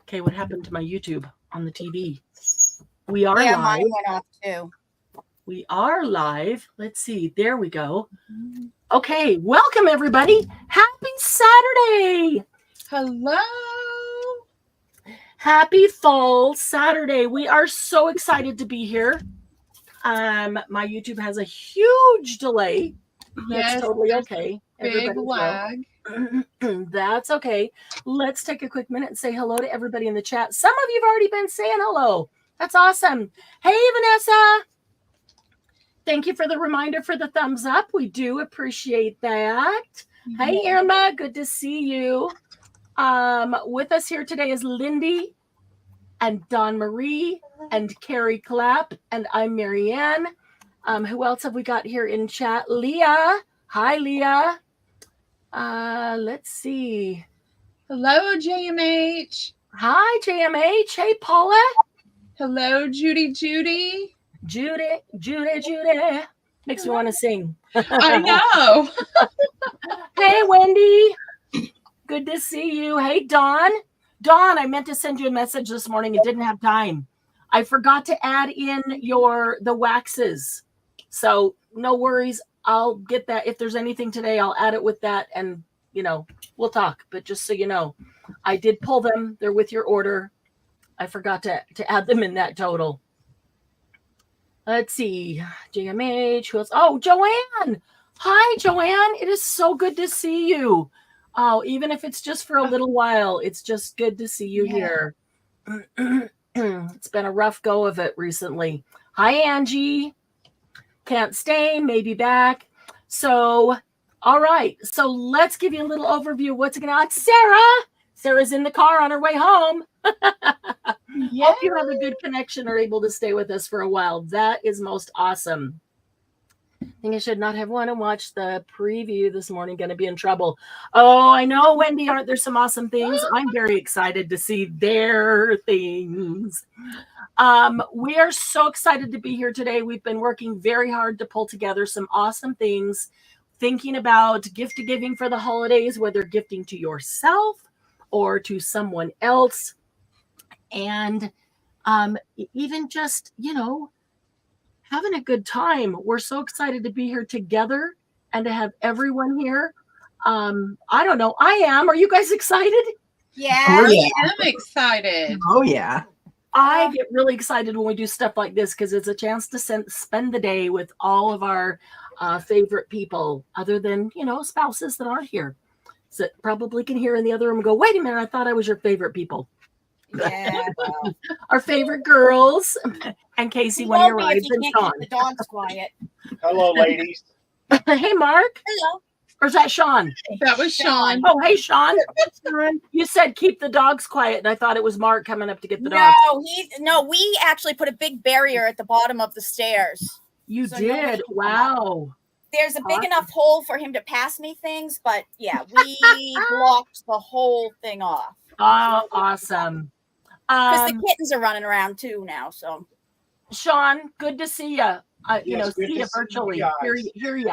Okay, what happened to my YouTube on the TV? We are Yeah, live. mine went off too. We are live. Let's see. There we go. Okay, welcome everybody. Happy Saturday. Hello. Happy Fall Saturday. We are so excited to be here. My YouTube has a huge delay. That's totally okay. Big lag. That's okay. Let's take a quick minute and say hello to everybody in the chat. Some of you have already been saying hello. That's awesome. Hey, Vanessa. Thank you for the reminder for the thumbs up. We do appreciate that. Hey, Irma. Good to see you. With us here today is Lindy and Dawn Marie and Carrie Clapp, and I'm Marianne. Who else have we got here in chat? Leah. Hi, Leah. Let's see. Hello, JMH. Hi, JMH. Hey, Paula. Hello, Judy. Judy. Makes me want to sing. I know. Hey, Wendy. Good to see you. Hey, Dawn. Dawn, I meant to send you a message this morning and didn't have time. I forgot to add in the waxes. So no worries. I'll get that. If there's anything today, I'll add it with that and, we'll talk. But just so you know, I did pull them. They're with your order. I forgot to add them in that total. Let's see. JMH. Who else? Oh, Joanne. Hi, Joanne. It is so good to see you. Oh, even if it's just for a little while, it's just good to see you here. It's been a rough go of it recently. Hi, Angie. Can't stay, maybe back. So, all right. So let's give you a little overview of what's going on. Sarah. Sarah's in the car on her way home. Hope you have a good connection or able to stay with us for a while. That is most awesome. I think I should not have won and watched the preview this morning. Going to be in trouble. Oh, I know, Wendy. Aren't there some awesome things? I'm very excited to see their things. We are so excited to be here today. We've been working very hard to pull together some awesome things, thinking about gift giving for the holidays, whether gifting to yourself or to someone else. And even just, having a good time. We're so excited to be here together and to have everyone here. I don't know. I am. Are you guys excited? Yeah. Oh, yeah. I am excited. Oh, yeah. I get really excited when we do stuff like this because it's a chance to spend the day with all of our favorite people other than, spouses that aren't here. So probably can hear in the other room and go, wait a minute, I thought I was your favorite people. Yeah. Our favorite girls and Casey when he arrives and Sean. The dog's quiet. Hello, ladies. Hey, Mark. Hello. Or is that Sean? That was Sean. Oh, hey, Sean. You said keep the dogs quiet, and I thought it was Mark coming up to get the dogs. No, we actually put a big barrier at the bottom of the stairs. You did? Wow. There's a big enough hole for him to pass me things, but yeah, we blocked the whole thing off. Oh, awesome. Because the kittens are running around too now. So, Sean, good to see you. See you virtually. Hear you.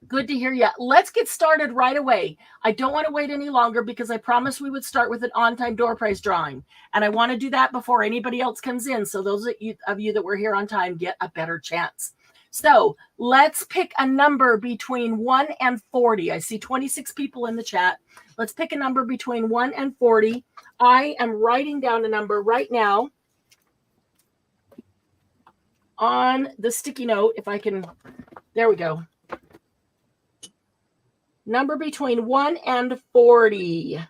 Good to hear you. Let's get started right away. I don't want to wait any longer because I promised we would start with an on-time door prize drawing. And I want to do that before anybody else comes in. So those of you that were here on time get a better chance. So let's pick a number between 1 and 40. I see 26 people in the chat. Let's pick a number between 1 and 40. I am writing down a number right now on the sticky note. If I can, there we go. Number between 1 and 40.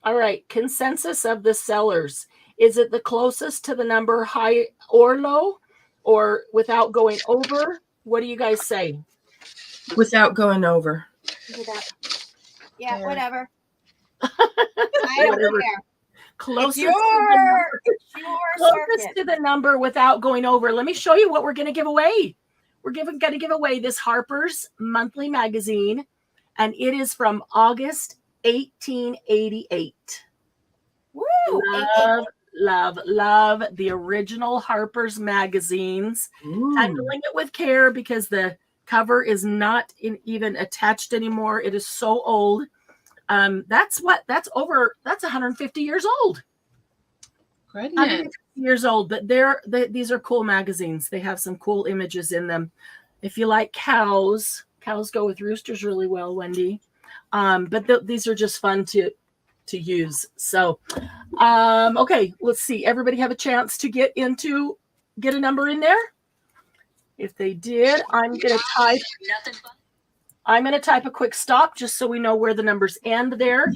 All right, consensus of the sellers. Is it the closest to the number high or low? Or without going over? What do you guys say? Without going over. Yeah, whatever. I don't care. Closest to the number without going over. Let me show you what we're going to give away. We're going to give away this Harper's Monthly Magazine, and it is from August 1888. Woo! Love the original Harper's magazines. Handling it with care because the cover is not even attached anymore. It is so old. That's 150 years old. Goodness. 150 years old, but these are cool magazines. They have some cool images in them. If you like cows go with roosters really well, Wendy. But these are just fun to use. So, okay, let's see. Everybody have a chance to get a number in there. If they did, I'm going to type a quick stop just so we know where the numbers end there.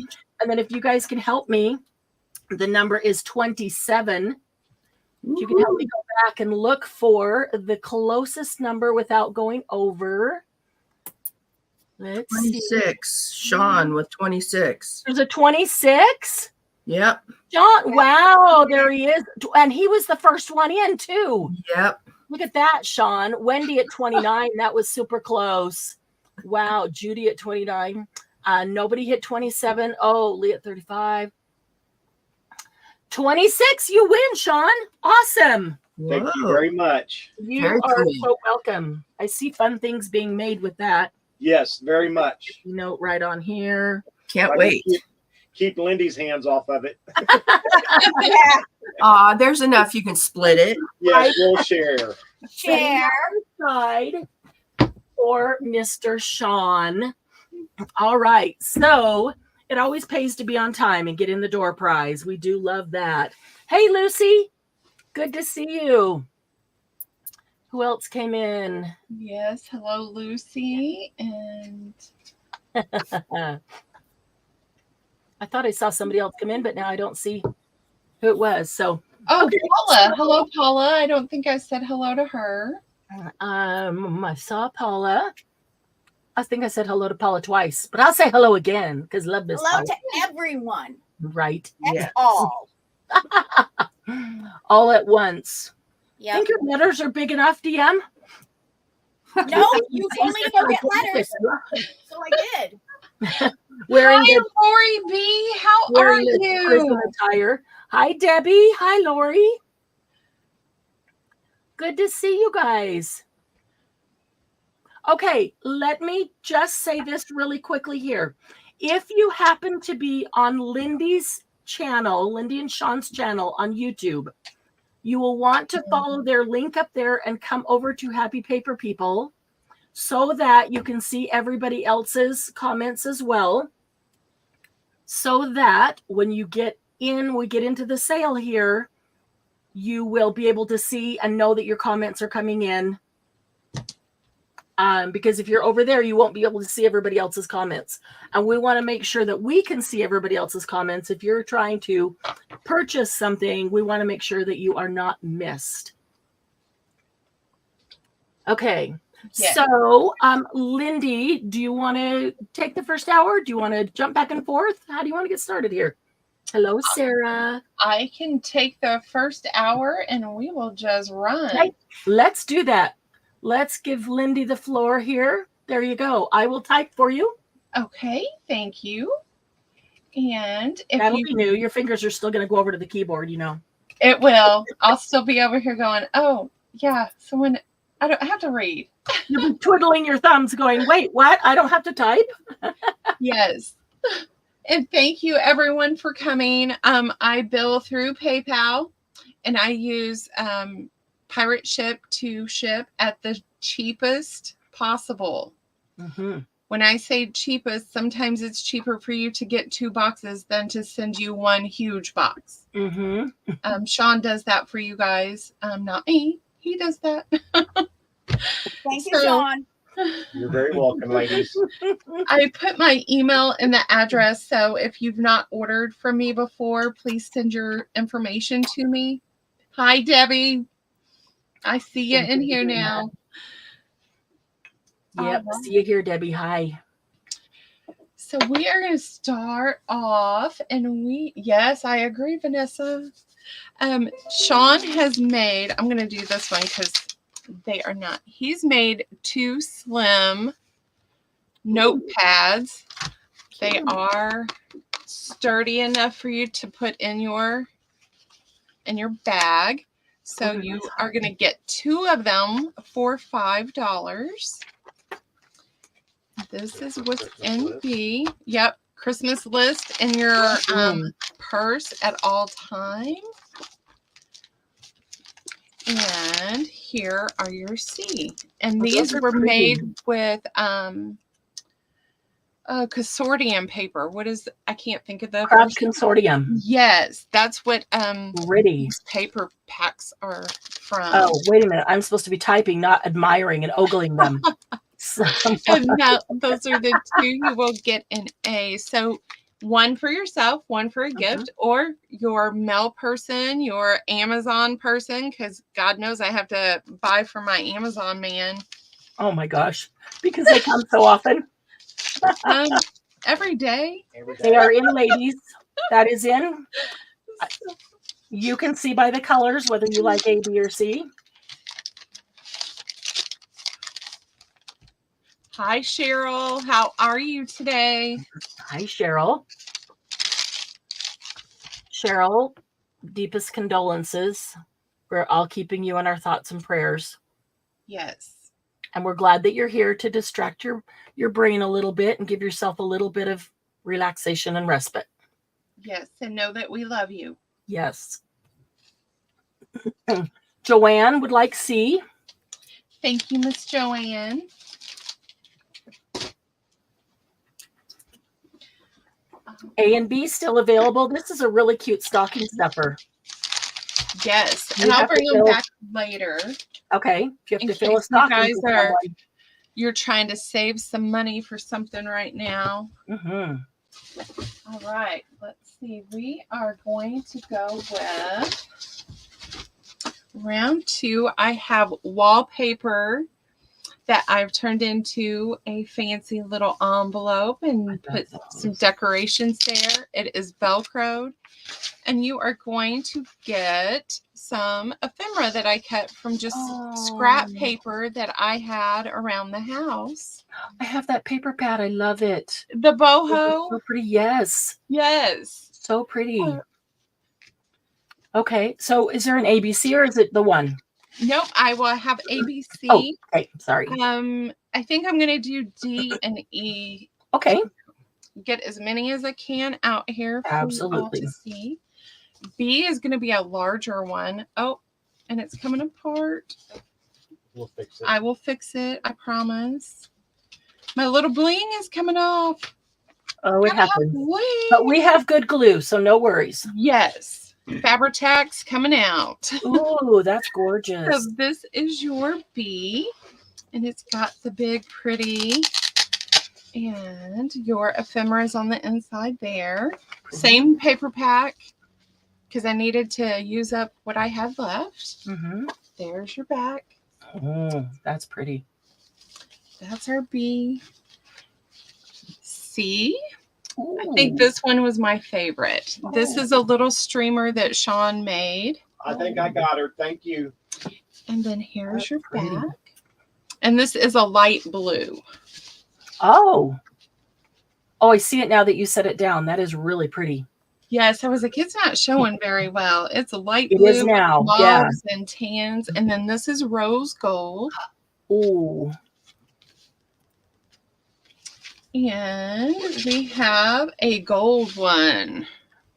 And then if you guys can help me, the number is 27. If you can help me go back and look for the closest number without going over. Let's 26. see. Sean with 26. There's a 26? Yep. John, wow, there he is. And he was the first one in, too. Yep. Look at that, Sean. Wendy at 29. That was super close. Wow. Judy at 29. Nobody hit 27. Oh, Lee at 35. 26. You win, Sean. Awesome. Thank you very much. You Very are cool. so welcome. I see fun things being made with that. Yes, very much. Note right on here. Can't But wait. Keep Lindy's hands off of it. There's enough. You can split it. Yes, we'll share. Share. Side for Mr. Sean. All right. So it always pays to be on time and get in the door prize. We do love that. Hey, Lucy. Good to see you. Who else came in? Yes. Hello, Lucy. And I thought I saw somebody else come in, but now I don't see who it was. So, okay. Paula. Hello, Paula. I don't think I said hello to her. I saw Paula. I think I said hello to Paula twice, but I'll say hello again because love this. Hello Paula. to everyone. Right. That's Yeah. all. All at once. Yep. Think your letters are big enough, DM? No, you told me to go get letters, so I did. Wearing Hi, the Lori B. How are wearing the prison you? attire. Hi, Debbie. Hi, Lori. Good to see you guys. Okay, let me just say this really quickly here. If you happen to be on Lindy's channel, Lindy and Sean's channel on YouTube, you will want to follow their link up there and come over to Happy Paper People so that you can see everybody else's comments as well. So that when you we get into the sale here, you will be able to see and know that your comments are coming in. Because if you're over there, you won't be able to see everybody else's comments. And we want to make sure that we can see everybody else's comments. If you're trying to purchase something, we want to make sure that you are not missed. Okay. Yeah. So, Lindy, do you want to take the first hour? Do you want to jump back and forth? How do you want to get started here? Hello, Sarah. I can take the first hour and we will just run. Okay, let's do that. Let's give Lindy the floor here. There you go. I will type for you. Okay, thank you. And if That'll you be new. Your fingers are still going to go over to the keyboard, you know. it will, I'll still be over here going, oh yeah, someone I don't have to read. You'll be twiddling your thumbs going, wait, what? I don't have to type? Yes. And thank you everyone for coming. I bill through PayPal and I use Pirate Ship to ship at the cheapest possible. Mm-hmm. When I say cheapest, sometimes it's cheaper for you to get 2 boxes than to send you one huge box. Mm-hmm. Sean does that for you guys. Not me. He does that. Thank you, Sean. You're very welcome, ladies. I put my email in the address. So if you've not ordered from me before, please send your information to me. Hi, Debbie. I see you in here now. Yep. See you here, Debbie. Hi. So we are going to start off and yes, I agree, Vanessa. Sean has made, I'm going to do this one because they are not. He's made 2 slim notepads. They are sturdy enough for you to put in your bag. So you are going to get 2 of them for $5. This is what's in the, yep, Christmas list in your purse at all times. And here are your C. And Oh, these those are were pretty. made with consortium paper. I can't think of the Craft first. Consortium. Yes, that's what Pretty. these paper packs are from. Oh, wait a minute. I'm supposed to be typing, not admiring and ogling them. And now those are the two you will get an A. So one for yourself, one for a gift, or your mail person, your Amazon person, because God knows I have to buy for my Amazon man. Oh my gosh. Because they come so often. Every day. They are in, ladies. That is in. You can see by the colors whether you like A, B, or C. Hi, Cheryl. How are you today? Hi, Cheryl. Cheryl, deepest condolences. We're all keeping you in our thoughts and prayers. Yes. And we're glad that you're here to distract your brain a little bit and give yourself a little bit of relaxation and respite. Yes, and know that we love you. Yes. Joanne would like C. Thank you, Miss Joanne. A and B still available. This is a really cute stocking stuffer. Yes, You and I'll have to bring them fill- back later. Okay. If you have In to fill a case you stocking guys for someone. You're trying to save some money for something right now. All right, let's see. We are going to go with round 2. I have wallpaper that I've turned into a fancy little envelope and put some decorations there. It is Velcroed. And you are going to get some ephemera that I cut from just scrap paper that I had around the house. I have that paper pad. I love it. The boho. So pretty. Yes. Yes. So pretty. Okay. So is there an ABC or is it the one? Nope. I will have ABC. Oh, okay. Sorry. I think I'm going to do D and E. Okay. Get as many as I can out here for Absolutely. you all to see. B is going to be a larger one. Oh, and it's coming apart. We'll fix it. I will fix it. I promise. My little bling is coming off. Oh, it happens. Bling. But we have good glue, so no worries. Yes. Fabri-Tac coming out. Ooh, that's So gorgeous. this is your B. And it's got the big pretty. And your ephemera is on the inside there. Same paper pack. Because I needed to use up what I had left. There's your back. Oh, that's pretty. That's our B. C. Ooh. I think this one was my favorite. This is a little streamer that Sean made. I think I got her. Thank you. And then here's That's your pretty. back. And this is a light blue. Oh. Oh, I see it now that you set it down. That is really pretty. Yes, I was like, it's not showing very well. It's a light It blue is now, with yeah. mauves and tans. And then this is rose gold. Ooh. And we have a gold one.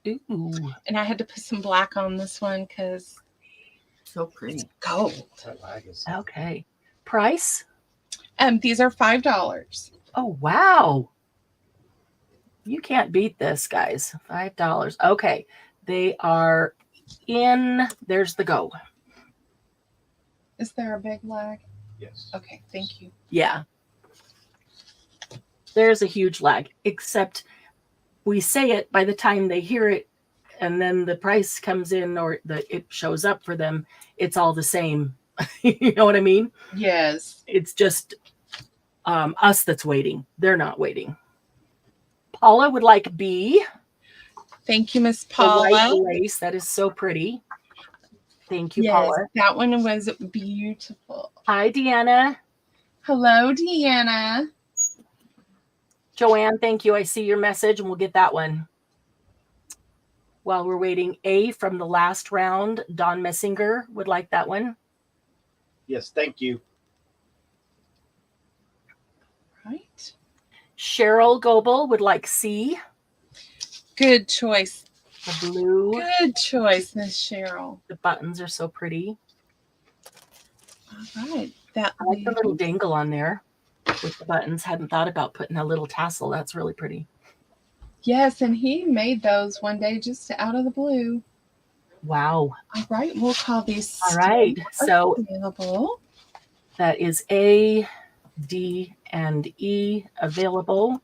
Ooh. And I had to put some black on this one because So pretty. gold. That lag is- Okay. Price? These are $5. Oh, wow. You can't beat this, guys. $5. Okay. They are in. There's the go. Is there a big lag? Yes. Okay, thank you. Yeah. There's a huge lag, except we say it by the time they hear it, and then the price comes in or it shows up for them. It's all the same. You know what I mean? Yes. It's just us that's waiting. They're not waiting. Paula would like B. Thank you, Miss The Paula. white lace. That is so pretty. Thank you, Yes, Paula. that one was beautiful. Hi, Deanna. Hello, Deanna. Joanne, thank you. I see your message, and we'll get that one. While we're waiting, A from the last round, Don Messinger would like that one. Yes, thank you. Right. Cheryl Goebel would like C. Good choice. The blue. Good choice, Miss Cheryl. The buttons are so pretty. All right. That I like the little leaves- dangle on there with the buttons. Hadn't thought about putting a little tassel. That's really pretty. Yes, and he made those one day just out of the blue. Wow. All right, we'll call these All right. So available. that is A, D, and E available.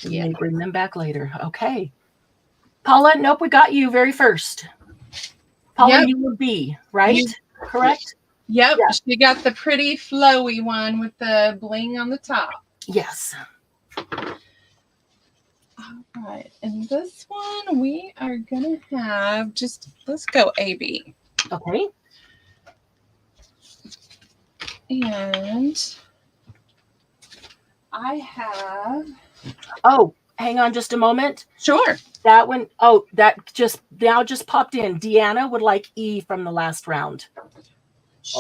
We Yeah. may bring them back later. Okay. Paula, nope, we got you very first. Paula, Yep. you would be, right? You- Correct? Yep, Yeah. she got the pretty flowy one with the bling on the top. Yes. All right, and this one we are gonna have just let's go AB. Okay. And I have Oh, hang on just a moment. sure. That one, oh, that just now just popped in. Deanna would like E from the last round.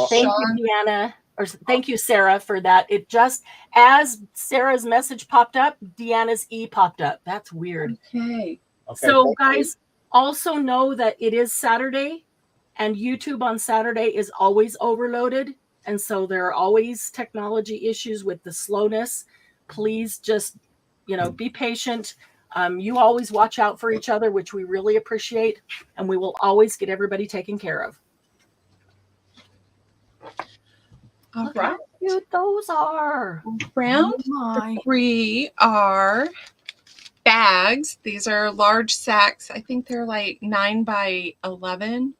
Thank Sean, you, Deanna. Or thank you, Sarah, for that. It just, as Sarah's message popped up, Deanna's E popped up. That's weird. okay. Okay, So, thank you. guys, also know that it is Saturday, and YouTube on Saturday is always overloaded. And so there are always technology issues with the slowness. Please just, be patient. You always watch out for each other, which we really appreciate, and we will always get everybody taken care of. All Look right. how cute those are. Round Oh my. 3 are bags. These are large sacks. I think they're like 9 by 11.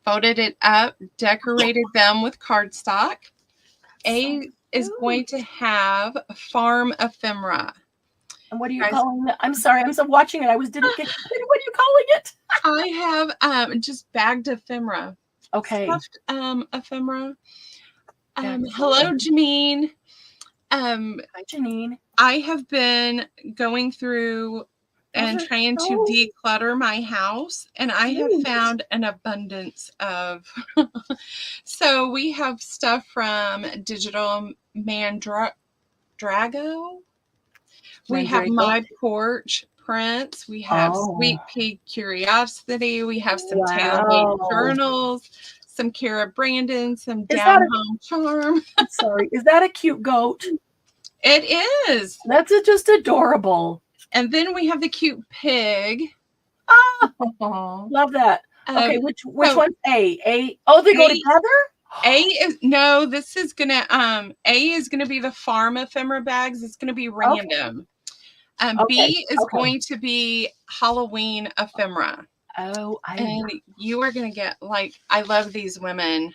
Folded it up, decorated them with cardstock. A is going to have farm ephemera. And what are you Guys- calling that? I'm sorry, I'm still watching it. Didn't get what are you calling it? I have just bagged ephemera. Okay. Stuffed ephemera. Bagged Hello, ephemera. Janine. Hi, Janine. I have been going through and Those are trying so to declutter my house, and I have cute. found an abundance of. So we have stuff from Digital Mandrago. We have Mandrago. My Porch prints. We have Oh. Sweet Pea Curiosity. We have some Wow. tailor-made journals, some Kara Brandon, some Is Down that a- Home Charm. I'm sorry. Is that a cute goat? It is. That's just adorable. And then we have the cute pig. Oh, love that. Okay, Um, which so- one's A? A. Oh, they go A- together? A is no, this is gonna A is gonna be the farm ephemera bags. It's gonna be random. Okay, B is okay. going to be Halloween ephemera. Oh, And you are gonna get I love these women.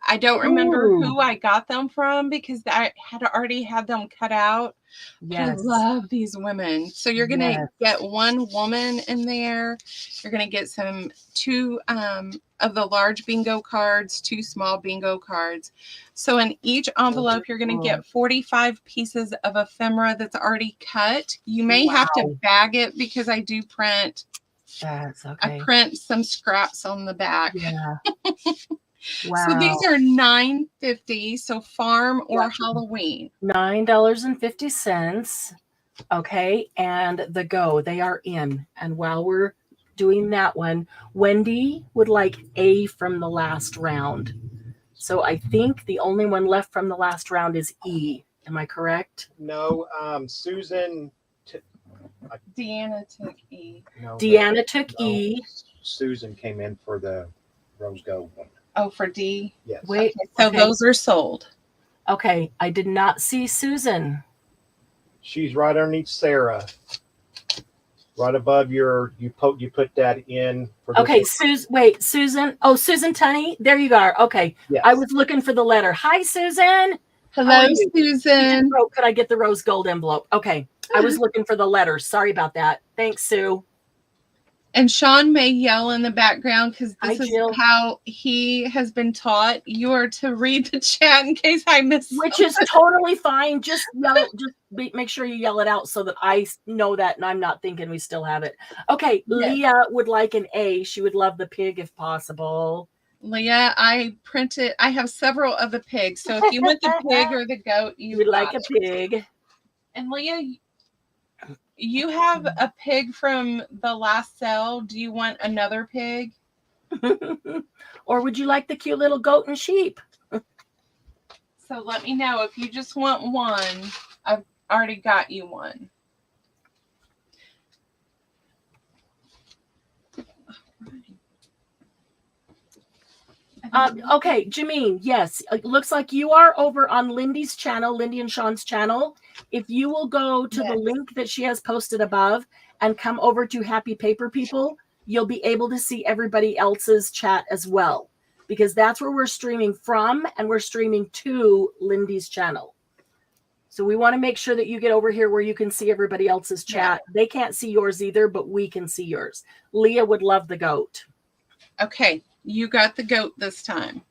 I don't remember Ooh. who I got them from because I had already had them cut out. yes. I love these women. So you're gonna Yes. get one woman in there. You're gonna get two of the large bingo cards, 2 small bingo cards. So in each envelope, you're gonna get 45 pieces of ephemera that's already cut. You may have to Wow. bag it because I do print. That's okay. I print some scraps on the back. Yeah. Wow. So these are $9.50. So farm or Gotcha. Halloween. $9.50. Okay, and the go, they are in. And while we're doing that one, Wendy would like A from the last round. So I think the only one left from the last round is E. Am I correct? No, Susan. Deanna took E. No, Deanna took no, E. Susan came in for the rose gold one. Oh, for D. Yes. Wait, So okay. those are sold. Okay, I did not see Susan. She's right underneath Sarah. Right above you put that in for this Okay, one. Susan. Oh, Susan Tunney. There you are. Okay. Yes. I was looking for the letter. Hi, Susan. How Hello, are you? Susan. Oh, could I get the rose gold envelope? Okay. I was looking for the letter. Sorry about that. Thanks, Sue. And Sean may yell in the background because Hi, this is Jill. how he has been taught. You are to read the chat in case I miss Which is totally fine. Just yell. Make sure you yell it out so that I know that and I'm not thinking we still have it. Okay. Yes. Leah would like an A. She would love the pig if possible. Leah, I have several of the pigs. So if you want the pig or the goat, You you would got like a it. pig. And Leah, you have a pig from the last sale. Do you want another pig? Or would you like the cute little goat and sheep? So let me know if you just want one. I've already got you one. Okay, Jameen, yes. It looks like you are over on Lindy's channel, Lindy and Sean's channel. If you will go to the link that she has posted above and come over to Happy Paper People, you'll be able to see everybody else's chat as well, because that's where we're streaming from, and we're streaming to Lindy's channel. So we want to make sure that you get over here where you can see everybody else's chat. Yeah. They can't see yours either, but we can see yours. Leah would love the goat. Okay, you got the goat this time.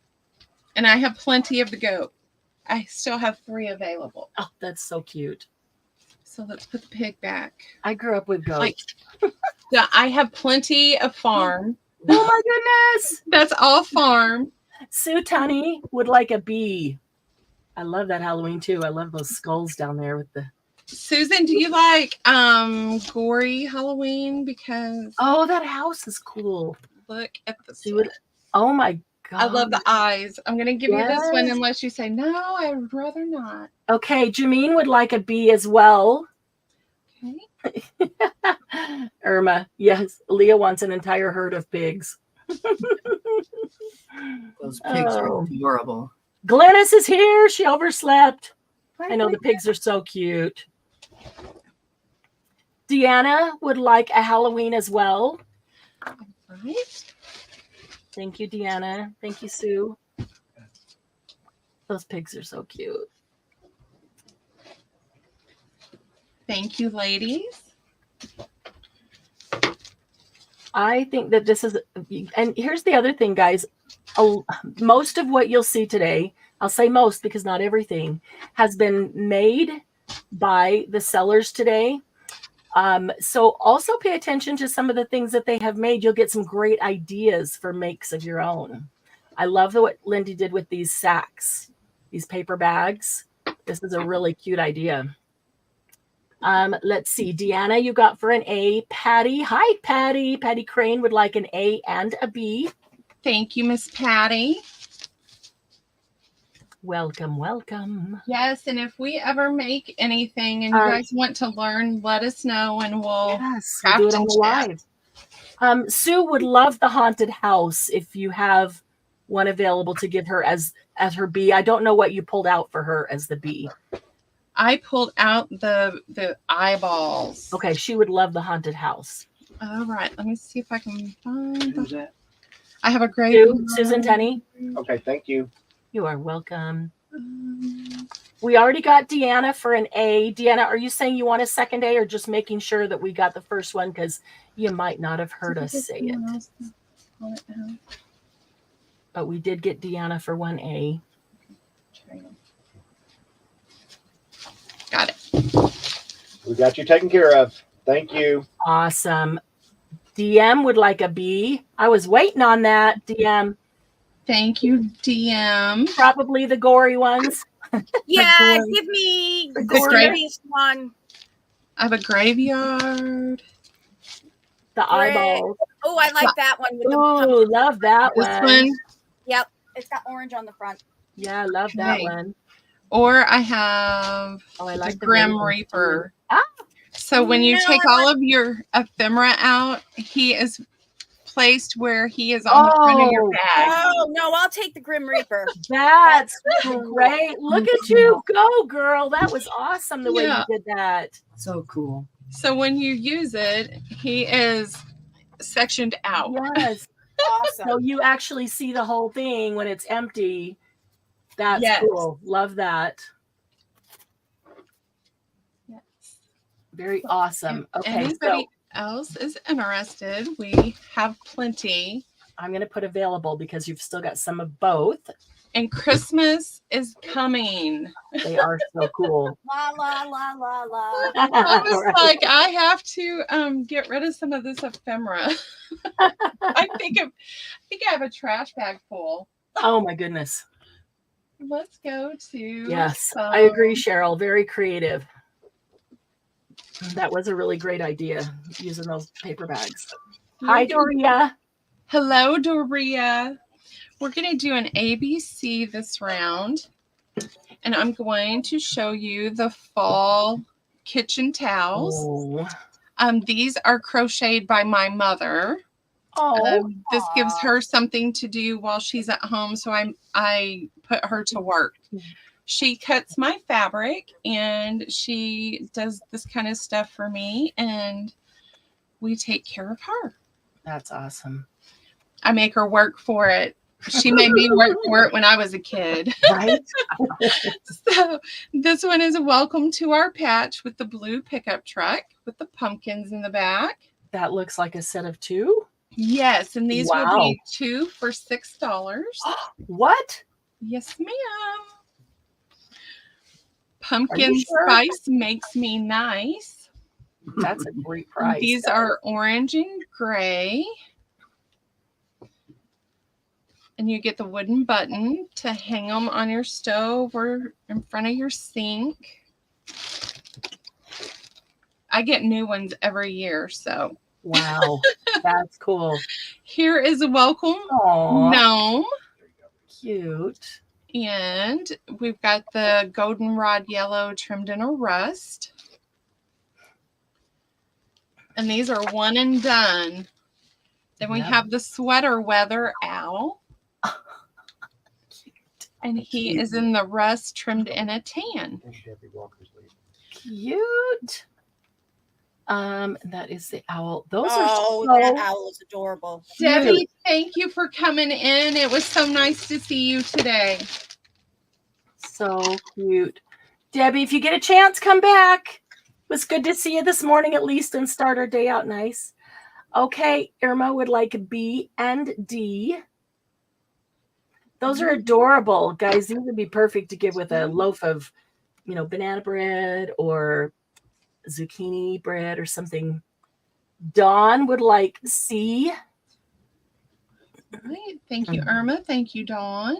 And I have plenty of the goat. I still have 3 available. Oh, that's so cute. So let's put the pig back. I grew up with goats. Yeah, I have plenty of farm. Oh my goodness. That's all farm. Sue Tunney would like a bee. I love that Halloween too. I love those skulls down there with the... Susan, do you like gory Halloween? Because that house is cool. Look at the oh my God. I love the eyes. I'm going to give you this one unless you say, no, I'd rather not. Okay, Jameen would like a bee as well. Okay. Irma, yes. Leah wants an entire herd of pigs. Those pigs are adorable. Glennis is here. She overslept. I know the pigs are so cute. Deanna would like a Halloween as well. Right. Thank you, Deanna. Thank you, Sue. Those pigs are so cute. Thank you, ladies. I think that this is, and here's the other thing, guys. Most of what you'll see today, I'll say most because not everything, has been made by the sellers today. So also pay attention to some of the things that they have made. You'll get some great ideas for makes of your own. I love what Lindy did with these sacks, these paper bags. This is a really cute idea. Let's see. Deanna, you got for an A. Patty. Hi, Patty. Patty Crane would like an A and a B. Thank you, Miss Patty. Welcome, welcome. Yes, and if we ever make anything and you guys want to learn, let us know and we'll do it on the live. Sue would love the haunted house if you have one available to give her as her B. I don't know what you pulled out for her as the B. I pulled out the eyeballs. Okay, she would love the haunted house. All right, let me see if I can find. Who's that? I have a great Susan Tenney. Okay, thank you. You are welcome. We already got Deanna for an A. Deanna, are you saying you want a second A or just making sure that we got the first one? Because you might not have heard us say it. But we did get Deanna for 1A. Got it. We got you taken care of. Thank you. Awesome. DM would like a B. I was waiting on that, DM. Thank you, DM. Probably the gory ones. Yeah, give me the goriest one. I have a graveyard. The eyeballs. Oh, I like that one. With Ooh, love that one. Yep, it's got orange on the front. Yeah, I love that one. Or I have I like the Grim Reaper. Ah. So when you take all of your ephemera out, he is placed where he is on the front of your bag. Oh, no, I'll take the Grim Reaper. That's great. Look at you go, girl. That was awesome the way you did that. So cool. So when you use it, he is sectioned out. Yes. Awesome. So you actually see the whole thing when it's empty. That's cool. Love that. Yes. Very awesome. If okay. anybody else is interested, we have plenty. I'm going to put available because you've still got some of both. And Christmas is coming. They are so cool. La, la, la, la, la. I was like, I have to get rid of some of this ephemera. I think I have a trash bag full. Oh my goodness. Let's go to Yes, I agree, Cheryl. Very creative. That was a really great idea, using those paper bags. Hi, Doria. Hello, Doria. We're going to do an ABC this round. And I'm going to show you the fall kitchen towels. Oh. These are crocheted by my mother. Oh. This gives her something to do while she's at home, so I put her to work. She cuts my fabric and she does this kind of stuff for me, and we take care of her. That's awesome. I make her work for it. She made me work for it when I was a kid. Right? So this one is a welcome to our patch with the blue pickup truck with the pumpkins in the back. That looks like a set of 2. Yes, and these will Wow. be 2 for $6. What? Yes, ma'am. Pumpkin sure? spice makes me nice. That's a great price. These are orange and gray. And you get the wooden button to hang them on your stove or in front of your sink. I get new ones every year, so. Wow, that's cool. Here is a welcome Aww. gnome. Cute. And we've got the goldenrod yellow trimmed in a rust. And these are one and done. Then we have the sweater weather owl. And he is in the rust trimmed in a tan. Cute. That is the owl. Those are that owl is adorable. Debbie, thank you for coming in. It was so nice to see you today. So cute. Debbie, if you get a chance, come back. It was good to see you this morning at least and start our day out nice. Okay, Irma would like B and D. Those are adorable, guys. These would be perfect to give with a loaf of, banana bread or zucchini bread or something. Dawn would like C. Right. Thank you, Irma. Thank you, Dawn.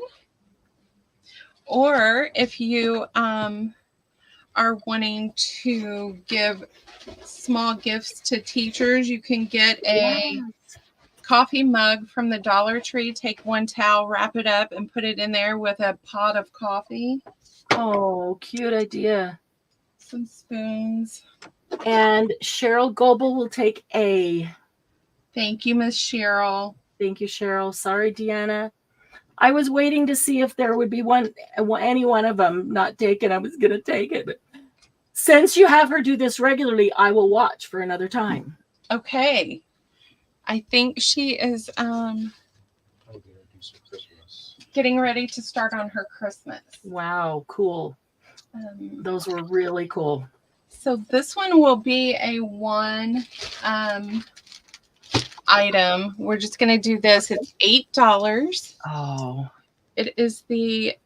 Or if you are wanting to give small gifts to teachers, you can get a coffee mug from the Dollar Tree. Take one towel, wrap it up, and put it in there with a pot of coffee. Oh, cute idea. Some spoons. And Cheryl Goebel will take A. Thank you, Miss Cheryl. Thank you, Cheryl. Sorry, Deanna. I was waiting to see if there would be any one of them not taken. I was going to take it. But since you have her do this regularly, I will watch for another time. Okay. I think she is getting ready to start on her Christmas. Wow, cool. Those were really cool. So this one will be a one item. We're just going to do this. It's $8. Oh. It is the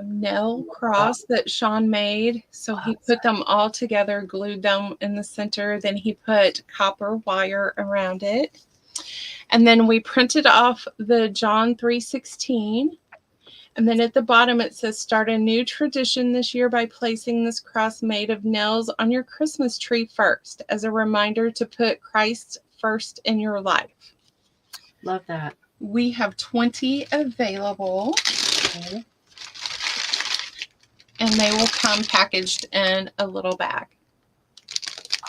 nail cross that Sean made. So he put them all together, glued them in the center. Then he put copper wire around it. And then we printed off the John 3:16. And then at the bottom it says, start a new tradition this year by placing this cross made of nails on your Christmas tree first, as a reminder to put Christ first in your life. Love that. We have 20 available. Okay. And they will come packaged in a little bag.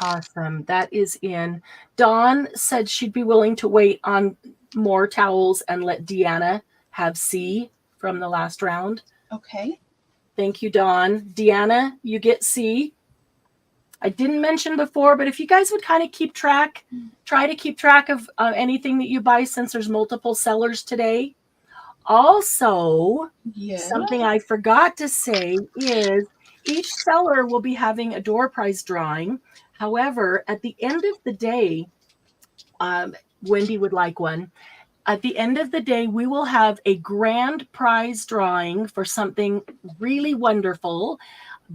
Awesome. That is in. Dawn said she'd be willing to wait on more towels and let Deanna have C from the last round. Okay. Thank you, Dawn. Deanna, you get C. I didn't mention before, but if you guys would kind of try to keep track of anything that you buy, since there's multiple sellers today. Also, something I forgot to say is each seller will be having a door prize drawing. However, at the end of the day, Wendy would like one. At the end of the day, we will have a grand prize drawing for something really wonderful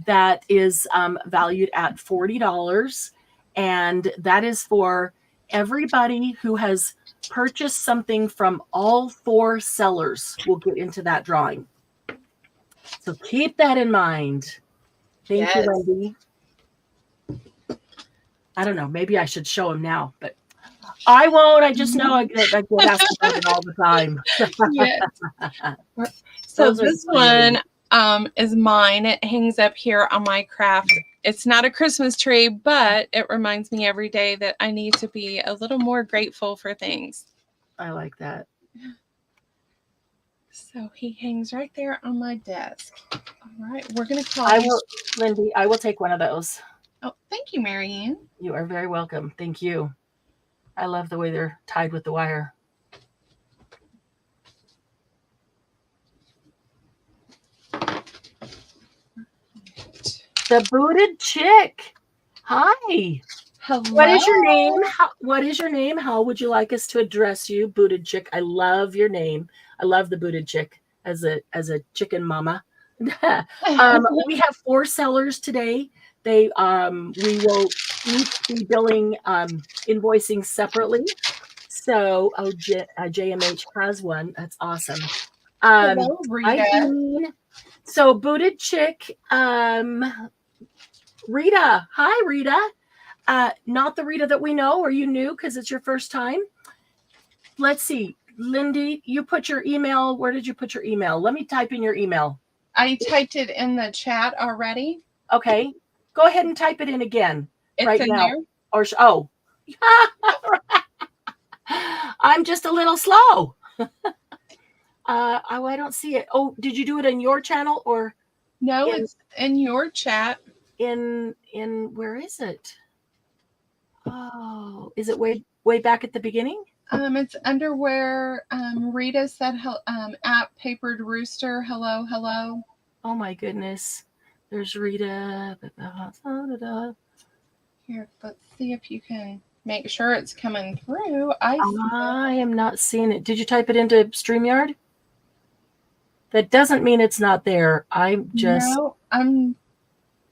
that is valued at $40. And that is for everybody who has purchased something from all 4 sellers will get into that drawing. So keep that in mind. Thank you, Wendy. I don't know. Maybe I should show him now, but I won't. I just know I get asked about it all the time. Yes. So Those are this funny. one is mine. It hangs up here on my craft. It's not a Christmas tree, but it reminds me every day that I need to be a little more grateful for things. I like that. So he hangs right there on my desk. All right, we're going to call I you. will, Lindy, I will take one of those. Oh, thank you, Marianne. You are very welcome. Thank you. I love the way they're tied with the wire. The booted chick. Hi. Hello. What is your name? What is your name? How would you like us to address you, booted chick? I love your name. I love the booted chick as a chicken mama. We have 4 sellers today. We will each be billing invoicing separately. So JMH has one. That's awesome. Hello, Rita. So booted chick, Rita. Hi, Rita. Not the Rita that we know. Are you new because it's your first time? Let's see. Lindy, you put your email. Where did you put your email? Let me type in your email. I typed it in the chat already. Okay. Go ahead and type it in again. It's right in now. there. Or I'm just a little slow. I don't see it. Oh, did you do it in your channel or No, it's in your chat. in where is it? Oh, is it way back at the beginning? It's under where Rita said at Papered Rooster. Hello, hello. Oh my goodness. There's Rita. Here, let's see if you can make sure it's coming through. I am not seeing it. Did you type it into StreamYard? That doesn't mean it's not there. I'm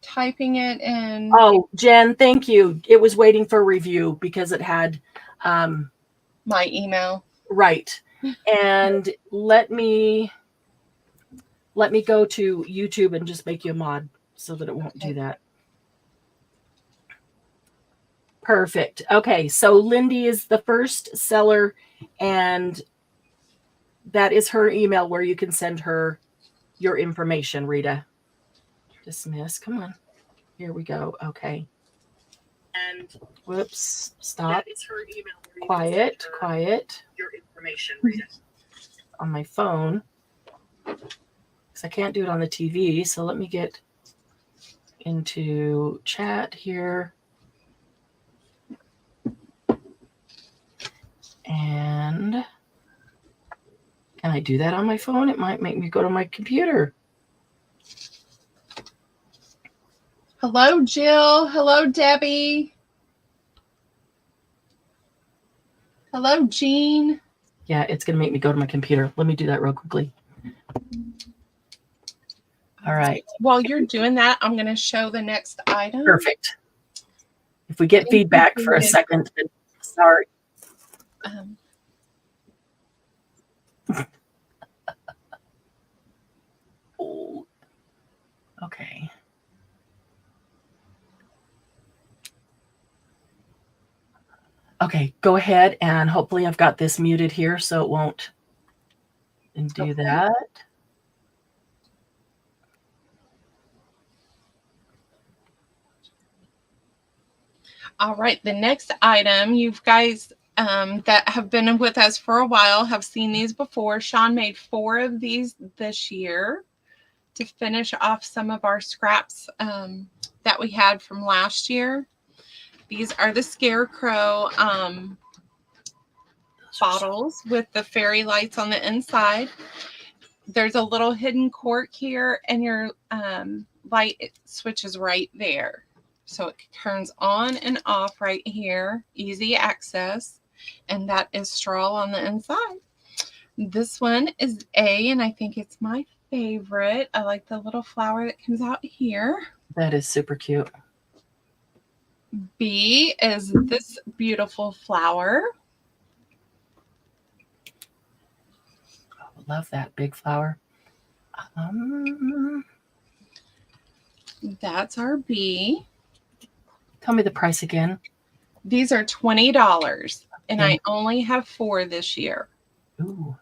typing it in. Oh, Jen, thank you. It was waiting for review because it had my email. Right. And let me go to YouTube and just make you a mod so that it won't do that. Perfect. Okay, so Lindy is the first seller, and that is her email where you can send her your information, Rita. Dismiss. Come on. Here we go. Okay. And whoops. Stop. That is her email. Quiet. Your information, Rita. On my phone. Because I can't do it on the TV. So let me get into chat here. And can I do that on my phone? It might make me go to my computer. Hello, Jill. Hello, Debbie. Hello, Jean. Yeah, it's going to make me go to my computer. Let me do that real quickly. All right. While you're doing that, I'm going to show the next item. Perfect. If we get feedback for a second, sorry. Okay. Okay, go ahead, and hopefully I've got this muted here so it won't do that. All right, the next item, you guys that have been with us for a while have seen these before. Sean made 4 of these this year to finish off some of our scraps that we had from last year. These are the Scarecrow bottles with the fairy lights on the inside. There's a little hidden cork here, and your light switches right there. So it turns on and off right here, easy access, and that is straw on the inside. This one is A, and I think it's my favorite. I like the little flower that comes out here. That is super cute. B is this beautiful flower. Oh, love that big flower. That's our B. Tell me the price again. These are $20, and Okay. I only have 4 this year. Ooh.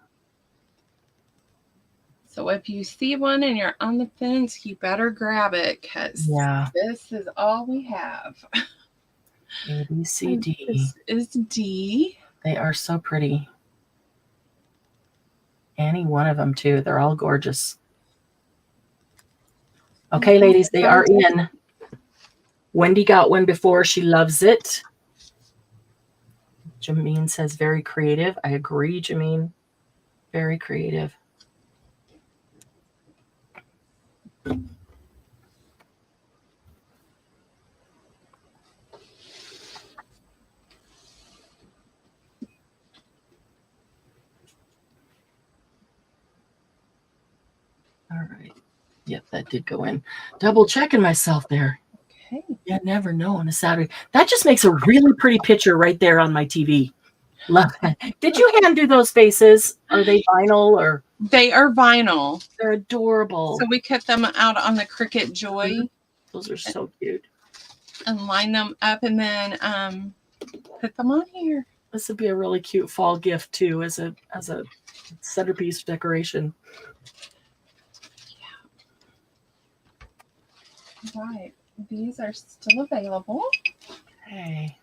So if you see one and you're on the fence, you better grab it because Yeah. this is all we have. A, B, C, And D. this is D. They are so pretty. Any one of them, too. They're all gorgeous. Okay, ladies, they are in. Wendy got one before. She loves it. Jameen says very creative. I agree, Jameen. Very creative. All right. Yep, that did go in. Double checking myself there. Okay. You never know on a Saturday. That just makes a really pretty picture right there on my TV. Love that. Did you hand do those faces? Are they vinyl or? They are vinyl. They're adorable. So we cut them out on the Cricut Joy Those are so cute. and line them up and then put them on here. This would be a really cute fall gift too, as a centerpiece decoration. Right. These are still available. Hey.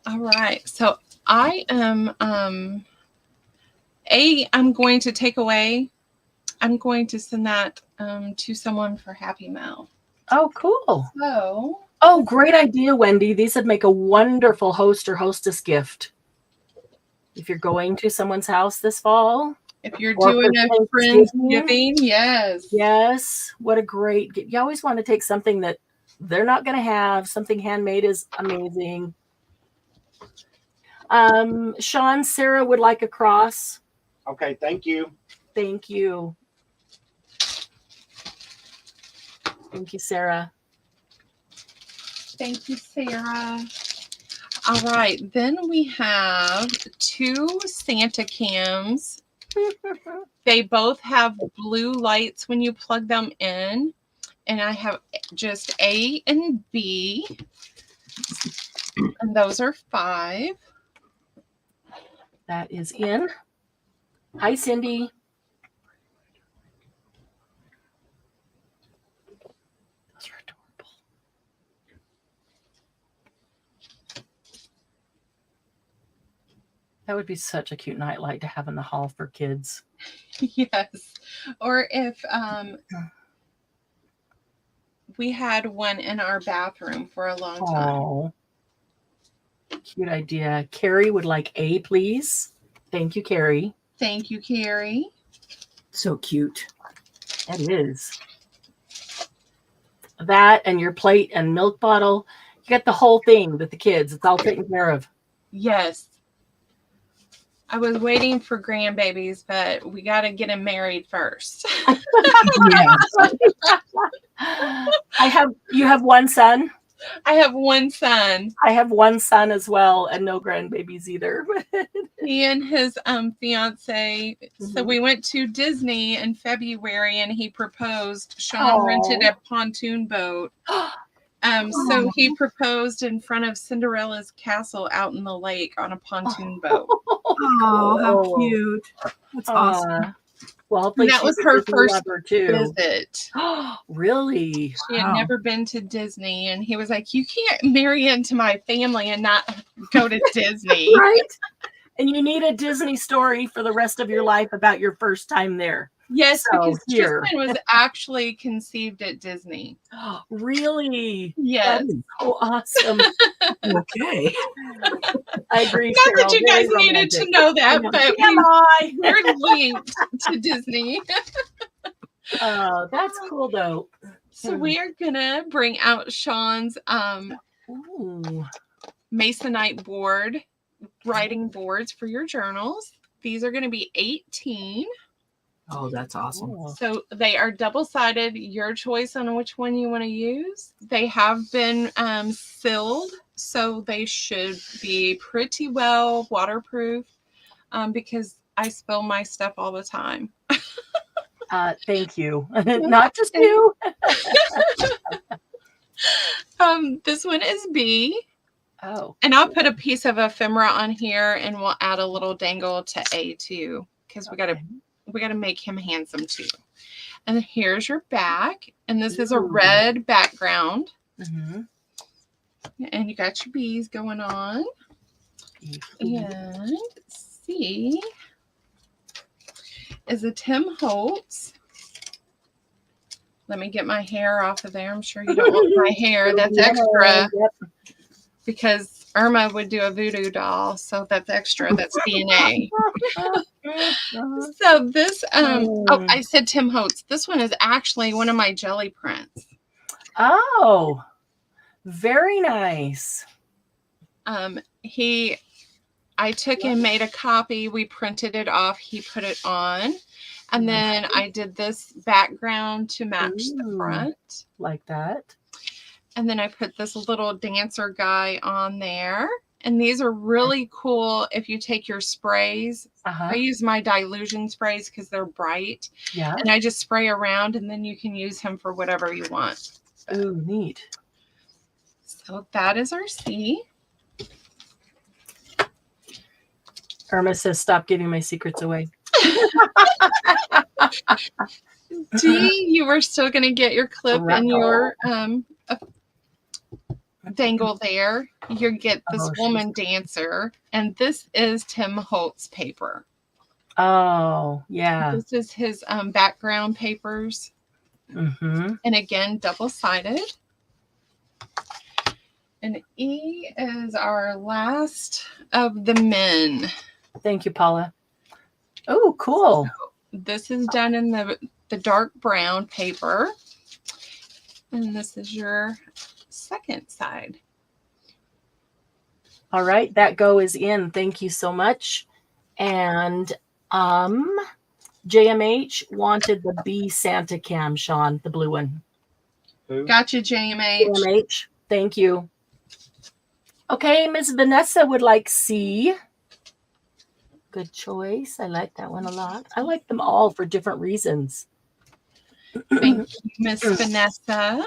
All right. So I am I'm going to take away. I'm going to send that to someone for Happy Mail. Oh, cool. So Oh, great idea, Wendy. These would make a wonderful host or hostess gift. If you're going to someone's house this fall. if you're Or doing a for Friendsgiving, yes. Yes. What a great gift. You always want to take something that they're not going to have. Something handmade is amazing. Sean, Sarah would like a cross. Okay, thank you. Thank you. Thank you, Sarah. Thank you, Sarah. All right. Then we have 2 Santa cams. They both have blue lights when you plug them in. And I have just A and B. And those are 5. That is in. Hi, Cindy. Those are adorable. That would be such a cute nightlight to have in the hall for kids. Yes. Or if we had one in our bathroom for a long time. Oh, cute idea. Carrie would like A, please. Thank you, Carrie. Thank you, Carrie. So cute. That is. That and your plate and milk bottle. You get the whole thing with the kids. It's all taken care of. Yes. I was waiting for grandbabies, but we got to get them married first. Yeah. You have one son? I have one son. I have one son as well, and no grandbabies either. He and his fiance. So Mhm. we went to Disney in February, and he proposed. Sean rented a pontoon boat. So he proposed in front of Cinderella's castle out in the lake on a pontoon boat. Oh, how Cool. cute. That's awesome. Well, hopefully And that she's was a her Disney first lover too. visit. Really? She had Wow. never been to Disney, and he was like, "You can't marry into my family and not go to Disney." Right? And you need a Disney story for the rest of your life about your first time there. Yes, So, because here. Tristan was actually conceived at Disney. Really? Yes. That is so awesome. Okay. I agree. Not that Cheryl. you Very guys needed to romantic. know that, but Am I? we're linked to Disney. Oh, that's cool though. So we are gonna bring out Sean's Ooh. Masonite board, writing boards for your journals. These are gonna be 18. Oh, that's awesome. Cool. So they are double-sided, your choice on which one you want to use. They have been sealed, so they should be pretty well waterproof because I spill my stuff all the time. Thank you. Not just you. This one is B. Oh. And I'll put a piece of ephemera on here, and we'll add a little dangle to A too, because we gotta make him handsome too. And here's your back, and this is a red background. Mm-hmm. And you got your bees going on. And C is a Tim Holtz. Let me get my hair off of there. I'm sure you don't want my hair. That's extra. Yep. Because Irma would do a voodoo doll, so that's extra. That's DNA. So this, oh, I said Tim Holtz. This one is actually one of my jelly prints. Oh, very nice. I took and made a copy. We printed it off. He put it on. And then I did this background to match the front. Like that. And then I put this little dancer guy on there. And these are really cool if you take your sprays. I use my dilution sprays because they're bright. Yeah. And I just spray around, and then you can use him for whatever you want. Oh, neat. So that is our C. Irma says, stop giving my secrets away. D, you were still going to get your clip and your dangle there. You get this woman dancer, and this is Tim Holtz paper. Oh, yeah. This is his background papers. Mm-hmm. And again, double-sided. And E is our last of the men. Thank you, Paula. Oh, cool. So this is done in the dark brown paper. And this is your second side. All right, that go is in. Thank you so much. And JMH wanted the B Santa cam, Sean, the blue one. Who? Gotcha, JMH. JMH, thank you. Okay, Miss Vanessa would like C. Good choice. I like that one a lot. I like them all for different reasons. Thank you, Miss Vanessa.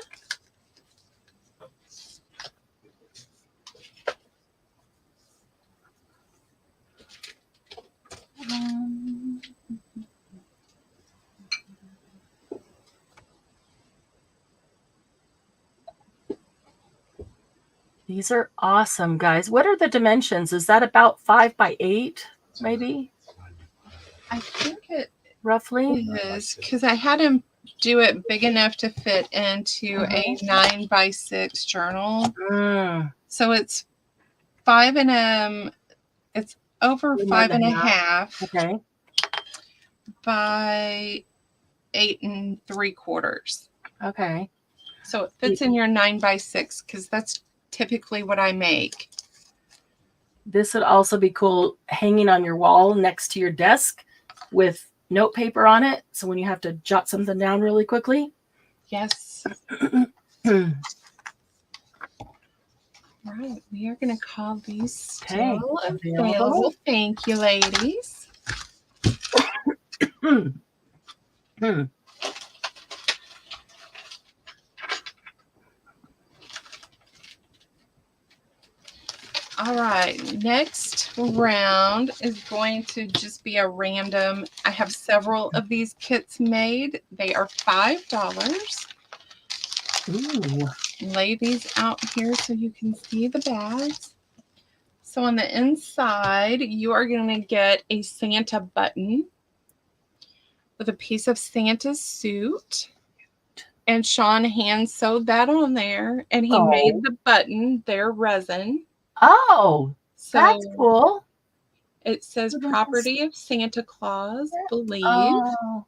These are awesome, guys. What are the dimensions? Is that about 5 by 8, maybe? I think it Roughly? is, because I had him do it big enough to fit into a 9 by 6 journal. So it's 5 and it's over 5 and a half. Okay. By 8 3/4. Okay. So it fits in your 9 by 6 because that's typically what I make. This would also be cool hanging on your wall next to your desk with note paper on it. So when you have to jot something down really quickly. Yes. Right. We are going to call these still available. Thank you, ladies. All right, next round is going to just be a random. I have several of these kits made. They are $5. Ooh. Lay these out here so you can see the bags. So on the inside, you are going to get a Santa button with a piece of Santa's suit. And Sean hand sewed that on there, and he made the button. They're resin. Oh, So that's cool. it says property of Santa Claus, believe. Oh.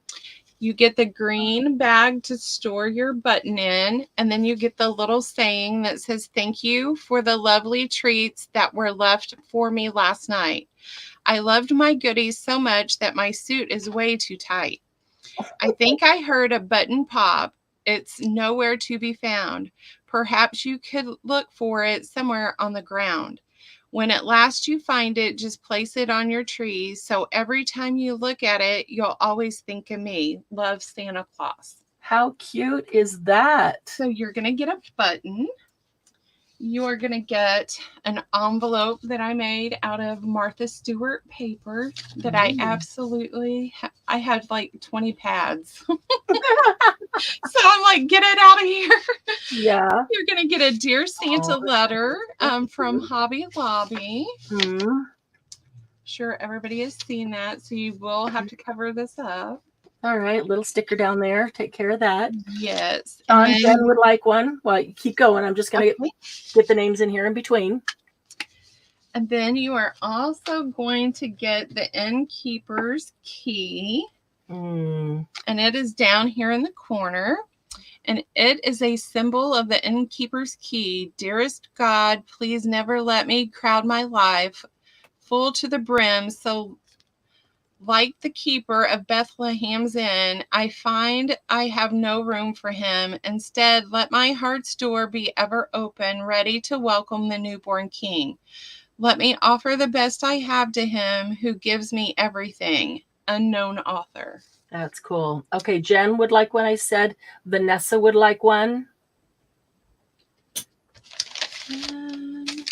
You get the green bag to store your button in, and then you get the little saying that says, thank you for the lovely treats that were left for me last night. I loved my goodies so much that my suit is way too tight. I think I heard a button pop. It's nowhere to be found. Perhaps you could look for it somewhere on the ground. When at last you find it, just place it on your tree. So every time you look at it, you'll always think of me. Love, Santa Claus. How cute is that? So you're going to get a button. You're going to get an envelope that I made out of Martha Stewart paper that I absolutely, I had like 20 pads. So I'm like, get it out of here. Yeah. You're going to get a Dear Santa letter from Hobby Lobby. Mm-hmm. Sure, everybody has seen that, so you will have to cover this up. All right, little sticker down there. Take care of that. Yes. Jen would like one. Well, you keep going. I'm just going to get the names in here in between. And then you are also going to get the innkeeper's key. Mm. And it is down here in the corner. And it is a symbol of the innkeeper's key. Dearest God, please never let me crowd my life full to the brim. So like the keeper of Bethlehem's Inn, I find I have no room for him. Instead, let my heart's door be ever open, ready to welcome the newborn king. Let me offer the best I have to him who gives me everything. Unknown author. That's cool. Okay, Jen would like one. I said Vanessa would like one.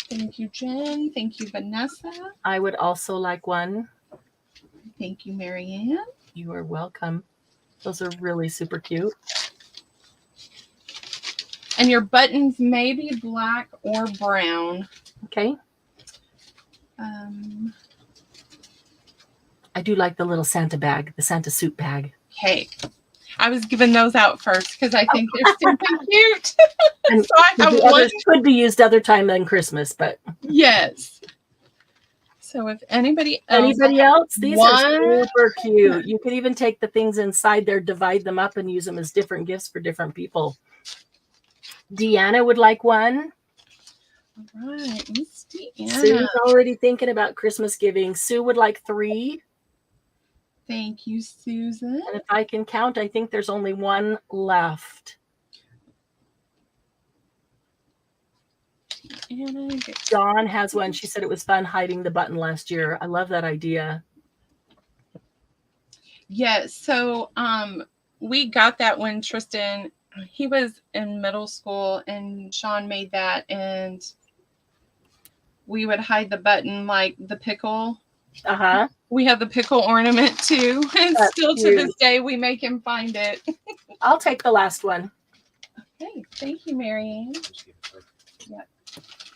Thank you, Jen. Thank you, Vanessa. I would also like one. Thank you, Marianne. You are welcome. Those are really super cute. And your buttons may be black or brown. Okay. I do like the little Santa bag, the Santa suit bag. Okay. I was giving those out first because I think they're super cute. And so I have the one. others could be used other time than Christmas, but Yes. So if anybody else, these are one. super cute. You could even take the things inside there, divide them up, and use them as different gifts for different people. Deanna would like one. All right, Miss Deanna. Sue's already thinking about Christmas giving. Sue would like 3. Thank you, Susan. And if I can count, I think there's only one left. Dawn has one. She said it was fun hiding the button last year. I love that idea. Yes. So we got that when Tristan, he was in middle school, and Sean made that, and we would hide the button like the pickle. Uh-huh. We have the pickle ornament too. And That's still cute. to this day, we make him find it. I'll take the last one. Okay. Thank you, Marianne. Yeah.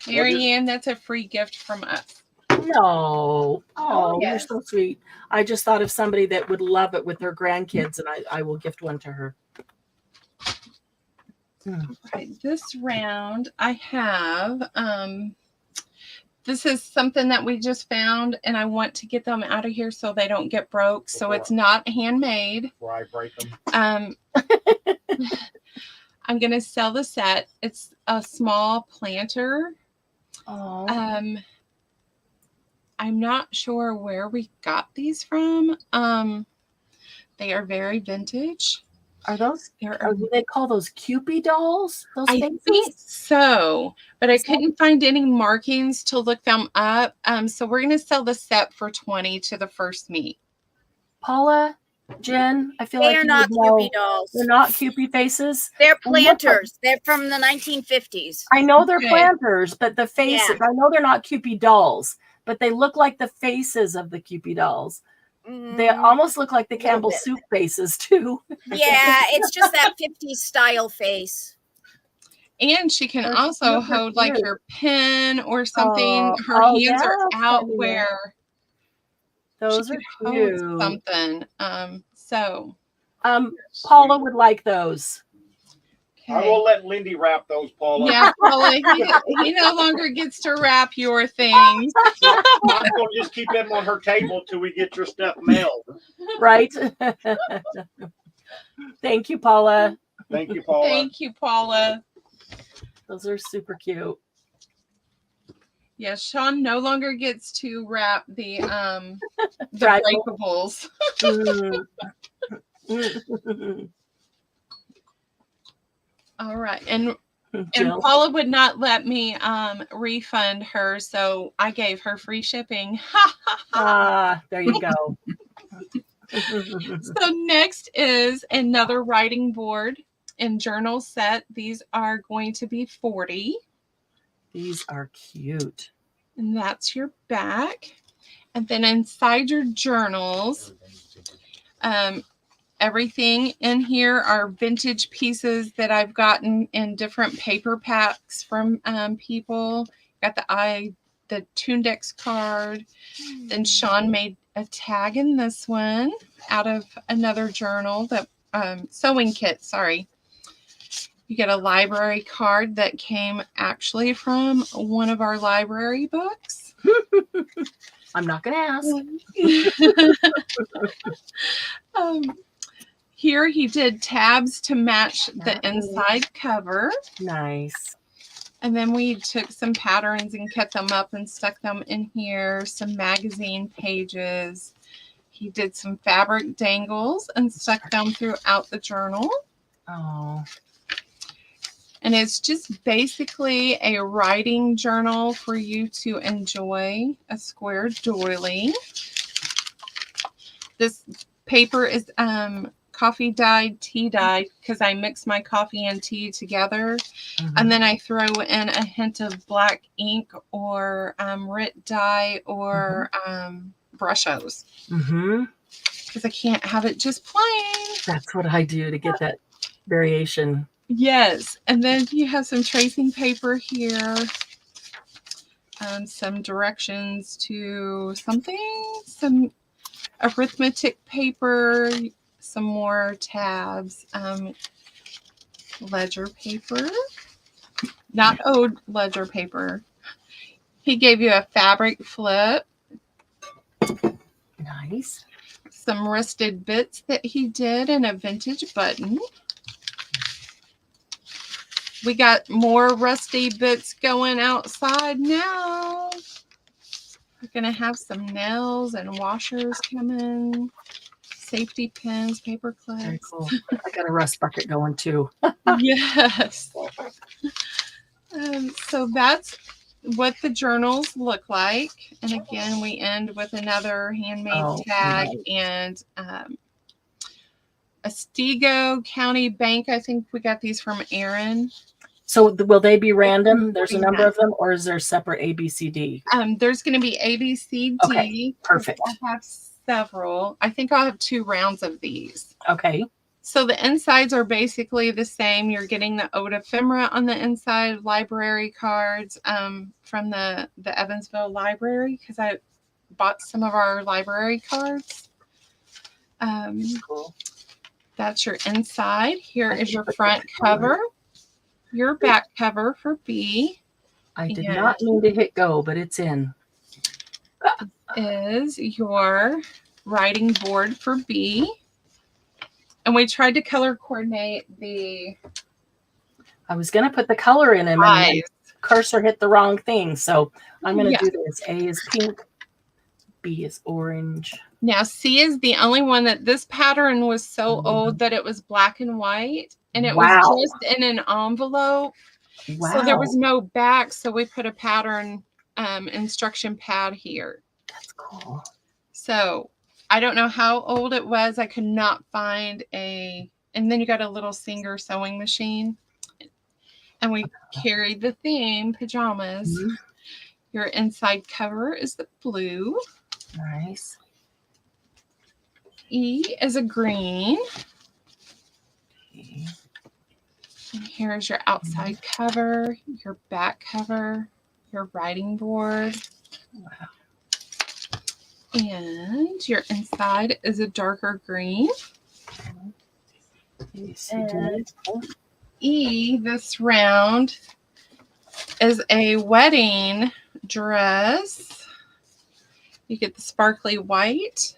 Marianne, that's a free gift from us. No. Oh, yes. You're so sweet. I just thought of somebody that would love it with their grandkids, and I will gift one to her. Okay, this round I have this is something that we just found, and I want to get them out of here so they don't get broke. So it's not handmade. Before I break them. I'm gonna sell the set. It's a small planter. Oh. I'm not sure where we got these from. They are very vintage. Are those? Do they call those Cupid dolls? Those I faces? think so, but I couldn't find any markings to look them up. So we're going to sell the set for $20 to the first meet. Paula, Jen, I feel They like are you not would know. Cupid dolls. They're not Cupid faces. They're planters. They're from the 1950s. I know they're Okay. planters, but the faces, Yeah. I know they're not Cupid dolls, but they look like the faces of the Cupid dolls. They almost look like the Campbell bit. soup faces too. Yeah, it's just that 50s style face. And she can They're also super hold like cute. your pen or something. Oh, Her oh, hands are yeah, out funny. where Those she are could hold cute. something. So Paula would like those. I will let Lindy wrap those, Paula. Yeah, Paula, he no longer gets to wrap your things. I'm going to just keep them on her table till we get your stuff mailed. Right? Thank you, Paula. Thank you, Paula. Thank you, Paula. Those are super cute. Yeah, Sean no longer gets to wrap the Right. breakables. All right. And Jill. Paula would not let me refund her, so I gave her free shipping. There you go. So next is another writing board and journal set. These are going to be 40. These are cute. And that's your back. And then inside your journals, everything in here are vintage pieces that I've gotten in different paper packs from people. Got the Tundex card. Then Sean made a tag in this one out of another journal, that sewing kit, sorry. You get a library card that came actually from one of our library books. I'm not going to ask. Here he did tabs to match the inside cover. Nice. And then we took some patterns and cut them up and stuck them in here. Some magazine pages. He did some fabric dangles and stuck them throughout the journal. Oh. And it's just basically a writing journal for you to enjoy, a square doily. This paper is coffee dyed, tea dyed, because I mix my coffee and tea together. Mm-hmm. And then I throw in a hint of black ink or RIT dye or Brushos. Because I can't have it just plain. That's what I do to get that variation. Yes. And then you have some tracing paper here. Some directions to something. Some arithmetic paper. Some more tabs. Ledger paper. Not old ledger paper. He gave you a fabric flip. Nice. Some wristed bits that he did and a vintage button. We got more rusty bits going outside now. We're going to have some nails and washers coming. Safety pins, paper clips. Very cool. I got a rust bucket going too. Yes. So that's what the journals look like. And again, we end with another handmade tag and a Stego County Bank. I think we got these from Aaron. So will they be random? There's a number of them, or is there separate A, B, C, D? There's going to be A, B, C, D. Okay, perfect. I have several. I think I'll have 2 rounds of these. Okay. So the insides are basically the same. You're getting the Ode Ephemera on the inside, library cards from the Evansville Library, because I bought some of our library cards. Cool. That's your inside. Here is your front cover. Your back cover for B. I did not mean to hit go, but it's in. Is your writing board for B. And we tried to color coordinate the... I was going to put the color in him and the cursor hit the wrong thing. So I'm going to do this. A is pink. B is orange. Now C is the only one that this pattern was so old that it was black and white. And it was just in an envelope. Wow. So there was no back. So we put a pattern instruction pad here. That's cool. So I don't know how old it was. I could not find a... And then you got a little Singer sewing machine. And we carried the theme, pajamas. Mm-hmm. Your inside cover is the blue. Nice. E is a green. Okay. And here's your outside cover, your back cover, your writing board. Wow. And your inside is a darker green. And E, this round, is a wedding dress. You get the sparkly white.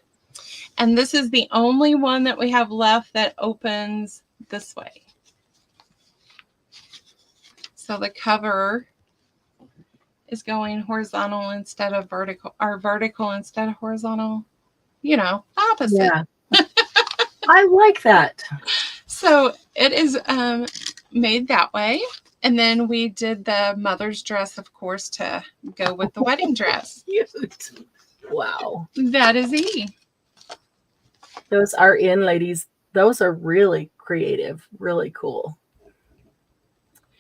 And this is the only one that we have left that opens this way. So the cover is going horizontal instead of vertical, or vertical instead of horizontal. You know, opposite. Yeah. I like that. So it is made that way. And then we did the mother's dress, of course, to go with the wedding dress. Cute. Wow. That is E. Those are in, ladies. Those are really creative, really cool.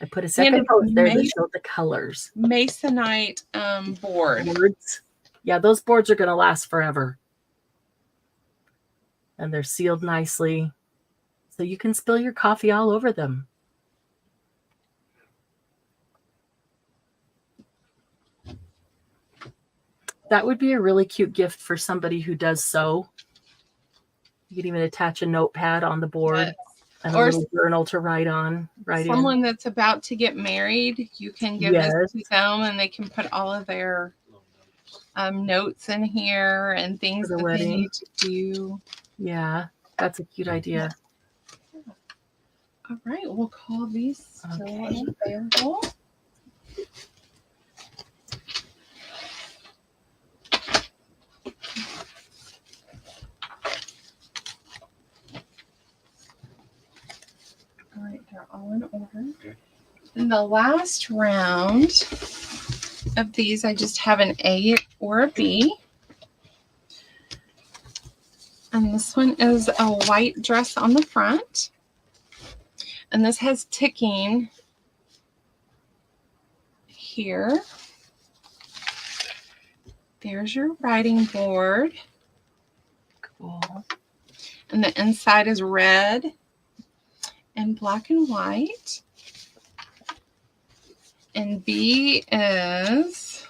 I put a second it's post there that made- showed the colors. Masonite board. Boards. Yeah, those boards are going to last forever. And they're sealed nicely. So you can spill your coffee all over them. That would be a really cute gift for somebody who does sew. You could even attach a notepad on the board Yes. and Or a little journal to write Someone that's about to get married, you can give Yes. this to them and they can put all of their notes in here and things For the that they wedding. need to do. Yeah, that's a cute idea. All right, we'll call these still Okay. available. All right, they're all in order. Okay. In the last round of these, I just have an A or a B. And this one is a white dress on the front. And this has ticking here. There's your writing board. Cool. And the inside is red and black and white. And B is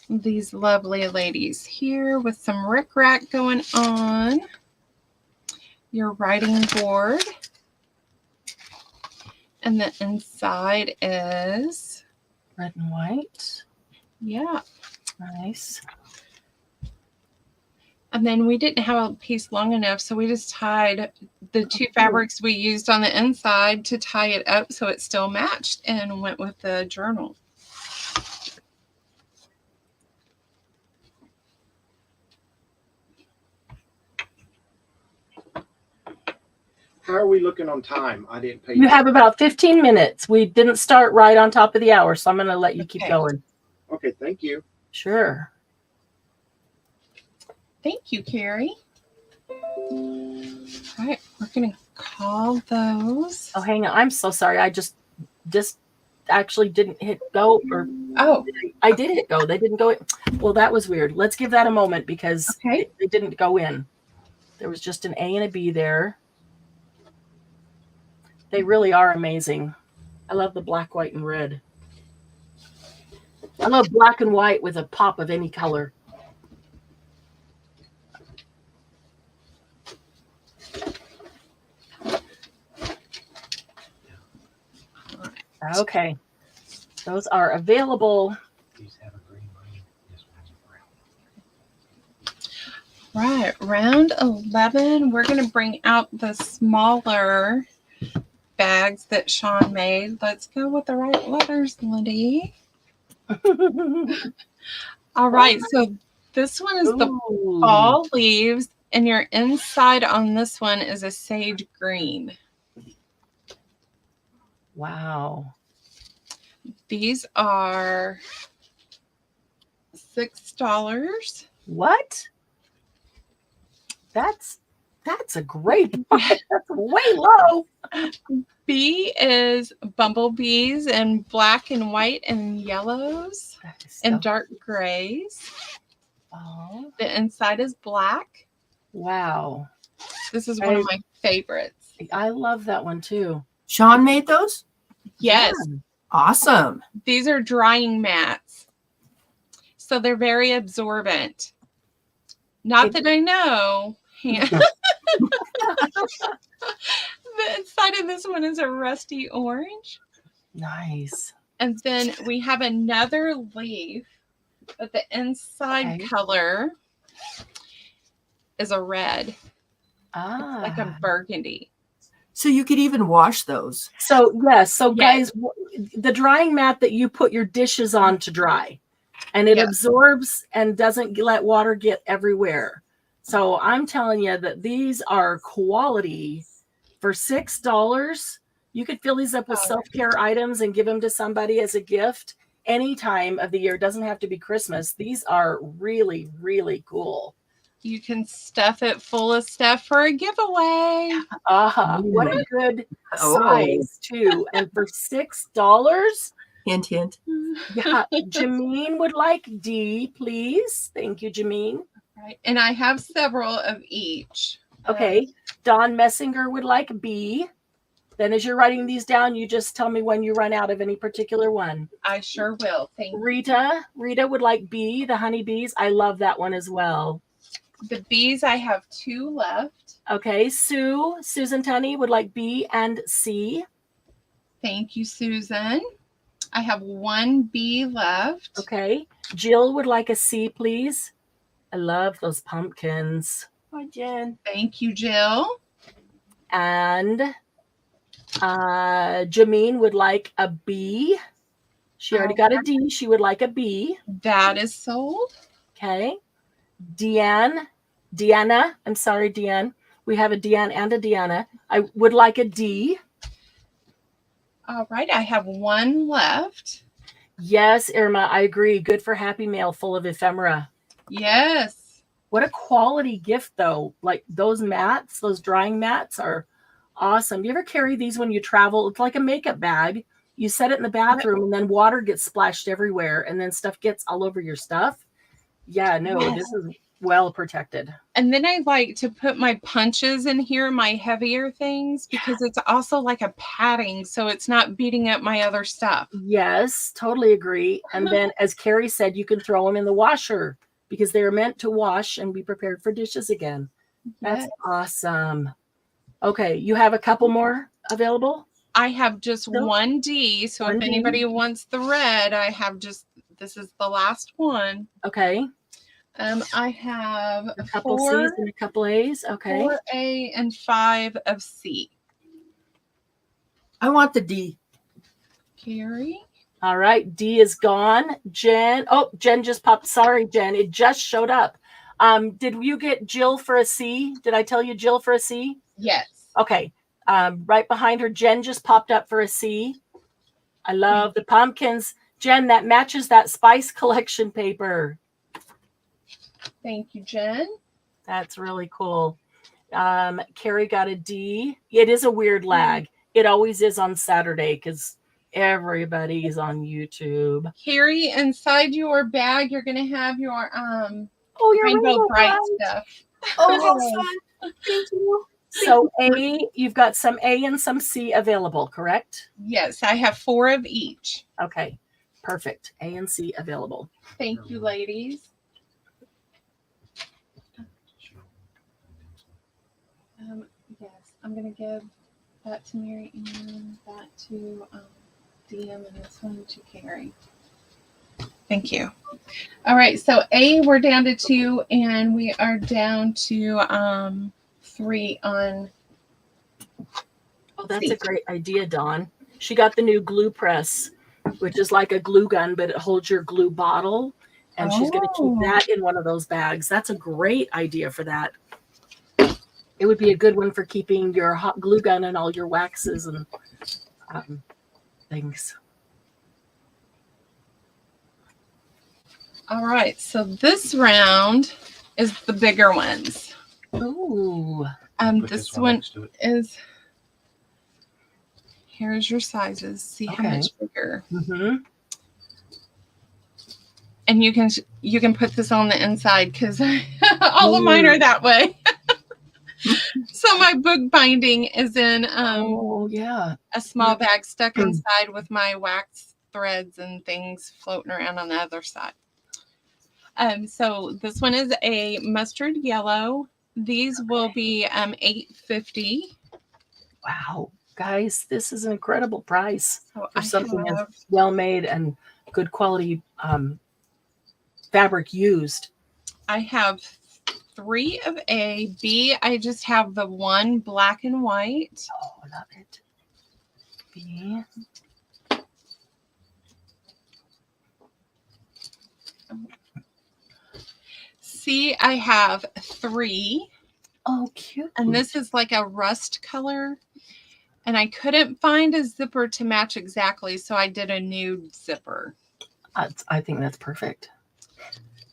these lovely ladies here with some rickrack going on. Your writing board. And the inside is, Red and white. yeah. Nice. And then we didn't have a piece long enough, so we just tied the two fabrics we used on the inside to tie it up so it still matched and went with the journal. How are we looking on time? I didn't pay. You have about 15 minutes. We didn't start right on top of the hour, so I'm going to let you keep Okay. going. Okay, thank you. Sure. Thank you, Carrie. All right, we're going to call those. Oh, hang on. I'm so sorry. I just actually didn't hit go, or Oh, I did hit go. They didn't go in. Well, that was weird. Let's give that a moment because Okay. they didn't go in. There was just an A and a B there. They really are amazing. I love the black, white, and red. I love black and white with a pop of any color. Okay. Those are available. These have a green line. This one has a brown. right. Round 11, we're going to bring out the smaller bags that Sean made. Let's go with the right letters, Lindy. All right, so this one is the Ooh. fall leaves, and your inside on this one is a sage green. Wow. These are $6. What? That's a great price. That's way low. B is bumblebees in black and white and yellows That is and so- dark grays. Oh, The inside is black. wow. This is one of my favorites. I love that one too. Sean made those? Yes, Yeah. Awesome. these are drying mats. So they're very absorbent. Not that I know. The inside of this one is a rusty orange. Nice. And then we have another leaf, but the inside Okay. color is a red, Ah. like a burgundy. So you could even wash those. So yes, so Yes. guys, the drying mat that you put your dishes on to dry, and it Yeah. absorbs and doesn't let water get everywhere. So I'm telling you that these are quality for $6. You could fill these up with Oh. self-care items and give them to somebody as a gift any time of the year. It doesn't have to be Christmas. These are really, really cool. You can stuff it full of stuff for a giveaway. What a good Oh. size too. And for $6, Hint, hint. yeah, Jameen would like D, please. Thank you, Jameen. Right. And I have several of each. Okay. Don Messinger would like B. Then as you're writing these down, you just tell me when you run out of any particular one. I sure will. Thank you. Rita would like B, the honeybees. I love that one as well. The bees, I have 2 left. Okay. Susan Tunney would like B and C. Thank you, Susan. I have 1 bee left. Okay. Jill would like a C, please. I love those pumpkins. Hi, Jen. Thank you, Jill. And Jameen would like a B. She already got a D. She would like a B. That is sold. Okay. Deanna. I'm sorry, Deanne. We have a Deanne and a Deanna. I would like a D. All right. I have 1 left. Yes, Irma, I agree. Good for Happy Mail, full of ephemera. Yes. What a quality gift, though. Like those mats, those drying mats are awesome. You ever carry these when you travel? It's like a makeup bag. You set it in the bathroom and then water gets splashed everywhere and then stuff gets all over your stuff. Yeah, no, Yes. This is well protected. And then I like to put my punches in here, my heavier things, because it's also like a padding, so it's not beating up my other stuff. Yes, totally agree. And then, as Carrie said, you can throw them in the washer because they're meant to wash and be prepared for dishes again. That's Yes. awesome. Okay, you have a couple more available? I have just No. 1 D, so One if D. anybody wants the red, I have just, this is the last one. Okay, I have a couple 4, C's and a couple A's. Okay, 4 A and 5 of C. I want the D. Carrie? all right. D is gone. Jen. Oh, Jen just popped. Sorry, Jen. It just showed up. Did you get Jill for a C? Did I tell you Jill for a C? Yes. Okay. Right behind her, Jen just popped up for a C. I love the pumpkins. Jen, that matches that spice collection paper. Thank you, Jen. That's really cool. Carrie got a D. It is a weird lag. It always is on Saturday because everybody's on YouTube. Carrie, inside your bag, you're going to have your Oh, your Rainbow Bright Bright. stuff. Oh, how fun. Thank you. So you've got some A and some C available, correct? Yes, I have 4 of each. Okay, perfect. A and C available. Thank you, ladies. Yes, I'm going to give that to Mary Ann, that to DM, and this one to Carrie. Thank you. All right, so A, we're down to 2, and we are down to 3 on. Oh, that's a great idea, Dawn. She got the new glue press, which is like a glue gun, but it holds your glue bottle. And she's going to keep that in one of those bags. That's a great idea for that. It would be a good one for keeping your hot glue gun and all your waxes and things. All right, so this round is the bigger ones. Ooh. Put This one next to it. is, here's your sizes. See how Okay. much bigger. Mm-hmm. And you can put this on the inside because all of mine are that way. So my book binding is in Oh, yeah. a small bag stuck inside with my wax threads and things floating around on the other side. So this one is a mustard yellow. These will be $8.50. Wow. Guys, this is an incredible price So for something have, as well made and good quality fabric used. I have 3 of A. B, I just have the 1 black and white. Oh, I love it. B. C, I have 3. Oh, cute. And this is like a rust color. And I couldn't find a zipper to match exactly, so I did a nude zipper. I think that's perfect.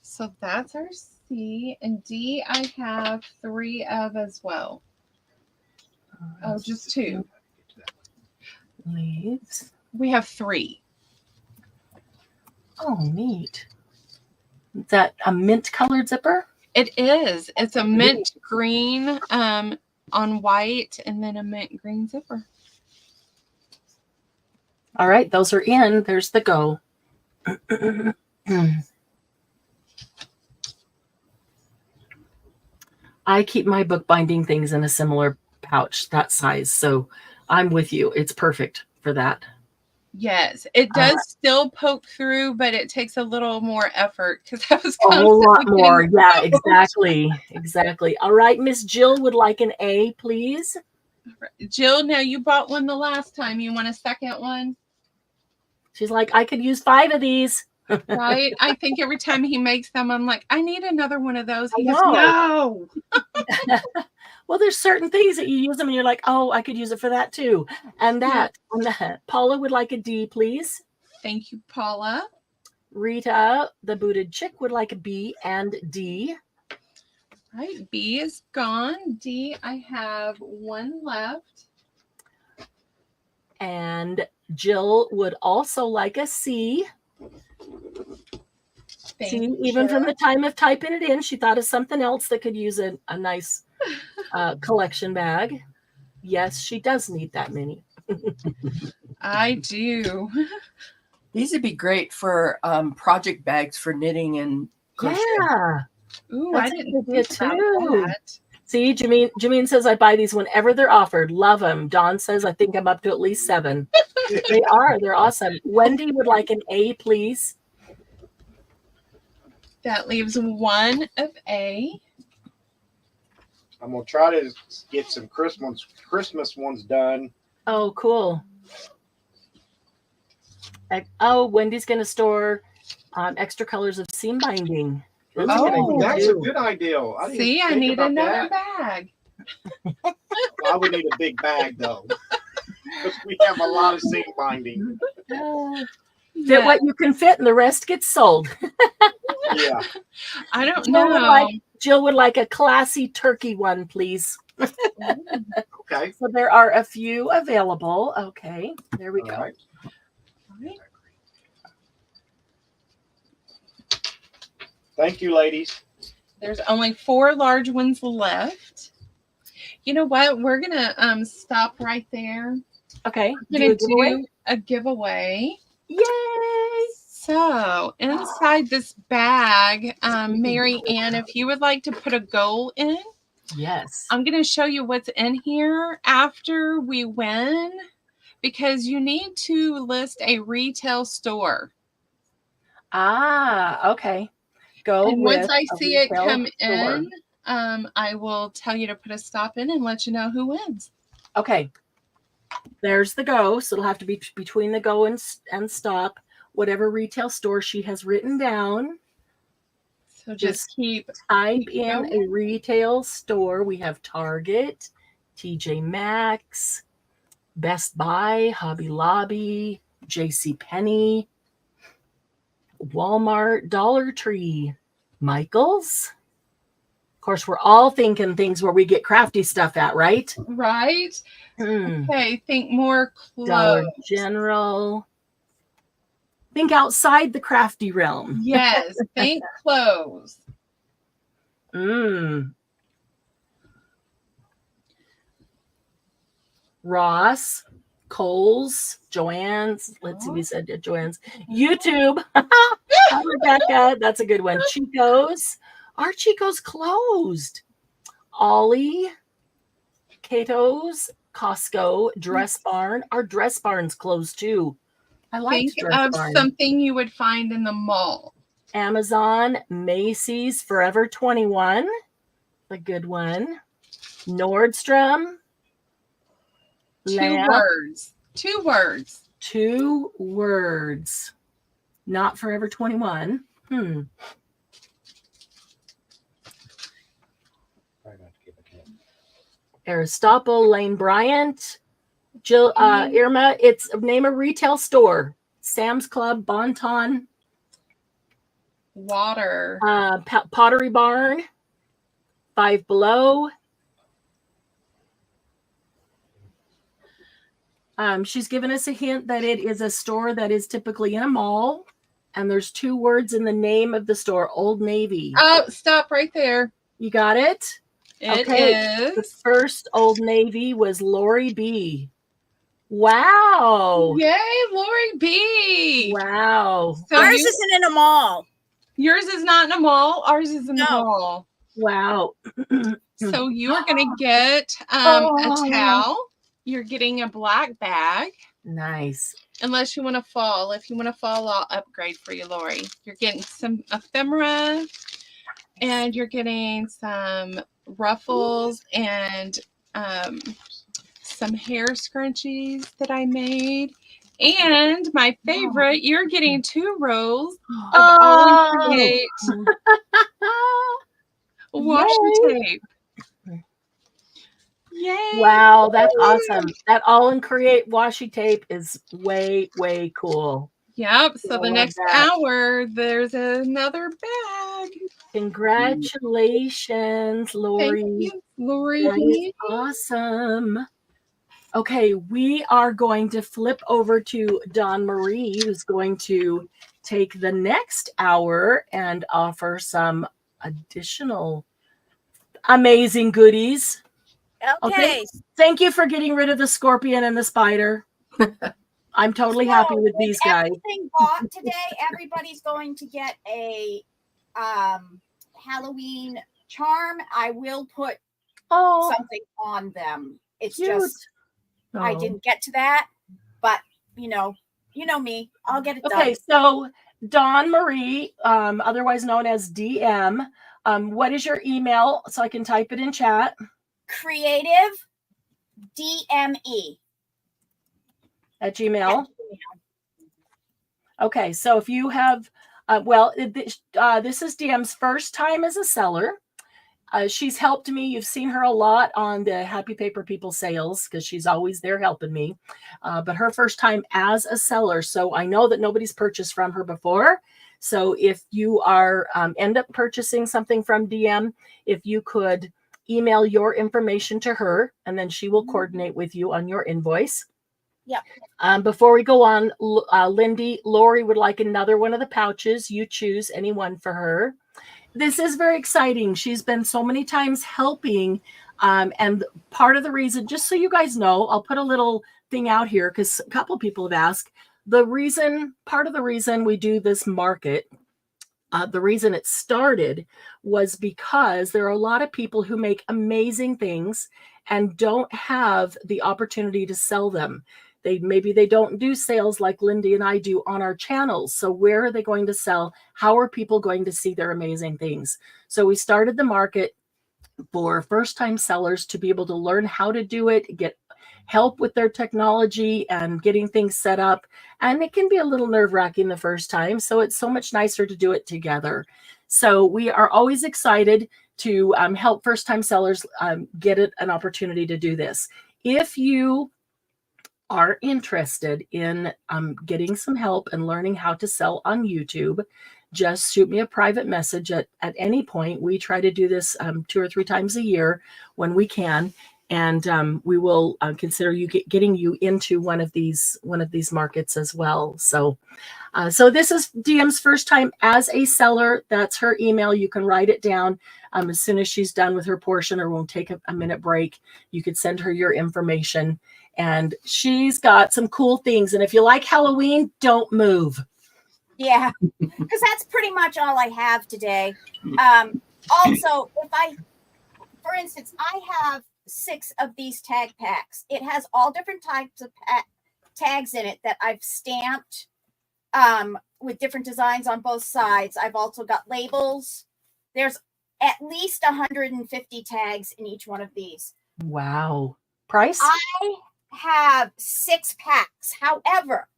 So that's our C, and D I have 3 of as well. Oh, just 2. Leaves. We have 3. Oh, neat. Is that a mint colored zipper? It is. It's a mint green on white and then a mint green zipper. All right, those are in. There's the go. I keep my bookbinding things in a similar pouch, that size. So I'm with you. It's perfect for that. Yes, it does still poke through, but it takes a little more effort because I was A whole lot constantly more. getting Yeah, poked. exactly. Exactly. All right, Miss Jill would like an A, please. Jill, now you bought one the last time. You want a second one? She's like, I could use 5 of these. Right? I think every time he makes them, I'm like, I need another one of those. He I goes, know. no. Well, there's certain things that you use them and you're like, oh, I could use it for that too. And that. And that. Paula would like a D, please. Thank you, Paula. Rita, the booted chick, would like a B and D. Right, B is gone. D, I have 1 left. And Jill would also like a C. Thank See, you, even from Jill. the time of typing it in, she thought of something else that could use a nice collection bag. Yes, she does need that many. I do. These would be great for project bags for knitting and crochet. Yeah. Ooh, That's I a didn't good idea think about too. that. See, Jameen says I buy these whenever they're offered. Love them. Dawn says I think I'm up to at least 7. They are. They're awesome. Wendy would like an A, please. That leaves 1 of A. I'm gonna try to get some Christmas ones done. Oh, cool. Oh, Wendy's going to store extra colors of seam binding. That's a good idea, That's a too. good idea. I didn't See, I think need about another that. bag. I would need a big bag though, because we have a lot of seam binding. Fit Yeah, what you can fit, and the rest gets sold. Yeah. I don't Jill would, know. Jill would like a classy turkey one, please. Okay. So there are a few available. Okay, there we All go. right. Thank you, ladies. There's only 4 large ones left. You know what? We're gonna stop right there. Okay, We're do gonna a giveaway. do a giveaway. Yay! So inside this bag, Mary Ann, if you would like to put a goal in, Yes. I'm going to show you what's in here after we win, because you need to list a retail store. Ah, okay. Go And with once I a see it retail come store. in, I will tell you to put a stop in and let you know who wins. Okay. There's the go. So it'll have to be between the go and stop. Whatever retail store she has written down. So just keep Type in going. a retail store. We have Target, TJ Maxx, Best Buy, Hobby Lobby, JCPenney, Walmart, Dollar Tree, Michael's. Of course, we're all thinking things where we get crafty stuff at, right? right. Okay, think more Dollar clothes. General. Think outside the crafty realm. Yes, think clothes. Ross, Kohl's, Joann's. Let's see, we said Joann's. YouTube. Hi, Rebecca. That's a good one. Chico's. Our Chico's closed. Ollie, Cato's, Costco, Dress Barn. Our Dress Barn's closed too. I like Think Dress of Barn. something you would find in the mall. Amazon, Macy's, Forever 21. A good one. Nordstrom. 2 Lamp. words. 2 words. 2 words. Not Forever 21. Aristotle, Lane Bryant, Jill, Irma. It's name a retail store. Sam's Club, Bon-Ton. water. Pottery Barn, Five Below. She's given us a hint that it is a store that is typically in a mall, and there's 2 words in the name of the store, Old Navy. Oh, stop right there. You got it? It The is. first Old Navy was Lori B. Wow. Yay, Lori B. Wow. So Ours isn't in a mall. yours is not in a mall. Ours is in the No. mall. Wow. So you are going to get a Oh. towel. You're getting a black bag. Nice. Unless you want to fall. If you want to fall, I'll upgrade for you, Lori. You're getting some ephemera. And you're getting some ruffles and some hair scrunchies that I made. And my favorite, you're getting 2 rolls of All in Create washi tape. Yay! Wow, that's awesome. That All in Create washi tape is way, way cool. Yep. So I the love next that. hour, there's another bag. Congratulations, Lori. Thank you, Lori. That is awesome. Okay, we are going to flip over to Dawn Marie, who's going to take the next hour and offer some additional amazing goodies. Okay. Thank you for getting rid of the scorpion and the spider. I'm totally happy with these guys. Everything bought today, everybody's going to get a Halloween charm. I will put something on them. It's cute. just I didn't get to that, but you know me. I'll get it done. Okay, so Dawn Marie, otherwise known as DM, what is your email so I can type it in chat? Creative DME At Gmail. Okay, so if you have, this is DM's first time as a seller. She's helped me. You've seen her a lot on the Happy Paper People sales because she's always there helping me. But her first time as a seller. So I know that nobody's purchased from her before. So if you are end up purchasing something from DM, if you could email your information to her, and then she will coordinate with you on your invoice. Yeah. Before we go on, Lindy, Lori would like another one of the pouches. You choose any one for her. This is very exciting. She's been so many times helping. And part of the reason, just so you guys know, I'll put a little thing out here because a couple people have asked. Part of the reason we do this market, the reason it started was because there are a lot of people who make amazing things and don't have the opportunity to sell them. Maybe they don't do sales like Lindy and I do on our channels. So where are they going to sell? How are people going to see their amazing things? So we started the market for first-time sellers to be able to learn how to do it, get help with their technology and getting things set up. And it can be a little nerve-wracking the first time. So it's so much nicer to do it together. So we are always excited to help first-time sellers get an opportunity to do this. If you are interested in getting some help and learning how to sell on YouTube, just shoot me a private message at any point. We try to do this 2 or 3 times a year when we can, and we will consider getting you into one of these markets as well. So this is DM's first time as a seller. That's her email. You can write it down as soon as she's done with her portion, or we'll take a minute break. You could send her your information. And she's got some cool things. And if you like Halloween, don't move. Yeah, because that's pretty much all I have today. Also, for instance, I have 6 of these tag packs. It has all different types of tags in it that I've stamped with different designs on both sides. I've also got labels. There's at least 150 tags in each one of these. Wow. Price? I have 6 packs. However,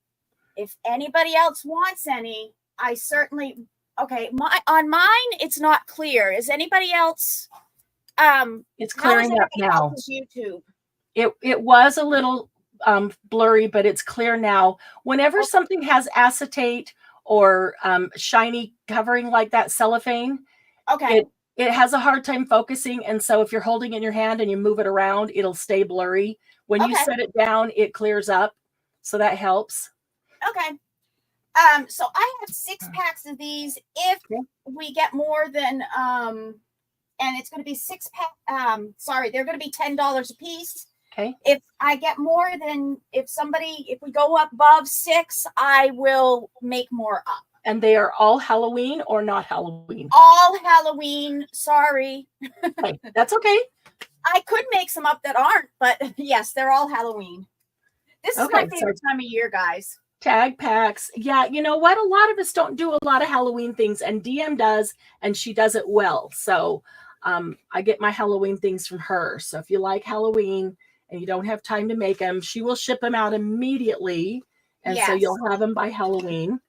if anybody else wants any, I certainly on mine it's not clear. Is anybody else it's clearing up now. YouTube. It was a little blurry, but it's clear now. Whenever something has acetate or shiny covering like that cellophane, Okay. it has a hard time focusing. And so if you're holding it in your hand and you move it around, it'll stay blurry. When you Okay. set it down, it clears up. So that helps. Okay. So I have 6 packs of these. If Okay. we get more than and it's going to be 6 pack. Sorry, they're going to be $10 a piece. Okay. If I get more than, if we go above 6, I will make more up. And they are all Halloween or not Halloween? All Halloween. Sorry. Okay, that's okay. I could make some up that aren't, but yes, they're all Halloween. This is my favorite time of year, guys. Tag packs. Yeah, you know what? A lot of us don't do a lot of Halloween things, and DM does, and she does it well. So I get my Halloween things from her. So if you like Halloween and you don't have time to make them, she will ship them out immediately. And so you'll have them by Halloween.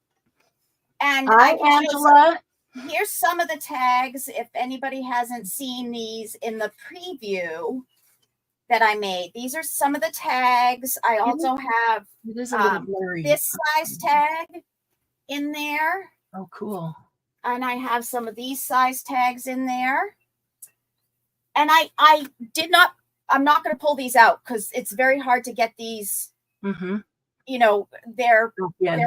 And Hi, Angela. Here's some of the tags. If anybody hasn't seen these in the preview that I made, these are some of the tags. I also have this size tag in there. Oh, cool. And I have some of these size tags in there. And I'm not going to pull these out because it's very hard to get these. Mm-hmm. You know, they're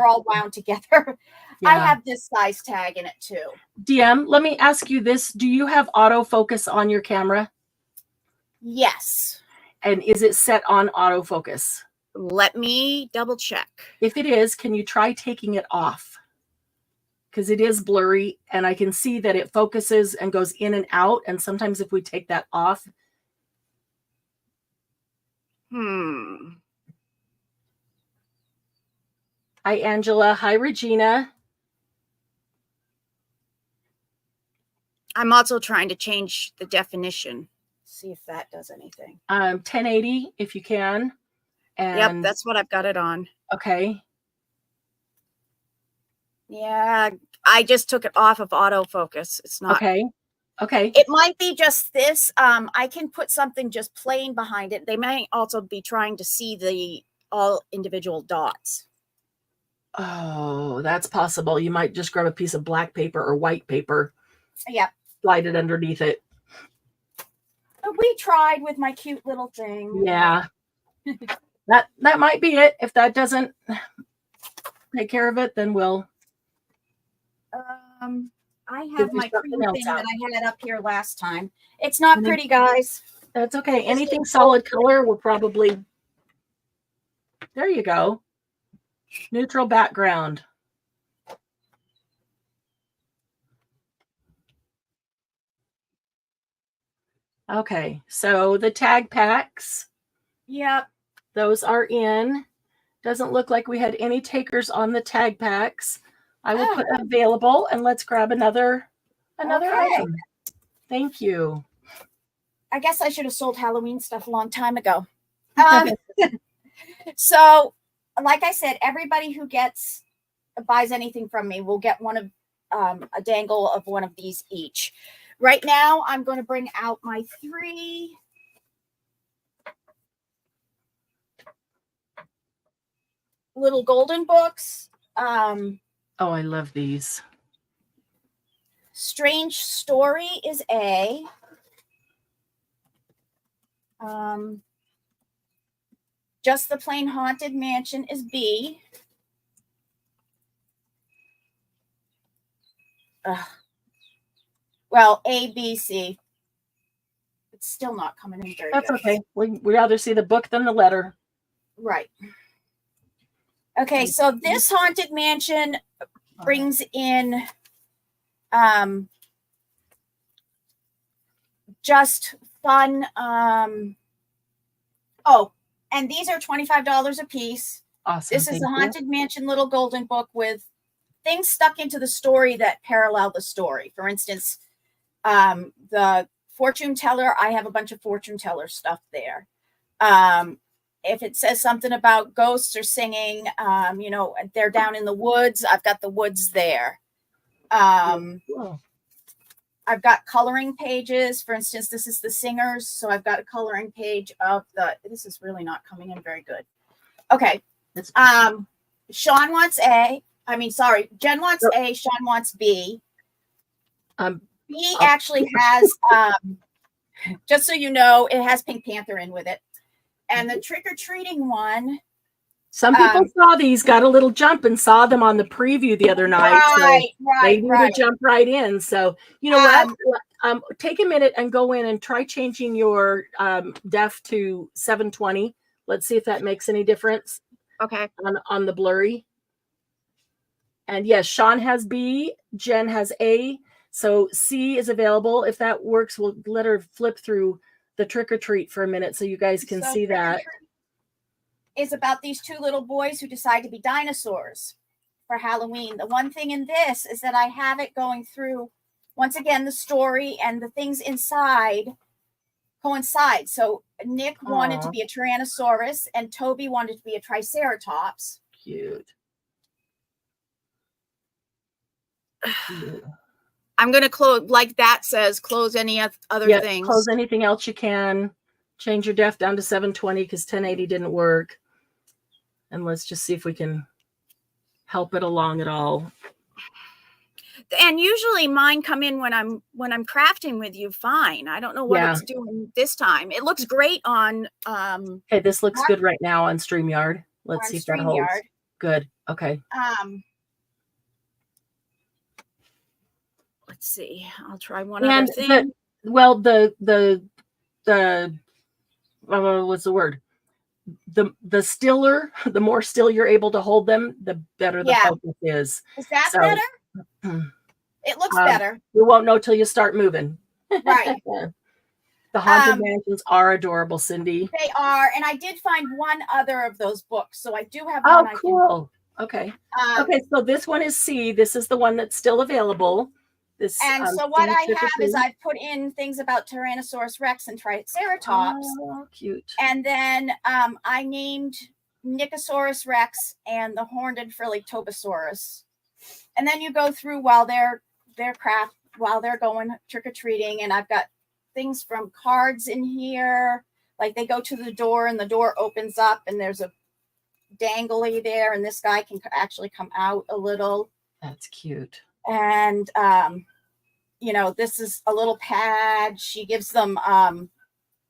all wound together. Yeah. I have this size tag in it too. DM, let me ask you this. Do you have autofocus on your camera? Yes. And is it set on autofocus? Let me double check. If it is, can you try taking it off? Because it is blurry and I can see that it focuses and goes in and out. And sometimes if we take that off. Hi, Angela. Hi, Regina. I'm also trying to change the definition. See if that does anything. 1080 if you can. And yep, that's what I've got it on. Okay. Yeah, I just took it off of autofocus. It's not okay. Okay. It might be just this. I can put something just plain behind it. They may also be trying to see the all individual dots. Oh, that's possible. You might just grab a piece of black paper or white paper. Yeah. Slide it underneath it. We tried with my cute little thing. Yeah. that might be it. If that doesn't take care of it, then we'll. I have my pretty thing that I had up here last time. It's not pretty, guys. That's okay. Anything solid color will probably. There you go. Neutral background. Okay, so the tag packs. Yep. Those are in. Doesn't look like we had any takers on the tag packs. I will put available and let's grab another item. Thank you. I guess I should have sold Halloween stuff a long time ago. So, like I said, everybody who buys anything from me will get one of a dangle of one of these each. Right now, I'm going to bring out my 3 little golden books. Oh, I love these. Strange Story is A. Just the Plain Haunted Mansion is B. Well, A, B, C. It's still not coming in very That's good. okay. We rather see the book than the letter. Right. Okay, so this Haunted Mansion brings in just fun. And these are $25 a piece. Awesome. This is the Haunted Mansion Little Golden Book with things stuck into the story that parallel the story. For instance, the fortune teller, I have a bunch of fortune teller stuff there. If it says something about ghosts or singing, they're down in the woods, I've got the woods there. I've got coloring pages. For instance, this is the singers. So I've got a coloring page of this is really not coming in very good. Okay. Sean wants A. I mean, sorry, Jen wants A, Sean wants B. B Oh. actually has, just so you know, it has Pink Panther in with it. And the trick-or-treating one. Some people saw these, got a little jump and saw them on the preview the other night. Right, so they knew to jump right in. So you know what? Take a minute and go in and try changing your def to 720. Let's see if that makes any difference. Okay. On the blurry. And yes, Sean has B, Jen has A. So C is available. If that works, we'll let her flip through the trick or treat for a minute so you guys can see that. Is about these two little boys who decide to be dinosaurs for Halloween. The one thing in this is that I have it going through, once again, the story and the things inside coincide. So Nick wanted to be a Tyrannosaurus and Toby wanted to be a Triceratops. Cute. I'm going to close, like that says, close any other things. Close anything else you can. Change your def down to 720 because 1080 didn't work. And let's just see if we can help it along at all. And usually mine come in when I'm crafting with you fine. I don't know what it's doing this time. It looks great on okay, this looks good right now on StreamYard. Let's see if that holds. Good. Okay. Let's see. I'll try one other thing. What's the word? The stiller, the more still you're able to hold them, the better the focus is. Is that better? It looks better. You won't know till you start moving. Right. The Haunted Mansions are adorable, Cindy. They are, and I did find one other of those books, so I do have one. Oh, cool. Okay. Okay, so this one is C. This is the one that's still available. This, so what I have is I've put in things about Tyrannosaurus Rex and Triceratops. Oh, cute. And then I named Nicosaurus Rex and the Horned and Frilly Tobosaurus. And then you go through while they're going trick-or-treating, and I've got things from cards in here. Like they go to the door and the door opens up and there's a dangly there, and this guy can actually come out a little. That's cute. And this is a little pad. She gives them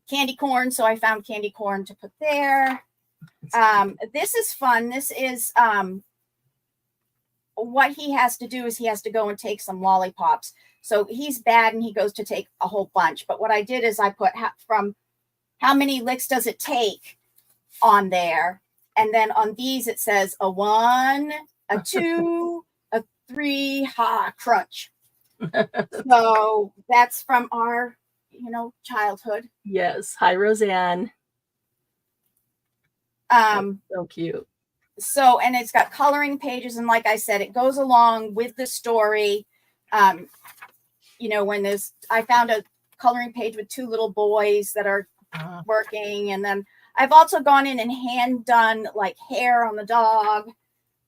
candy corn, so I found candy corn to put there. This is fun. This is what he has to do is he has to go and take some lollipops. So he's bad and he goes to take a whole bunch. But what I did is I put from how many licks does it take on there. And then on these, it says a 1, a 2, a 3, crunch. So that's from our, childhood. Yes. Hi, Roseanne. So cute. So, and it's got coloring pages. And like I said, it goes along with the story. When I found a coloring page with 2 little boys that are working. And then I've also gone in and hand done like hair on the dog,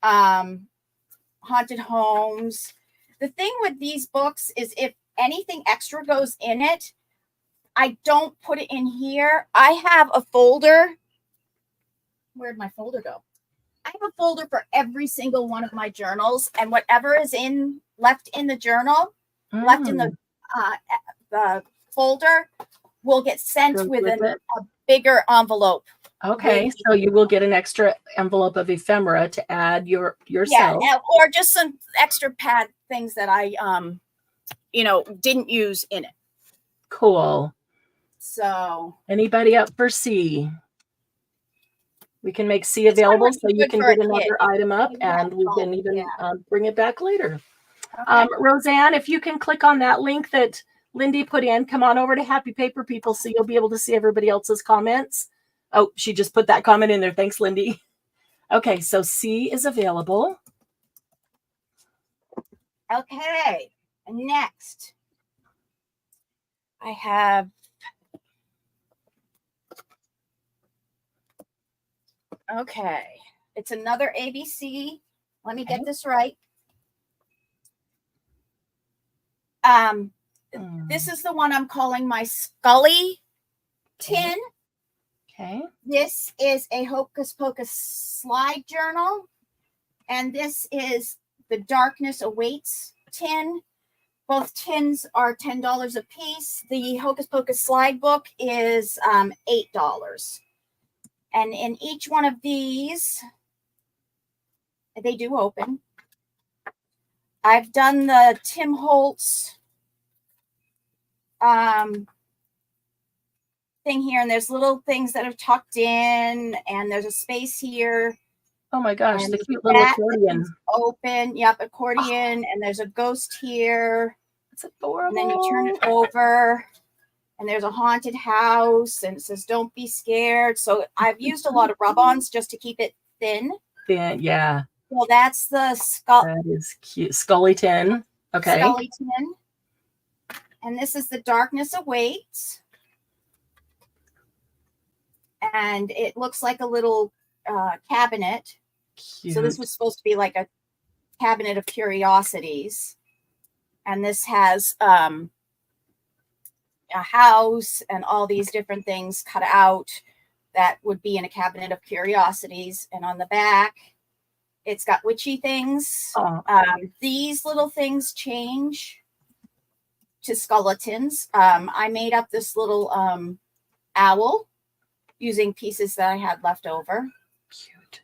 haunted homes. The thing with these books is if anything extra goes in it, I don't put it in here. I have a folder. Where'd my folder go? I have a folder for every single one of my journals, and whatever is left in the journal, left in the folder, will get sent with a bigger envelope. Okay, so you will get an extra envelope of ephemera to add yourself. Yeah, or just some extra pad things that I didn't use in it. Cool. So anybody up for C? We can make C available so you can get another item up, and we can even bring it back later. Okay. Roseanne, if you can click on that link that Lindy put in, come on over to Happy Paper People so you'll be able to see everybody else's comments. Oh, she just put that comment in there. Thanks, Lindy. Okay, so C is available. Okay, next I have it's another ABC. Let me get this right. This is the one I'm calling my Scully tin. Okay. This is a Hocus Pocus slide journal. And this is the Darkness Awaits tin. Both tins are $10 a piece. The Hocus Pocus slide book is $8. And in each one of these, they do open. I've done the Tim Holtz thing here, and there's little things that are tucked in, and there's a space here. Oh my gosh, And the cute little that accordion. is open. Yep, accordion, and there's a ghost here. It's adorable. And then you turn it over, and there's a haunted house, and it says "Don't be scared." So I've used a lot of rub-ons just to keep it thin. Yeah, Well, that's the skull. that is cute. Scully tin. Okay. Scully tin. And this is the Darkness Awaits. And it looks like a little cabinet. Cute. So this was supposed to be like a cabinet of curiosities. And this has a house and all these different things cut out that would be in a cabinet of curiosities. And on the back, it's got witchy things. Oh. These little things change to skeletons. I made up this little owl using pieces that I had left over. Cute.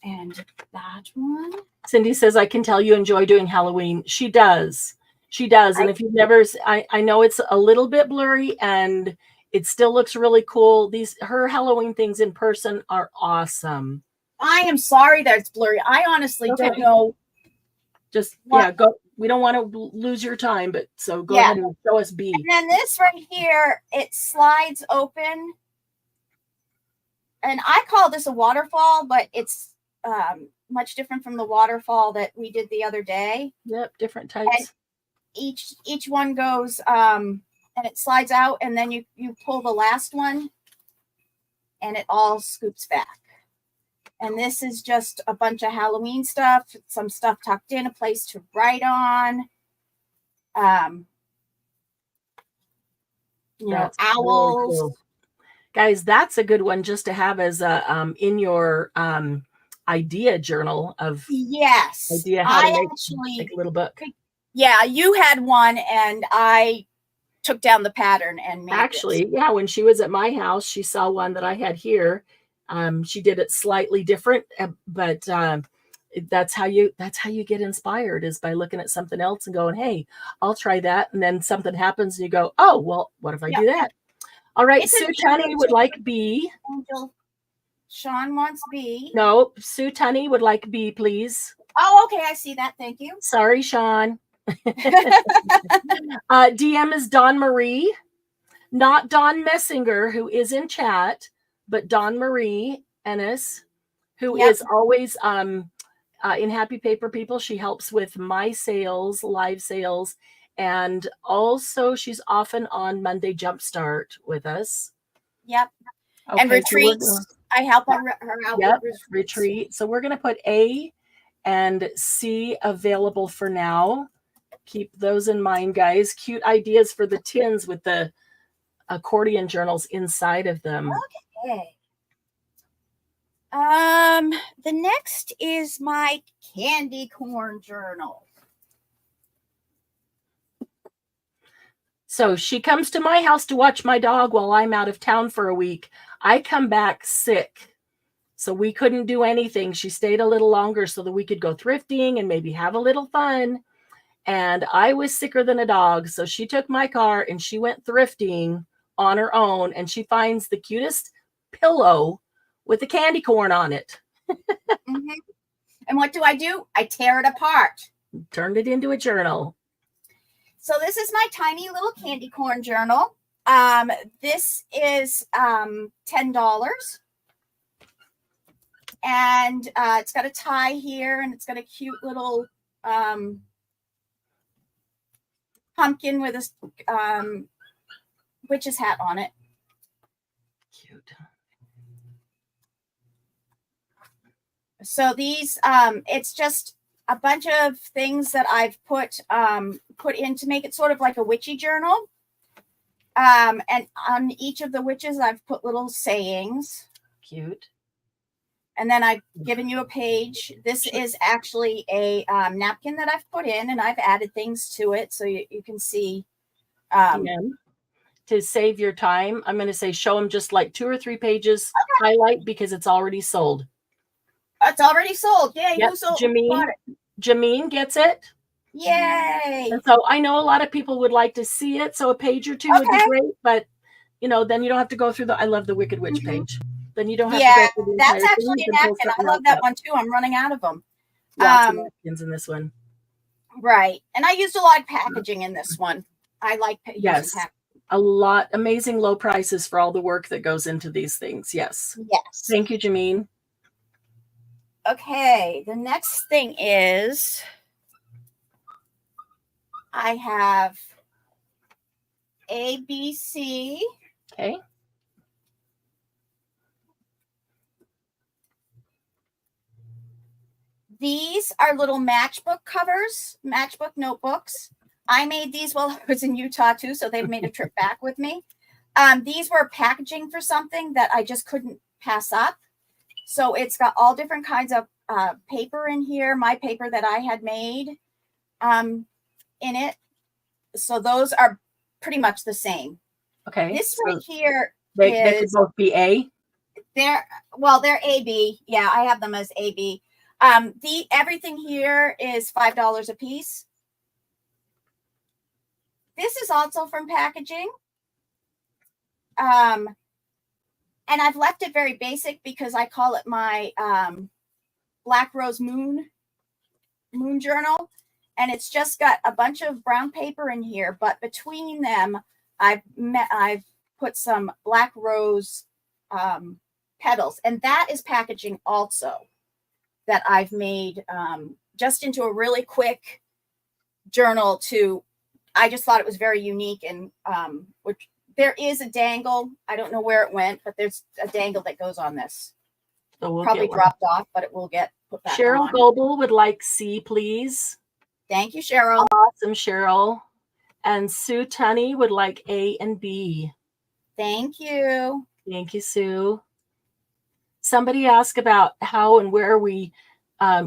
And that one. Cindy says, I can tell you enjoy doing Halloween. She does. She does. And if you've never, I know it's a little bit blurry and it still looks really cool. Her Halloween things in person are awesome. I am sorry that it's blurry. I honestly don't know. Just, what. go. We don't want to lose your time, but so go ahead and show us B. And then this right here, it slides open. And I call this a waterfall, but it's much different from the waterfall that we did the other day. Yep, different types. And each one goes and it slides out, and then you pull the last one and it all scoops back. And this is just a bunch of Halloween stuff, some stuff tucked in, a place to write on. That's owls. really cool. Guys, that's a good one just to have as a in your idea journal of idea how to make a little book. Yeah, you had one and I took down the pattern and made this. Yeah, when she was at my house, she saw one that I had here. She did it slightly different, but that's how you get inspired, is by looking at something else and going, hey, I'll try that. And then something happens and you go, oh, well, what if I do that? All right, Sue Tunney would like B. Angel. Sean wants B. No, Sue Tunney would like B, please. Oh, okay, I see that. Thank you. Sorry, Sean. DM is Dawn Marie, not Dawn Messinger, who is in chat, but Dawn Marie Ennis, who is always in Happy Paper People. She helps with my sales, live sales, and also she's often on Monday Jumpstart with us. Yep. Okay, and retreats. I help her out with retreat. So we're going to put A and C available for now. Keep those in mind, guys. Cute ideas for the tins with the accordion journals inside of them. Okay. The next is my candy corn journal. So she comes to my house to watch my dog while I'm out of town for a week. I come back sick, so we couldn't do anything. She stayed a little longer so that we could go thrifting and maybe have a little fun. And I was sicker than a dog, so she took my car and she went thrifting on her own, and she finds the cutest pillow with a candy corn on it. Mm-hmm. And what do? I tear it apart. Turned it into a journal. So this is my tiny little candy corn journal. This is $10. And it's got a tie here, and it's got a cute little pumpkin with a witch's hat on it. Cute. So these, it's just a bunch of things that I've put in to make it sort of like a witchy journal. And on each of the witches, I've put little sayings. Cute. And then I've given you a page. This is actually a napkin that I've put in, and I've added things to it so you can see. To save your time, I'm going to say show them just like 2 or 3 pages, highlight because it's already sold. It's already sold. Yay. Yep. Who sold? Jameen gets it. Yay. And so I know a lot of people would like to see it. So a page or 2 would be great, but then you don't have to go through I love the Wicked Witch page. Then you don't have to go through the that's entire actually thing a napkin. I love that one too. I'm running out of them. Lots of napkins in this one. Right. And I used a lot of packaging in this one. I like using packaging. A lot. Amazing low prices for all the work that goes into these things. Yes. Yes. Thank you, Jameen. Okay. The next thing is I have ABC. Okay. These are little matchbook covers, matchbook notebooks. I made these while I was in Utah too, so they've made a trip back with me. These were packaging for something that I just couldn't pass up. So it's got all different kinds of paper in here, my paper that I had made in it. So those are pretty much the same. Okay. This right here they could both be A. They're AB. Yeah, I have them as AB. Everything here is $5 a piece. This is also from packaging. And I've left it very basic because I call it my Black Rose Moon journal. And it's just got a bunch of brown paper in here, but between them, I've put some black rose petals, and that is packaging also that I've made just into a really quick journal. I just thought it was very unique, and which there is a dangle. I don't know where it went, but there's a dangle that goes on this. So we'll probably dropped off, but it will get put back Cheryl on. Goebel would like C, please. Thank you, Cheryl. Awesome, Cheryl. And Sue Tunney would like A and B. Thank you. Thank you, Sue. Somebody asked about how and where we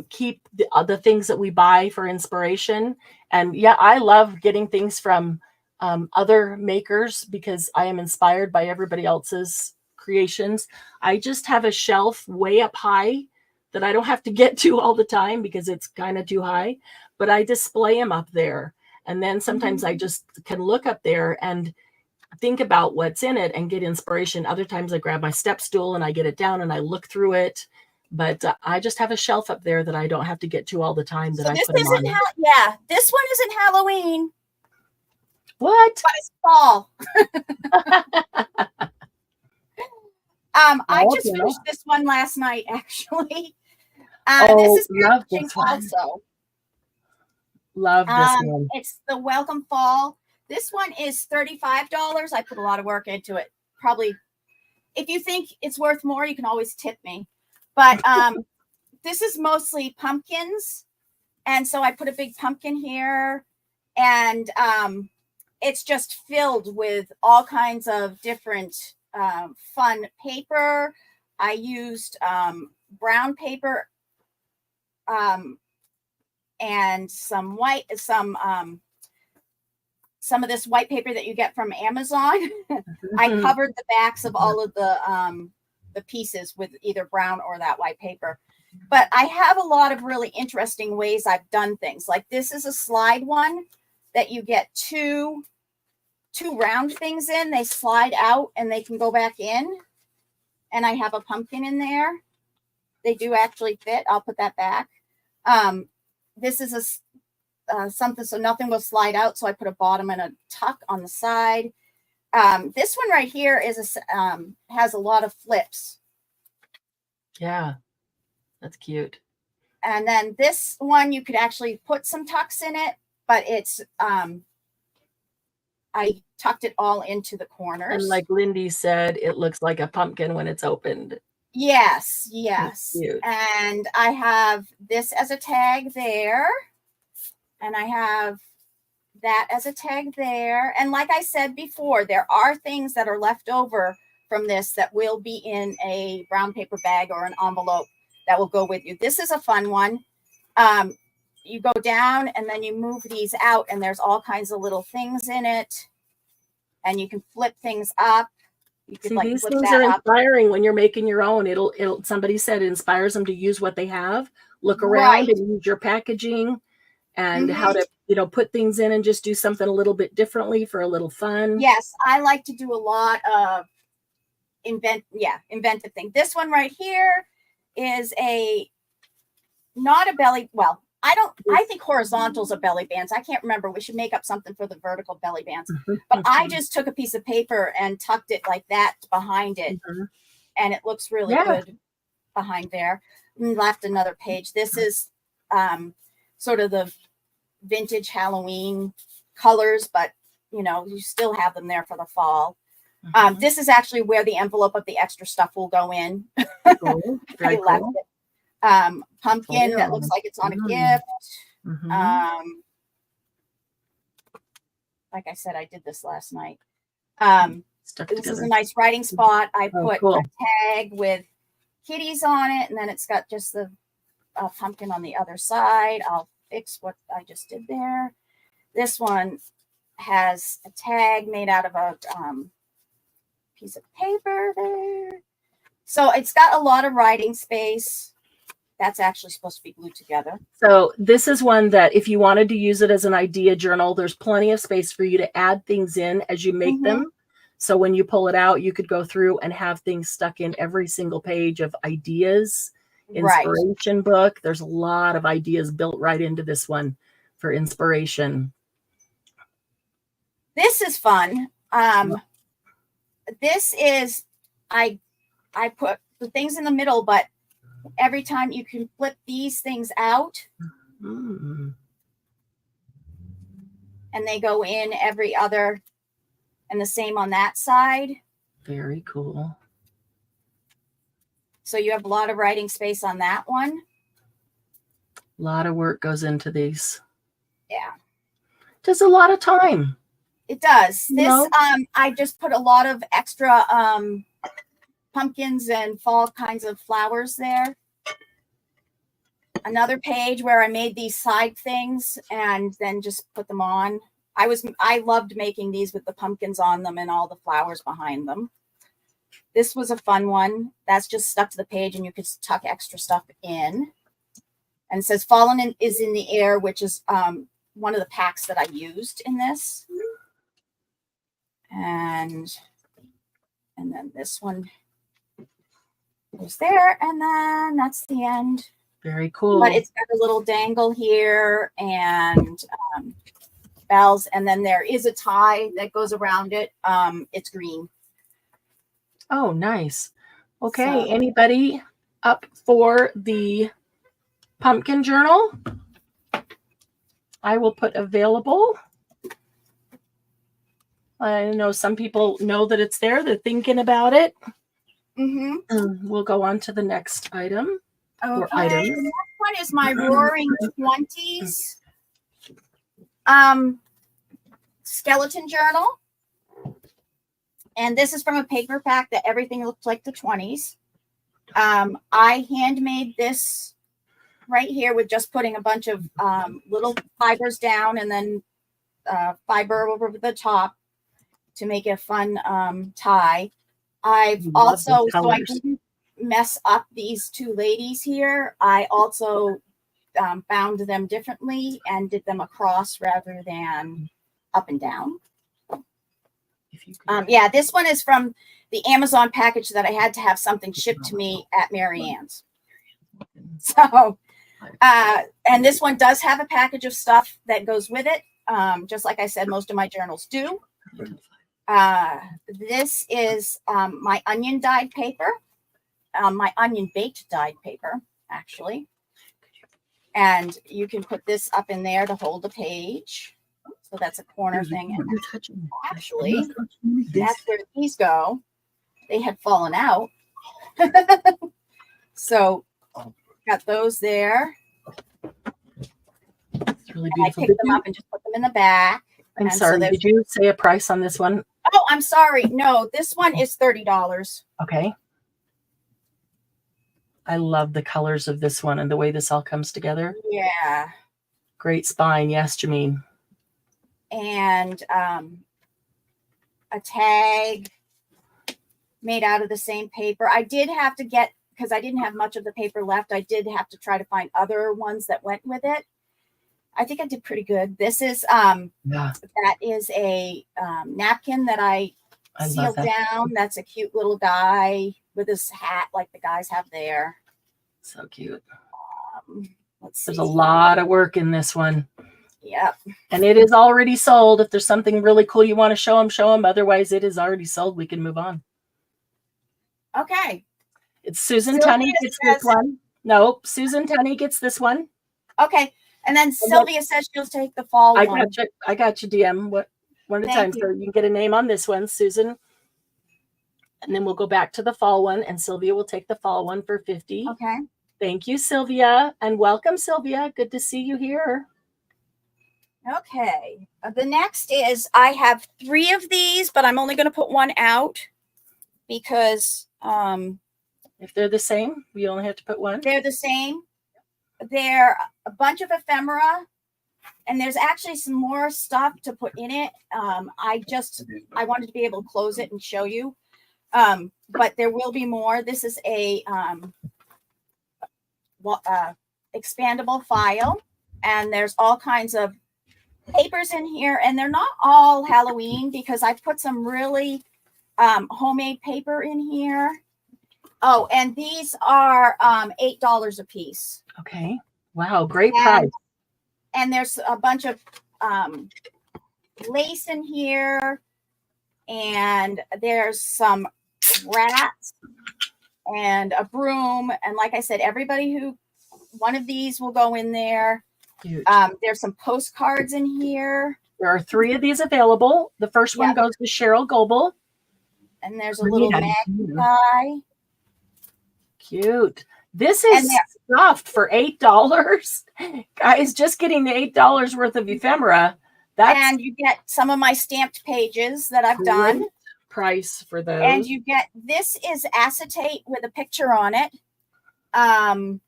keep the things that we buy for inspiration. And yeah, I love getting things from other makers because I am inspired by everybody else's creations. I just have a shelf way up high that I don't have to get to all the time because it's kind of too high, but I display them up there. And then sometimes I just can look up there and think about what's in it and get inspiration. Other times I grab my step stool and I get it down and I look through it. But I just have a shelf up there that I don't have to get to all the time that I put them on. Yeah, this one isn't Halloween. What? But it's fall. I just finished this one last night, actually. This is love this one. Also. Love this one. It's the Welcome Fall. This one is $35. I put a lot of work into it. Probably, if you think it's worth more, you can always tip me. But this is mostly pumpkins. And so I put a big pumpkin here. And it's just filled with all kinds of different fun paper. I used brown paper and some of this white paper that you get from Amazon. I covered the backs of all of the pieces with either brown or that white paper. But I have a lot of really interesting ways I've done things. Like this is a slide one that you get two round things in. They slide out and they can go back in. And I have a pumpkin in there. They do actually fit. I'll put that back. This is something so nothing will slide out. So I put a bottom and a tuck on the side. This one right here is has a lot of flips. Yeah, that's cute. And then this one, you could actually put some tucks in it, but it's I tucked it all into the corners. And like Lindy said, it looks like a pumpkin when it's opened. Yes, yes. And I have this as a tag there. And I have that as a tag there. And like I said before, there are things that are left over from this that will be in a brown paper bag or an envelope that will go with you. This is a fun one. You go down and then you move these out, and there's all kinds of little things in it, and you can flip things up. You could See, like these flip things that are up. inspiring when you're making your own. It'll somebody said it inspires them to use what they have, look around Right. and use your packaging and Mhm. how to, put things in and just do something a little bit differently for a little fun. Yes, I like to do a lot of inventive thing. This one right here is not a belly. Well, I think horizontals are belly bands. I can't remember. We should make up something for the vertical belly bands. But I just took a piece of paper and tucked it like that behind it. And it looks really good behind there. And left another page. This is sort of the vintage Halloween colors, but you still have them there for the fall. This is actually where the envelope of the extra stuff will go in. Cool. I Very left cool. it. Pumpkin that looks like it's on a gift. Like I said, I did this last night. Stuck This is together. a nice writing spot. I Oh, put cool. a tag with kitties on it, and then it's got just the pumpkin on the other side. I'll fix what I just did there. This one has a tag made out of a piece of paper there. So it's got a lot of writing space. That's actually supposed to be glued together. So this is one that if you wanted to use it as an idea journal, there's plenty of space for you to add things in as you make them. So when you pull it out, you could go through and have things stuck in every single page of ideas, inspiration book. There's a lot of ideas built right into this one for inspiration. This is fun. This is, I put the things in the middle, but every time you can flip these things out and they go in every other, and the same on that side. Very cool. So you have a lot of writing space on that one. A lot of work goes into these. Yeah. Just a lot of time. It does. This, No. I just put a lot of extra pumpkins and fall kinds of flowers there. Another page where I made these side things and then just put them on. I loved making these with the pumpkins on them and all the flowers behind them. This was a fun one. That's just stuck to the page and you could tuck extra stuff in. And it says Fallen is in the Air, which is one of the packs that I used in this. And then this one goes there, and then that's the end. Very cool. But it's got a little dangle here and bells, and then there is a tie that goes around it. It's green. Oh, nice. Okay, So- anybody up for the pumpkin journal? I will put available. I know some people know that it's there. They're thinking about it. We'll go on to the next item. Or Okay, items. the next one is my Roaring 20s skeleton journal. And this is from a paper pack that everything looks like the 20s. I handmade this right here with just putting a bunch of little fibers down and then fiber over the top to make a fun tie. I've Love also, the so I colors. didn't mess up these two ladies here, I also bound them differently and did them across rather than up and down. If you could. Yeah, this one is from the Amazon package that I had to have something shipped to me at Mary Ann's. So, and this one does have a package of stuff that goes with it. Just like I said, most of my journals do. This is my onion dyed paper, my onion baked dyed paper, actually. And you can put this up in there to hold a page. So that's a corner thing. And actually, that's where these go. They had fallen out. So got those there. It's really And I beautiful. picked them up and just put them in the back. I'm and so sorry. there's- Did you say a price on this one? Oh, I'm sorry. No, this one is $30. Okay. I love the colors of this one and the way this all comes together. Yeah. Great spine. Yes, Jameen. And a tag made out of the same paper. I did have to get, because I didn't have much of the paper left, I did have to try to find other ones that went with it. I think I did pretty good. This is that is a napkin that I sealed down. That's a cute little guy with his hat like the guys have there. So cute. Let's see. There's a lot of work in this one. Yep. And it is already sold. If there's something really cool you want to show them, show them. Otherwise, it is already sold. We can move on. Okay. It's Susan Sylvia Tunney gets this one. No, Susan Tunney gets this one. Okay. And then Sylvia says she'll take the fall one. I got you, DM. One at a time. So you can get a name on this one, Susan. And then we'll go back to the fall one, and Sylvia will take the fall one for 50. Okay. Thank you, Sylvia. And welcome, Sylvia. Good to see you here. Okay. The next is I have 3 of these, but I'm only going to put one out because if they're the same, we only have to put one. They're the same. They're a bunch of ephemera, and there's actually some more stuff to put in it. I wanted to be able to close it and show you, but there will be more. This is a expandable file, and there's all kinds of papers in here, and they're not all Halloween because I put some really homemade paper in here. Oh, and these are $8 a piece. Okay. Wow, great price. And there's a bunch of lace in here, and there's some rats and a broom. And like I said, one of these will go in there. There's some postcards in here. There are 3 of these available. The first one goes to Cheryl Goebel. And there's a little magnet guy. Cute. This is stuffed for $8. Guys, just getting the $8 worth of ephemera. And you get some of my stamped pages that I've done. Price for those. And you get, this is acetate with a picture on it. I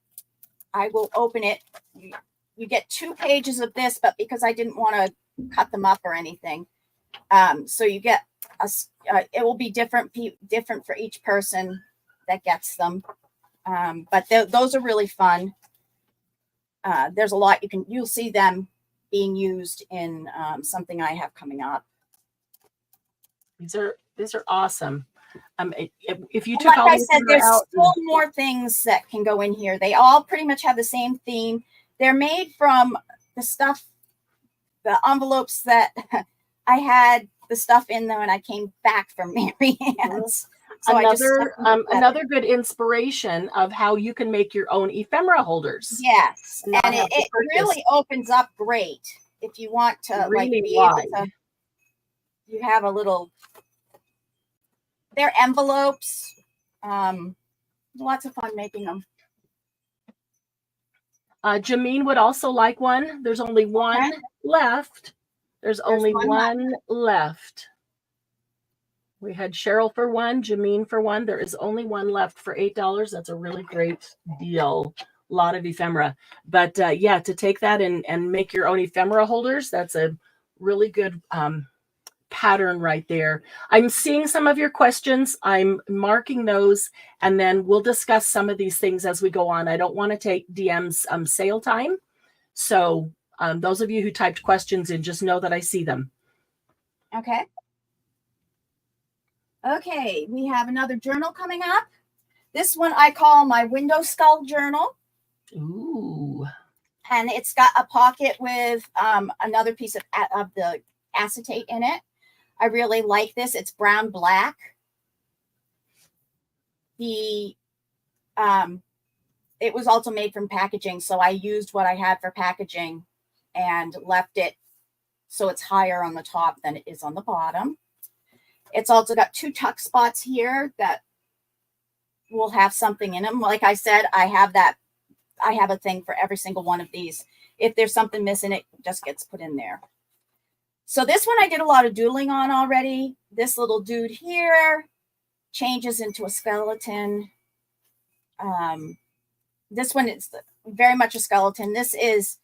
will open it. You get 2 pages of this, but because I didn't want to cut them up or anything. So you get it will be different for each person that gets them. But those are really fun. There's a lot you'll see them being used in something I have coming up. These are awesome. If you took like I said, there's still more things that can go in here. They all pretty much have the same theme. They're made from the envelopes that I had the stuff in them when I came back from Mary Ann's. So another good inspiration of how you can make your own ephemera holders. Yes, and it really opens up great if you want to really be able to. You have a little. They're envelopes. Lots of fun making them. Jameen would also like one. There's only one left. There's only one left. We had Cheryl for one, Jameen for one. There is only one left for $8. That's a really great deal. A lot of ephemera. But to take that and make your own ephemera holders, that's a really good pattern right there. I'm seeing some of your questions. I'm marking those, and then we'll discuss some of these things as we go on. I don't want to take DM's sale time. So those of you who typed questions in, just know that I see them. Okay. Okay, we have another journal coming up. This one I call my window skull journal. Ooh. And it's got a pocket with another piece of the acetate in it. I really like this. It's brown black. It was also made from packaging, so I used what I had for packaging and left it so it's higher on the top than it is on the bottom. It's also got 2 tuck spots here that will have something in them. Like I said, I have a thing for every single one of these. If there's something missing, it just gets put in there. So this one I did a lot of doodling on already. This little dude here changes into a skeleton. This one is very much a skeleton. This is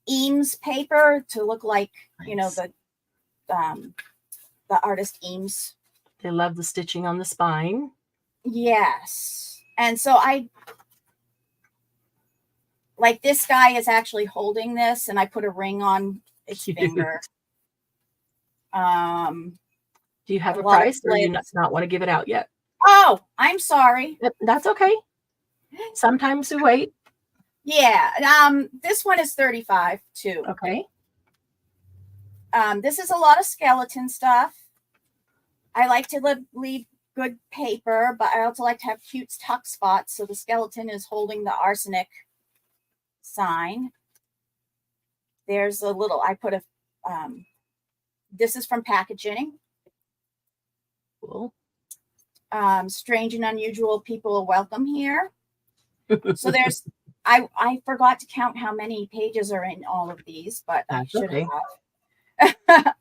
Eames paper to look like, you know, the artist Eames. They love the stitching on the spine. Yes. And so I like this guy is actually holding this, and I put a ring on its finger. Do you have a lot of price, or you lids. not want to give it out yet? Oh, I'm sorry. That's okay. Sometimes we wait. Yeah. This one is 35 too. Okay. This is a lot of skeleton stuff. I like to leave good paper, but I also like to have cute tuck spots. So the skeleton is holding the arsenic sign. There's a little, I put a, this is from packaging. Cool. Strange and unusual people are welcome here. So there's, I forgot to count how many pages are in all of these, but I should okay. have.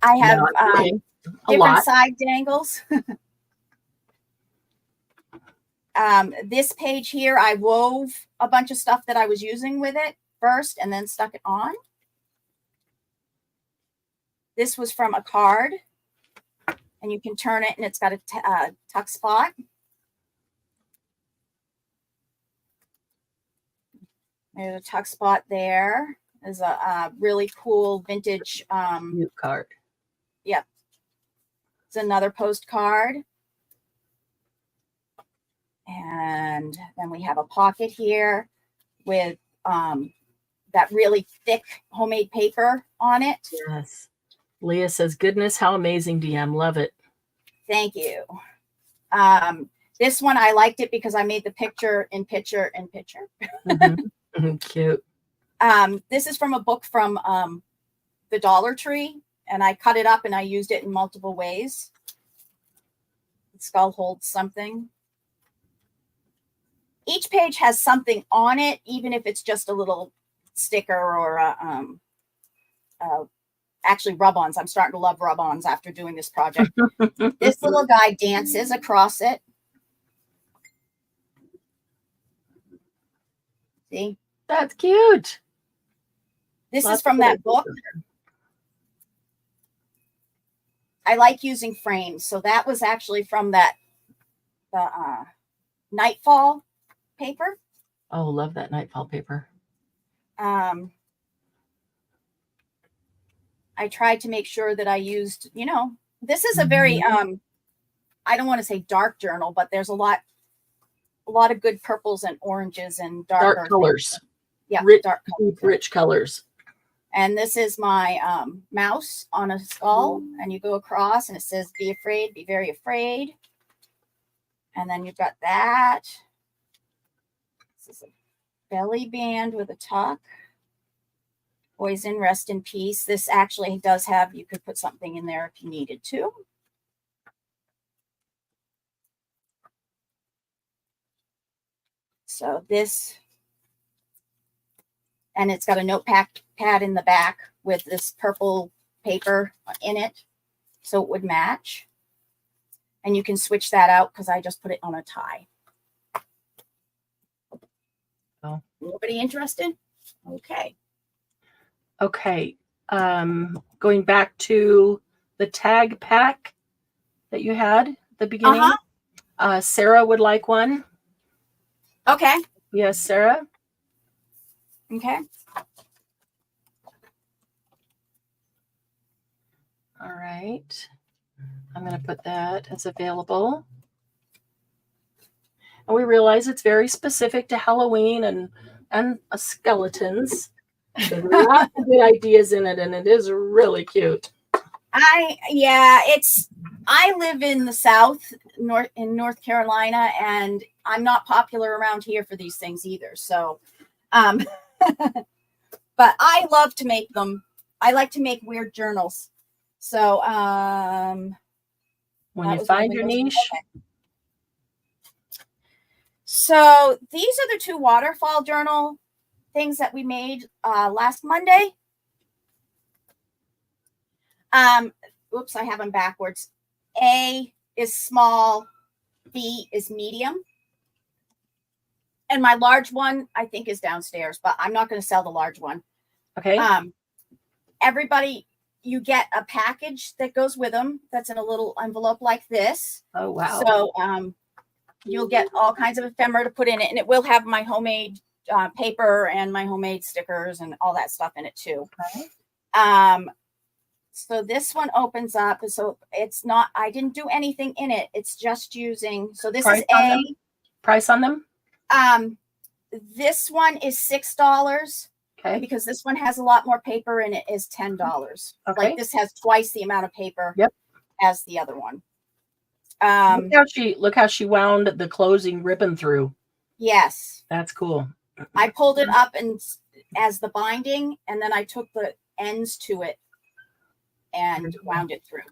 I have A different lot. side dangles. This page here, I wove a bunch of stuff that I was using with it first and then stuck it on. This was from a card, and you can turn it and it's got a tuck spot. There's a tuck spot there. There's a really cool vintage New card. Yep. It's another postcard. And then we have a pocket here with that really thick homemade paper on it. Yes. Leah says, goodness, how amazing, DM. Love it. Thank you. This one, I liked it because I made the picture in picture in picture. Mm-hmm. Cute. This is from a book from the Dollar Tree, and I cut it up and I used it in multiple ways. The skull holds something. Each page has something on it, even if it's just a little sticker or actually rub-ons. I'm starting to love rub-ons after doing this project. This little guy dances across it. See? That's cute. This Lots is from of that little book. I like using frames. So that was actually from the Nightfall paper. Oh, love that Nightfall paper. I tried to make sure that I used, you know, this is a very, I don't want to say dark journal, but there's a lot of good purples and oranges and Dark colors. Yeah, Rich, dark colors. deep, rich colors. And this is my mouse on a skull, and you go across and it says, be afraid, be very afraid. And then you've got that. This is a belly band with a tuck. Poison, rest in peace. This actually does have, you could put something in there if you needed to. So this, and it's got a notepad pad in the back with this purple paper in it, so it would match. And you can switch that out because I just put it on a tie. Oh. Nobody interested? Okay. Okay. Going back to the tag pack that you had at the beginning. Sarah would like one. Okay. Yes, Sarah. Okay. All right. I'm going to put that as available. And we realize it's very specific to Halloween and skeletons. There's lots of good ideas in it, and it is really cute. I live in the South, in North Carolina, and I'm not popular around here for these things either. So, but I love to make them. I like to make weird journals. So, when you find your niche. Okay. So these are the two waterfall journal things that we made last Monday. Oops, I have them backwards. A is small, B is medium. And my large one, I think, is downstairs, but I'm not going to sell the large one. Okay. Everybody, you get a package that goes with them that's in a little envelope like this. Oh, wow. So you'll get all kinds of ephemera to put in it, and it will have my homemade paper and my homemade stickers and all that stuff in it too. Okay. So this one opens up. So it's not, I didn't do anything in it. It's just using, so this Price is on A. them? Price on them? This one is $6 Okay. because this one has a lot more paper and it is $10. Okay. Like this has twice the amount of paper Yep. as the other one. Look how she wound the closing ribbon through. Yes. That's cool. I pulled it up and as the binding, and then I took the ends to it and wound it through.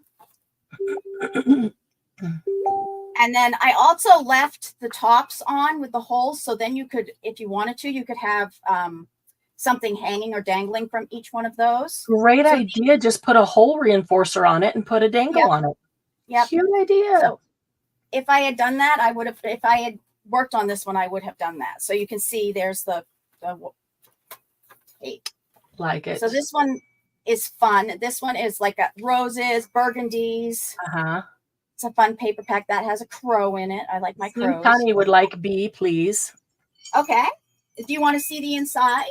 And then I also left the tops on with the holes. So then you could, if you wanted to, you could have something hanging or dangling from each one of those. Great idea. Just put a hole reinforcer on it and put a dangle on it. Yep. Cute idea. So if I had done that, I would have, if I had worked on this one, I would have done that. So you can see there's the tape. Like it. So this one is fun. This one is like a roses, burgundies. Uh-huh. It's a fun paper pack that has a crow in it. I like my crows. Connie would like B, please. Okay. Do you want to see the inside?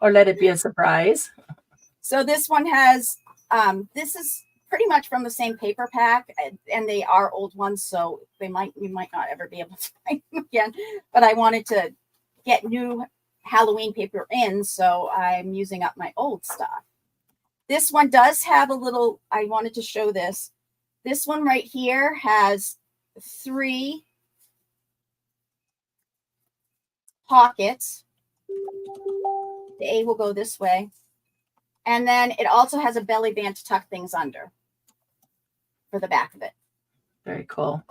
Or let it be a surprise. So this one has, this is pretty much from the same paper pack, and they are old ones, so you might not ever be able to find them again. But I wanted to get new Halloween paper in, so I'm using up my old stuff. This one does have a little, I wanted to show this. This one right here has 3 pockets. The A will go this way. And then it also has a belly band to tuck things under for the back of it. Very cool.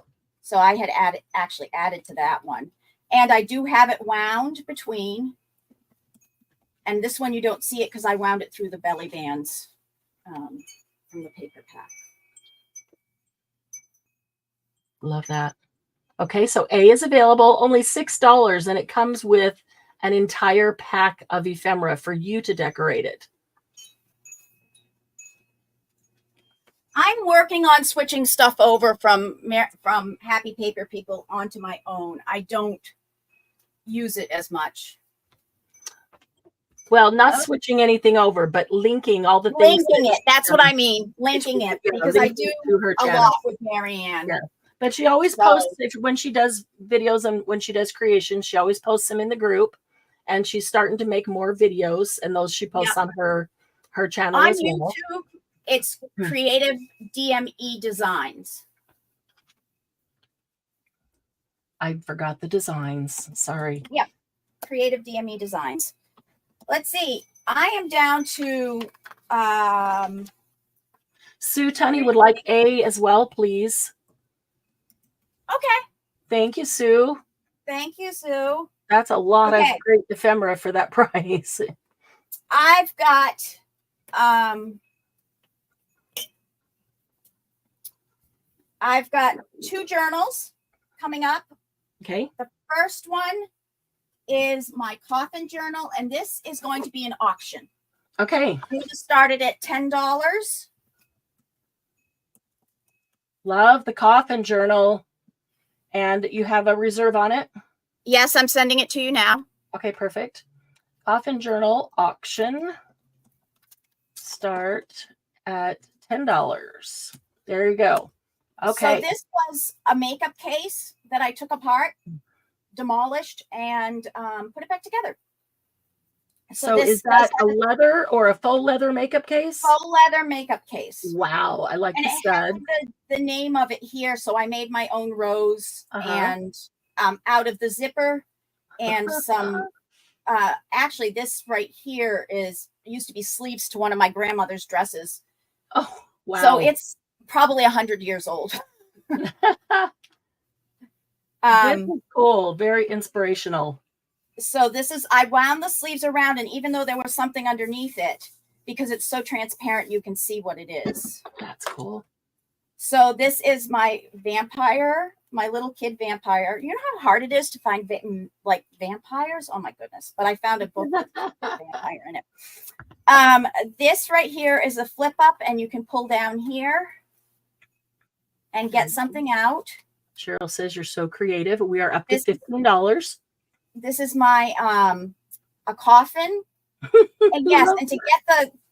So I had actually added to that one. And I do have it wound between. And this one you don't see it because I wound it through the belly bands from the paper pack. Love that. Okay, so A is available, only $6, and it comes with an entire pack of ephemera for you to decorate it. I'm working on switching stuff over from Happy Paper People onto my own. I don't use it as much. Well, not switching anything over, but linking all the things. Linking it. That's what I mean. Linking it. Because I do a lot with Marianne. Yeah. But she always posts, when she does videos and when she does creations, she always posts them in the group. And she's starting to make more videos, and those she posts on her channel on as well. YouTube. It's Creative DME Designs. I forgot the designs. Sorry. Yeah, Creative DME Designs. Let's see. I am down to Sue Tunney would like A as well, please. Okay. Thank you, Sue. Thank you, Sue. That's a lot of great ephemera for that price. I've got I've got 2 journals coming up. Okay. The first one is my coffin journal, and this is going to be an auction. Okay. I'm going to start it at $10. Love the coffin journal. And you have a reserve on it? Yes, I'm sending it to you now. Okay, perfect. Coffin journal auction. Start at $10. There you go. Okay. So this was a makeup case that I took apart, demolished, and put it back together. So is that a leather or a faux leather makeup case? Faux leather makeup case. Wow, I like the stud. And it has the name of it here, so I made my own rose and out of the zipper and some. Actually, this right here used to be sleeves to one of my grandmother's dresses. Oh, wow! So it's probably 100 years old. This is cool. Very inspirational. So I wound the sleeves around, and even though there was something underneath it, because it's so transparent, you can see what it is. That's cool. So this is my vampire my little kid vampire. You know how hard it is to find like vampires? Oh my goodness. But I found a book with a vampire in it. This right here is a flip up, and you can pull down here and get something out. Cheryl says you're so creative. We are up to This- $15. This is my a coffin. And yes, and to get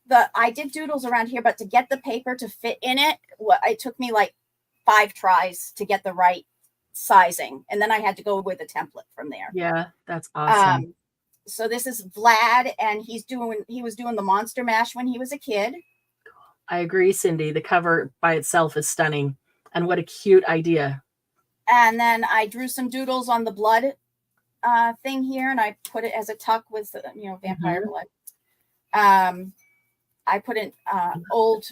the I did doodles around here, but to get the paper to fit in it, it took me like 5 tries to get the right sizing, and then I had to go with a template from there. Yeah, that's awesome. So this is Vlad, and he was doing the Monster Mash when he was a kid. I agree, Cindy. The cover by itself is stunning, and what a cute idea. And then I drew some doodles on the blood thing here, and I put it as a tuck with vampire blood. I put in old.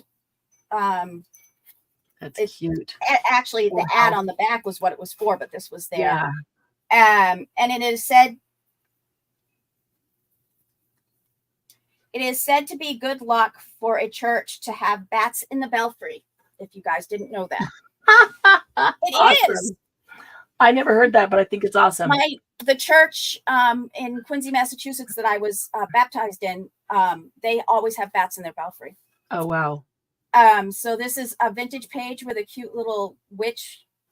That's cute. Actually, the ad on the back was what it was for, but this was there. Yeah. And it is said to be good luck for a church to have bats in the belfry. If you guys didn't know that, Awesome. is. I never heard that, but I think it's awesome. The church in Quincy, Massachusetts that I was baptized in, they always have bats in their belfry. Oh, wow. So this is a vintage page with a cute little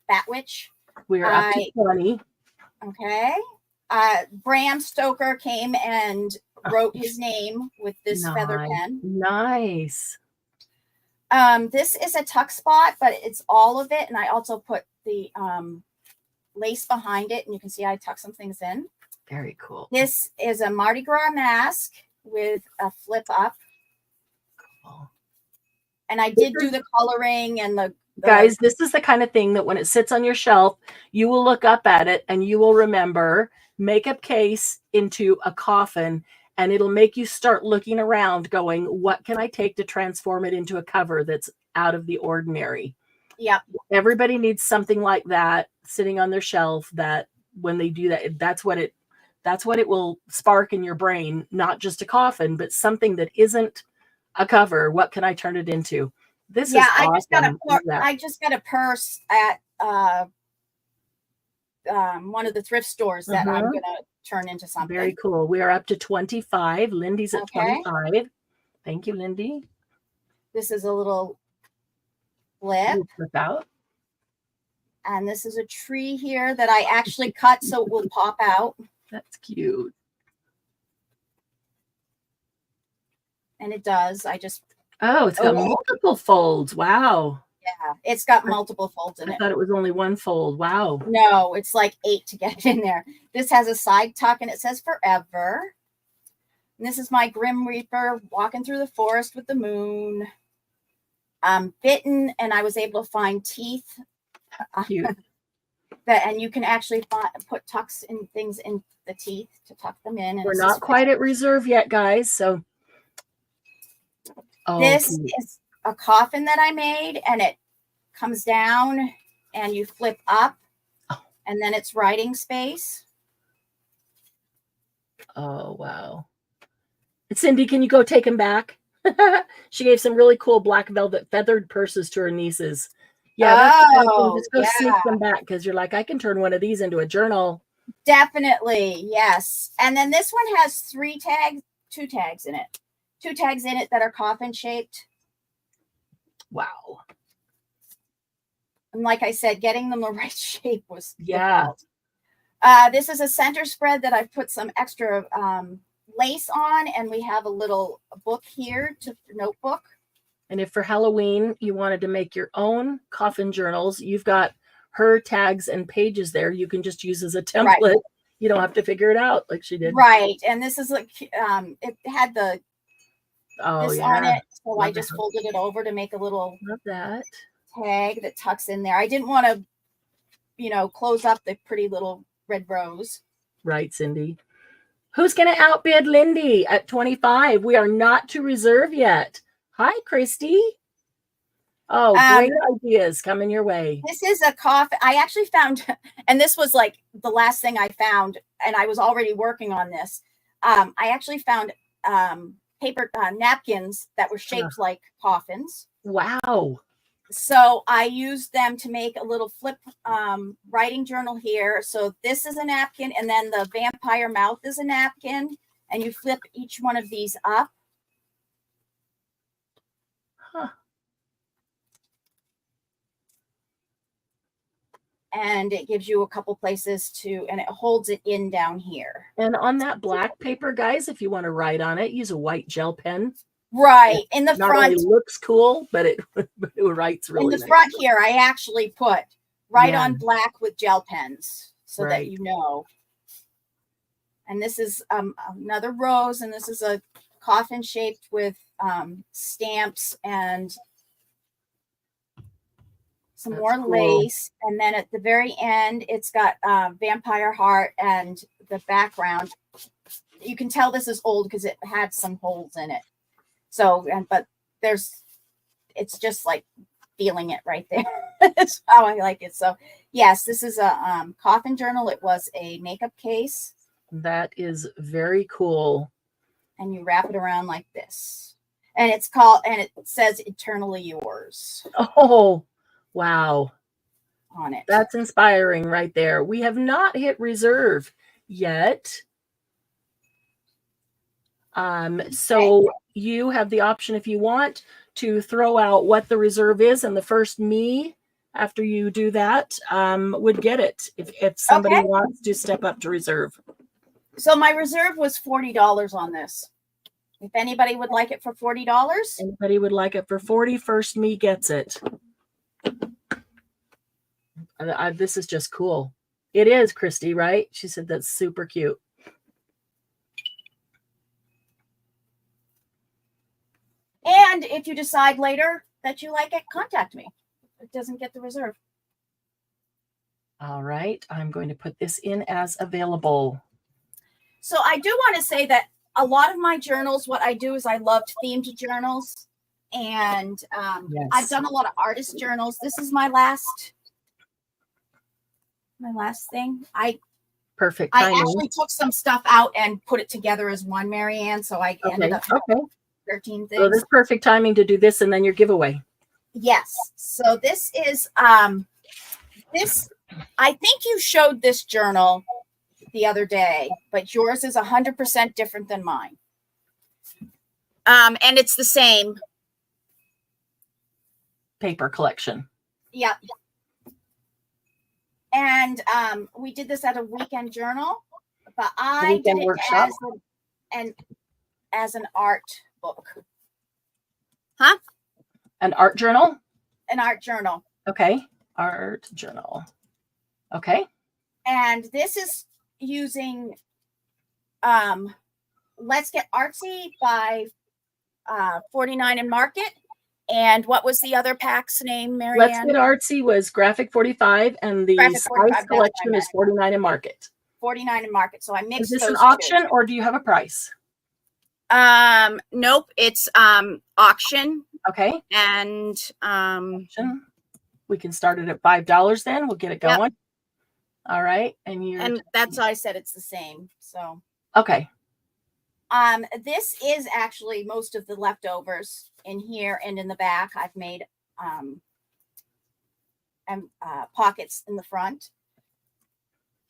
bat witch. We're up to 20. Okay. Bram Stoker came and wrote his name with this feather pen. Nice. This is a tuck spot, but it's all of it. And I also put the lace behind it, and you can see I tuck some things in. Very cool. This is a Mardi Gras mask with a flip up. Cool. And I did do the coloring and the guys, this is the kind of thing that when it sits on your shelf, you will look up at it and you will remember makeup case into a coffin, and it'll make you start looking around going, what can I take to transform it into a cover that's out of the ordinary? Yeah. Everybody needs something like that sitting on their shelf, that when they do that, that's what it will spark in your brain, not just a coffin, but something that isn't a cover. What can I turn it into? This is awesome. I just got a purse at one of the thrift stores that I'm going to turn into something. Very cool. We are up to 25. Lindy's at 25. Thank you, Lindy. This is a little flip. Flip out. And this is a tree here that I actually cut so it will pop out. That's cute. And it does. It's got multiple folds. Wow. Yeah, it's got multiple folds in it. I thought it was only one fold. Wow. No, it's like 8 to get it in there. This has a side tuck, and it says forever. And this is my Grim Reaper walking through the forest with the moon. I'm bitten, and I was able to find teeth. Cute. And you can actually put tucks and things in the teeth to tuck them in. And we're not quite at reserve yet, guys. So this is a coffin that I made, and it comes down and you flip up, and then it's writing space. Oh, wow. Cindy, can you go take him back? She gave some really cool black velvet feathered purses to her nieces. Yeah, just go sneak them back, because you're like, I can turn one of these into a journal. Definitely, yes. And then this one has 2 tags in it. 2 tags in it that are coffin shaped. Wow. And like I said, getting them the right shape was difficult. This is a center spread that I've put some extra lace on, and we have a little book here, notebook. And if for Halloween you wanted to make your own coffin journals, you've got her tags and pages there. You can just use as a template. Right. You don't have to figure it out like she did. Right. And this is like it had the this on it, so love I just folded it over to make a little tag that tucks in there. I didn't want to, close up the pretty little red rose. Right, Cindy. Who's going to outbid Lindy at 25? We are not to reserve yet. Hi, Christy. Oh, great ideas coming your way. This is a coffin. I actually found, and this was like the last thing I found, and I was already working on this. I actually found paper napkins that were shaped like coffins. Wow. So I used them to make a little flip writing journal here. So this is a napkin, and then the vampire mouth is a napkin, and you flip each one of these up. Huh. And it gives you a couple places to, and it holds it in down here. And on that black paper, guys, if you want to write on it, use a white gel pen. Right. In the Not front, only looks cool, but it writes really in the nice. front here, I actually put write Yeah. on black with gel pens so that Right. you know. And this is another rose, and this is a coffin shaped with stamps and some That's more cool. lace. And then at the very end, it's got vampire heart, and the background. You can tell this is old because it had some holes in it. So, but it's just like feeling it right there. That's how I like it. So yes, this is a coffin journal. It was a makeup case. That is very cool. And you wrap it around like this. And it's called, and it says eternally yours Oh, wow. on it. That's inspiring right there. We have not hit reserve yet. So you have the option, if you want, to throw out what the reserve is, and the first me after you do that would get it if somebody Okay. wants to step up to reserve. So my reserve was $40 on this. If anybody would like it for $40. Anybody would like it for 40, first me gets it. This is just cool. It is, Christy, right? She said that's super cute. And if you decide later that you like it, contact me. It doesn't get the reserve. All right. I'm going to put this in as available. So I do want to say that a lot of my journals, what I do is I loved themed journals. And Yes. I've done a lot of artist journals. This is my last thing. Perfect I timing. actually took some stuff out and put it together as one, Marianne. So I ended up Okay. 13 So things. this is perfect timing to do this and then your giveaway. Yes. So this is this. I think you showed this journal the other day, but yours is 100% different than mine. And it's the same Paper collection. Yep. And we did this at a weekend journal, but I Weekend did it workshop? as an art book. An art journal? An art journal. Okay. Art journal. Okay. And this is using Let's Get Artsy by 49 and Market. And what was the other pack's name, Marianne? Let's Get Artsy was Graphic 45 and the Graphic 45, Spice collection is 49 and Market. 49 and Market. So I mixed Is this those an two. auction or do you have a price? Nope, it's auction. Okay. And Auction. We can start it at $5 then. We'll get it Yep. going. All right. And that's why I said it's the same. So okay. this is actually most of the leftovers in here and in the back. I've made pockets in the front.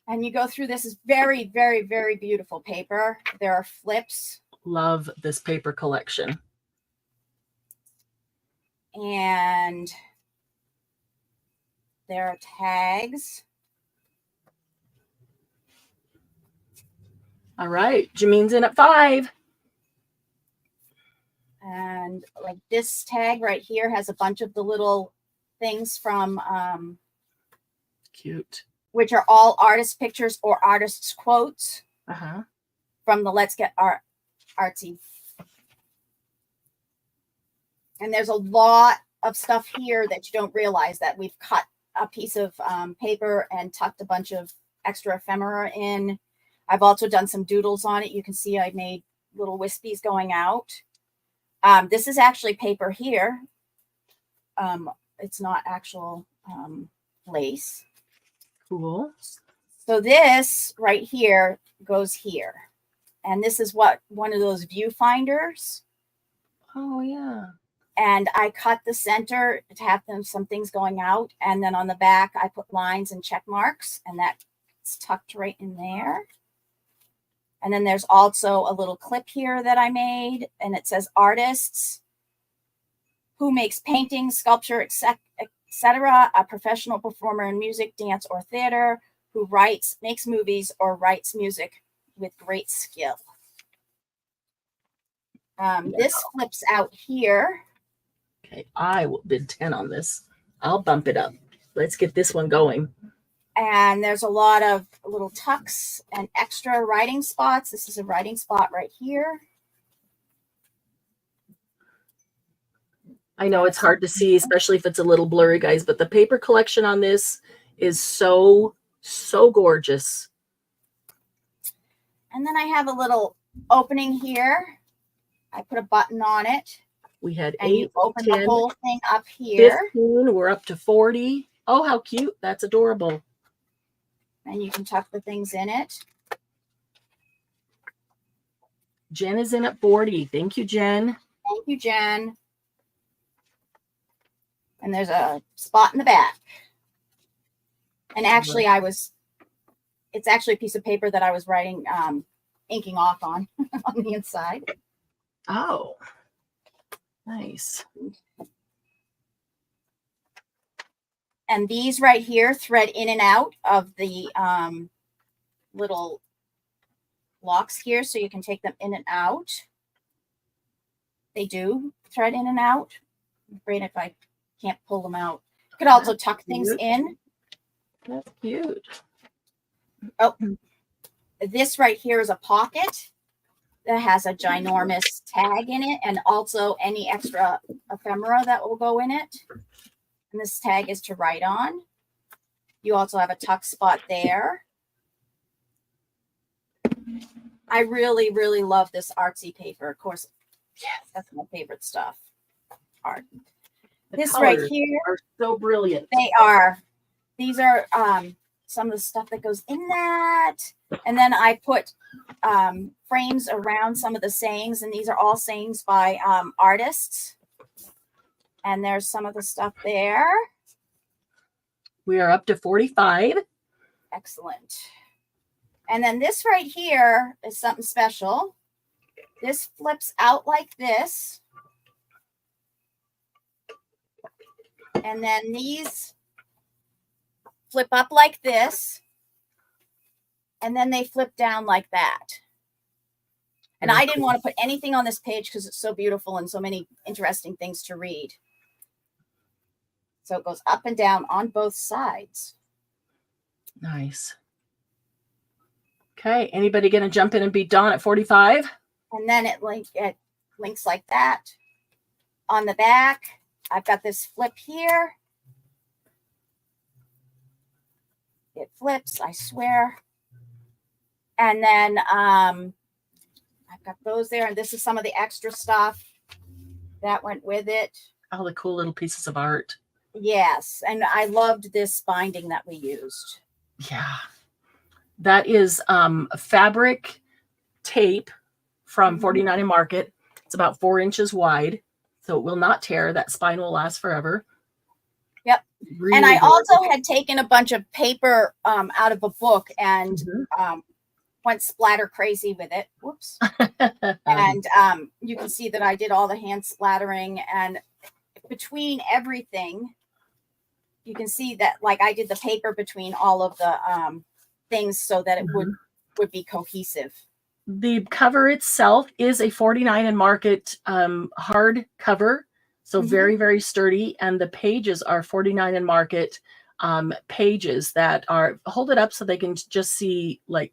And you go through, this is very, very, very beautiful paper. There are flips. Love this paper collection. And there are tags. All right. Jamine's in at 5. And like this tag right here has a bunch of the little things from Cute. which are all artist pictures or artists' quotes Uh-huh. from the Let's Get Artsy. And there's a lot of stuff here that you don't realize, that we've cut a piece of paper and tucked a bunch of extra ephemera in. I've also done some doodles on it. You can see I made little wispies going out. This is actually paper here. It's not actual lace. Cool. So this right here goes here. And this is what one of those viewfinders. Oh, yeah. And I cut the center to have some things going out. And then on the back, I put lines and check marks, and that's tucked right in there. And then there's also a little clip here that I made, and it says artists who makes painting, sculpture, etc., a professional performer in music, dance, or theater, who writes, makes movies, or writes music with great skill. This flips out here. Okay, I will bid 10 on this. I'll bump it up. Let's get this one going. And there's a lot of little tucks and extra writing spots. This is a writing spot right here. I know it's hard to see, especially if it's a little blurry, guys, but the paper collection on this is so, so gorgeous. And then I have a little opening here. I put a button on it. We had And 8, you open 10, the whole thing up here. 15. We're up to 40. Oh, how cute. That's adorable. And you can tuck the things in it. Jen is in at 40. Thank you, Jen. Thank you, Jen. And there's a spot in the back. And actually, it's actually a piece of paper that I was writing, inking off on the inside. Oh, nice. And these right here thread in and out of the little locks here, so you can take them in and out. They do thread in and out. I'm afraid if I can't pull them out. You could also tuck things in. That's cute. Oh, this right here is a pocket that has a ginormous tag in it, and also any extra ephemera that will go in it. And this tag is to write on. You also have a tuck spot there. I really, really love this artsy paper. Of course, yes, that's my favorite stuff. Art. This right here are so brilliant. They are. These are some of the stuff that goes in that. And then I put frames around some of the sayings, and these are all sayings by artists. And there's some of the stuff there. We are up to 45. Excellent. And then this right here is something special. This flips out like this. And then these flip up like this. And then they flip down like that. And I didn't want to put anything on this page because it's so beautiful and so many interesting things to read. So it goes up and down on both sides. Nice. Okay, anybody going to jump in and beat Dawn at 45? And then it links like that. On the back, I've got this flip here. It flips, I swear. And then I've got those there. And this is some of the extra stuff that went with it. All the cool little pieces of art. Yes. And I loved this binding that we used. Yeah. That is fabric tape from 49 Market. It's about 4 inches wide, so it will not tear. That spine will last forever. Yep. Really and I gorgeous. also had taken a bunch of paper out of a book and went splatter crazy with it. Whoops. And you can see that I did all the hand splattering, and between everything, you can see that like I did the paper between all of the things so that it would be cohesive. The cover itself is a 49 Market hard cover, so very, very sturdy. And the pages are 49 Market pages that are, hold it up so they can just see like,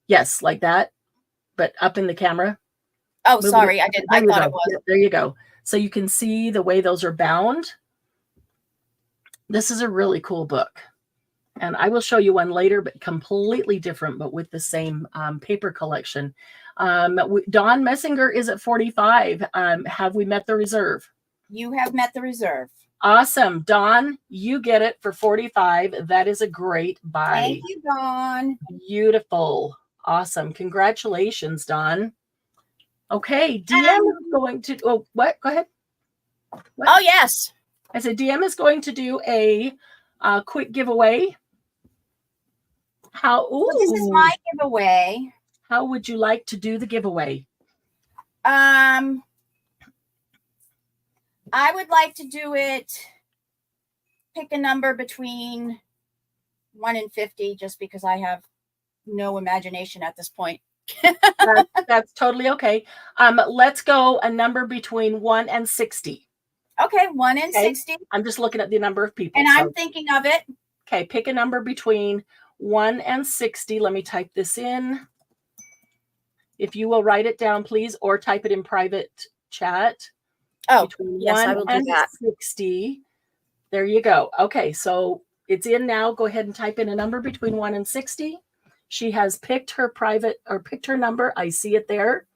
yes, like that, but up in the camera. Oh, sorry, I didn't. I thought it was. Yeah, there you go. So you can see the way those are bound. This is a really cool book. And I will show you one later, but completely different, but with the same paper collection. Dawn Messinger is at 45. Have we met the reserve? You have met the reserve. Awesome. Dawn, you get it for 45. That is a great buy. Thank you, Dawn. Beautiful. Awesome. Congratulations, Dawn. Okay. DM is going to, oh, what? Go ahead. What? Oh, yes. I said DM is going to do a quick giveaway. How? So this is my giveaway. How would you like to do the giveaway? I would like to do it. Pick a number between 1 and 50, just because I have no imagination at this point. That's totally okay. Let's go a number between 1 and 60. Okay, 1 and Okay. 60. I'm just looking at the number of people. And I'm thinking of it. Okay, pick a number between 1 and 60. Let me type this in. If you will write it down, please, or type it in private chat. Oh, between yes, 1 I will do and that. 60. There you go. Okay, so it's in now. Go ahead and type in a number between 1 and 60. She has picked her private or picked her number. I see it there.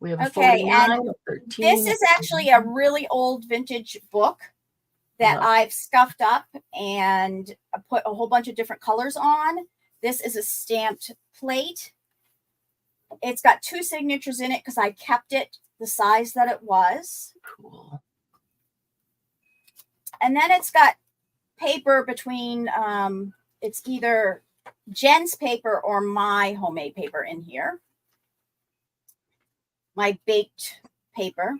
We have a Okay, 49, and a 13. this is actually a really old vintage book that I've scuffed up and put a whole bunch of different colors on. This is a stamped plate. It's got 2 signatures in it because I kept it the size that it was. Cool. And then it's got paper between, it's either Jen's paper or my homemade paper in here. My baked paper.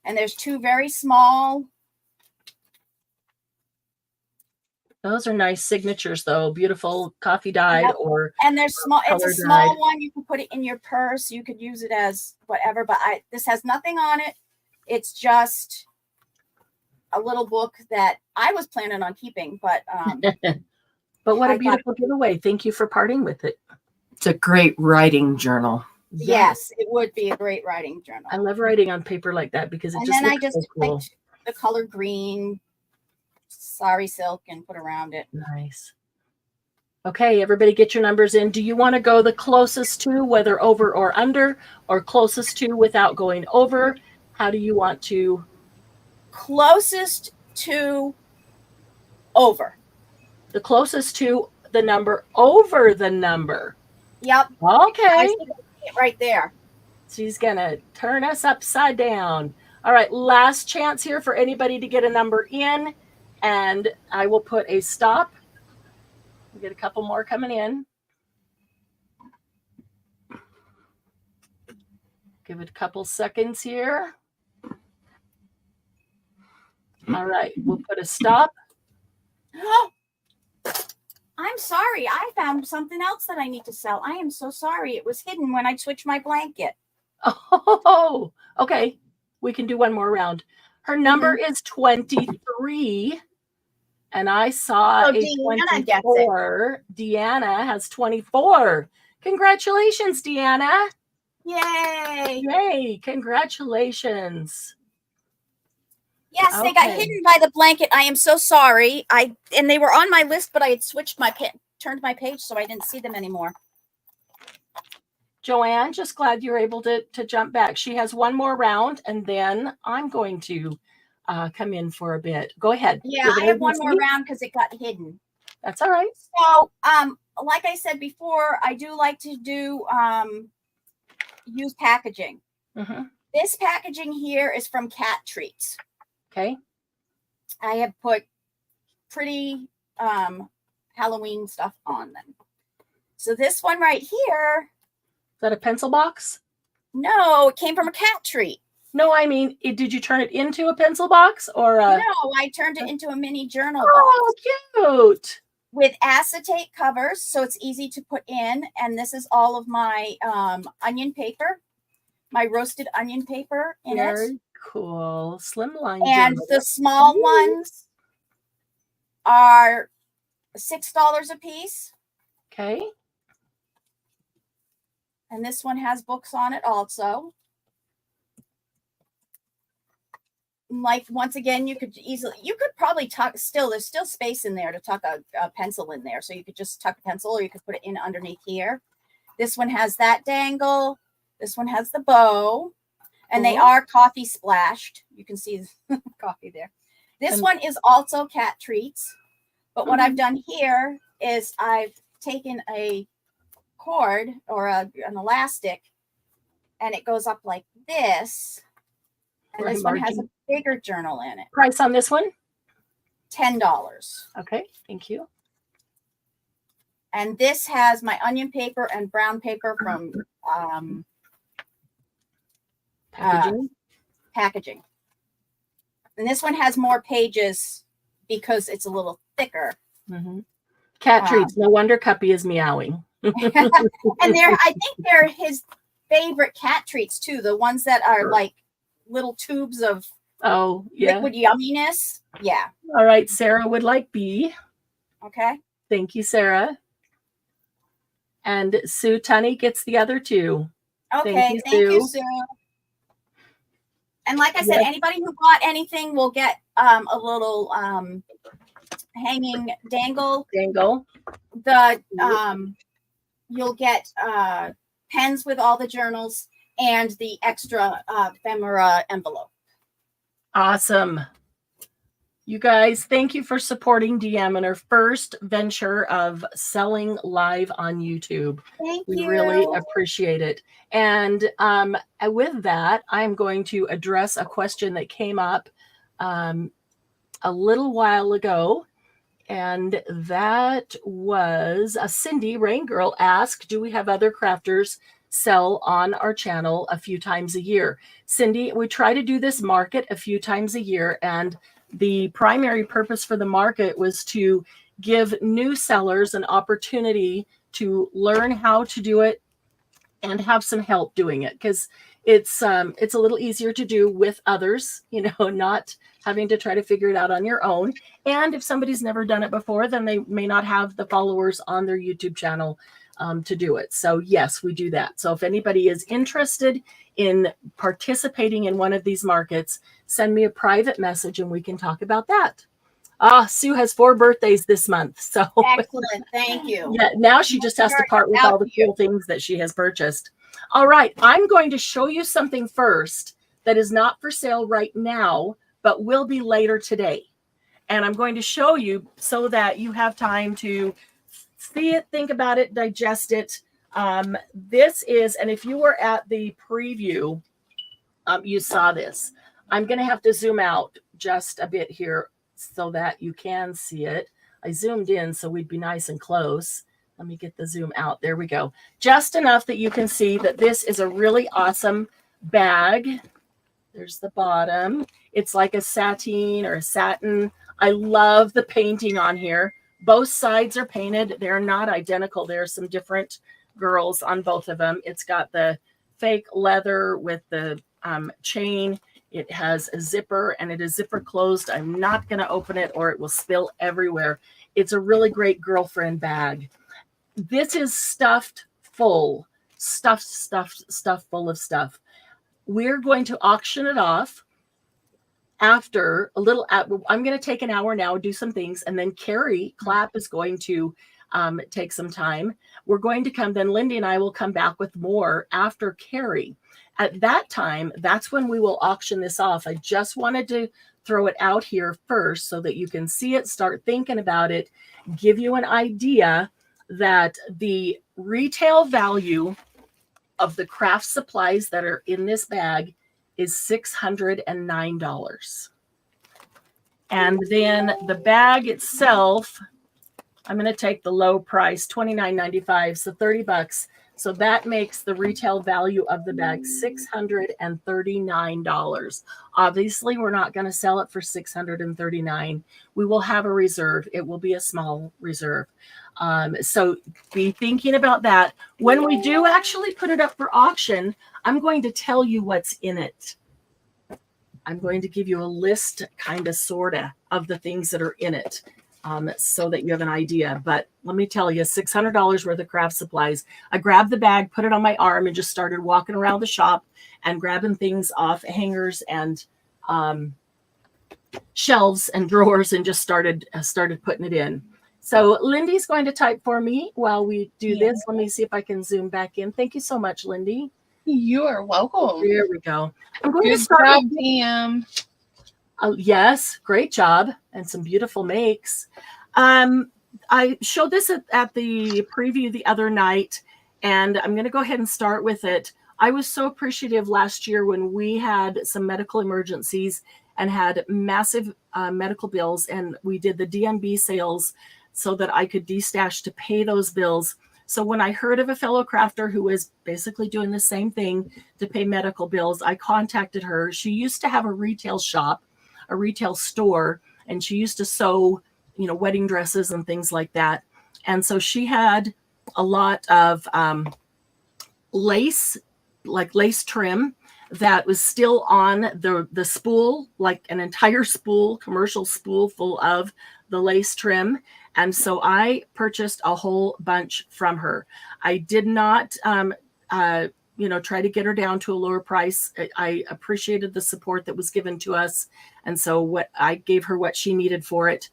And there's 2 very small. Those are nice signatures, though. Beautiful coffee dyed or and there's small. It's a color small dyed. one. You can put it in your purse. You could use it as whatever. But this has nothing on it. It's just a little book that I was planning on keeping. But but what I a beautiful giveaway! Thank you for parting with it. It's a great writing journal. Yes, it would be a great writing journal. I love writing on paper like that because it And just then I looks just so cool. picked the color green sari silk and put around it. Nice. Okay, everybody get your numbers in. Do you want to go the closest to, whether over or under, or closest to without going over? How do you want to? Closest to over. The closest to the number over the number. Yep. Okay. I see it right there. She's going to turn us upside down. All right, last chance here for anybody to get a number in, and I will put a stop. We'll get a couple more coming in. Give it a couple seconds here. All right, we'll put a stop. I'm sorry. I found something else that I need to sell. I am so sorry. It was hidden when I switched my blanket. Oh, okay. We can do one more round. Her number is 23, and I saw a Deanna gets it. 24. Deanna has 24. Congratulations, Deanna. Yay. Yay, congratulations. Yes, they got hidden by the blanket. I am so sorry. And they were on my list, but I had switched turned my page so I didn't see them anymore. Joanne, just glad you're able to jump back. She has one more round, and then I'm going to come in for a bit. Go ahead. Yeah, I have one more round because it got hidden. That's all right. So, like I said before, I do like to do use packaging. Mm-hmm. This packaging here is from Cat Treats. Okay. I have put pretty Halloween stuff on them. So this one right here. Is that a pencil box? No, it came from a cat treat. No, I mean, did you turn it into a pencil box or a... No, I turned it into a mini journal box. Cute. With acetate covers, so it's easy to put in. And this is all of my onion paper, my roasted onion paper in Very it. Cool. Slimline. And journal. the small ones are $6 a piece. Okay. And this one has books on it also. Like, once again, you could probably tuck, there's still space in there to tuck a pencil in there. So you could just tuck a pencil, or you could put it in underneath here. This one has that dangle. This one has the bow. And they are coffee splashed. You can see the coffee there. This one is also Cat Treats. But what I've done here is I've taken a cord or an elastic and it goes up like this. And Right, this one has a margin. bigger journal in it. Price on this one? $10. Okay, thank you. And this has my onion paper and brown paper from Packaging. packaging. And this one has more pages because it's a little thicker. Mm-hmm. Cat treats. No wonder Cuppy is meowing. And I think they're his favorite cat treats too. The ones that are like little tubes of liquid yumminess. Yeah. All right. Sarah would like B. Okay. Thank you, Sarah. And Sue Tunney gets the other two. Okay. Thank you, Sue. And like I said, anybody who bought anything will get a little hanging dangle. The you'll get pens with all the journals and the extra ephemera envelope. Awesome. You guys, thank you for supporting DM in her first venture of selling live on YouTube. Thank you. We really appreciate it. And with that, I'm going to address a question that came up a little while ago. And that was Cindy Rain Girl asked, do we have other crafters sell on our channel a few times a year? Cindy, we try to do this market a few times a year, and the primary purpose for the market was to give new sellers an opportunity to learn how to do it and have some help doing it, because it's a little easier to do with others, not having to try to figure it out on your own. And if somebody's never done it before, then they may not have the followers on their YouTube channel to do it. So yes, we do that. So if anybody is interested in participating in one of these markets, send me a private message and we can talk about that. Sue has 4 birthdays this month. So excellent. Thank you. Yeah, now she just has to part with all the cool things that she has purchased. All right, I'm going to show you something first that is not for sale right now, but will be later today. And I'm going to show you so that you have time to see it, think about it, digest it. This is, and if you were at the preview, you saw this. I'm going to have to zoom out just a bit here so that you can see it. I zoomed in so we'd be nice and close. Let me get the zoom out. There we go. Just enough that you can see that this is a really awesome bag. There's the bottom. It's like a sateen or a satin. I love the painting on here. Both sides are painted. They're not identical. There are some different girls on both of them. It's got the fake leather with the chain. It has a zipper and it is zipper closed. I'm not going to open it or it will spill everywhere. It's a really great girlfriend bag. This is stuffed full of stuff. We're going to auction it off after a little. I'm going to take an hour now, do some things, and then Carrie Clapp is going to take some time. We're going to come, then Lindy and I will come back with more after Carrie. At that time, that's when we will auction this off. I just wanted to throw it out here first so that you can see it, start thinking about it, give you an idea that the retail value of the craft supplies that are in this bag is $609. And then the bag itself, I'm going to take the low price, $29.95, so $30. So that makes the retail value of the bag $639. Obviously, we're not going to sell it for $639. We will have a reserve. It will be a small reserve. So be thinking about that. When we do actually put it up for auction, I'm going to tell you what's in it. I'm going to give you a list, kind of, sort of the things that are in it. So that you have an idea. But let me tell you, $600 worth of craft supplies. I grabbed the bag, put it on my arm, and just started walking around the shop and grabbing things off hangers and shelves and drawers and just started putting it in. So Lindy's going to type for me while we do this. Let me see if I can zoom back in. Thank you so much, Lindy. You are welcome. There we go. I'm going Good to start job, with Pam. yes, great job, and some beautiful makes. I showed this at the preview the other night, and I'm going to go ahead and start with it. I was so appreciative last year when we had some medical emergencies and had massive medical bills, and we did the DMB sales so that I could destash to pay those bills. So when I heard of a fellow crafter who was basically doing the same thing to pay medical bills, I contacted her. She used to have a retail shop, a retail store, and she used to sew, wedding dresses and things like that. And so she had a lot of lace, like lace trim that was still on the spool, like an entire spool, commercial spool full of the lace trim. And so I purchased a whole bunch from her. I did not, try to get her down to a lower price. I appreciated the support that was given to us. And so I gave her what she needed for it.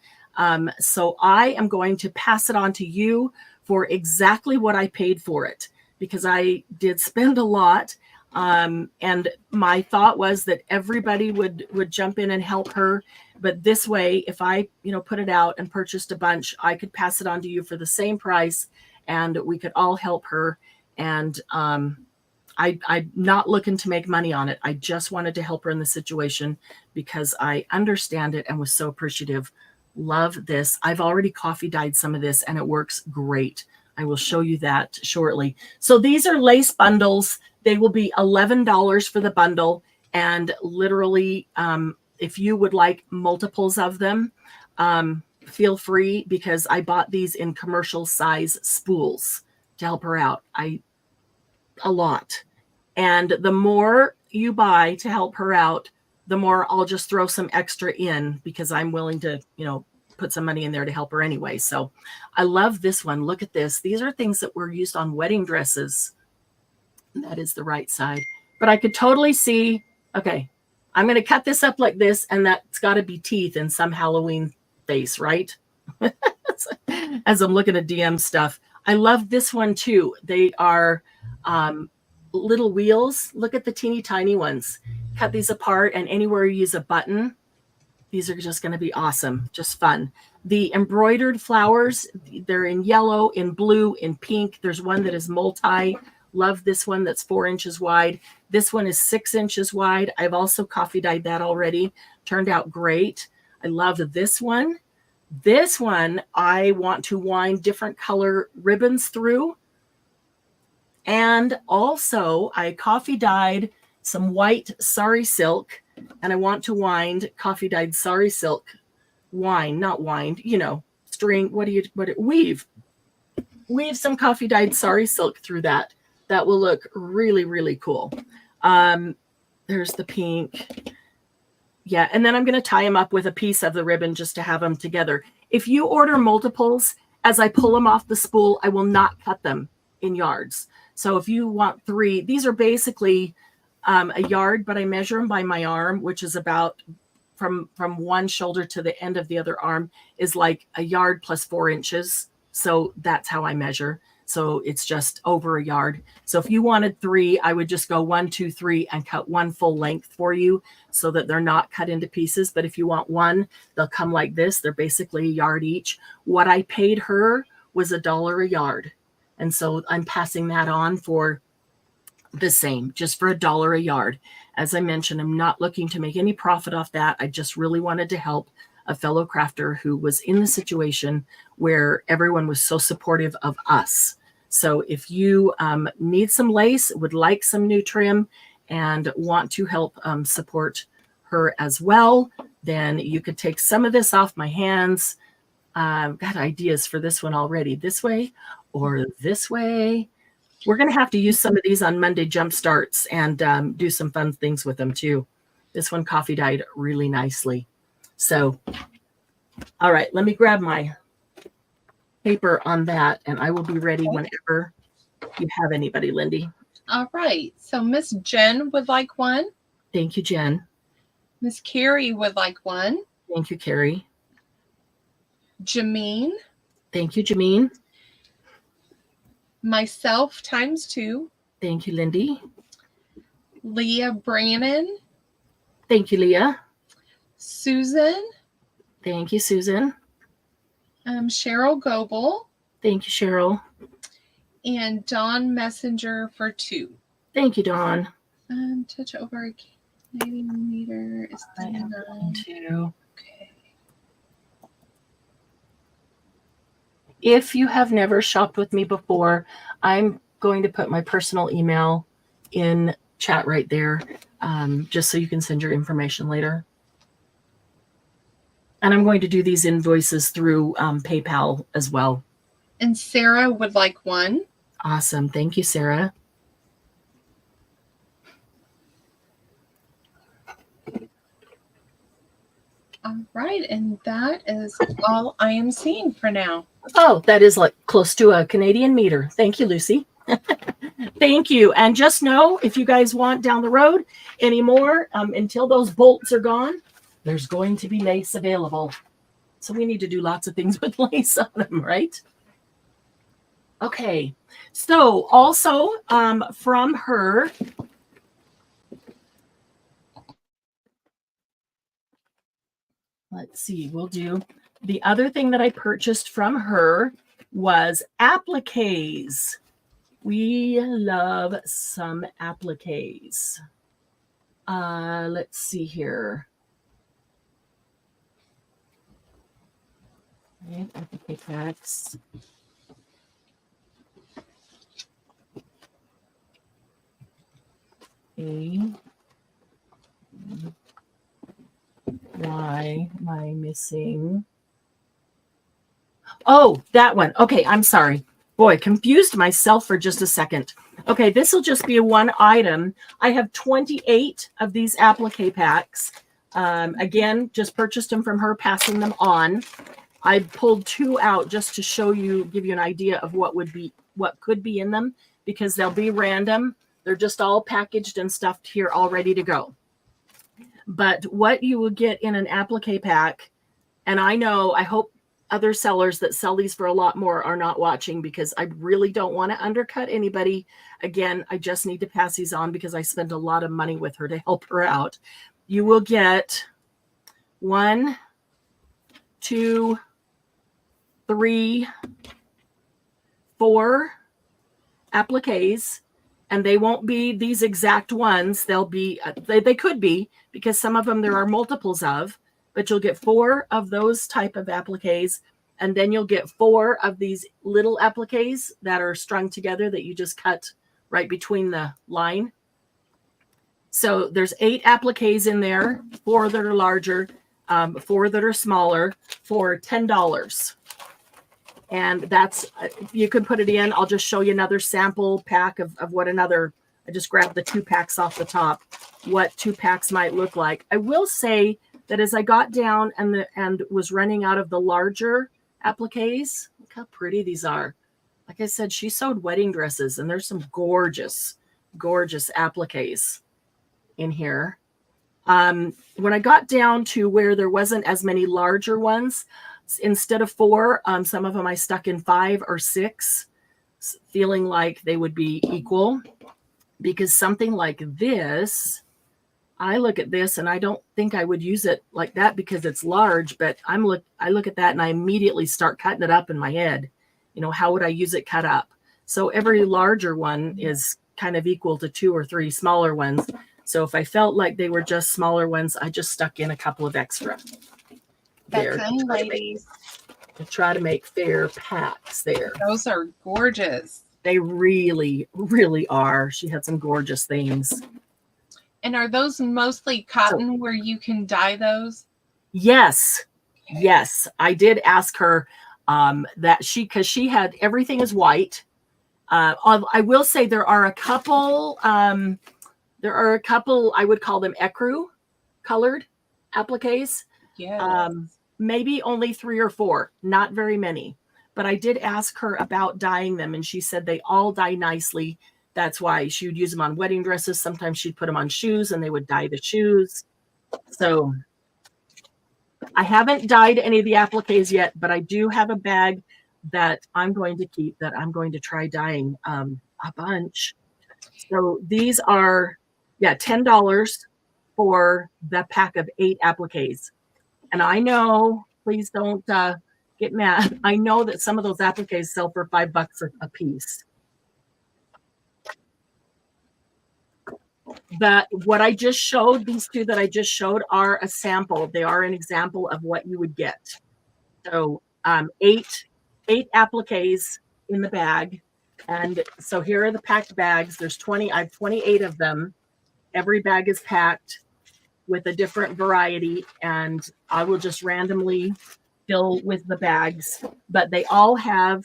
So I am going to pass it on to you for exactly what I paid for it, because I did spend a lot. And my thought was that everybody would jump in and help her. But this way, if I, put it out and purchased a bunch, I could pass it on to you for the same price and we could all help her. And I'm not looking to make money on it. I just wanted to help her in the situation because I understand it and was so appreciative. Love this. I've already coffee dyed some of this and it works great. I will show you that shortly. So these are lace bundles. They will be $11 for the bundle. And literally, if you would like multiples of them, feel free, because I bought these in commercial size spools to help her out. A lot. And the more you buy to help her out, the more I'll just throw some extra in, because I'm willing to, put some money in there to help her anyway. So I love this one. Look at this. These are things that were used on wedding dresses. That is the right side. But I could totally see, okay, I'm going to cut this up like this, and that's got to be teeth in some Halloween face, right? As I'm looking at DM stuff. I love this one too. They are little wheels. Look at the teeny tiny ones. Cut these apart, and anywhere you use a button, these are just going to be awesome. Just fun. The embroidered flowers, they're in yellow, in blue, in pink. There's one that is multi. Love this one that's 4 inches wide. This one is 6 inches wide. I've also coffee dyed that already. Turned out great. I love this one. This one, I want to wind different color ribbons through. And also, I coffee dyed some white sari silk, and I want to wind coffee dyed sari silk not wind, string. Weave some coffee dyed sari silk through that. That will look really, really cool. There's the pink. Yeah, and then I'm going to tie them up with a piece of the ribbon just to have them together. If you order multiples, as I pull them off the spool, I will not cut them in yards. So if you want 3, these are basically a yard, but I measure them by my arm, which is about from one shoulder to the end of the other arm is like a yard plus 4 inches. So that's how I measure. So it's just over a yard. So if you wanted 3, I would just go 1, 2, 3 and cut one full length for you so that they're not cut into pieces. But if you want 1, they'll come like this. They're basically a yard each. What I paid her was $1 a yard. And so I'm passing that on for the same, just for $1 a yard. As I mentioned, I'm not looking to make any profit off that. I just really wanted to help a fellow crafter who was in the situation where everyone was so supportive of us. So if you need some lace, would like some new trim, and want to help support her as well, then you could take some of this off my hands. Got ideas for this one already. This way or this way. We're going to have to use some of these on Monday jump starts and do some fun things with them too. This one coffee dyed really nicely. So, all right, let me grab my paper on that and I will be ready whenever you have anybody, Lindy. All right. So Miss Jen would like one. Thank you, Jen. Miss Carrie would like one. Thank you, Carrie. Jameen. Thank you, Jameen. Myself ×2. Thank you, Lindy. Leah Brannon. Thank you, Leah. Susan. Thank you, Susan. Cheryl Goebel. Thank you, Cheryl. And Dawn Messenger for 2. Thank you, Dawn. Touch over Canadian meter is I am going 39. to. Okay. If you have never shopped with me before, I'm going to put my personal email in chat right there, just so you can send your information later. And I'm going to do these invoices through PayPal as well. And Sarah would like one. Awesome. Thank you, Sarah. All right, and that is all I am seeing for now. Oh, that is like close to a Canadian meter. Thank you, Lucy. Thank you. And just know, if you guys want down the road anymore, until those bolts are gone, there's going to be lace available. So we need to do lots of things with lace on them, right? Okay. So also from her, let's see, we'll do the other thing that I purchased from her was appliques. We love some appliques. Let's see here. Right, applique packs. Okay. Why am I missing? Oh, that one. Okay, I'm sorry. Boy, confused myself for just a second. Okay, this will just be a one item. I have 28 of these applique packs. Again, just purchased them from her, passing them on. I pulled 2 out just to show you, give you an idea of what could be in them, because they'll be random. They're just all packaged and stuffed here, all ready to go. But what you will get in an applique pack, and I hope other sellers that sell these for a lot more are not watching, because I really don't want to undercut anybody. Again, I just need to pass these on because I spent a lot of money with her to help her out. You will get 1, 2, 3, 4 appliques, and they won't be these exact ones. They'll be, they could be, because some of them there are multiples of, but you'll get 4 of those type of appliques, and then you'll get 4 of these little appliques that are strung together that you just cut right between the line. So there's 8 appliques in there, 4 that are larger, 4 that are smaller, for $10. And that's, you can put it in. I'll just show you another sample pack of what another, I just grabbed the 2 packs off the top, what 2 packs might look like. I will say that as I got down and was running out of the larger appliques, look how pretty these are. Like I said, she sewed wedding dresses, and there's some gorgeous, gorgeous appliques in here. When I got down to where there wasn't as many larger ones, instead of 4, some of them I stuck in 5 or 6, feeling like they would be equal, because something like this, I look at this and I don't think I would use it like that because it's large, but I look at that and I immediately start cutting it up in my head. You know, how would I use it cut up? So every larger one is kind of equal to 2 or 3 smaller ones. So if I felt like they were just smaller ones, I just stuck in a couple of extra there That's in, ladies. to try to make fair packs there. Those are gorgeous. They really, really are. She had some gorgeous things. And are those mostly cotton where you can dye those? Yes. Yes. I did ask her that because she had, everything is white. I will say there are a couple, I would call them ecru colored appliques. Yeah. Maybe only 3 or 4, not very many. But I did ask her about dyeing them, and she said they all dye nicely. That's why she would use them on wedding dresses. Sometimes she'd put them on shoes, and they would dye the shoes. So I haven't dyed any of the appliques yet, but I do have a bag that I'm going to keep, that I'm going to try dyeing a bunch. So these are, $10 for the pack of 8 appliques. And I know, please don't get mad. I know that some of those appliques sell for $5 a piece. But what I just showed, these two that I just showed are a sample. They are an example of what you would get. So eight appliques in the bag. And so here are the packed bags. There's 20, I have 28 of them. Every bag is packed with a different variety, and I will just randomly fill with the bags. But they all have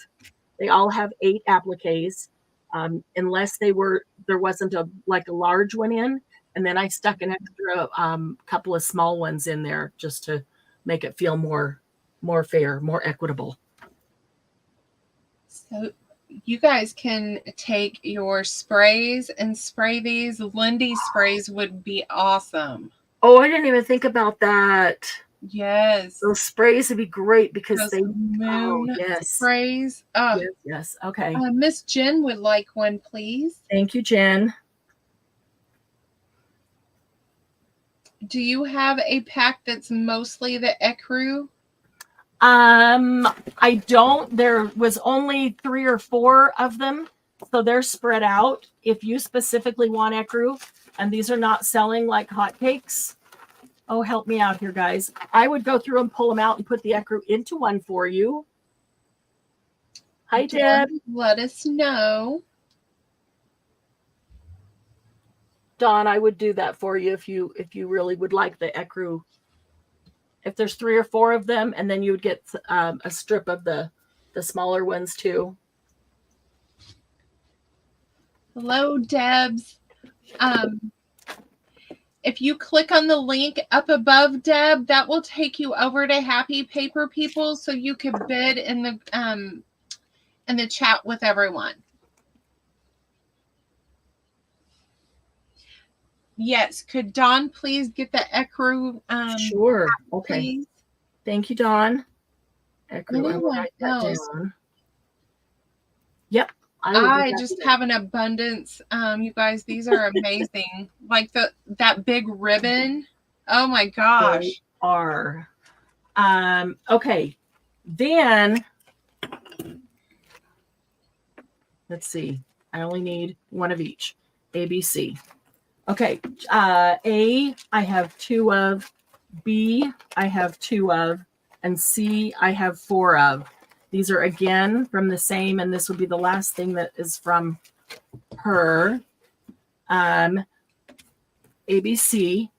8 appliques, unless there wasn't a large one in, and then I stuck an extra couple of small ones in there just to make it feel more fair, more equitable. So you guys can take your sprays and spray these. Lindy sprays would be awesome. Oh, I didn't even think about that. Yes. Those sprays would be great because Those they moon yes. sprays. Yes. Okay. Miss Jen would like one, please. Thank you, Jen. Do you have a pack that's mostly the ecru? I don't. There was only 3 or 4 of them, so they're spread out. If you specifically want ecru, and these are not selling like hotcakes, oh, help me out here, guys. I would go through and pull them out and put the ecru into one for you. Hi, Deb. Let us know. Dawn, I would do that for you if you really would like the ecru. If there's 3 or 4 of them, and then you would get a strip of the smaller ones too. Hello, Debs. If you click on the link up above, Deb, that will take you over to Happy Paper People, so you could bid in the chat with everyone. Yes, could Dawn please get the ecru? Sure. Okay. Please? Thank you, Dawn. Ecru. I will write that down. Yep. I just have an abundance. You guys, these are amazing. Like that big ribbon. Oh my gosh. They are. Okay. Then let's see. I only need one of each. A, B, C. Okay. A, I have 2 of. B, I have 2 of. And C, I have 4 of. These are again from the same, and this will be the last thing that is from her. ABC.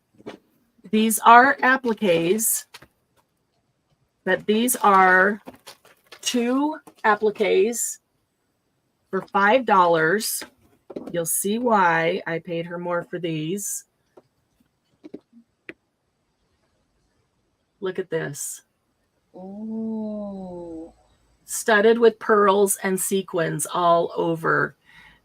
These are appliques, but these are 2 appliques for $5. You'll see why I paid her more for these. Look at this. Oh. Studded with pearls and sequins all over.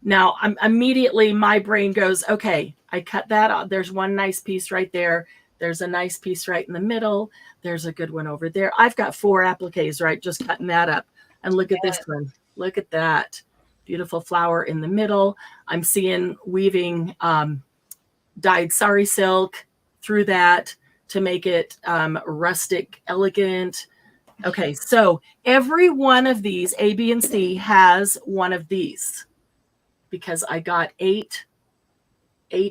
Now, immediately my brain goes, okay, I cut that out. There's one nice piece right there. There's a nice piece right in the middle. There's a good one over there. I've got 4 appliques, right? Just cutting that up. And look at this one. Look at that. Beautiful flower in the middle. I'm seeing weaving dyed sari silk through that to make it rustic, elegant. Okay, so every one of these, A, B, and C, has one of these because I got 8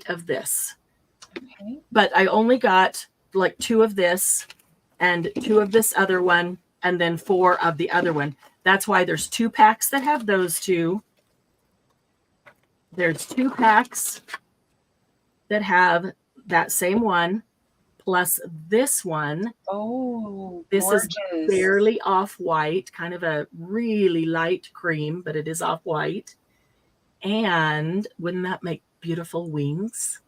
of this. Okay. But I only got like 2 of this and 2 of this other one and then 4 of the other one. That's why there's 2 packs that have those 2. There's 2 packs that have that same one. Plus this one. Oh, this gorgeous. Is barely off-white, kind of a really light cream, but it is off-white. And wouldn't that make beautiful wings?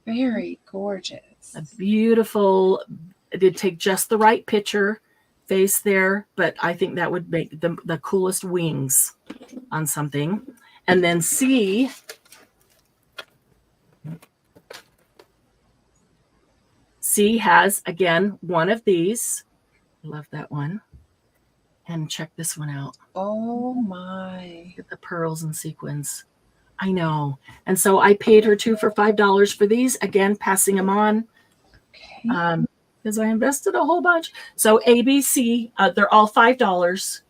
Very gorgeous. A beautiful, it did take just the right picture face there, but I think that would make the coolest wings on something. And then C, C has, again, one of these. Love that one. And check this one out. Oh, my. Get the pearls and sequins. I know. And so I paid her 2 for $5 for these. Again, passing them on. Okay. Because I invested a whole bunch. So ABC, they're all $5.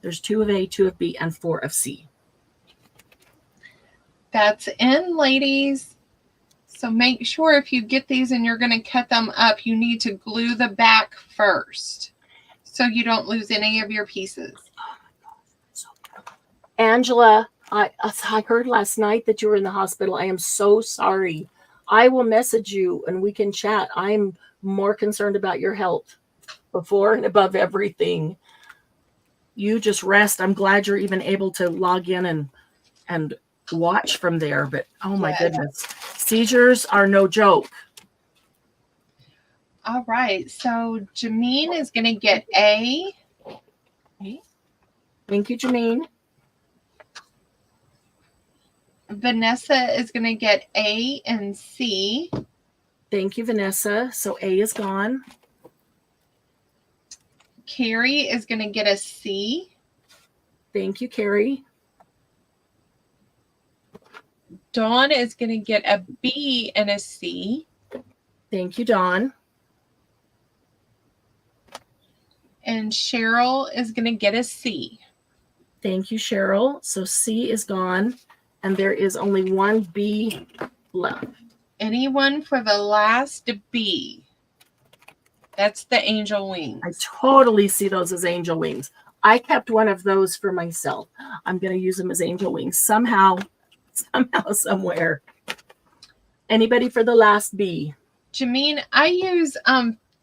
There's 2 of A, 2 of B, and 4 of C. That's in, ladies. So make sure if you get these and you're going to cut them up, you need to glue the back first so you don't lose any of your pieces. Angela, I heard last night that you were in the hospital. I am so sorry. I will message you and we can chat. I'm more concerned about your health before and above everything. You just rest. I'm glad you're even able to log in and watch from there. But oh my goodness, seizures are no joke. All right. So Jameen is going to get A. Thank you, Janine. Vanessa is going to get A and C. Thank you, Vanessa. So A is gone. Carrie is going to get a C. Thank you, Carrie. Dawn is going to get a B and a C. Thank you, Dawn. And Cheryl is going to get a C. Thank you, Cheryl. So C is gone. And there is only one B left. Anyone for the last B? That's the angel wings. I totally see those as angel wings. I kept one of those for myself. I'm going to use them as angel wings somehow, somewhere. Anybody for the last B? Jameen, I use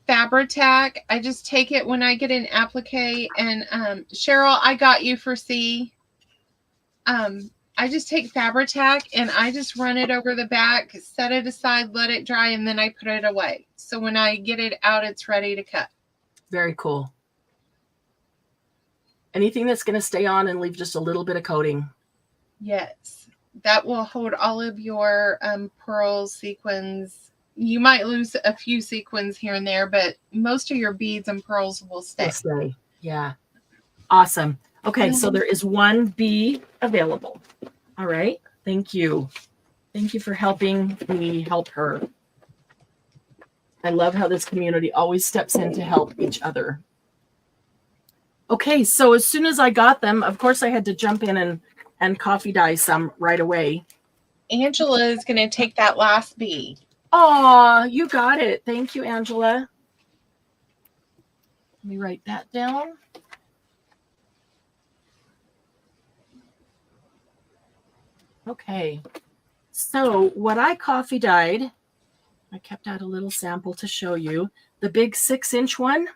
Fabri-Tac. I just take it when I get an applique. And Cheryl, I got you for C. I just take Fabri-Tac and I just run it over the back, set it aside, let it dry, and then I put it away. So when I get it out, it's ready to cut. Very cool. Anything that's going to stay on and leave just a little bit of coating. Yes. That will hold all of your pearls, sequins. You might lose a few sequins here and there, but most of your beads and pearls will stay. Will stay. Yeah. Awesome. Okay, so there is one B available. All right. Thank you. Thank you for helping me help her. I love how this community always steps in to help each other. Okay, so as soon as I got them, of course, I had to jump in and coffee dye some right away. Angela is going to take that last B. Oh, you got it. Thank you, Angela. Let me write that down. Okay, so what I coffee dyed, I kept out a little sample to show you. The big 6-inch one.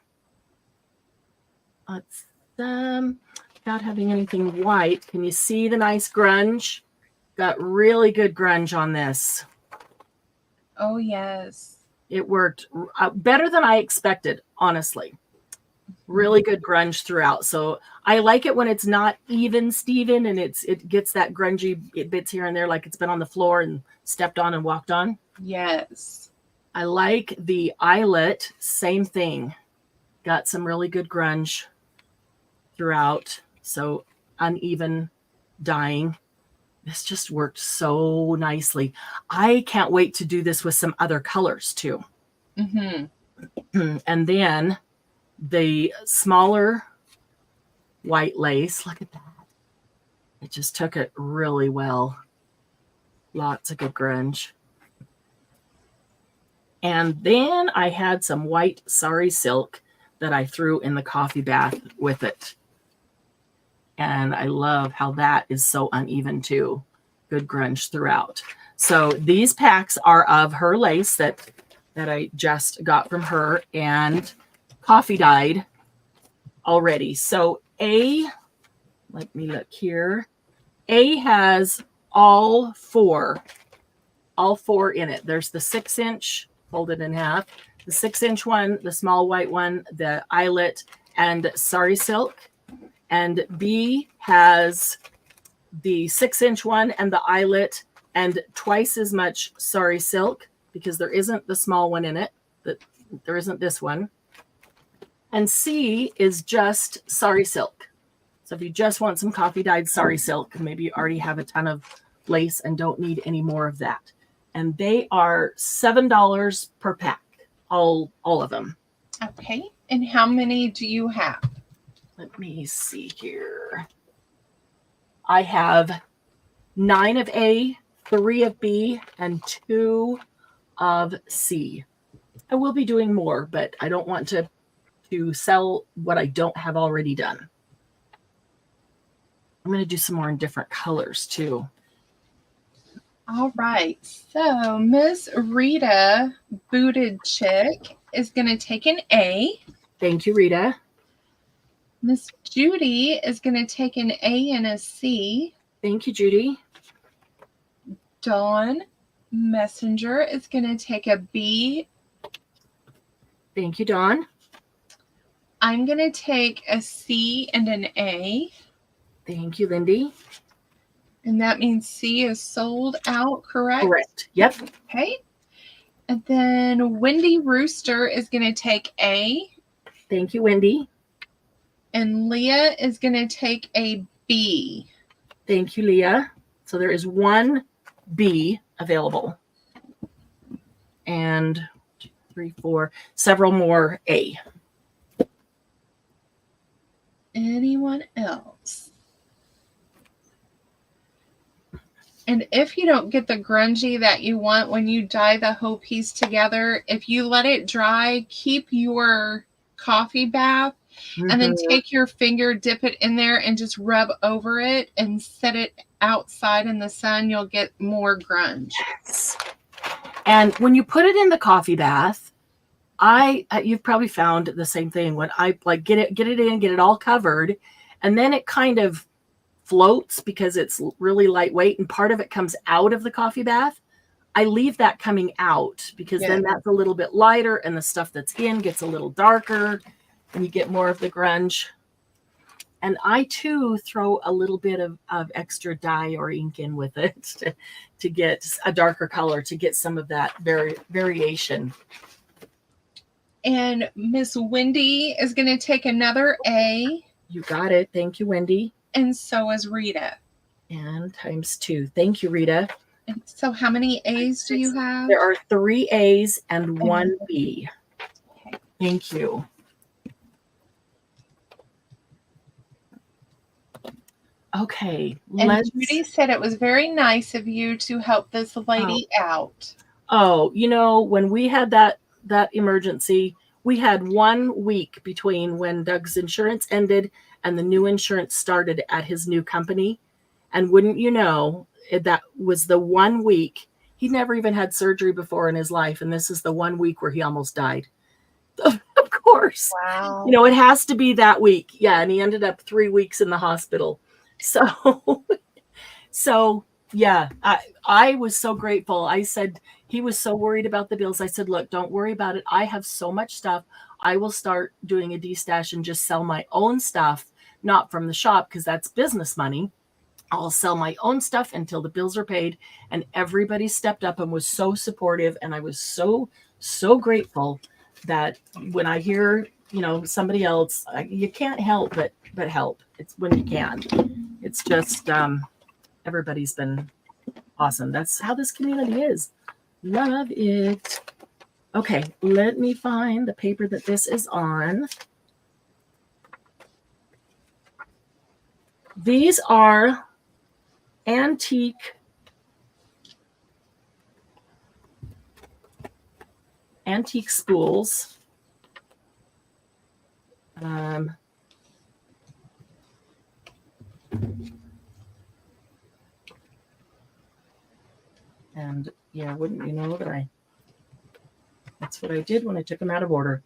Let's, without having anything white, can you see the nice grunge? Got really good grunge on this. Oh, yes. It worked better than I expected, honestly. Really good grunge throughout. So I like it when it's not even Steven and it gets that grungy bits here and there, like it's been on the floor and stepped on and walked on. Yes. I like the eyelet, same thing. Got some really good grunge throughout. So uneven dyeing. This just worked so nicely. I can't wait to do this with some other colors too. Mm-hmm. And then the smaller white lace, look at that. It just took it really well. Lots of good grunge. And then I had some white sari silk that I threw in the coffee bath with it. And I love how that is so uneven too. Good grunge throughout. So these packs are of her lace that I just got from her and coffee dyed already. So A, let me look here. A has all four in it. There's the 6-inch, fold it in half, the 6-inch one, the small white one, the eyelet, and sari silk. And B has the 6-inch one and the eyelet and twice as much sari silk because there isn't the small one in it. There isn't this one. And C is just sari silk. So if you just want some coffee dyed sari silk, maybe you already have a ton of lace and don't need any more of that. And they are $7 per pack, all of them. Okay. And how many do you have? Let me see here. I have 9 of A, 3 of B and 2 of C. I will be doing more, but I don't want to sell what I don't have already done. I'm going to do some more in different colors too. All right. So Miss Rita Booted Chick is going to take an A. Thank you, Rita. Miss Judy is going to take an A and a C. Thank you, Judy. Dawn Messenger is going to take a B. Thank you, Dawn. I'm going to take a C and an A. Thank you, Lindy. And that means C is sold out, correct? Correct. Yep. Okay. And then Wendy Rooster is going to take A. Thank you, Wendy. And Leah is going to take a B. Thank you, Leah. So there is 1 B available. And 2, 3, 4, several more A. Anyone else? And if you don't get the grungy that you want when you dye the whole piece together, if you let it dry, keep your coffee bath and then take your finger, dip it in there and just rub over it and set it outside in the sun. You'll get more grunge. Yes. And when you put it in the coffee bath, you've probably found the same thing. When I like get it in, get it all covered, and then it kind of floats because it's really lightweight and part of it comes out of the coffee bath. I leave that coming out because then that's a little bit lighter and the stuff that's in gets a little darker and you get more of the grunge. And I too throw a little bit of extra dye or ink in with it to get a darker color, to get some of that variation. And Miss Wendy is going to take another A. You got it. Thank you, Wendy. And so is Rita. And times 2. Thank you, Rita. And so how many A's do you have? There are 3 A's and 1 B. Okay. Thank you. Okay. And Judy said it was very nice of you to help this lady out. Oh, you know, when we had that emergency, we had 1 week between when Doug's insurance ended and the new insurance started at his new company. And wouldn't you know, that was the 1 week. He never even had surgery before in his life. And this is the 1 week where he almost died. Of course. Wow. You know, it has to be that week. Yeah. And he ended up 3 weeks in the hospital. So yeah, I was so grateful. I said, he was so worried about the bills. I said, look, don't worry about it. I have so much stuff. I will start doing a D-stash and just sell my own stuff, not from the shop, because that's business money. I'll sell my own stuff until the bills are paid. And everybody stepped up and was so supportive. And I was so, so grateful that when I hear, you know, somebody else, you can't help but help. It's when you can. It's just, everybody's been awesome. That's how this community is. Love it. Okay, let me find the paper that this is on. These are antique spools. And yeah, wouldn't you know that that's what I did when I took them out of order.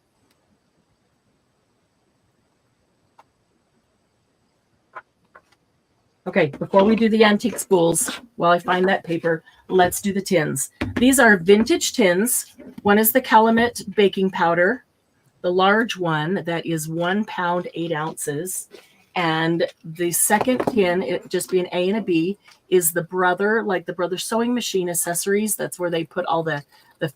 Okay, before we do the antique spools, while I find that paper, let's do the tins. These are vintage tins. One is the Calumet baking powder, the large one that is 1 pound, 8 ounces. And the second tin, it just be an A and a B, is the Brother sewing machine accessories. That's where they put all the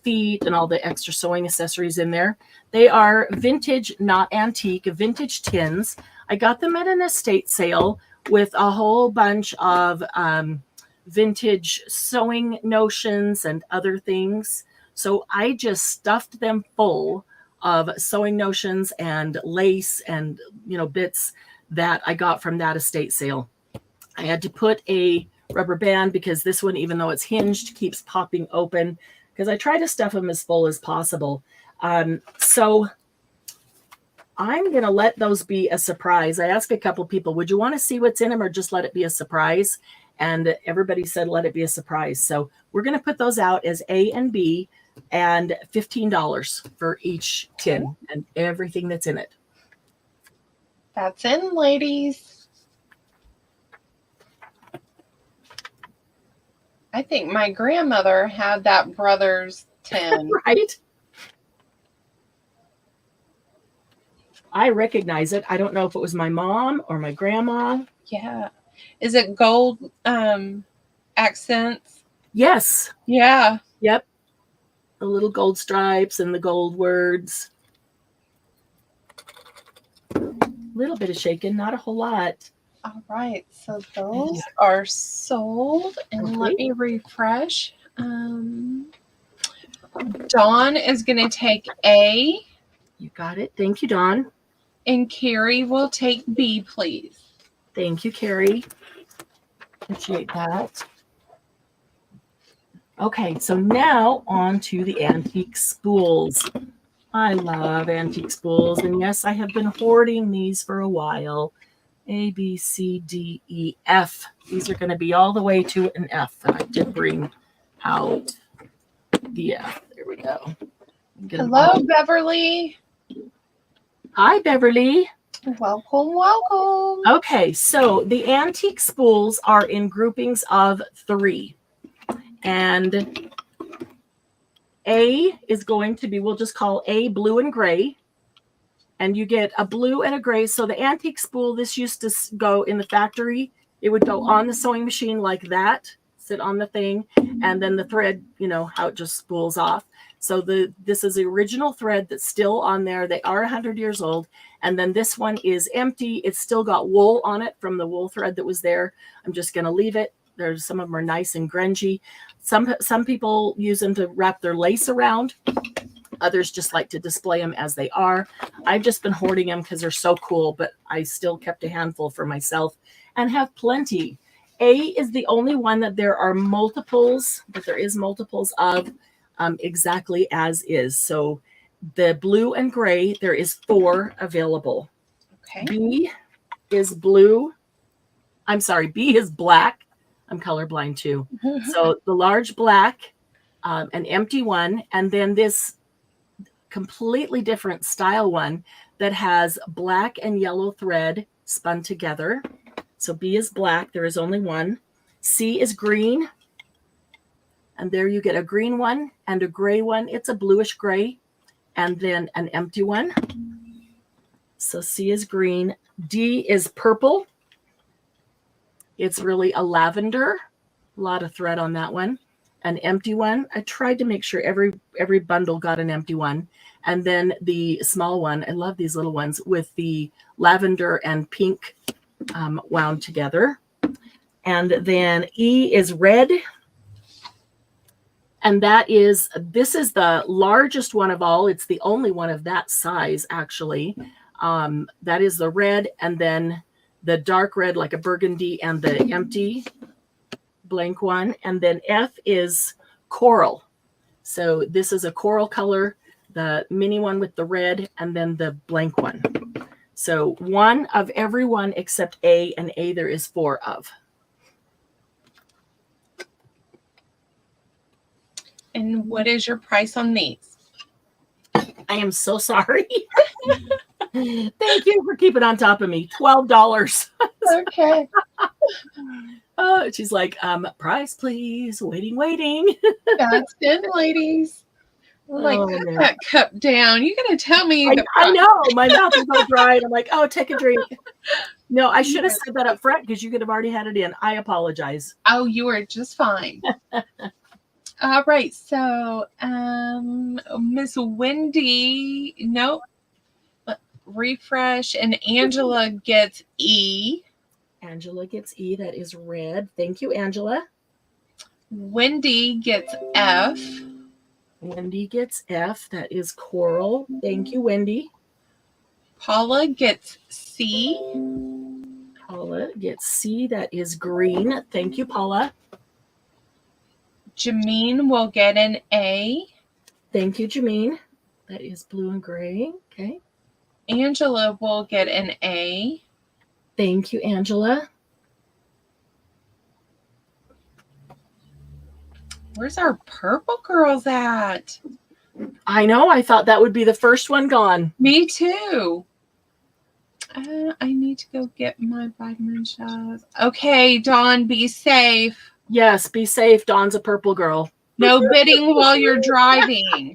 feet and all the extra sewing accessories in there. They are vintage, not antique, vintage tins. I got them at an estate sale with a whole bunch of vintage sewing notions and other things. So I just stuffed them full of sewing notions and lace and, you know, bits that I got from that estate sale. I had to put a rubber band because this one, even though it's hinged, keeps popping open because I try to stuff them as full as possible. So I'm going to let those be a surprise. I asked a couple people, would you want to see what's in them or just let it be a surprise? And everybody said, let it be a surprise. So we're going to put those out as A and B and $15 for each tin and everything that's in it. That's in, ladies. I think my grandmother had that Brothers tin. Right? I recognize it. I don't know if it was my mom or my grandma. Yeah. Is it gold accents? Yes. Yeah. Yep. The little gold stripes and the gold words. A little bit of shaking, not a whole lot. All right. So those are sold. And let Okay. me refresh. Dawn is going to take A, You got it. Thank you, Dawn. and Carrie will take B, please. Thank you, Carrie. Appreciate that. Okay, so now on to the antique spools. I love antique spools, and yes, I have been hoarding these for a while. A, B, C, D, E, F. These are going to be all the way to an F. And I did bring out the F. There we go. Hello, Beverly. Hi, Beverly. Welcome, welcome. Okay, so the antique spools are in groupings of 3. And A is going to be, we'll just call A blue and gray. And you get a blue and a gray. So the antique spool, this used to go in the factory. It would go on the sewing machine like that, sit on the thing, and then the thread, you know, how it just spools off. So this is the original thread that's still on there. They are 100 years old. And then this one is empty. It's still got wool on it from the wool thread that was there. I'm just going to leave it. There's some of them are nice and grungy. Some people use them to wrap their lace around. Others just like to display them as they are. I've just been hoarding them because they're so cool, but I still kept a handful for myself and have plenty. A is the only one that there are multiples, but there is multiples of exactly as is. So the blue and gray, there is 4 available. Okay. B is blue. I'm sorry, B is black. I'm colorblind too. So the large black, an empty one, and then this completely different style one that has black and yellow thread spun together. So B is black. There is only one. C is green. And there you get a green one and a gray one. It's a bluish gray. And then an empty one. So C is green. D is purple. It's really a lavender. A lot of thread on that one. An empty one. I tried to make sure every bundle got an empty one. And then the small one, I love these little ones with the lavender and pink wound together. And then E is red. And this is the largest one of all. It's the only one of that size, actually. That is the red, and then the dark red, like a burgundy, and the empty blank one. And then F is coral. So this is a coral color, the mini one with the red, and then the blank one. So one of every one except A, and A there is 4 of. And what is your price on these? I am so sorry. Thank you for keeping on top of me. $12. Okay. Oh, she's like, price, please. Waiting. That's it, ladies. Like, Oh, put man. that cup down. You're going to tell me. I know. My mouth is all dry. And I'm like, oh, take a drink. No, I should have said that up front because you could have already had it in. I apologize. Oh, you are just fine. All right. So, Miss Wendy, nope. Refresh, and Angela gets E. Angela gets E. That is red. Thank you, Angela. Wendy gets F. Wendy gets F. That is coral. Thank you, Wendy. Paula gets C. Paula Paula gets C. That is green. Thank you, Paula. Jameen will get an A. Thank you, Jameen. That is blue and gray. Okay. Angela will get an A. Thank you, Angela. Where's our purple girls at? I know. I thought that would be the first one gone. Me too. I need to go get my vitamin shots. Okay, Dawn, be safe. Yes, be safe. Dawn's a purple girl. No bidding while you're driving.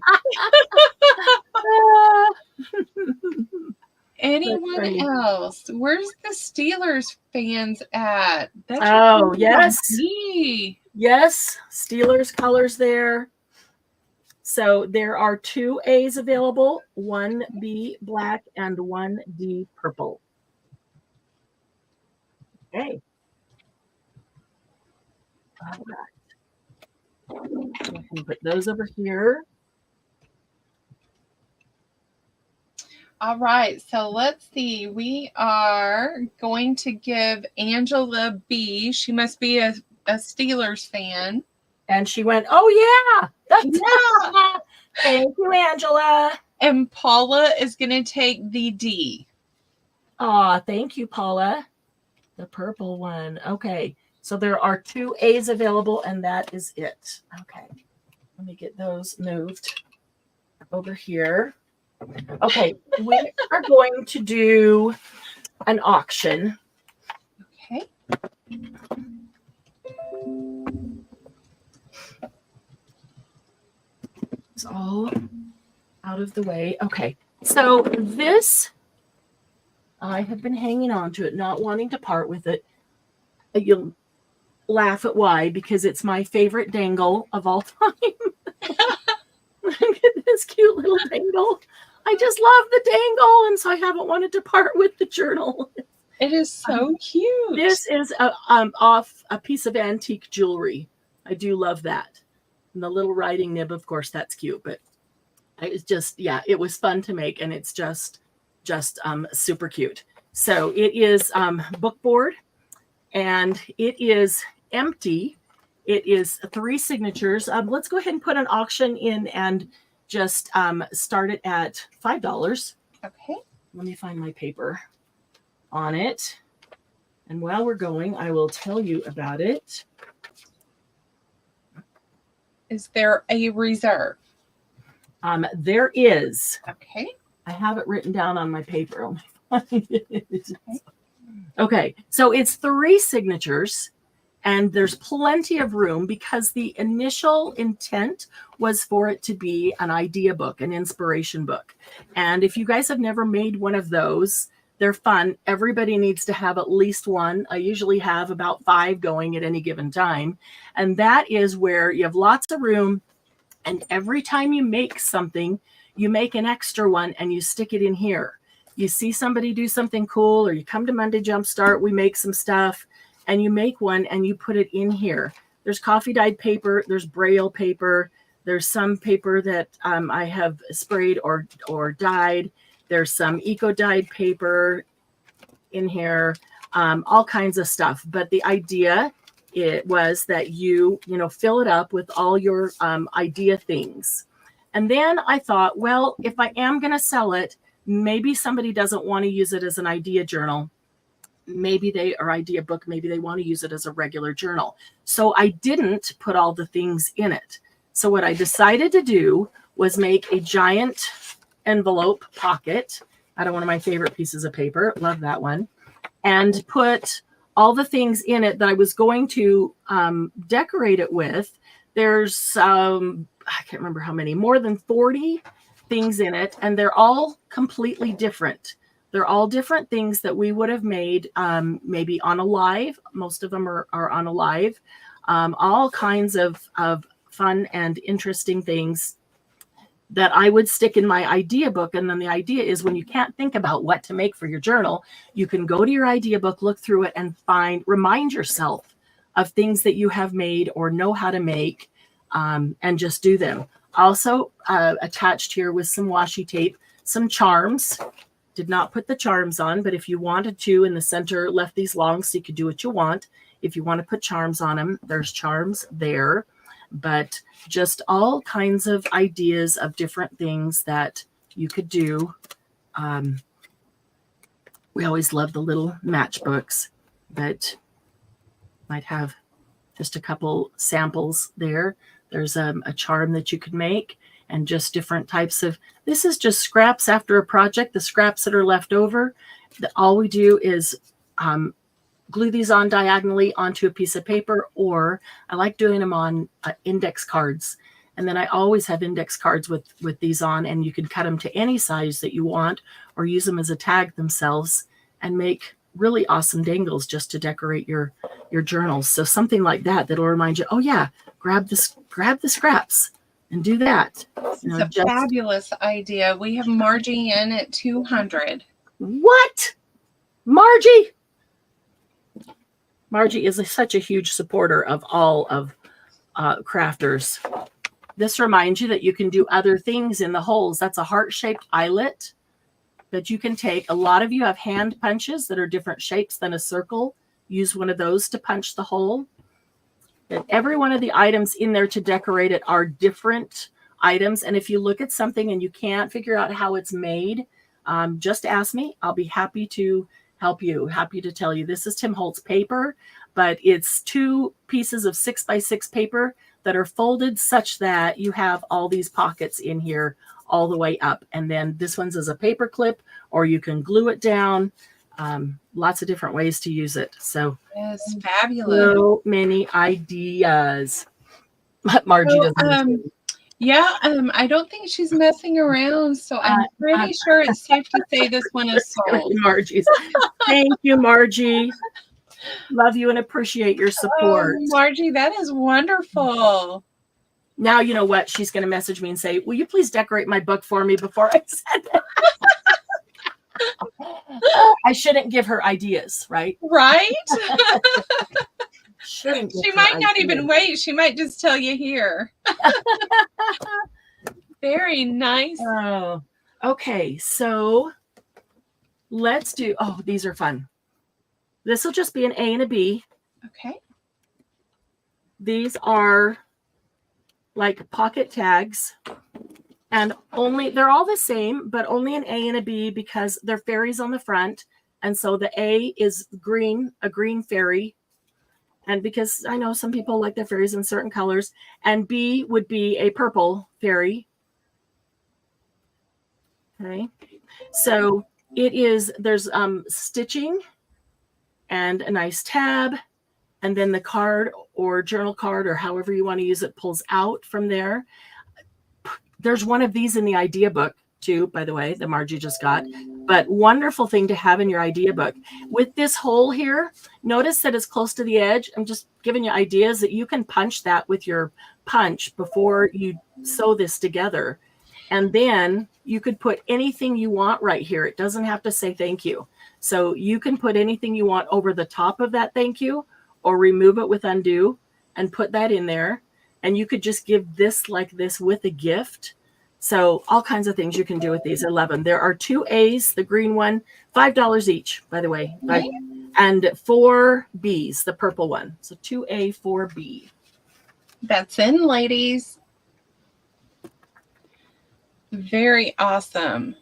Anyone funny. else? Where's the Steelers fans at? That's Oh, yes. me. Yes, Steelers colors there. So there are 2 A's available, 1 B black and 1 D purple. Okay. All right. I can put those over here. All right, so let's see. We are going to give Angela B. She must be a Steelers fan. And she went, oh, yeah. That's Thank you, Angela. And Paula is going to take the D. Aw, thank you, Paula. The purple one. Okay. So there are 2 A's available, and that is it. Okay. Let me get those moved over here. Okay. We are going to do an auction. Okay. It's all out of the way. Okay. So this, I have been hanging on to it, not wanting to part with it. You'll laugh at why, because it's my favorite dangle of all time. Look at this cute little dangle. I just love the dangle, and so I haven't wanted to part with the journal. It is so cute. This is off a piece of antique jewelry. I do love that. And the little writing nib, of course, that's cute, but it's just, yeah, it was fun to make, and it's just super cute. So it is book board, and it is empty. It is 3 signatures. Let's go ahead and put an auction in and just start it at $5. Okay. Let me find my paper on it. And while we're going, I will tell you about it. Is there a reserve? There is. Okay. I have it written down on my paper. Okay, so it's 3 signatures, and there's plenty of room because the initial intent was for it to be an idea book, an inspiration book. And if you guys have never made one of those, they're fun. Everybody needs to have at least one. I usually have about 5 going at any given time. And that is where you have lots of room. And every time you make something, you make an extra one and you stick it in here. You see somebody do something cool, or you come to Monday Jumpstart, we make some stuff, and you make one and you put it in here. There's coffee dyed paper, there's Braille paper, there's some paper that I have sprayed or dyed. There's some eco-dyed paper in here, all kinds of stuff. But the idea it was that you fill it up with all your idea things. And then I thought, well, if I am going to sell it, maybe somebody doesn't want to use it as an idea journal. Maybe or idea book, maybe they want to use it as a regular journal. So I didn't put all the things in it. So what I decided to do was make a giant envelope pocket out of one of my favorite pieces of paper. Love that one. And put all the things in it that I was going to decorate it with. There's, I can't remember how many, more than 40 things in it. And they're all completely different. They're all different things that we would have made maybe on a live. Most of them are on a live. All kinds of fun and interesting things that I would stick in my idea book. And then the idea is when you can't think about what to make for your journal, you can go to your idea book, look through it, and remind yourself of things that you have made or know how to make, and just do them. Also attached here with some washi tape, some charms Did not put the charms on, but if you wanted to, in the center, left these long so you could do what you want. If you want to put charms on them, there's charms there. But just all kinds of ideas of different things that you could do. We always love the little matchbooks, but might have just a couple samples there. There's a charm that you could make, and just different types of, this is just scraps after a project, the scraps that are left over. All we do is glue these on diagonally onto a piece of paper, or I like doing them on index cards. And then I always have index cards with these on, and you can cut them to any size that you want, or use them as a tag themselves and make really awesome dangles just to decorate your journals. So something like that that'll remind you, oh yeah, grab the scraps and do that. It's a fabulous idea. We have Margie in at 200. What? Margie? Margie is such a huge supporter of all of crafters. This reminds you that you can do other things in the holes. That's a heart-shaped eyelet that you can take. A lot of you have hand punches that are different shapes than a circle. Use one of those to punch the hole. And every one of the items in there to decorate it are different items. And if you look at something and you can't figure out how it's made, just ask me. I'll be happy to help you. Happy to tell you. This is Tim Holtz paper, but it's 2 pieces of 6x6 paper that are folded such that you have all these pockets in here all the way up. And then this one's as a paper clip, or you can glue it down. Lots of different ways to use it. So it's fabulous. So many ideas. Margie doesn't. Yeah, I don't think she's messing around, so I'm pretty sure it's safe to say this one is sold. Margie's. Thank you, Margie. Love you and appreciate your support. Oh, Margie, that is wonderful. Now you know what? She's going to message me and say, will you please decorate my book for me before I send it? I shouldn't give her ideas, right? Right? She might not even wait. She might just tell you here. Very nice. Oh, okay. So let's do, oh, these are fun. This will just be an A and a B. Okay. These are like pocket tags, and they're all the same, but only an A and a B because they're fairies on the front. And so the A is green, a green fairy. And because I know some people like their fairies in certain colors, and B would be a purple fairy. Okay. So there's stitching and a nice tab, and then the card or journal card or however you want to use it pulls out from there. There's one of these in the idea book too, by the way, that Margie just got. But wonderful thing to have in your idea book. With this hole here, notice that it's close to the edge. I'm just giving you ideas that you can punch that with your punch before you sew this together. And then you could put anything you want right here. It doesn't have to say thank you. So you can put anything you want over the top of that thank you, or remove it with undo and put that in there. And you could just give this like this with a gift. So all kinds of things you can do with these. I love them. There are 2 A's, the green one, $5 each, by the way. And 4 B's, the purple one. So 2A, 4B. That's in, ladies. Very awesome.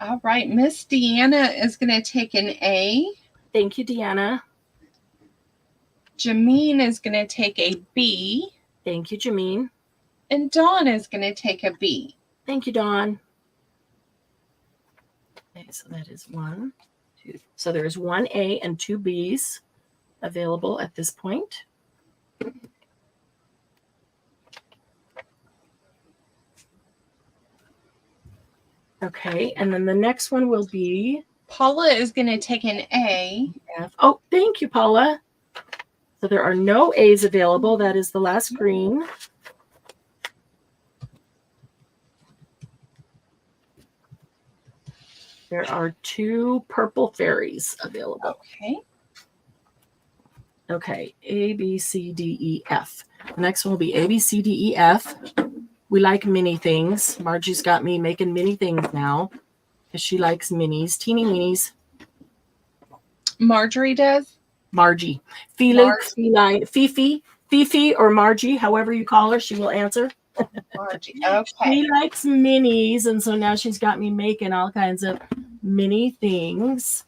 All right, Miss Deanna is going to take an A. Thank you, Deanna. Jameen is going to take a B. Thank you, Jameen. And Dawn is going to take a B. Thank you, Dawn. Okay, so that is 1, 2. So there's 1 A and 2 B's available at this point. Okay, and then the next one will be Paula is going to take an A. F. Oh, thank you, Paula. So there are no A's available. That is the last green. There are 2 purple fairies available. Okay. Okay, A, B, C, D, E, F. The next one will be A, B, C, D, E, F. We like mini things. Margie's got me making mini things now because she likes minis, teeny minis. Marjorie does. Margie. Felix, feline, Fifi, or Margie, however you call her, she will answer. Margie. Okay. She likes minis, and so now she's got me making all kinds of mini things.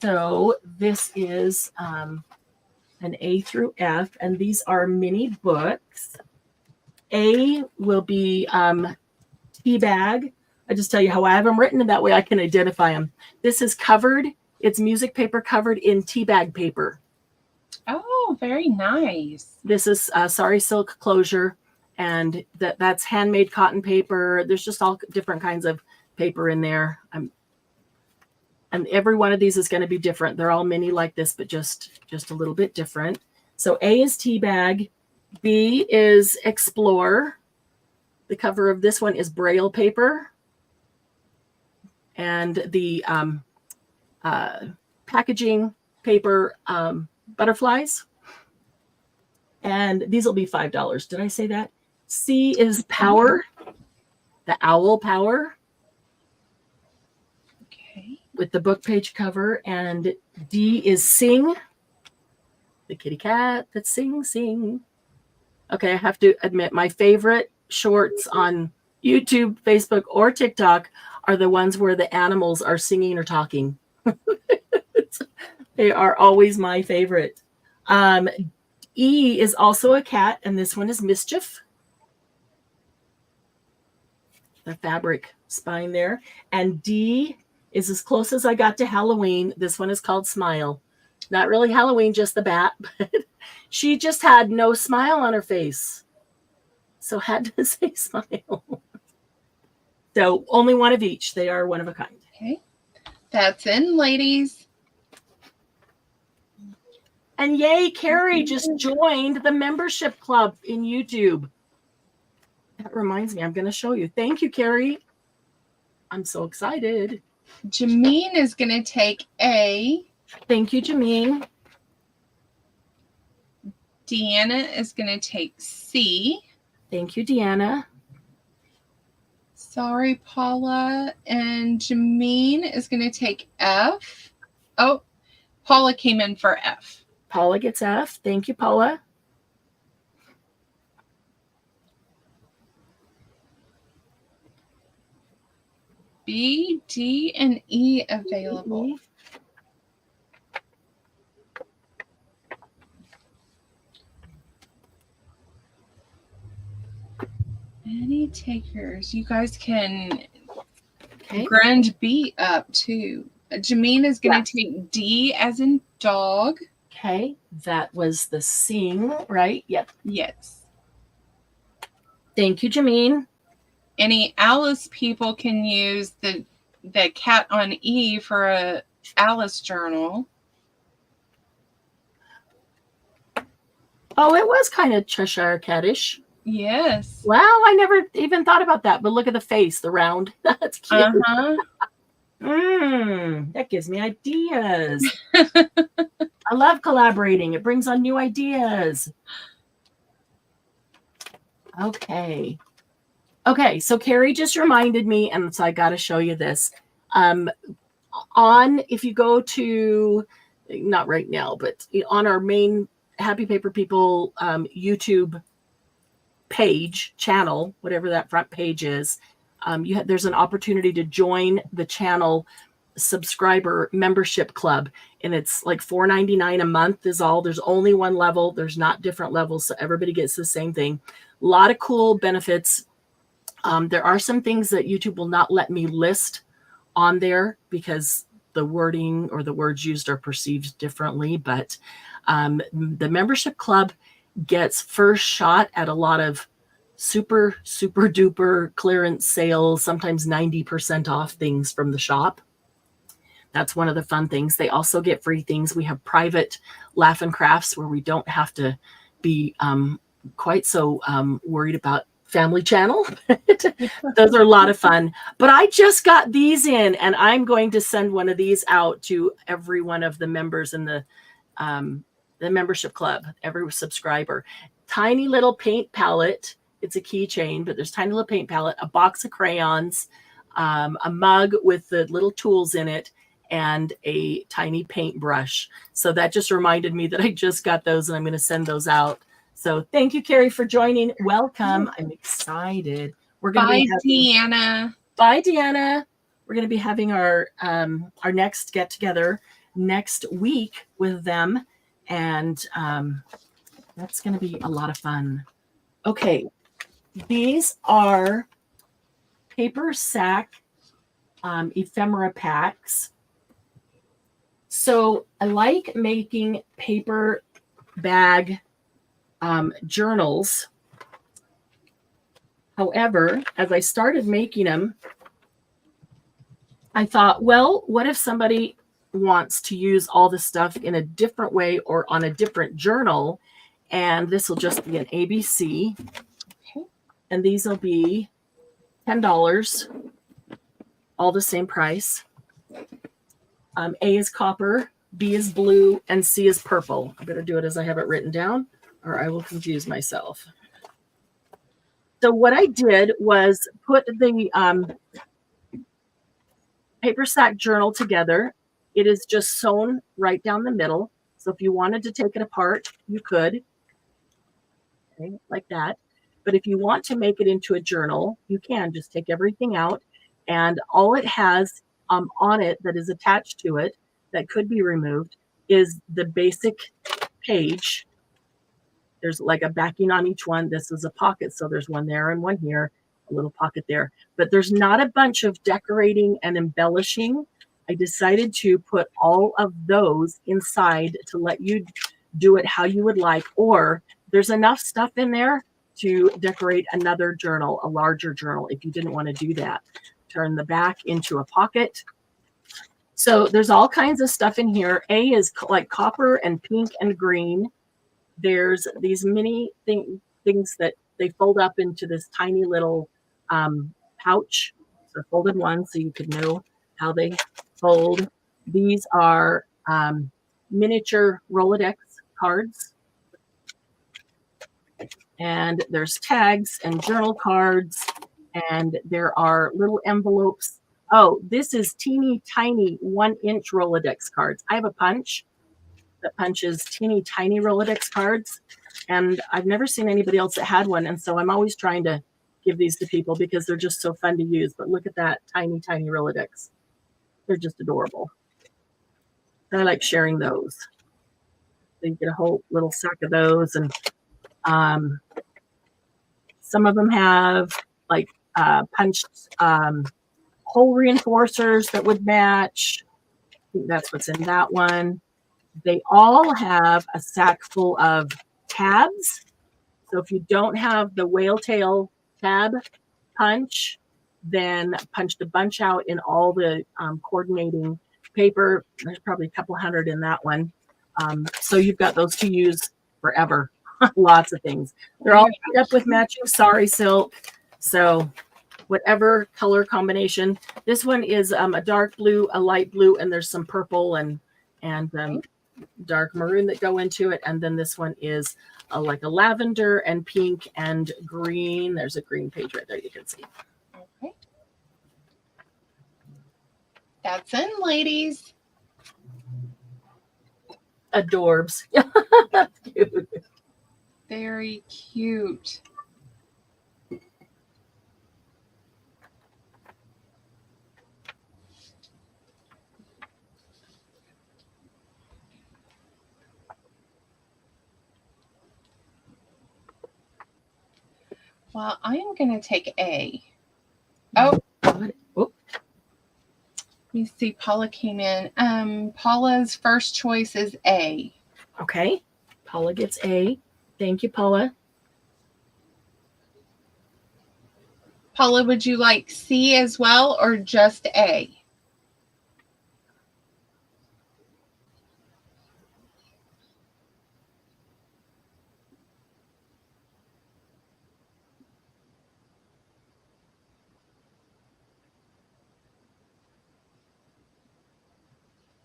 So this is an A through F, and these are mini books. A will be tea bag. I just tell you how I have them written, and that way I can identify them. This is covered. It's music paper covered in tea bag paper. Oh, very nice. This is Sari silk closure, and that's handmade cotton paper. There's just all different kinds of paper in there. And every one of these is going to be different. They're all mini like this, but just a little bit different. So A is tea bag. B is explore. The cover of this one is Braille paper. And the packaging paper butterflies. And these will be $5. Did I say that? C is power. The owl power. Okay. With the book page cover. And D is sing. The kitty cat that sing. Okay, I have to admit, my favorite shorts on YouTube, Facebook, or TikTok are the ones where the animals are singing or talking. They are always my favorite. E is also a cat, and this one is mischief. The fabric spine there. And D is as close as I got to Halloween. This one is called Smile. Not really Halloween, just the bat, but she just had no smile on her face. So had to say smile. So only one of each. They are one of a kind. Okay. That's in, ladies. And yay, Carrie just joined the membership club in YouTube. That reminds me, I'm going to show you. Thank you, Carrie. I'm so excited. Jameen is going to take A. Thank you, Jameen. Deanna is going to take C. Thank you, Deanna. Sorry, Paula. And Jameen is going to take F. Oh, Paula came in for F. Paula gets F. Thank you, Paula. B, D, and E available. Any takers? You guys can grind B up too. Jameen is going to take D as in dog. Okay, that was the sing, right? Yep. Yes. Thank you, Jameen. Any Alice people can use the cat on E for a Alice journal. Oh, it was kind of Cheshire Catish. Yes. Wow, I never even thought about that. But look at the face, the round. That's cute. Uh-huh. That gives me ideas. I love collaborating. It brings on new ideas. Okay, so Carrie just reminded me, and so I got to show you this. If you go to, not right now, but on our main Happy Paper People YouTube channel, whatever that front page is, there's an opportunity to join the channel subscriber membership club, and it's like $4.99 a month is all. There's only one level. There's not different levels, so everybody gets the same thing. A lot of cool benefits. There are some things that YouTube will not let me list on there because the wording or the words used are perceived differently, but the membership club gets first shot at a lot of super duper clearance sales, sometimes 90% off things from the shop. That's one of the fun things. They also get free things. We have private laugh and crafts where we don't have to be quite so worried about Family Channel. Those are a lot of fun. But I just got these in, and I'm going to send one of these out to every one of the members in the the membership club, every subscriber. Tiny little paint palette. It's a keychain, but there's tiny little paint palette, a box of crayons, a mug with the little tools in it, and a tiny paintbrush. So that just reminded me that I just got those and I'm going to send those out. So thank you, Carrie, for joining. Welcome. I'm excited. We're going Bye, to be Deanna. Bye, Deanna. We're going to be having our next get together next week with them, and that's going to be a lot of fun. Okay, these are paper sack ephemera packs. So I like making paper bag journals. However, as I started making them, I thought, well, what if somebody wants to use all this stuff in a different way or on a different journal? And this will just be an ABC. Okay. And these will be $10, all the same price. A is copper, B is blue, and C is purple. I better do it as I have it written down, or I will confuse myself. So what I did was put the paper sack journal together. It is just sewn right down the middle. So if you wanted to take it apart, you could, okay, like that. But if you want to make it into a journal, you can just take everything out, and all it has on it that is attached to it that could be removed is the basic page. There's like a backing on each one. This is a pocket, so there's one there and one here, a little pocket there. But there's not a bunch of decorating and embellishing. I decided to put all of those inside to let you do it how you would like, or there's enough stuff in there to decorate another journal, a larger journal, if you didn't want to do that. Turn the back into a pocket. So there's all kinds of stuff in here. A is like copper and pink and green. There's these mini things that they fold up into this tiny little pouch. So folded one, so you could know how they fold. These are miniature Rolodex cards. And there's tags and journal cards, and there are little envelopes. Oh, this is teeny tiny 1-inch Rolodex cards. I have a punch that punches teeny tiny Rolodex cards, and I've never seen anybody else that had one. And so I'm always trying to give these to people because they're just so fun to use. But look at that tiny, tiny Rolodex. They're just adorable. I like sharing those. So you get a whole little sack of those, and some of them have like punched hole reinforcers that would match. I think that's what's in that one. They all have a sack full of tabs. So if you don't have the whale tail tab punch, then punched a bunch out in all the coordinating paper. There's probably a couple hundred in that one. So you've got those to use forever. Lots of things. They're all made up with matching sari silk. So whatever color combination. This one is a dark blue, a light blue, and there's some purple and dark maroon that go into it. And then this one is like a lavender and pink and green. There's a green page right there you can see. Okay. That's in, ladies. Adorbs. That's cute. Very cute. Well, I am going to take A. Oh, Oh. let me see. Paula came in. Paula's first choice is A. Okay. Paula gets A. Thank you, Paula. Paula, would you like C as well or just A?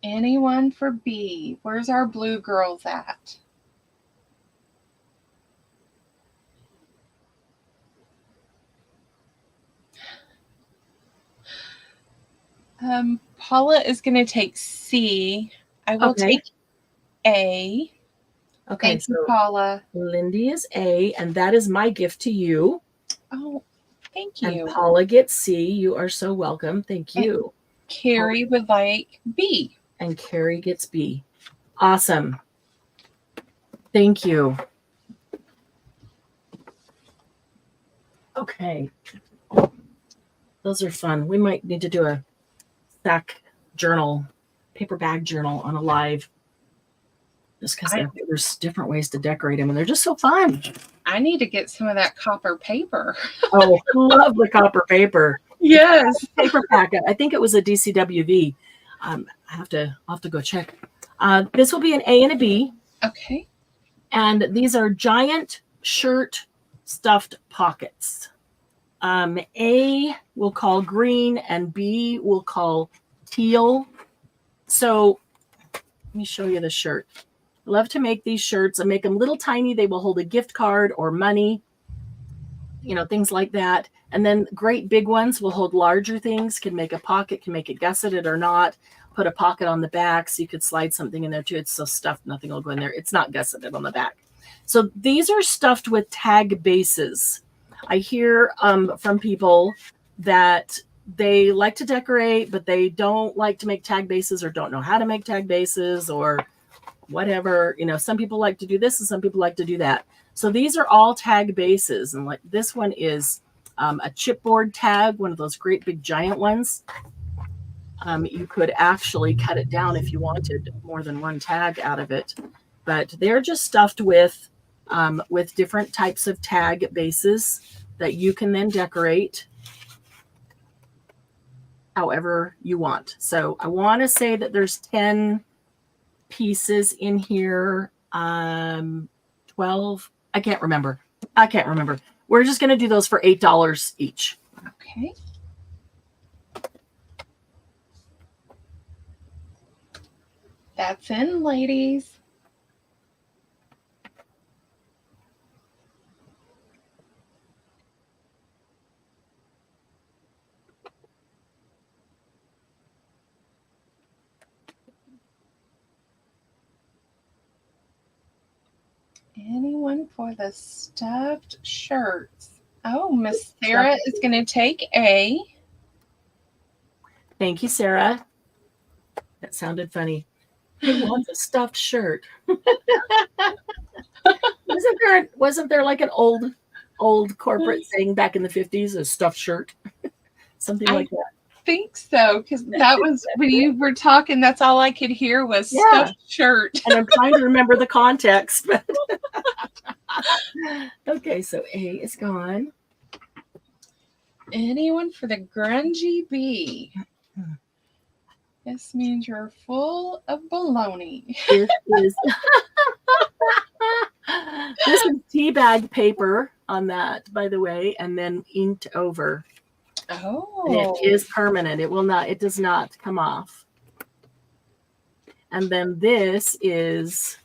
Anyone for B? Where's our blue girls at? Paula is going to take C. I will Okay. take A. Okay, Thank you, so Paula. Lindy is A, and that is my gift to you. Oh, thank And you. Paula gets C. You are so welcome. Thank you. Carrie would like B. And Carrie gets B. Awesome. Thank you. Okay. Those are fun. We might need to do a sack journal, paper bag journal on a live, just because there's different ways to decorate them, and they're just so fun. I need to get some of that copper paper. Oh, love the copper paper. Yes. Paper packet. I think it was a DCWV. I'll have to go check. This will be an A and a B. Okay. And these are giant shirt stuffed pockets. A we'll call green and B we'll call teal. So let me show you the shirt. I love to make these shirts. I make them little tiny. They will hold a gift card or money, things like that. And then great big ones will hold larger things, can make a pocket, can make it gusseted or not. Put a pocket on the back so you could slide something in there too. It's so stuffed, nothing will go in there. It's not gusseted on the back. So these are stuffed with tag bases. I hear from people that they like to decorate, but they don't like to make tag bases or don't know how to make tag bases or whatever. Some people like to do this and some people like to do that. So these are all tag bases. And like this one is a chipboard tag, one of those great big giant ones. You could actually cut it down if you wanted more than one tag out of it. But they're just stuffed with different types of tag bases that you can then decorate however you want. So I want to say that there's 10 pieces in here. 12. I can't remember. We're just going to do those for $8 each. Okay. That's in, ladies. Anyone for the stuffed shirts? Oh, Miss Sarah is going to take A. Thank you, Sarah. That sounded funny. Who wants a stuffed shirt? Wasn't there like an old corporate saying back in the 50s, a stuffed shirt? Something like that. I think so, because that was when you were talking, that's all I could hear was stuffed shirt. And I'm trying to remember the context. But okay, so A is gone. Anyone for the grungy B? This means you're full of baloney. This is tea bag paper on that, by the way, and then inked over. Oh. And it is permanent. It does not come off. And then this is,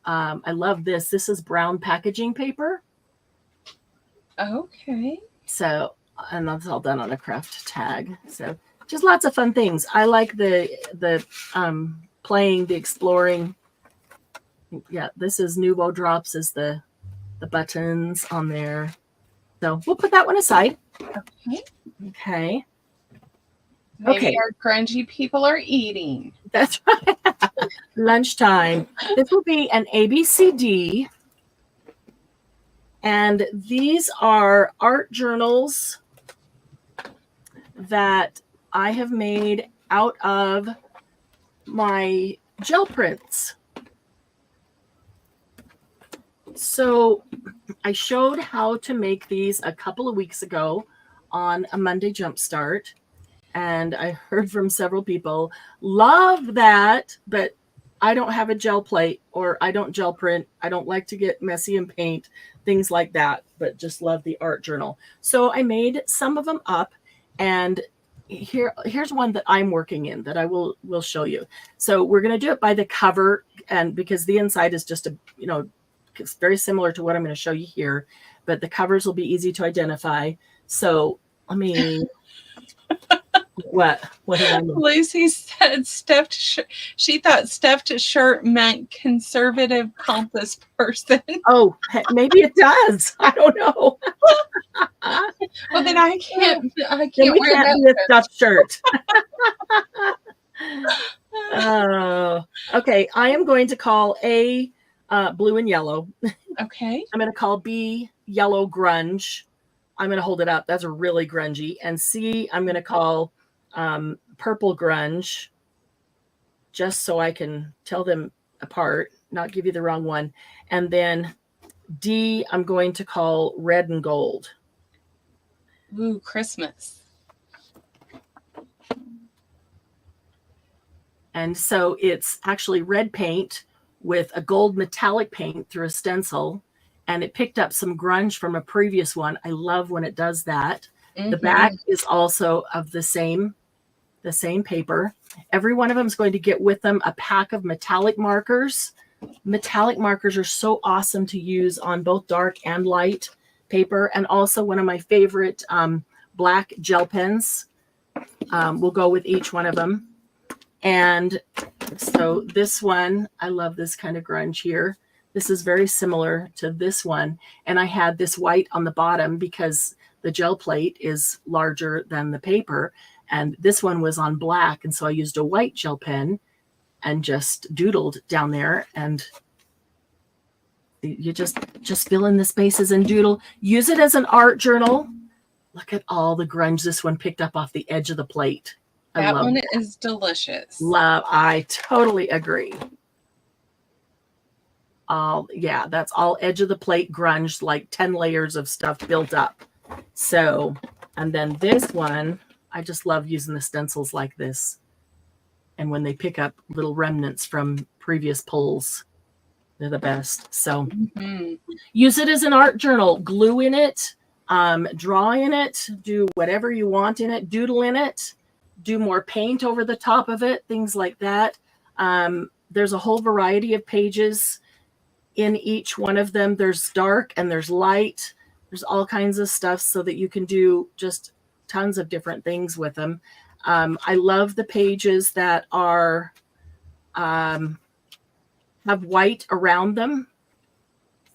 I love this. This is brown packaging paper. Okay. So, and that's all done on a craft tag. So just lots of fun things. I like the playing, the exploring. Yeah, this is Nuvo Drops is the buttons on there. So we'll put that one aside. Okay. Maybe our grungy people are eating. That's right. Lunchtime. This will be an ABCD. And these are art journals that I have made out of my gel prints. So I showed how to make these a couple of weeks ago on a Monday Jumpstart. And I heard from several people, love that, but I don't have a gel plate or I don't gel print. I don't like to get messy and paint, things like that, but just love the art journal. So I made some of them up and here's one that I'm working in that I will show you. So we're going to do it by the cover, and because the inside is just it's very similar to what I'm going to show you here, but the covers will be easy to identify. So let me. What did I miss? Lucy said she thought stuffed shirt meant conservative pompous person. Oh, maybe it does. I don't know. Well, then I can't Then we wear can't that. be a stuffed shirt. Oh, okay. I am going to call A blue and yellow. Okay. I'm going to call B yellow grunge. I'm going to hold it up. That's really grungy. And C, I'm going to call purple grunge, just so I can tell them apart, not give you the wrong one. And then D, I'm going to call red and gold. Ooh, Christmas. And so it's actually red paint with a gold metallic paint through a stencil. And it picked up some grunge from a previous one. I love when it does that. The back is also of the same paper. Every one of them is going to get with them a pack of metallic markers. Metallic markers are so awesome to use on both dark and light paper. And also one of my favorite black gel pens will go with each one of them. And so this one, I love this kind of grunge here. This is very similar to this one. And I had this white on the bottom because the gel plate is larger than the paper. And this one was on black. And so I used a white gel pen and just doodled down there. And you just fill in the spaces and doodle. Use it as an art journal. Look at all the grunge this one picked up off the edge of the plate. That one is delicious. I totally agree. Yeah, that's all edge of the plate grunge, like 10 layers of stuff built up. So, and then this one, I just love using the stencils like this. And when they pick up little remnants from previous pulls, they're the best. So use it as an art journal, glue in it, draw in it, do whatever you want in it, doodle in it, do more paint over the top of it, things like that. There's a whole variety of pages in each one of them. There's dark and there's light. There's all kinds of stuff so that you can do just tons of different things with them. I love the pages that are have white around them.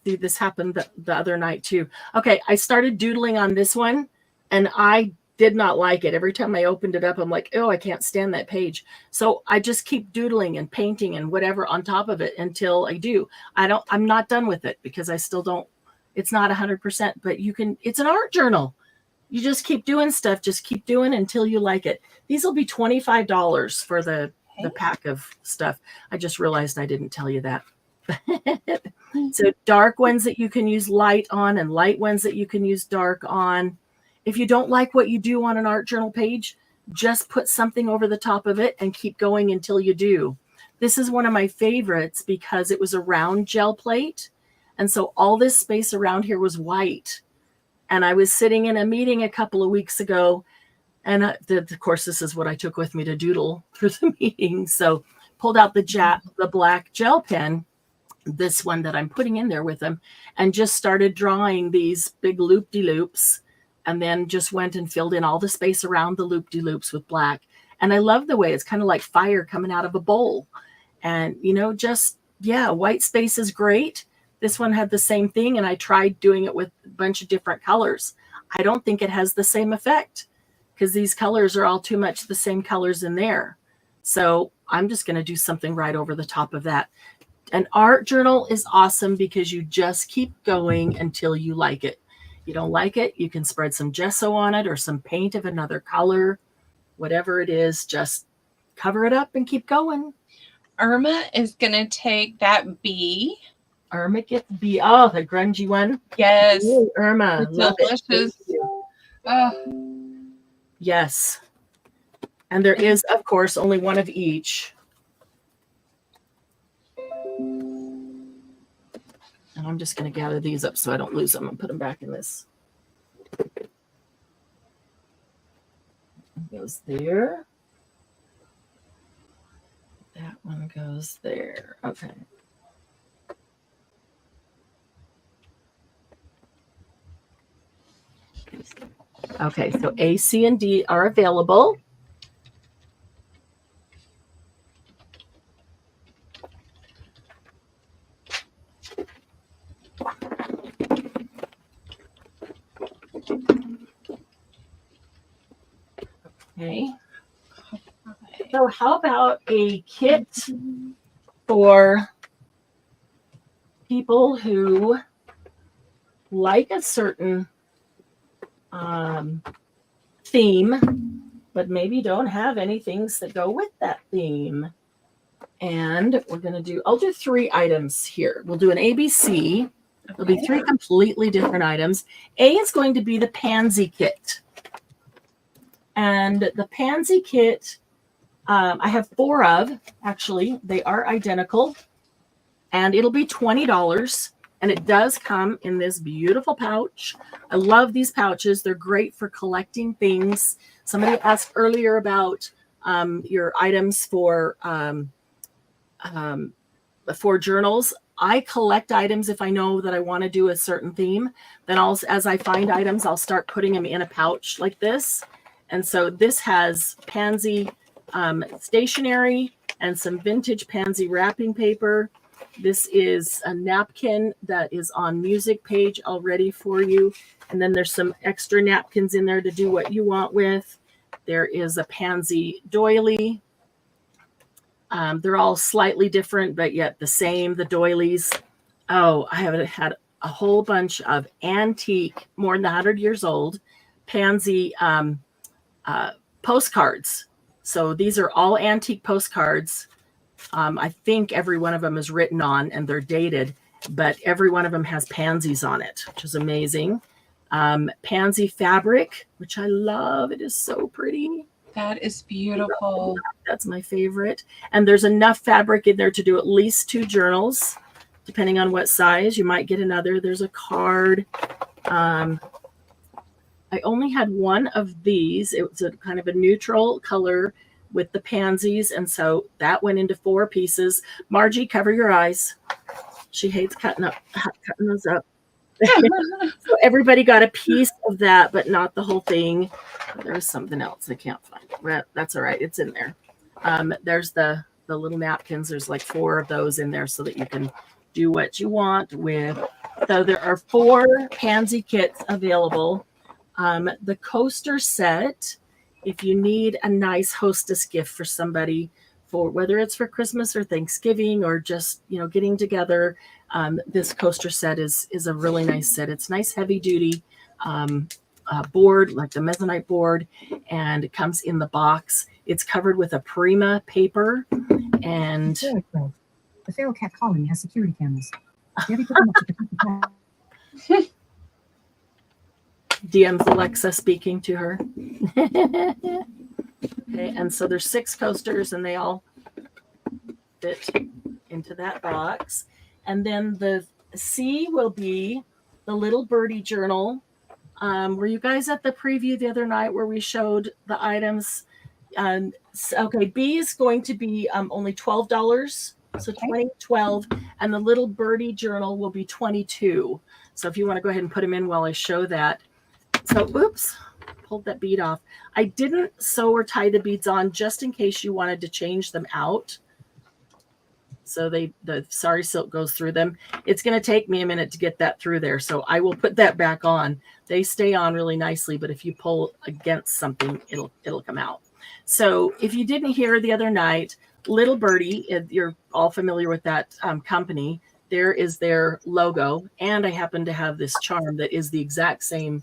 See, this happened the other night too. Okay, I started doodling on this one and I did not like it. Every time I opened it up, I'm like, oh, I can't stand that page. So I just keep doodling and painting and whatever on top of it until I do. I'm not done with it because I still don't, it's not 100%, but it's an art journal. You just keep doing stuff, just keep doing until you like it. These will be $25 for the pack of stuff. I just realized I didn't tell you that. So dark ones that you can use light on and light ones that you can use dark on. If you don't like what you do on an art journal page, just put something over the top of it and keep going until you do. This is one of my favorites because it was a round gel plate. And so all this space around here was white. And I was sitting in a meeting a couple of weeks ago. And of course, this is what I took with me to doodle through the meeting. So pulled out the black gel pen, this one that I'm putting in there with them, and just started drawing these big loop-de-loops. And then just went and filled in all the space around the loop-de-loops with black. And I love the way it's kind of like fire coming out of a bowl. And, white space is great. This one had the same thing. And I tried doing it with a bunch of different colors. I don't think it has the same effect because these colors are all too much the same colors in there. So I'm just going to do something right over the top of that. An art journal is awesome because you just keep going until you like it. You don't like it, you can spread some gesso on it or some paint of another color, whatever it is, just cover it up and keep going. Irma is going to take that B. Irma gets B. Oh, the grungy one. Yes. Ooh, Irma. It's Love delicious. it. Yes. And there is, of course, only one of each. And I'm just going to gather these up so I don't lose them and put them back in this. goes there. That one goes there. Okay. Okay, so A, C, and D are available. Okay. So how about a kit for people who like a certain theme, but maybe don't have any things that go with that theme? And we're going to do, I'll do 3 items here. We'll do an ABC. There'll be 3 completely different items. A is going to be the pansy kit. And the pansy kit, I have 4 of, actually. They are identical. And it'll be $20. And it does come in this beautiful pouch. I love these pouches. They're great for collecting things. Somebody asked earlier about your items for journals. I collect items if I know that I want to do a certain theme. Then as I find items, I'll start putting them in a pouch like this. And so this has pansy stationery and some vintage pansy wrapping paper. This is a napkin that is on music page already for you. And then there's some extra napkins in there to do what you want with. There is a pansy doily. They're all slightly different, but yet the same, the doilies. Oh, I have had a whole bunch of antique, more than 100 years old, pansy postcards. So these are all antique postcards. I think every one of them is written on and they're dated, but every one of them has pansies on it, which is amazing. Pansy fabric, which I love. It is so pretty. That is beautiful. That's my favorite. And there's enough fabric in there to do at least 2 journals, depending on what size. You might get another. There's a card. I only had one of these. It was a kind of a neutral color with the pansies. And so that went into 4 pieces. Margie, cover your eyes. She hates cutting those up. So everybody got a piece of that, but not the whole thing. There's something else I can't find it. That's all right. It's in there. There's the little napkins. There's like 4 of those in there so that you can do what you want with. So there are 4 pansy kits available. The coaster set, if you need a nice hostess gift for somebody, for whether it's for Christmas or Thanksgiving or just, getting together, this coaster set is a really nice set. It's nice, heavy duty board, like the mezzanite board, and it comes in the box. It's covered with a Prima paper, and the feral cat colony has security cameras. You have to put them up to protect the cat. DM's Alexa speaking to her. Okay, and so there's 6 coasters, and they all fit into that box. And then the C will be the Little Birdie Journal. Were you guys at the preview the other night where we showed the items? Okay, B is going to be only $12, so $12, and the Little Birdie Journal will be $22. So if you want to go ahead and put them in while I show that. So, oops, pulled that bead off. I didn't sew or tie the beads on just in case you wanted to change them out. So the sari silk goes through them. It's going to take me a minute to get that through there. So I will put that back on. They stay on really nicely, but if you pull against something, it'll come out. So if you didn't hear the other night, Little Birdie, you're all familiar with that company. There is their logo. And I happen to have this charm that is the exact same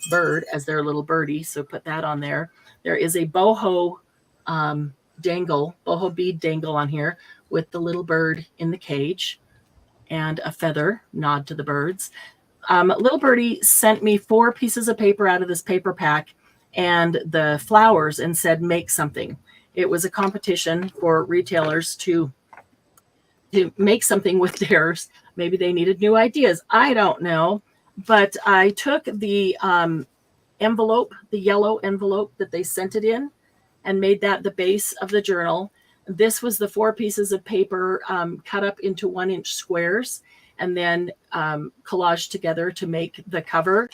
bird as their little birdie. So put that on there. There is a boho bead dangle on here with the little bird in the cage and a feather nod to the birds. Little Birdie sent me 4 pieces of paper out of this paper pack and the flowers and said, make something. It was a competition for retailers to make something with theirs. Maybe they needed new ideas. I don't know. But I took the envelope, the yellow envelope that they sent it in, and made that the base of the journal. This was the 4 pieces of paper cut up into 1-inch squares and then collaged together to make the cover,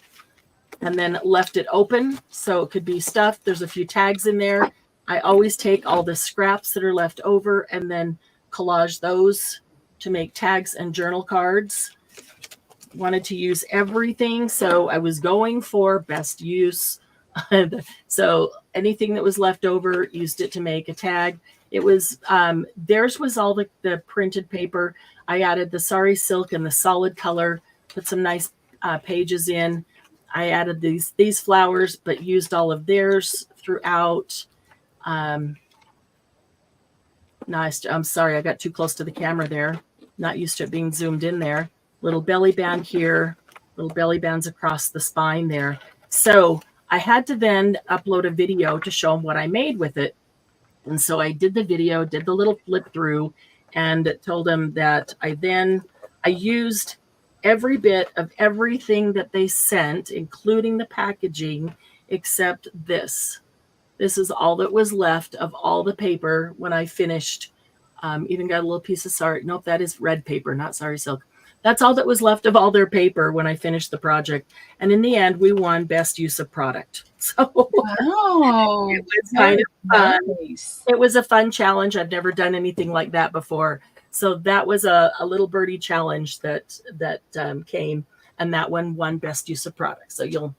and then left it open so it could be stuffed. There's a few tags in there. I always take all the scraps that are left over and then collage those to make tags and journal cards. Wanted to use everything, so I was going for best use. So anything that was left over, used it to make a tag. It was theirs was all the printed paper. I added the sari silk and the solid color, put some nice pages in. I added these flowers, but used all of theirs throughout. Nice. I'm sorry, I got too close to the camera there. Not used to it being zoomed in there. Little belly band here, little belly bands across the spine there. So I had to then upload a video to show them what I made with it. And so I did the video, did the little flip through, and told them that I used every bit of everything that they sent, including the packaging, except this. This is all that was left of all the paper when I finished. Even got a little piece of sari. Nope, that is red paper, not sari silk. That's all that was left of all their paper when I finished the project. And in the end, we won best use of product. So Wow. it was kind of fun. Nice. It was a fun challenge. I've never done anything like that before. So that was a little birdie challenge that came, and that one won best use of product. So you'll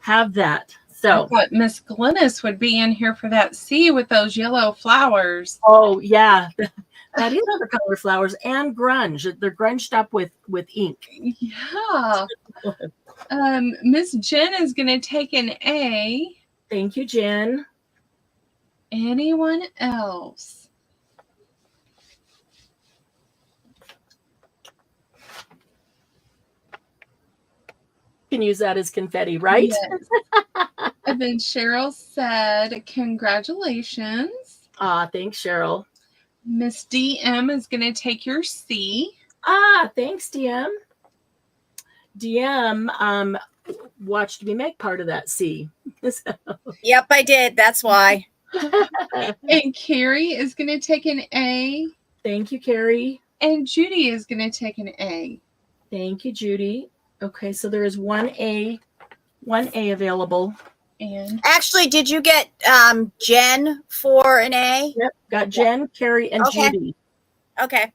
have that. So I thought Miss Glennis would be in here for that C with those yellow flowers. oh yeah, that is for color flowers and grunge. They're grunged up with ink. Yeah. Miss Jen is going to take an A. Thank you, Jen. Anyone else? You can use that as confetti, right? Yes. And then Cheryl said, congratulations. Thanks, Cheryl. Miss DM is going to take your C. Thanks, DM. DM watched me make part of that C. Yep, I did. That's why. And Carrie is going to take an A. Thank you, Carrie. And Judy is going to take an A. Thank you, Judy. Okay, so there is one A available. And Actually, did you get Jen for an A? Yep, got Jen, Carrie, and Okay. Judy. Okay.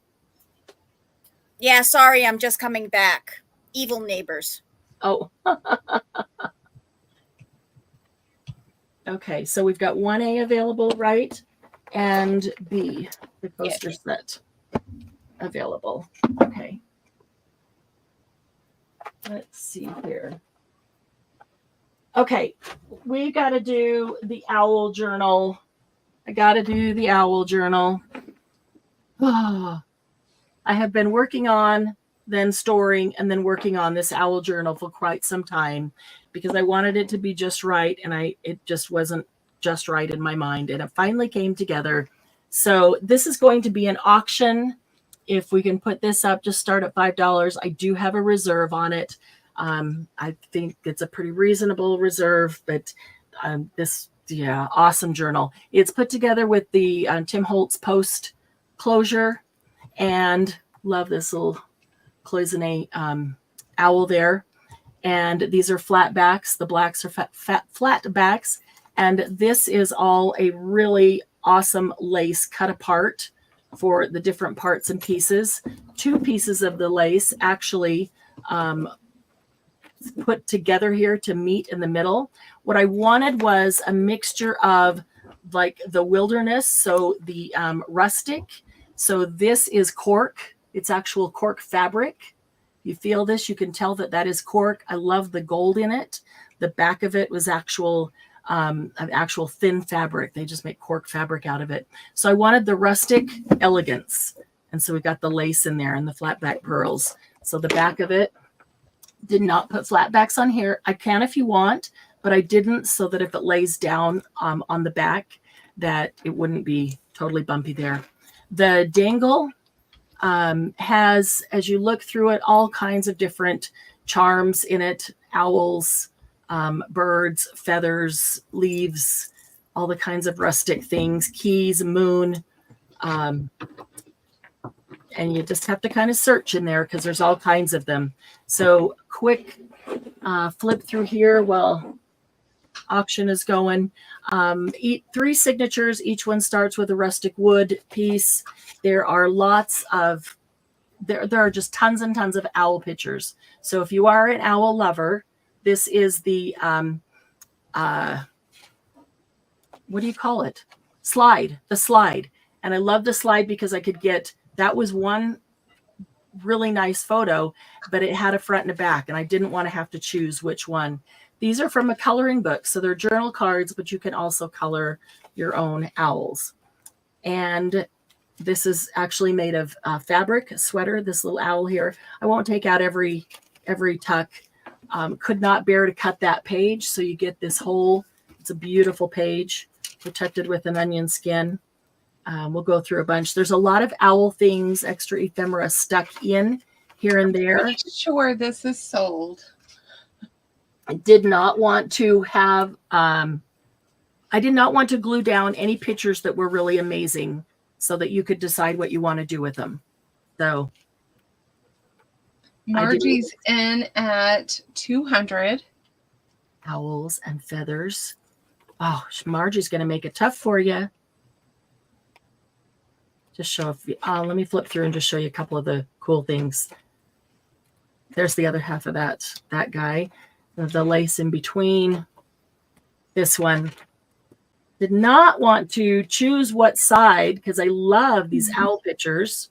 Yeah, sorry, I'm just coming back. Evil neighbors. Oh. Okay, so we've got 1A available, right? And B, the poster set available. Okay. Let's see here. Okay, we got to do the owl journal. I got to do the owl journal. I have been working on, then storing, and then working on this owl journal for quite some time because I wanted it to be just right, and it just wasn't just right in my mind, and it finally came together. So this is going to be an auction. If we can put this up, just start at $5. I do have a reserve on it. I think it's a pretty reasonable reserve, but awesome journal. It's put together with the Tim Holtz post closure, and love this little cloisonne owl there. And these are flat backs. The blacks are flat backs. And this is all a really awesome lace cut apart for the different parts and pieces. 2 pieces of the lace actually put together here to meet in the middle. What I wanted was a mixture of like the wilderness, so the rustic. So this is cork. It's actual cork fabric. You feel this, you can tell that that is cork. I love the gold in it. The back of it was actual thin fabric. They just make cork fabric out of it. So I wanted the rustic elegance. And so we got the lace in there and the flat back pearls. So the back of it, did not put flat backs on here. I can if you want, but I didn't, so that if it lays down on the back, that it wouldn't be totally bumpy there. The dangle has, as you look through it, all kinds of different charms in it. Owls, birds, feathers, leaves, all the kinds of rustic things, keys, moon. And you just have to kind of search in there because there's all kinds of them. So quick flip through here while auction is going. 3 signatures. Each one starts with a rustic wood piece. There are lots of, there are just tons and tons of owl pictures. So if you are an owl lover, this is the, what do you call it? Slide, the slide. And I love the slide because I could get, that was one really nice photo, but it had a front and a back, and I didn't want to have to choose which one. These are from a coloring book, so they're journal cards, but you can also color your own owls. And this is actually made of fabric, a sweater, this little owl here. I won't take out every tuck. Could not bear to cut that page, so you get this whole, it's a beautiful page, protected with an onion skin. We'll go through a bunch. There's a lot of owl things, extra ephemera stuck in here and there. I'm sure this is sold. I did not want to have, I did not want to glue down any pictures that were really amazing so that you could decide what you want to do with them. So Margie's in at 200. Owls and feathers. Oh, Margie's going to make it tough for you. Just show, let me flip through and just show you a couple of the cool things. There's the other half of that guy. The lace in between. This one. Did not want to choose what side because I love these owl pictures.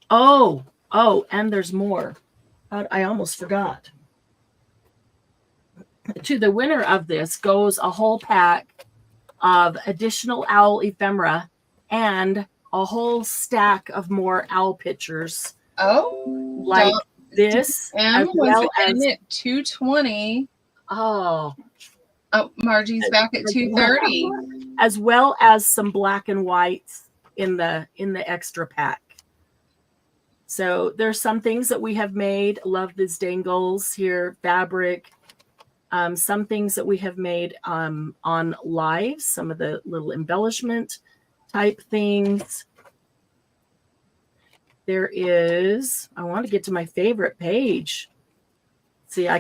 Oh, and there's more. I almost forgot. To the winner of this goes a whole pack of additional owl ephemera and a whole stack of more owl pictures. Oh, like this, M as was well in as at 220. oh, Margie's back at 230. as well as some black and whites in the extra pack. So there's some things that we have made. Love these dangles here, fabric. Some things that we have made on lives, some of the little embellishment type things. There is, I want to get to my favorite page. See, I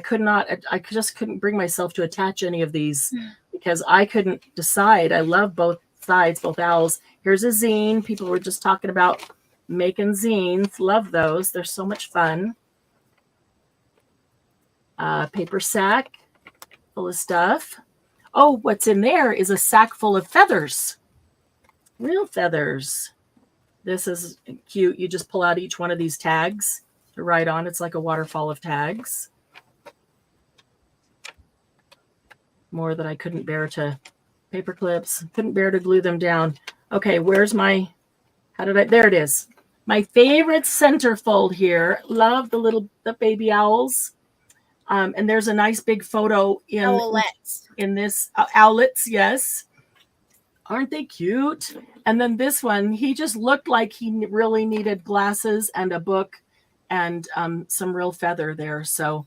just couldn't bring myself to attach any of these because I couldn't decide. I love both sides, both owls. Here's a zine. People were just talking about making zines. Love those. They're so much fun. Paper sack full of stuff. Oh, what's in there is a sack full of feathers. Real feathers. This is cute. You just pull out each one of these tags to write on. It's like a waterfall of tags. More that I couldn't bear to, paper clips, couldn't bear to glue them down. Okay, where's my, there it is. My favorite centerfold here. Love the baby owls. And there's a nice big photo in this, owlets, yes. Aren't they cute? And then this one, he just looked like he really needed glasses and a book and some real feather there. So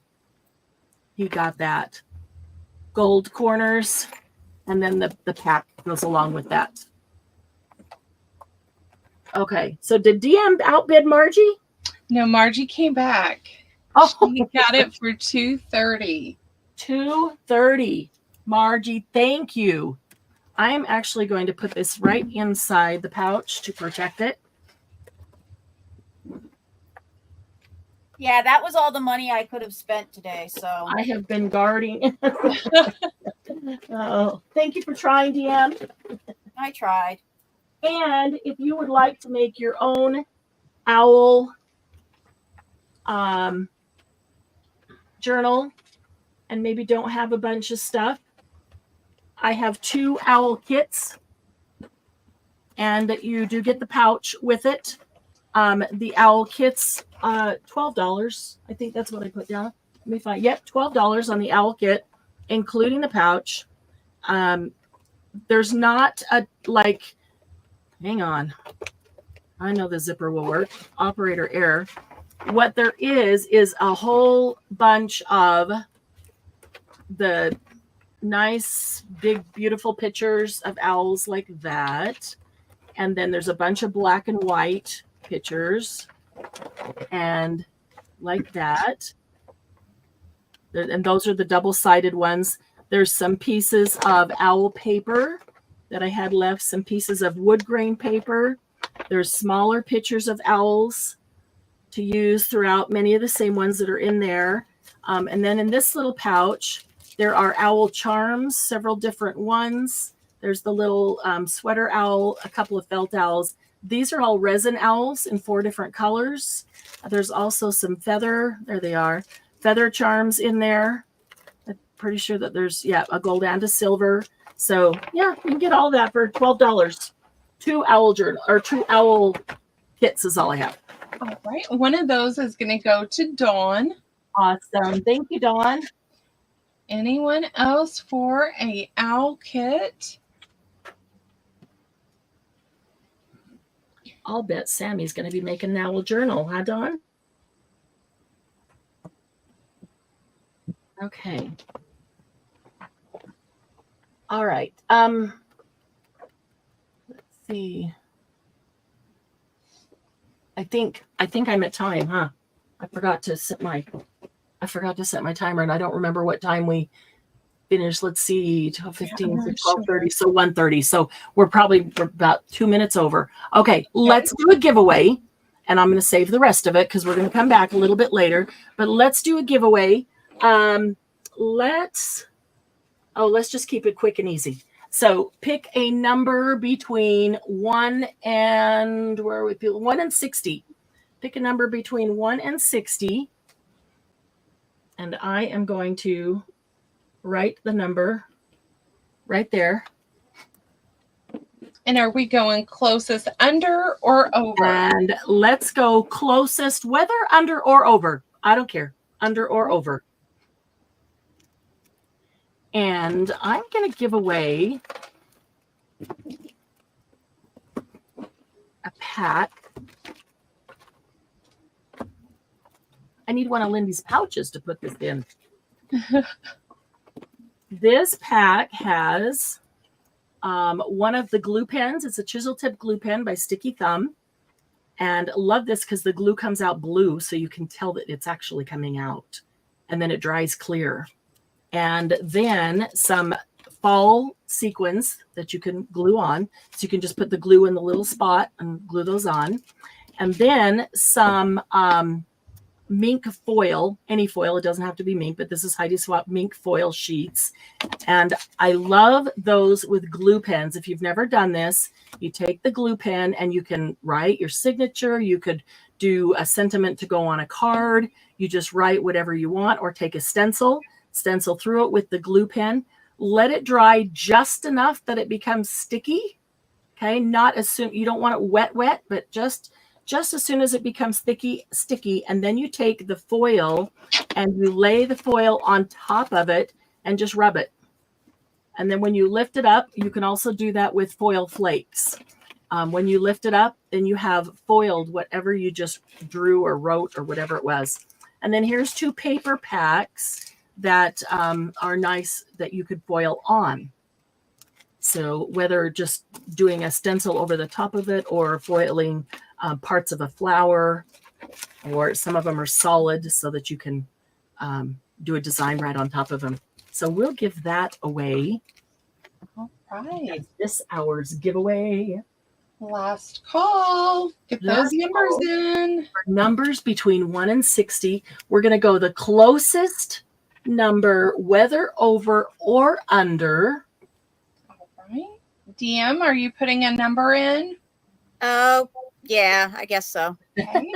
he got that. Gold corners. And then the pack goes along with that. Okay, so did DM outbid Margie? No, Margie came back. Oh, She got it for 230. 230. Margie, thank you. I am actually going to put this right inside the pouch to protect it. Yeah, that was all the money I could have spent today. So I have been guarding. Oh, thank you for trying, DM. I tried. And if you would like to make your own owl journal and maybe don't have a bunch of stuff, I have 2 owl kits, and you do get the pouch with it. The owl kits, $12. I think that's what I put down. Let me find. Yep, $12 on the owl kit, including the pouch. There's not a hang on. I know the zipper will work. Operator error. What there is a whole bunch of the nice, big, beautiful pictures of owls like that. And then there's a bunch of black and white pictures and like that. And those are the double-sided ones. There's some pieces of owl paper that I had left, some pieces of wood grain paper. There's smaller pictures of owls to use throughout, many of the same ones that are in there. And then in this little pouch, there are owl charms, several different ones. There's the little sweater owl, a couple of felt owls. These are all resin owls in 4 different colors. There's also some feather, there they are, feather charms in there. I'm pretty sure that there's, a gold and a silver. So yeah, you can get all that for $12. 2 owl kits is all I have. All right. One of those is going to go to Dawn. Awesome. Thank you, Dawn. Anyone else for a owl kit? I'll bet Sammy's going to be making an owl journal, huh, Dawn? Okay. All right. Let's see. I think I'm at time, huh? I forgot to set my timer, and I don't remember what time we finished. Let's see, 12:15, 12:30, so 1:30. So we're about 2 minutes over. Okay, let's do a giveaway, and I'm going to save the rest of it because we're going to come back a little bit later. But let's do a giveaway. Let's just keep it quick and easy. So pick a number between 1 and 60. Pick a number between 1 and 60. And I am going to write the number right there. And are we going closest under or over? And let's go closest, whether under or over. I don't care. Under or over. And I'm going to give away a pack. I need one of Lindy's pouches to put this in. This pack has one of the glue pens. It's a chisel tip glue pen by Sticky Thumb. And love this because the glue comes out blue, so you can tell that it's actually coming out. And then it dries clear. And then some fall sequins that you can glue on. So you can just put the glue in the little spot and glue those on. And then some mink foil, any foil, it doesn't have to be mink, but this is Heidi Swap mink foil sheets. And I love those with glue pens. If you've never done this, you take the glue pen and you can write your signature. You could do a sentiment to go on a card. You just write whatever you want, or take a stencil through it with the glue pen. Let it dry just enough that it becomes sticky. Okay, not as soon, you don't want it wet, but just as soon as it becomes sticky, and then you take the foil and you lay the foil on top of it and just rub it. And then when you lift it up, you can also do that with foil flakes. When you lift it up, then you have foiled whatever you just drew or wrote or whatever it was. And then here's 2 paper packs that are nice that you could foil on. So whether just doing a stencil over the top of it or foiling parts of a flower, or some of them are solid so that you can do a design right on top of them. So we'll give that away. All right. That's this hour's giveaway. Last call. Get those numbers in. For numbers between 1 and 60, we're going to go the closest number, whether over or under. All right. DM, are you putting a number in? Oh, yeah, I guess so. Okay.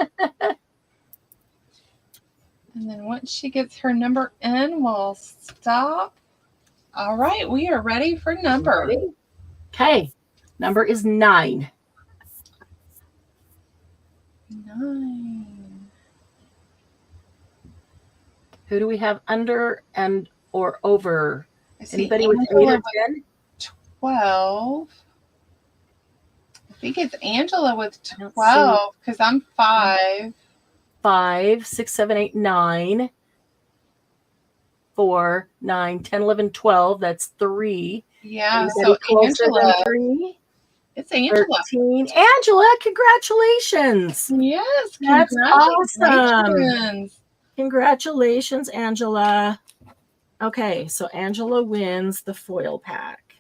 And then once she gets her number in, we'll stop. All right, we are ready for number. Okay, number is 9. 9. Who do we have under and or over? I see Anybody with 8 Angela or 10? 12. I think it's Angela with I don't 12 because I'm 5. 5, 6, 7, 8, 9. 4, 9, 10, 11, 12. That's 3. Yeah. Anybody So closer than Angela, 3? it's Angela. 13. Angela, congratulations. Yes. That's Congratulations. Congratulations, Angela. Okay, so Angela wins the foil pack.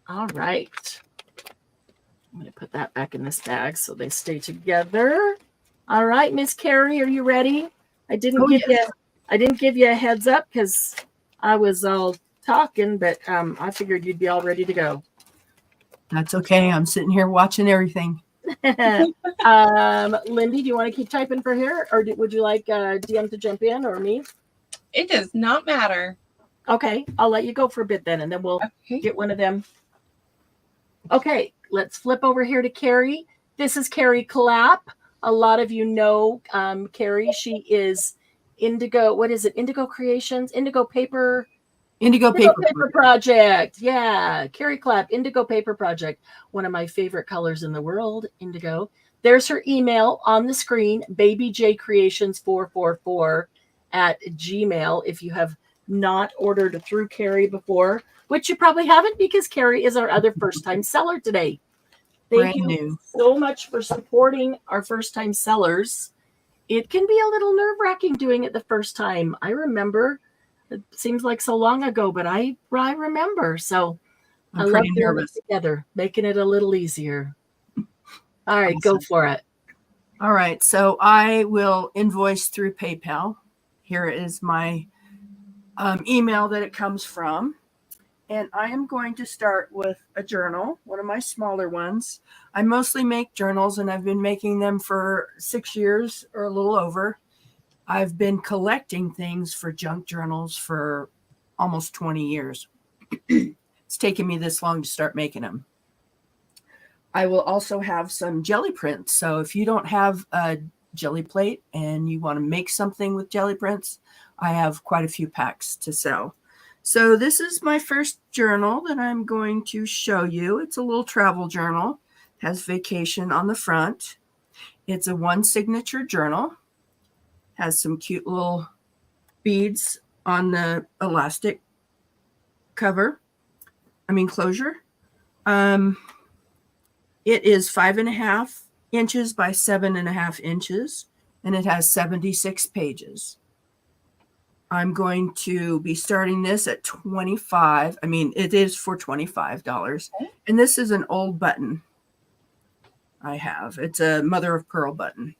All right. I'm going to put that back in this bag so they stay together. All right, Miss Carrie, are you ready? I didn't give you a heads up because I was all talking, but I figured you'd be all ready to go. That's okay. I'm sitting here watching everything. Lindy, do you want to keep typing for here, or would you like DM to jump in, or me? It does not matter. Okay, I'll let you go for a bit then, and then we'll get one of them. Okay, let's flip over here to Carrie. This is Carrie Clapp. A lot of you know Carrie. She is Indigo. What is it? Indigo Creations? Indigo Paper Project. Yeah, Carrie Clapp, Indigo Paper Project. One of my favorite colors in the world, indigo. There's her email on the screen, babyjcreations444@gmail. If you have not ordered through Carrie before, which you probably haven't because Carrie is our other first-time seller today. Thank you so much for supporting our first-time sellers. It can be a little nerve-wracking doing it the first time. I remember. It seems like so long ago, but I remember. So I love doing it together, making it a little easier. All right, go for it. All right, so I will invoice through PayPal. Here is my email that it comes from. And I am going to start with a journal, one of my smaller ones. I mostly make journals, and I've been making them for 6 years or a little over. I've been collecting things for junk journals for almost 20 years. It's taken me this long to start making them. I will also have some jelly prints. So if you don't have a jelly plate and you want to make something with jelly prints, I have quite a few packs to sell. So this is my first journal that I'm going to show you. It's a little travel journal. It has vacation on the front. It's a one signature journal. Has some cute little beads on the elastic closure. It is 5.5 inches by 7.5 inches, and it has 76 pages. I'm going to be starting this at $25. I mean, it is for $25. And this is an old button I have. It's a mother of pearl button.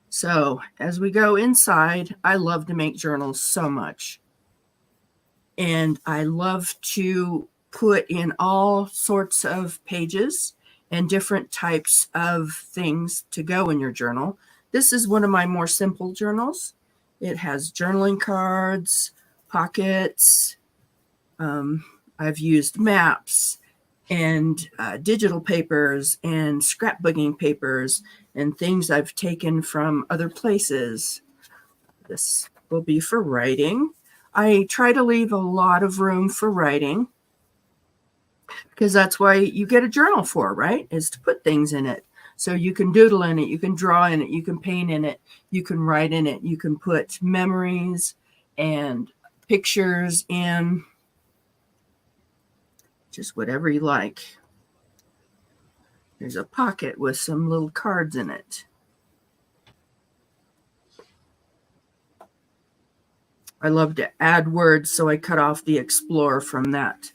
So as we go inside, I love to make journals so much. And I love to put in all sorts of pages and different types of things to go in your journal. This is one of my more simple journals. It has journaling cards, pockets. I've used maps and digital papers and scrapbooking papers and things I've taken from other places. This will be for writing. I try to leave a lot of room for writing because that's why you get a journal for, right? Is to put things in it. So you can doodle in it, you can draw in it, you can paint in it, you can write in it, you can put memories and pictures in, just whatever you like. There's a pocket with some little cards in it. I love to add words, so I cut off the Explorer from that.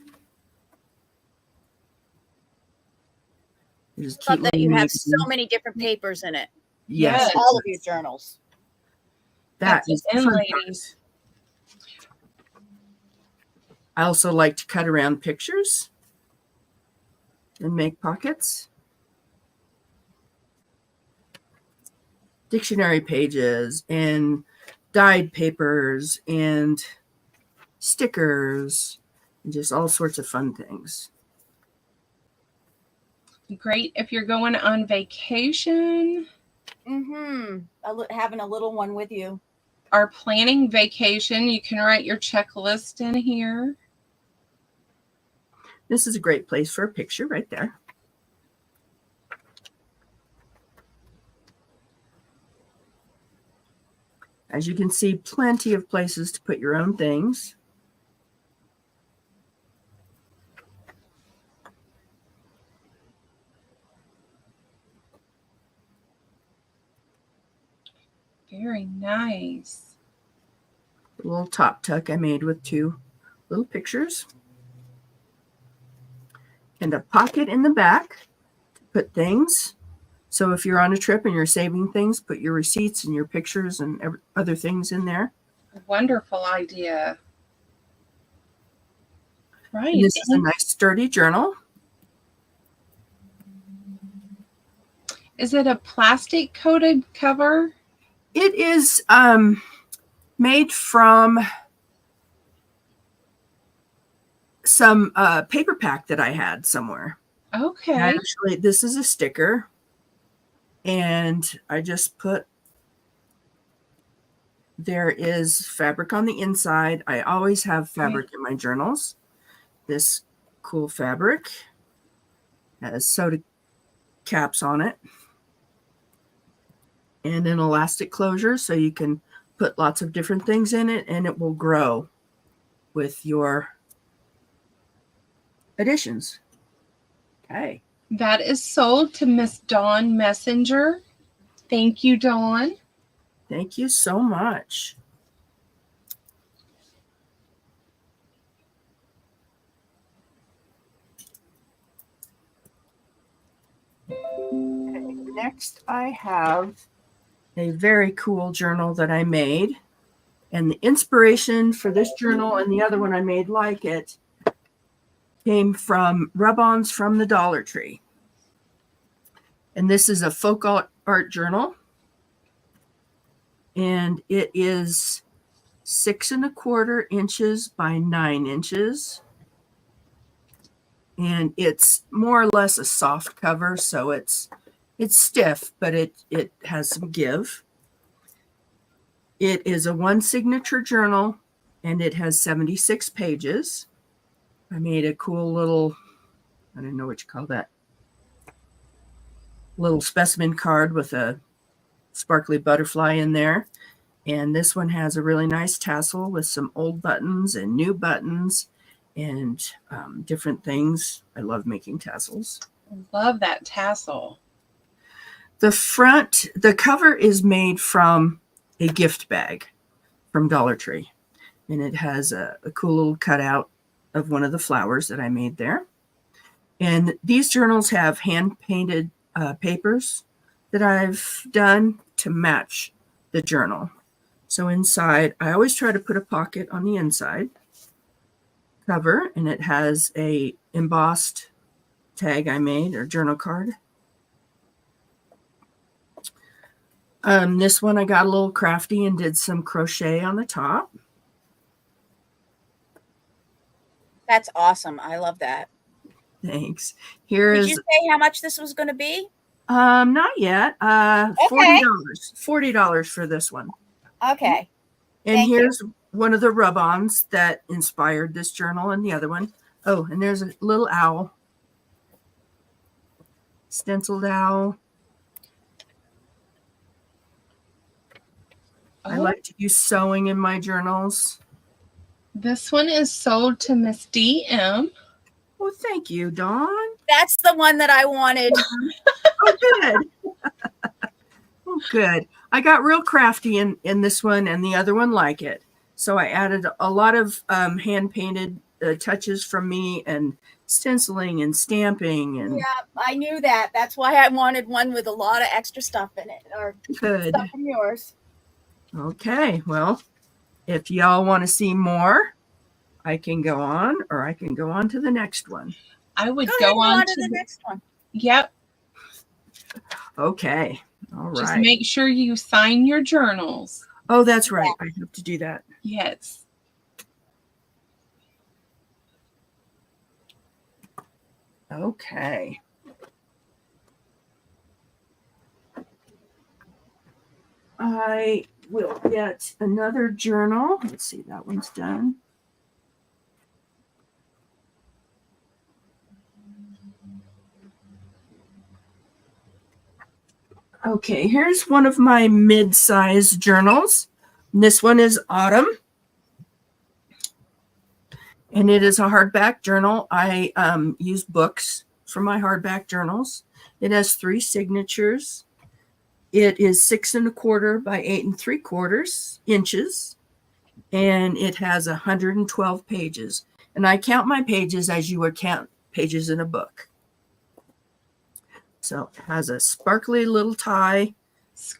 I love that you have so many different papers in it. Yes. All of your journals. That is in, ladies. I also like to cut around pictures and make pockets. Dictionary pages and dyed papers and stickers and just all sorts of fun things. Great if you're going on vacation. Having a little one with you. Are planning vacation, you can write your checklist in here. This is a great place for a picture right there. As you can see, plenty of places to put your own things. Very nice. A little top tuck I made with 2 little pictures. And a pocket in the back to put things. So if you're on a trip and you're saving things, put your receipts and your pictures and other things in there. Wonderful idea. Right. And this is a nice sturdy journal. Is it a plastic coated cover? It is made from some paper pack that I had somewhere. Okay. Actually, this is a sticker. And I just put, there is fabric on the inside. I always have fabric in my journals. This cool fabric has soda caps on it. And an elastic closure so you can put lots of different things in it and it will grow with your additions. Okay. That is sold to Miss Dawn Messenger. Thank you, Dawn. Thank you so much. Okay, next I have a very cool journal that I made. And the inspiration for this journal and the other one I made like it came from rub-ons from the Dollar Tree. And this is a folk art journal. And it is 6 1/4 inches by 9 inches. And it's more or less a soft cover, so it's stiff, but it has some give. It is a 1 signature journal, and it has 76 pages. I made a cool little, I don't know what you call that, little specimen card with a sparkly butterfly in there. And this one has a really nice tassel with some old buttons and new buttons and different things. I love making tassels. Love that tassel. The cover is made from a gift bag from Dollar Tree. And it has a cool little cutout of one of the flowers that I made there. And these journals have hand-painted papers that I've done to match the journal. So inside, I always try to put a pocket on the inside cover, and it has a embossed tag I made, or journal card. This one I got a little crafty and did some crochet on the top. That's awesome. I love that. Thanks. Here Did is you say how much this was going to be? not yet. Okay. $40 for this one. Okay. And Thank you. here's one of the rub-ons that inspired this journal and the other one. Oh, and there's a little owl. Stenciled owl. I like to use sewing in my journals. This one is sold to Miss DM. Well, thank you, Dawn. That's the one that I wanted. Oh, good. Oh, good. I got real crafty in this one and the other one like it. So I added a lot of hand-painted touches from me and stenciling and stamping. And Yeah, I knew that. That's why I wanted one with a lot of extra stuff in it, or good. stuff from yours. Okay, well, if y'all want to see more, I can go on, or I can go on to the next one. I would Go ahead, go on to the next one. Yep. Okay, all right. Just make sure you sign your journals. Oh, that's right. I have to do that. Yes. Okay. I will get another journal. Let's see, that one's done. Okay, here's one of my mid-size journals And this one is Autumn. And it is a hardback journal. I use books for my hardback journals. It has 3 signatures. It is 6 1/4 by 8 3/4 inches. And it has 112 pages. And I count my pages as you would count pages in a book. So it has a sparkly little tie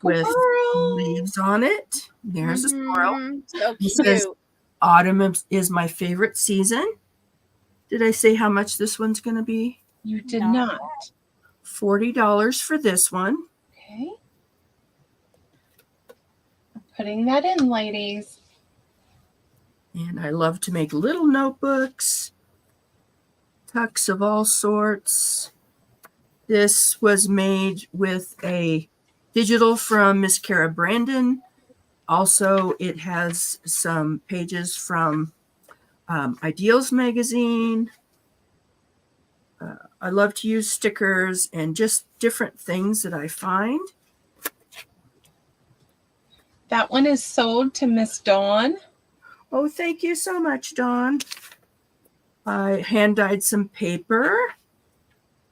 with Squirrel. leaves on it. There's a squirrel. Mhm. So It says cute. autumn is my favorite season. Did I say how much this one's going to be? You did Not not. $40 for this one. Okay. I'm putting that in, ladies. And I love to make little notebooks, tucks of all sorts. This was made with a digital from Miss Kara Brandon. Also, it has some pages from Ideals magazine. I love to use stickers and just different things that I find. That one is sold to Miss Dawn. Oh, thank you so much, Dawn. I hand dyed some paper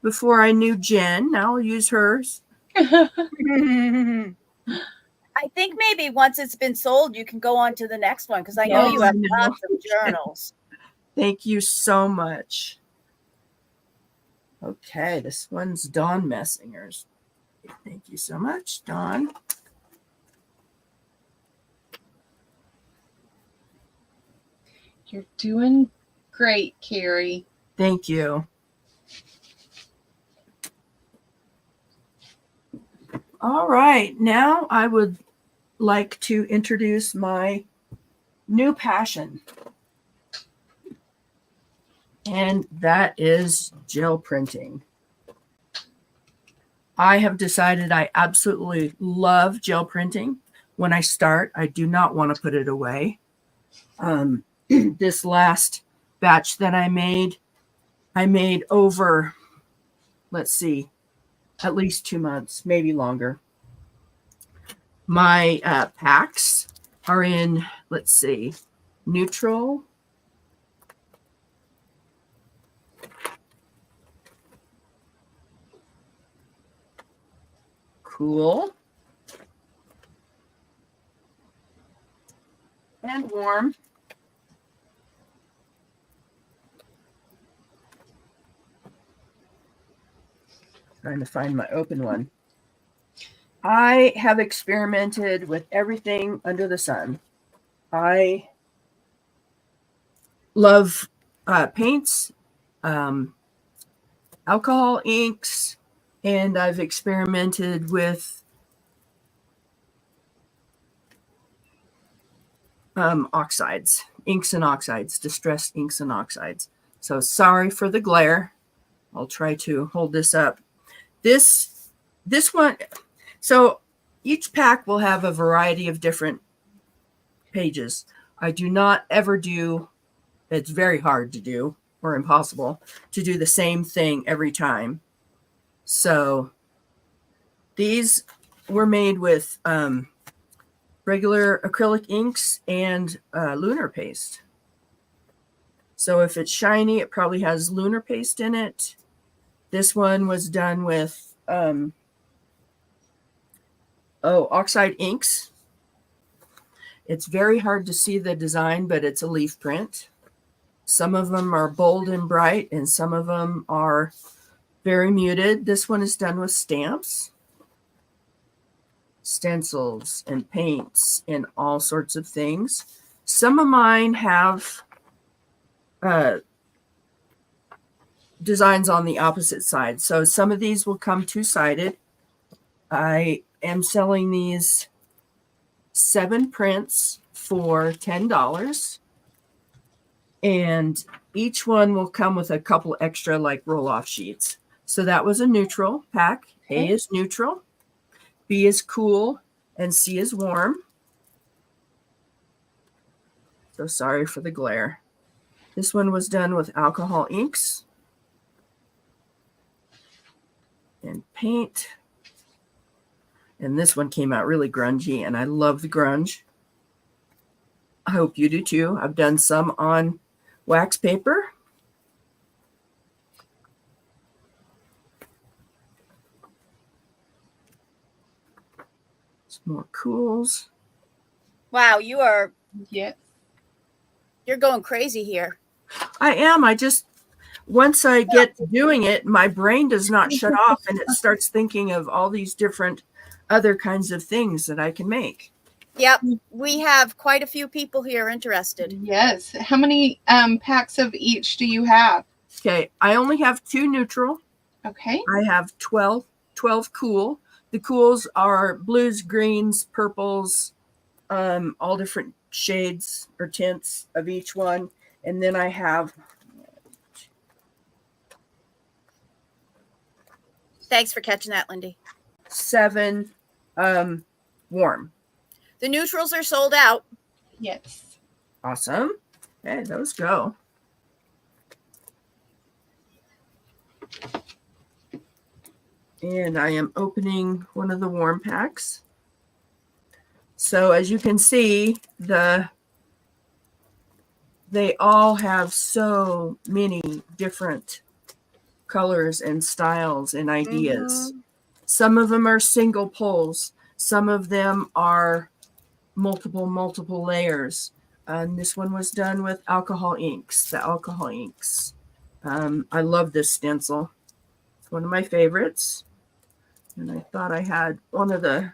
before I knew Jen. Now I'll use hers. I think maybe once it's been sold, you can go on to the next one because I know Yes, you have I know. lots of journals. Thank you so much. Okay, this one's Dawn Messinger's. Thank you so much, Dawn. You're doing great, Carrie. Thank you. All right, now I would like to introduce my new passion. And that is gel printing. I have decided I absolutely love gel printing. When I start, I do not want to put it away. This last batch that I made over, let's see, at least 2 months, maybe longer. My packs are in, let's see, neutral, cool, and warm. Trying to find my open one. I have experimented with everything under the sun. I love paints, alcohol inks, and I've experimented with oxides, inks and oxides, distressed inks and oxides. So sorry for the glare. I'll try to hold this up. This one, so each pack will have a variety of different pages. I do not ever do, it's very hard to do or impossible to do the same thing every time. So these were made with regular acrylic inks and lunar paste. So if it's shiny, it probably has lunar paste in it. This one was done with oxide inks. It's very hard to see the design, but it's a leaf print. Some of them are bold and bright, and some of them are very muted. This one is done with stamps, stencils, and paints, and all sorts of things. Some of mine have designs on the opposite side. So some of these will come two-sided. I am selling these 7 prints for $10. And each one will come with a couple extra like roll-off sheets. So that was a neutral pack. A is neutral, B is cool, and C is warm. So sorry for the glare. This one was done with alcohol inks and paint. And this one came out really grungy, and I love the grunge. I hope you do too. I've done some on wax paper. Some more cools. Wow, you're Yes. going crazy here. I am. Once I get to doing it, my brain does not shut off and it starts thinking of all these different other kinds of things that I can make. Yep, we have quite a few people here interested. Yes. How many packs of each do you have? Okay, I only have 2 neutral. Okay. I have 12 cool. The cools are blues, greens, purples, all different shades or tints of each one. And then I have Thanks for catching that, Lindy. 7 warm. The neutrals are sold out. Yes. Awesome. Okay, those go. And I am opening one of the warm packs. So as you can see, they all have so many different colors and styles and ideas. Some of them are single pulls. Some of them are multiple layers. This one was done with alcohol inks, the alcohol inks. I love this stencil. It's one of my favorites. And I thought I had one of the,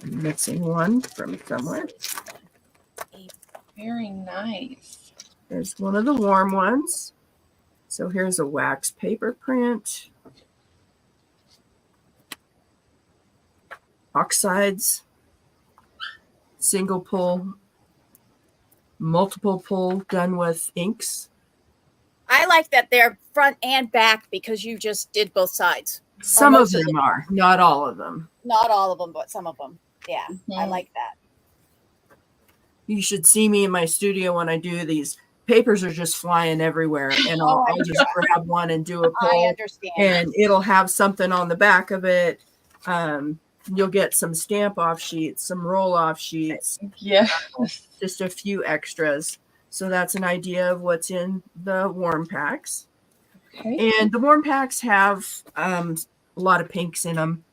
I'm missing one from somewhere. Very nice. There's one of the warm ones. So here's a wax paper print. Oxides, single pull, multiple pull done with inks. I like that they're front and back because you just did both sides. Some of most of them are, not all of them. Not all of them, but some of them. Yeah, I Mhm. like that. You should see me in my studio when I do these. Papers are just flying everywhere, and Oh, I'll just grab one and do a I pull, understand. and it'll have something on the back of it. You'll get some stamp off sheets, some roll off sheets, Yeah. just a few extras. So that's an idea of what's in the warm packs. Okay. And the warm packs have a lot of pinks in them.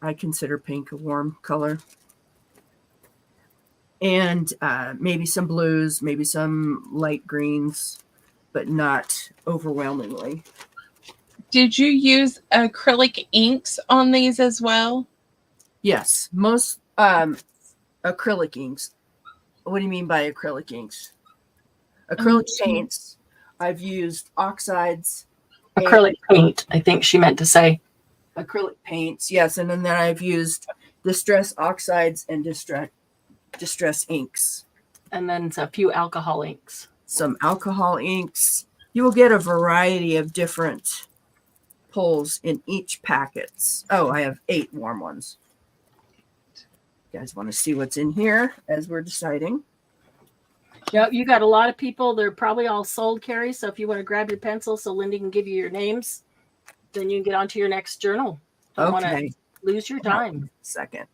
I consider pink a warm color. And maybe some blues, maybe some light greens, but not overwhelmingly. Did you use acrylic inks on these as well? Yes, most acrylic inks. What do you mean by acrylic inks? Acrylic paints. I've used oxides. Acrylic paint, I think she meant to say. Acrylic paints, yes. And then I've used distress oxides and distress inks. And then a few alcohol inks. Some alcohol inks. You will get a variety of different pulls in each packets. Oh, I have 8 warm ones. You guys want to see what's in here as we're deciding? Yep, you got a lot of people. They're probably all sold, Carrie. So if you want to grab your pencil so Lindy can give you your names, then you can get on to your next journal. Don't want Okay. to lose your time. Second.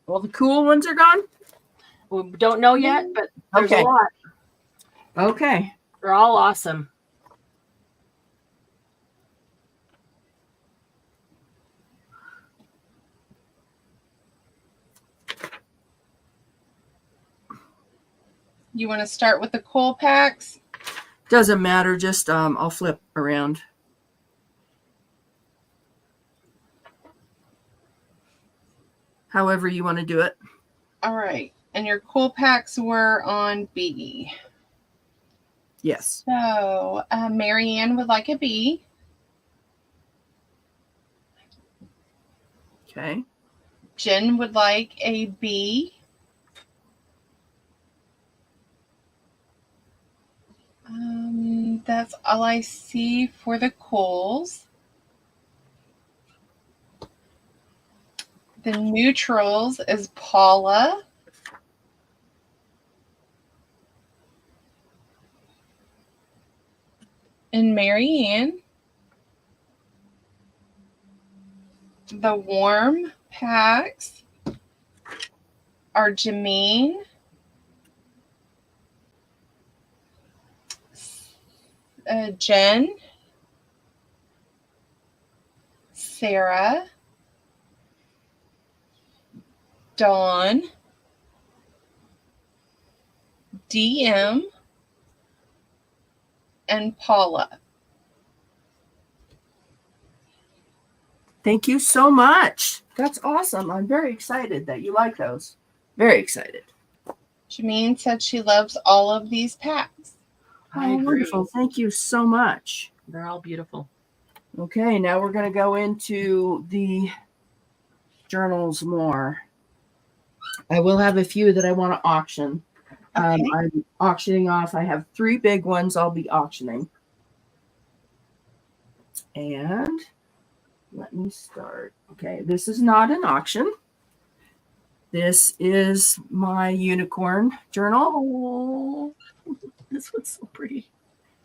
Well, the cool ones are gone? We don't know yet, but there's Okay. a lot. Okay. They're all awesome. You want to start with the cool packs? Doesn't matter. Just I'll flip around. However you want to do it. All right. And your cool packs were on B. Yes. So Marianne would like a B. Okay. Jen would like a B. That's all I see for the cools. The neutrals is Paula. And Marianne. the warm packs are Jameen, Jen, Sarah, Dawn, DM, and Paula. Thank you so much. That's awesome. I'm very excited that you like those. Very excited. Jameen said she loves all of these packs. I Oh, agree. wonderful. Thank you so much. They're all beautiful. Okay, now we're going to go into the journals more. I will have a few that I want to auction. Okay. I'm auctioning off. I have 3 big ones I'll be auctioning. And let me start. Okay, this is not an auction. This is my unicorn journal. Oh, this one's so pretty.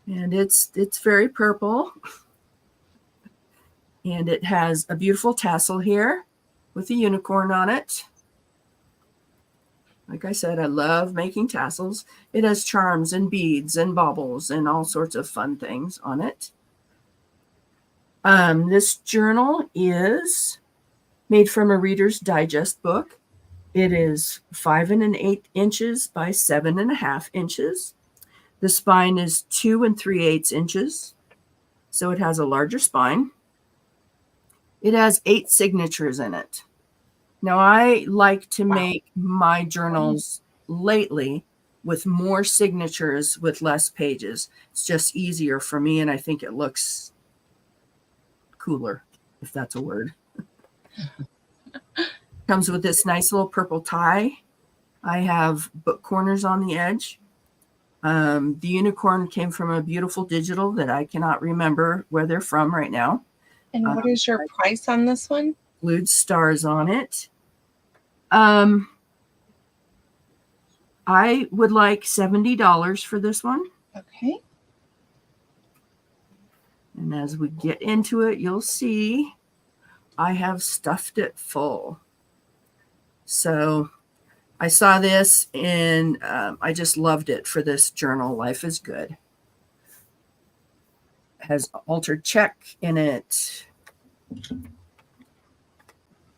And it's very purple. And it has a beautiful tassel here with a unicorn on it. Like I said, I love making tassels. It has charms and beads and baubles and all sorts of fun things on it. This journal is made from a Reader's Digest book. It is 5 1/8 inches by 7 1/2 inches. The spine is 2 3/8 inches, so it has a larger spine. It has 8 signatures in it. Now, I like to make my journals lately with more signatures with less pages. It's just easier for me, and I think it looks cooler, if that's a word. Comes with this nice little purple tie. I have book corners on the edge. The unicorn came from a beautiful digital that I cannot remember where they're from right now. And what is your price on this one? Glued stars on it. I would like $70 for this one. Okay. And as we get into it, you'll see I have stuffed it full. So I saw this and I just loved it for this journal. Life is Good. It has altered check in it.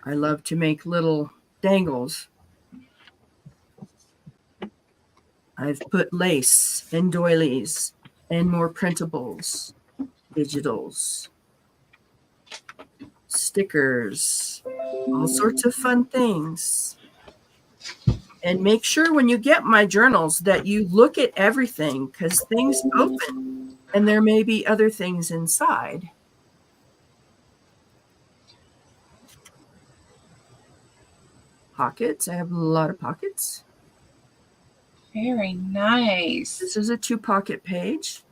I love to make little dangles. I've put lace and doilies and more printables, digitals, stickers, all sorts of fun things. And make sure when you get my journals that you look at everything, because things open and there may be other things inside. Pockets. I have a lot of pockets. Very nice. This is a 2-pocket page.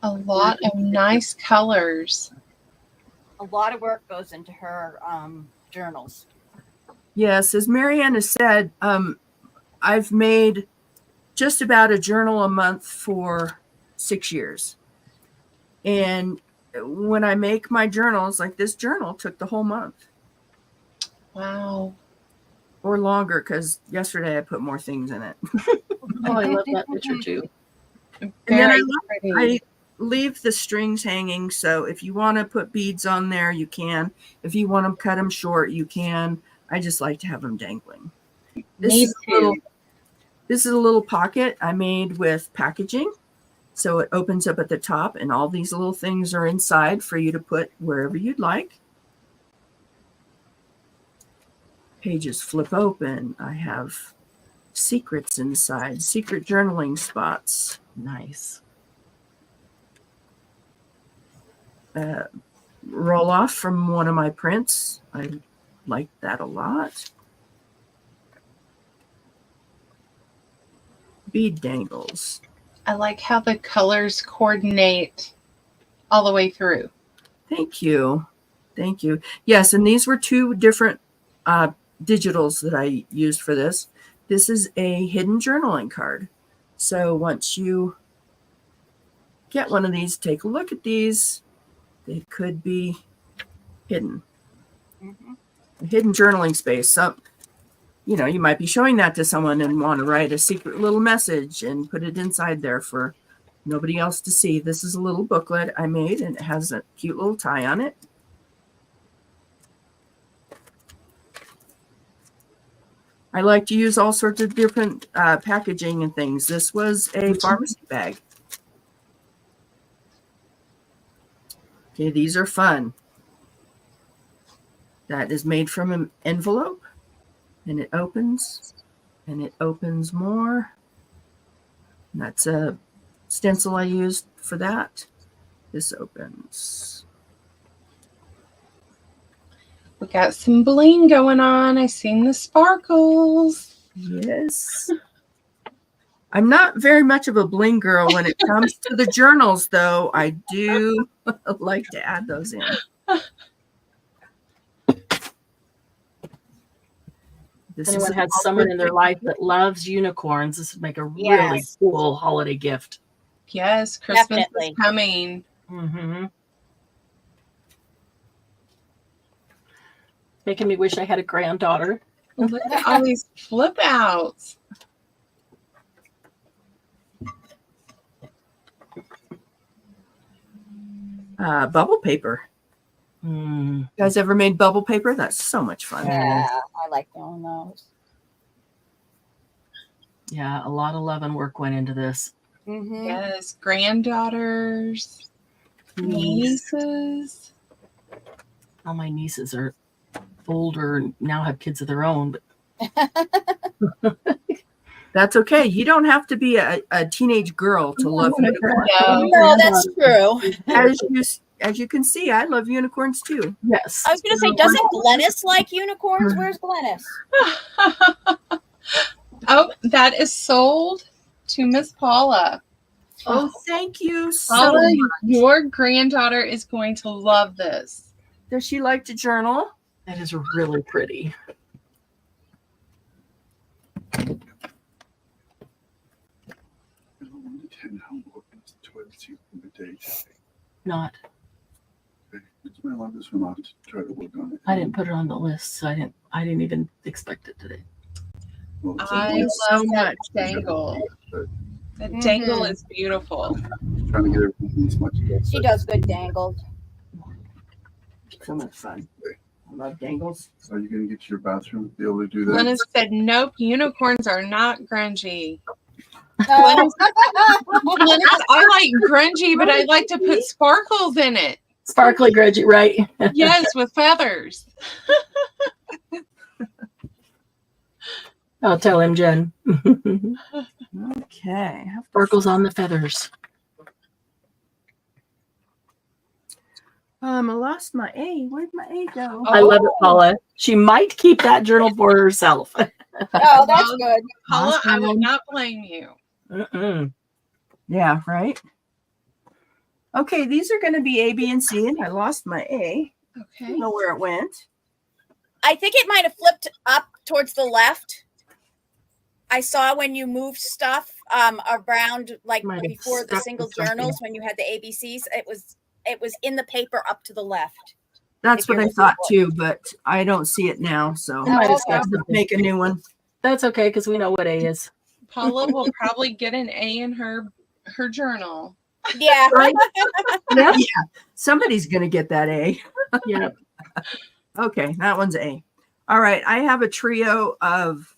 A lot of nice colors. A lot of work goes into her journals. Yes, as Marianne has said, I've made just about a journal a month for 6 years. And when I make my journals, like this journal took the whole month. Wow. Or longer, because yesterday I put more things in it. Oh, I love that picture too. Very I pretty. leave the strings hanging, so if you want to put beads on there, you can. If you want to cut them short, you can. I just like to have them dangling. Me too. This is a little pocket I made with packaging. So it opens up at the top, and all these little things are inside for you to put wherever you'd like. Pages flip open. I have secrets inside, secret journaling spots. Nice. Roll off from one of my prints. I like that a lot. Bead dangles. I like how the colors coordinate all the way through. Thank you. Thank you. Yes, and these were 2 different digitals that I used for this. This is a hidden journaling card. So once you get one of these, take a look at these. they could be hidden. Mhm. A hidden journaling space. So, you know, you might be showing that to someone and want to write a secret little message and put it inside there for nobody else to see. This is a little booklet I made, and it has a cute little tie on it. I like to use all sorts of different packaging and things. This was a pharmacy bag. Okay, these are fun. That is made from an envelope, and it opens, and it opens more. And that's a stencil I used for that. This opens. We got some bling going on. I seen the sparkles. Yes. I'm not very much of a bling girl when it comes to the journals, though. I do like to add those in. This Anyone is has someone in their life that loves unicorns, this would make a really Yes. cool holiday gift. Yes, Christmas Definitely. is coming. Mm-hmm. Making me wish I had a granddaughter. Look at all these flip outs. bubble paper. Mm. You guys ever made bubble paper? That's so much fun. Yeah, I like doing those. Yeah, a lot of love and work went into this. Mm-hmm. Yes, granddaughters, nieces. All my nieces are older and now have kids of their own. But That's okay. You don't have to be a teenage girl to love unicorns. No, that's true. As you can see, I love unicorns too. Yes. I was going to say, doesn't Glennis like unicorns? Where's Glennis? Oh, that is sold to Miss Paula. Oh, thank you so Paula, much. your granddaughter is going to love this. Does she like to journal? That is really pretty. Not. I didn't put it on the list, so I didn't even expect it today. I you love so that much. dangle. That dangle is beautiful. Trying to get everything as much as She does good dangled. So much fun. I love dangles. So you're gonna get to your bathroom, be able to do that. Glennis said, nope, unicorns are not grungy. No. Glennis, I like grungy, but I like to put sparkles in it. Sparkly grudgy, right? Yes, with feathers. I'll tell him, Jen. Okay. Sparkles on the feathers. I lost my A. Where'd my A go? I love it, Paula. She might keep that journal for herself. Oh, that's good. Paula, I will not blame you. Mm-mm. Yeah, right. Okay, these are going to be A, B, and C, and I lost my A. I Okay. don't know where it went. I think it might have flipped up towards the left. I saw when you moved stuff around, like Might have before the stuck single with something. journals, when you had the ABCs. It was in the paper up to the left. That's If what you're I looking thought for it. too, but I don't see it now, so It might have okay. stuck something. make a new one. That's okay, because we know what A is. Paula will probably get an A in her journal. Yeah. Right? Yep. Yeah, somebody's going to get that A. Yeah. Okay, that one's A. All right, I have a trio of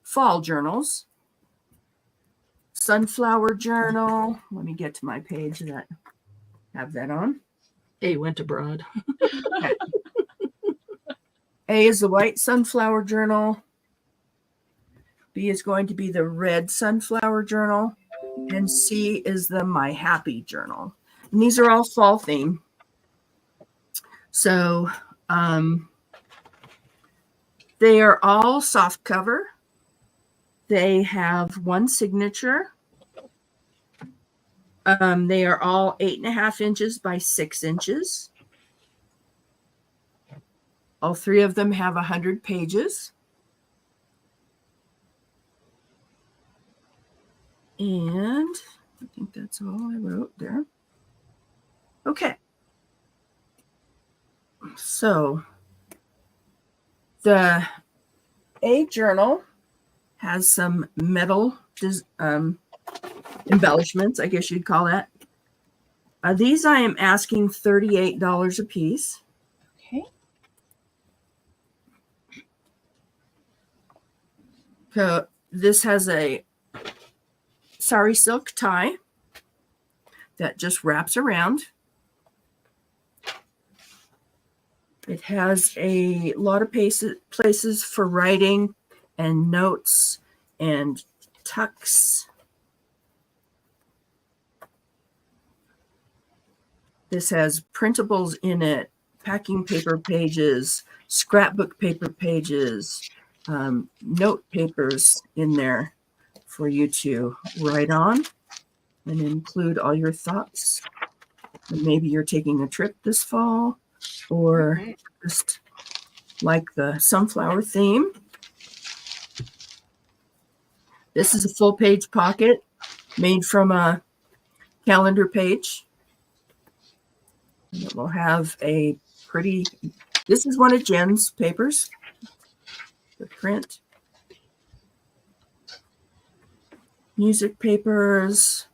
fall journals. Sunflower journal. Let me get to my page that have that on. A went abroad. A is the white sunflower journal. B is going to be the red sunflower journal. And C is the My Happy journal. And these are all fall theme. So they are all soft cover. They have one signature. They are all 8.5 inches by 6 inches. All three of them have 100 pages. And I think that's all I wrote there. Okay. So the A journal has some metal embellishments, I guess you'd call that. These I am asking $38 a piece. Okay. So this has a sari silk tie that just wraps around. It has a lot of places for writing and notes and tucks. This has printables in it, packing paper pages, scrapbook paper pages, note papers in there for you to write on and include all your thoughts. And maybe you're taking a trip this fall or just like the sunflower theme. This is a full page pocket made from a calendar page. And it will have a pretty, this is one of Jen's papers, the print. Music papers.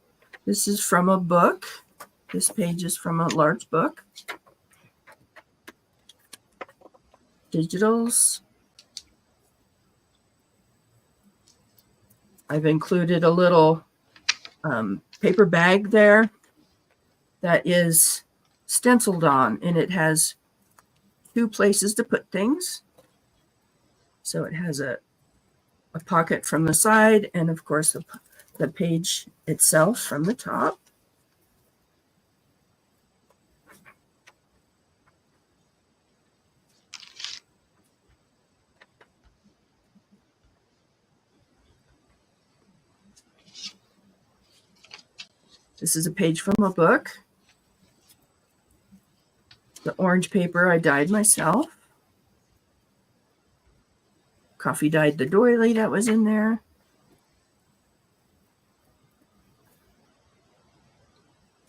This is from a book. This page is from a large book. Digitals. I've included a little paper bag there that is stenciled on, and it has 2 places to put things. So it has a pocket from the side, and of course the page itself from the top. This is a page from a book. The orange paper I dyed myself. Coffee dyed the doily that was in there.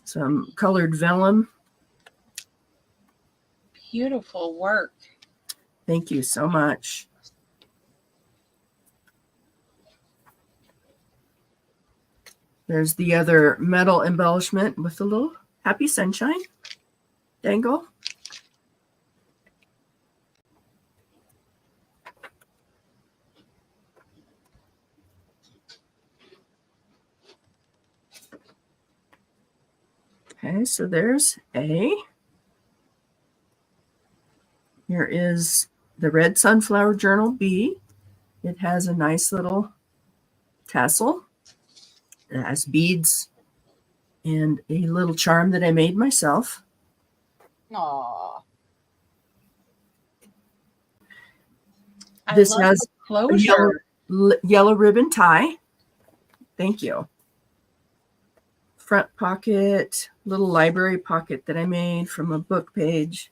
Some colored vellum. Beautiful work. Thank you so much. There's the other metal embellishment with a little happy sunshine dangle. Okay, so there's A. Here is the Red Sunflower Journal B. It has a nice little tassel. It has beads and a little charm that I made myself. Aww. This love has the a closure. yellow ribbon tie. Thank you. Front pocket, little library pocket that I made from a book page.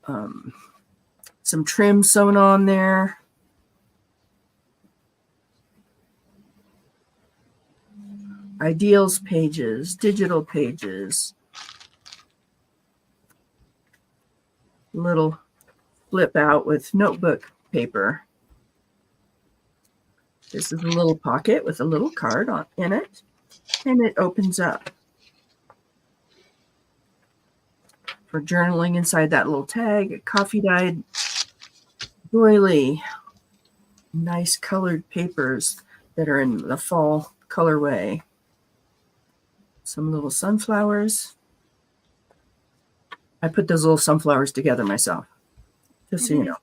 Some trim sewn on there. Ideals pages, digital pages. Little flip out with notebook paper. This is a little pocket with a little card in it, and it opens up for journaling inside that little tag. Coffee dyed doily. Nice colored papers that are in the fall colorway. Some little sunflowers. I put those little sunflowers together myself, just so you know.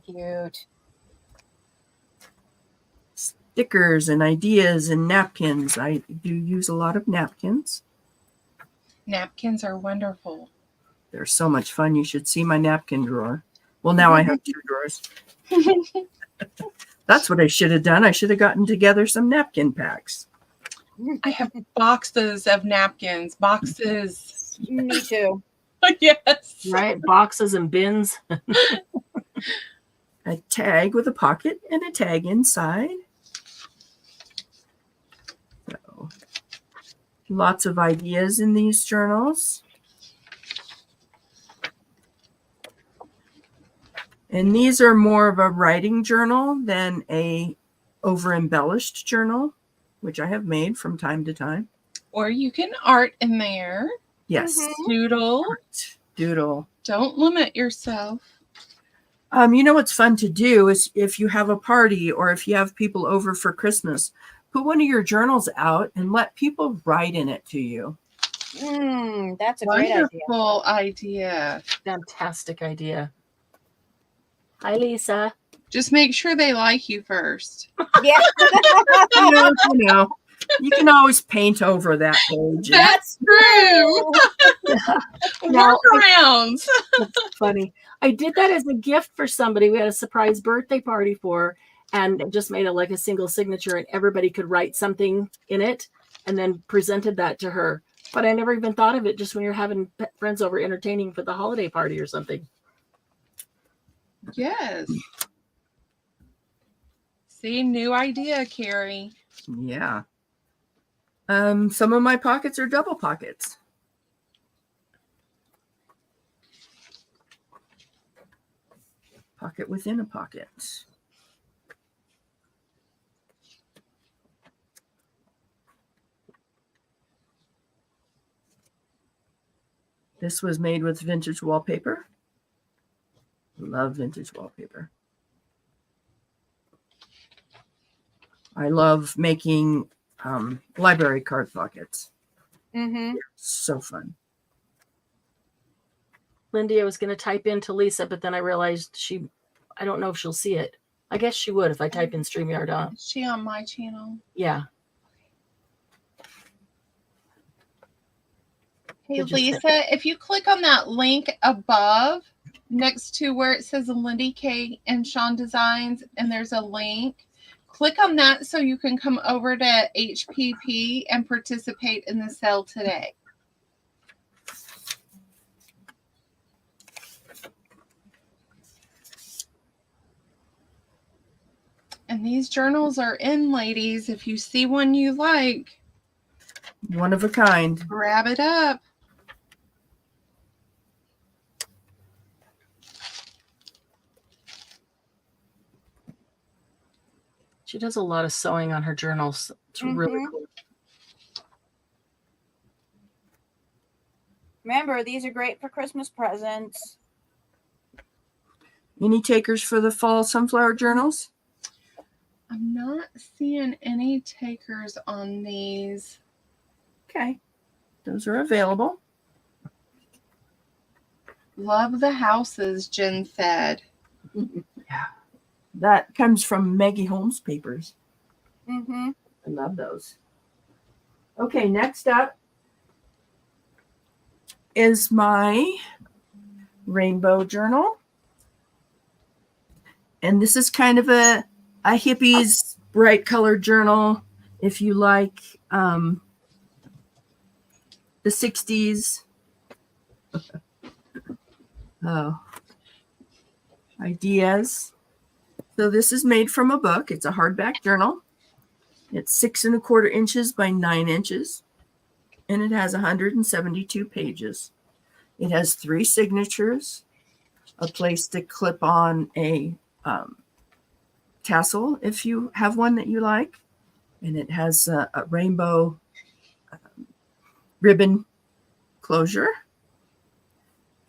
Cute. Stickers and ideas and napkins. I do use a lot of napkins. Napkins are wonderful. They're so much fun. You should see my napkin drawer. Well, now I have 2 drawers. That's what I should have done. I should have gotten together some napkin packs. I have boxes of napkins. Boxes. Me too. Yes. Right? Boxes and bins. A tag with a pocket and a tag inside. So Lots of ideas in these journals. And these are more of a writing journal than a over embellished journal, which I have made from time to time. Or you can art in there. Yes. Doodle. Doodle. Don't limit yourself. You know what's fun to do is if you have a party or if you have people over for Christmas, put one of your journals out and let people write in it to you. That's a great idea. Wonderful idea. Fantastic idea. Hi, Lisa. Just make sure they like you first. Yeah. You can always paint over that page. That's true. Now, Workarounds. That's funny. I did that as a gift for somebody. We had a surprise birthday party for, and just made it like a single signature, and everybody could write something in it, and then presented that to her. But I never even thought of it just when you're having friends over entertaining for the holiday party or something. Yes. See, new idea, Carrie. Yeah. Some of my pockets are double pockets. Pocket within a pocket. This was made with vintage wallpaper. Love vintage wallpaper. I love making library card pockets. So fun. Lindy, I was going to type into Lisa, but then I realized I don't know if she'll see it. I guess she would if I type in StreamYard on. Is she on my channel? Yeah. Hey, Did you Lisa, if you click on that link above next to where it says Lindy K and Sean Designs, and there's a link, click on that so you can come over to HPP and participate in the sale today. And these journals are in, ladies. If you see one you like, one of a kind. Grab it up. She does a lot of sewing on her journals. It's really cool. Remember, these are great for Christmas presents. Any takers for the fall sunflower journals? I'm not seeing any takers on these. Okay. Those are available. Love the houses, Jen said. Yeah. That comes from Maggie Holmes papers. Mm-hmm. I love those. Okay, next up is my rainbow journal. And this is kind of a hippie's bright colored journal. If you like the 60s. Oh. Ideas. So this is made from a book. It's a hardback journal. It's 6 1/4 inches by 9 inches. And it has 172 pages. It has 3 signatures, a place to clip on a tassel if you have one that you like. And it has a rainbow ribbon closure.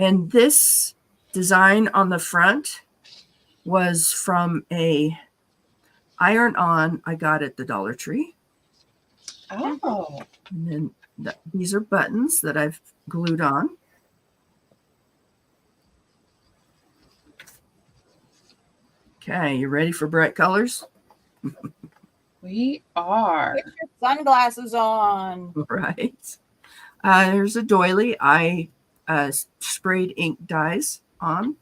And this design on the front was from a iron-on I got at the Dollar Tree. Oh. And then these are buttons that I've glued on. Okay, you ready for bright colors? We are. Get your sunglasses on. Right. There's a doily. I sprayed ink dyes on.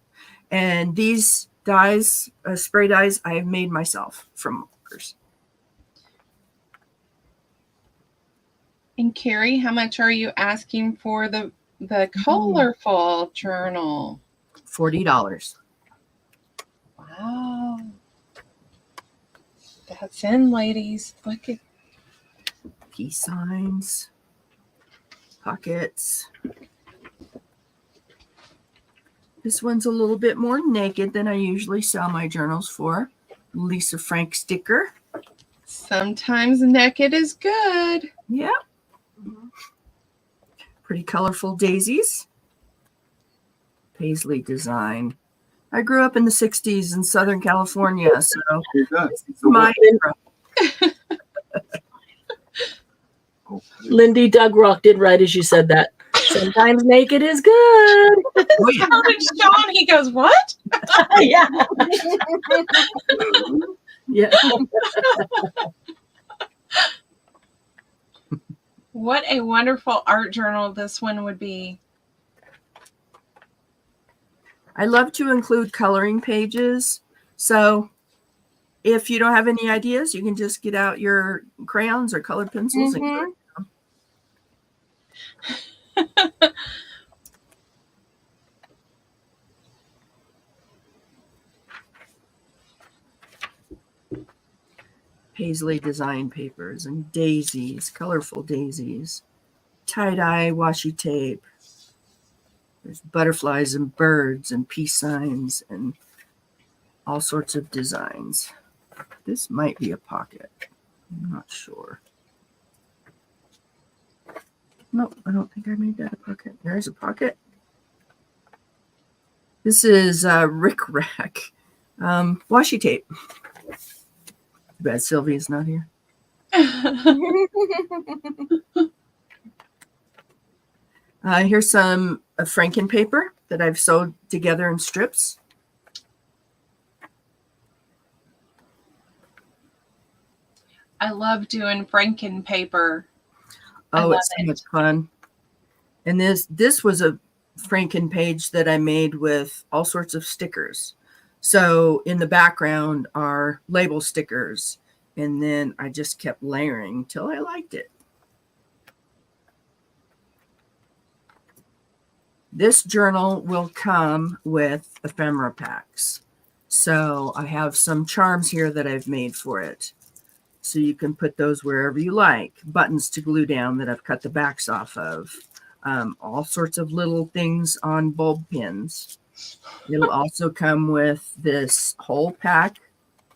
And these dyes, spray dyes, I have made myself from markers. And Carrie, how much are you asking for the colorful journal? $40. Wow. That's in, ladies. Look at Peace signs. pockets. This one's a little bit more naked than I usually sell my journals for. Lisa Frank sticker. Sometimes naked is good. Yep. Pretty colorful daisies. Paisley design. I grew up in the 60s in Southern California, so Who's that? this is my era. Oh, Lindy Dugrock did right as you said that. Sometimes naked is good. Oh, yeah. How did Sean? He goes, what? Yeah. Yeah. What a wonderful art journal this one would be. I love to include coloring pages. So if you don't have any ideas, you can just get out your crayons or colored pencils. Mhm. Paisley design papers and daisies, colorful daisies, tie-dye washi tape. There's butterflies and birds and peace signs and all sorts of designs. This might be a pocket. I'm not sure. Nope, I don't think I made that a pocket. There's a pocket. This is Rick Rack washi tape. Too bad Sylvia's not here. Here's some Franken paper that I've sewed together in strips. I love doing Franken paper. Oh, love it's so it. much fun. And this was a Franken page that I made with all sorts of stickers. So in the background are label stickers. And then I just kept layering till I liked it. This journal will come with ephemera packs. So I have some charms here that I've made for it. So you can put those wherever you like. Buttons to glue down that I've cut the backs off of. All sorts of little things on bulb pins. It'll also come with this whole pack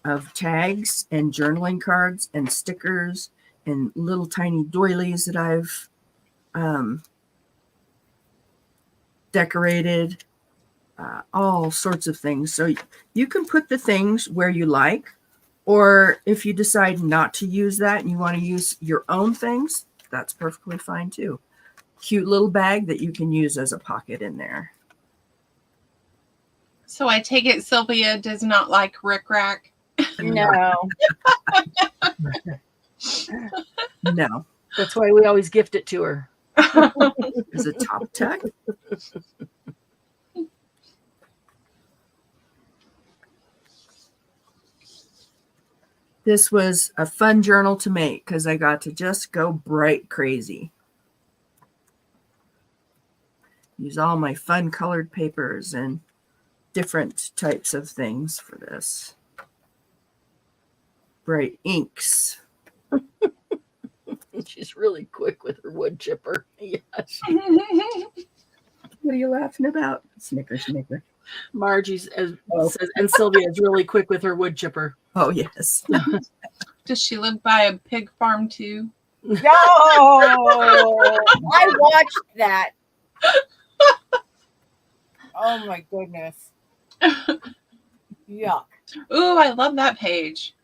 of tags and journaling cards and stickers and little tiny doilies that I've decorated. All sorts of things. So you can put the things where you like, or if you decide not to use that and you want to use your own things, that's perfectly fine too. Cute little bag that you can use as a pocket in there. So I take it Sylvia does not like Rick Rack. No. No. That's why we always gift it to her. There's a top tech. This was a fun journal to make because I got to just go bright crazy. Use all my fun colored papers and different types of things for this. Bright inks. She's really quick with her wood chipper. Yes. What are you laughing about? Snicker, snicker. Margie's says, and Sylvia is really quick with her wood chipper. Oh, yes. Does she live by a pig farm too? No. I watched that. Oh my goodness. Yuck. Ooh, I love that page.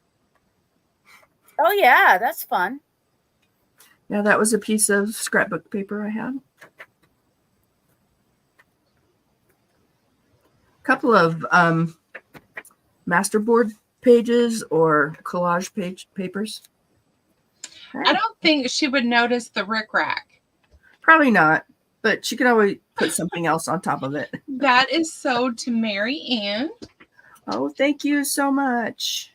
Oh yeah, that's fun. Yeah, that was a piece of scrapbook paper I had. A couple of masterboard pages or collage papers. I don't think she would notice the Rick Rack. Probably not, but she could always put something else on top of it. That is sewed to Mary Ann. Oh, thank you so much.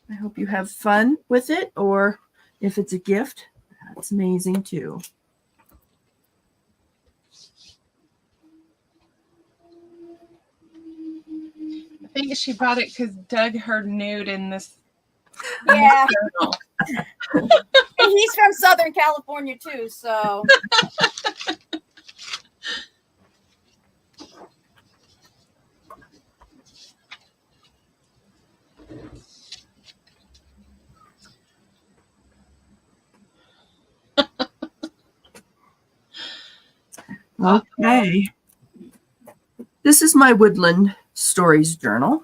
I hope you have fun with it, or if it's a gift, that's amazing too. I think she bought it because Doug heard nude in this Yeah, Journal. and he's from Southern California too, so Okay. This is my Woodland Stories journal.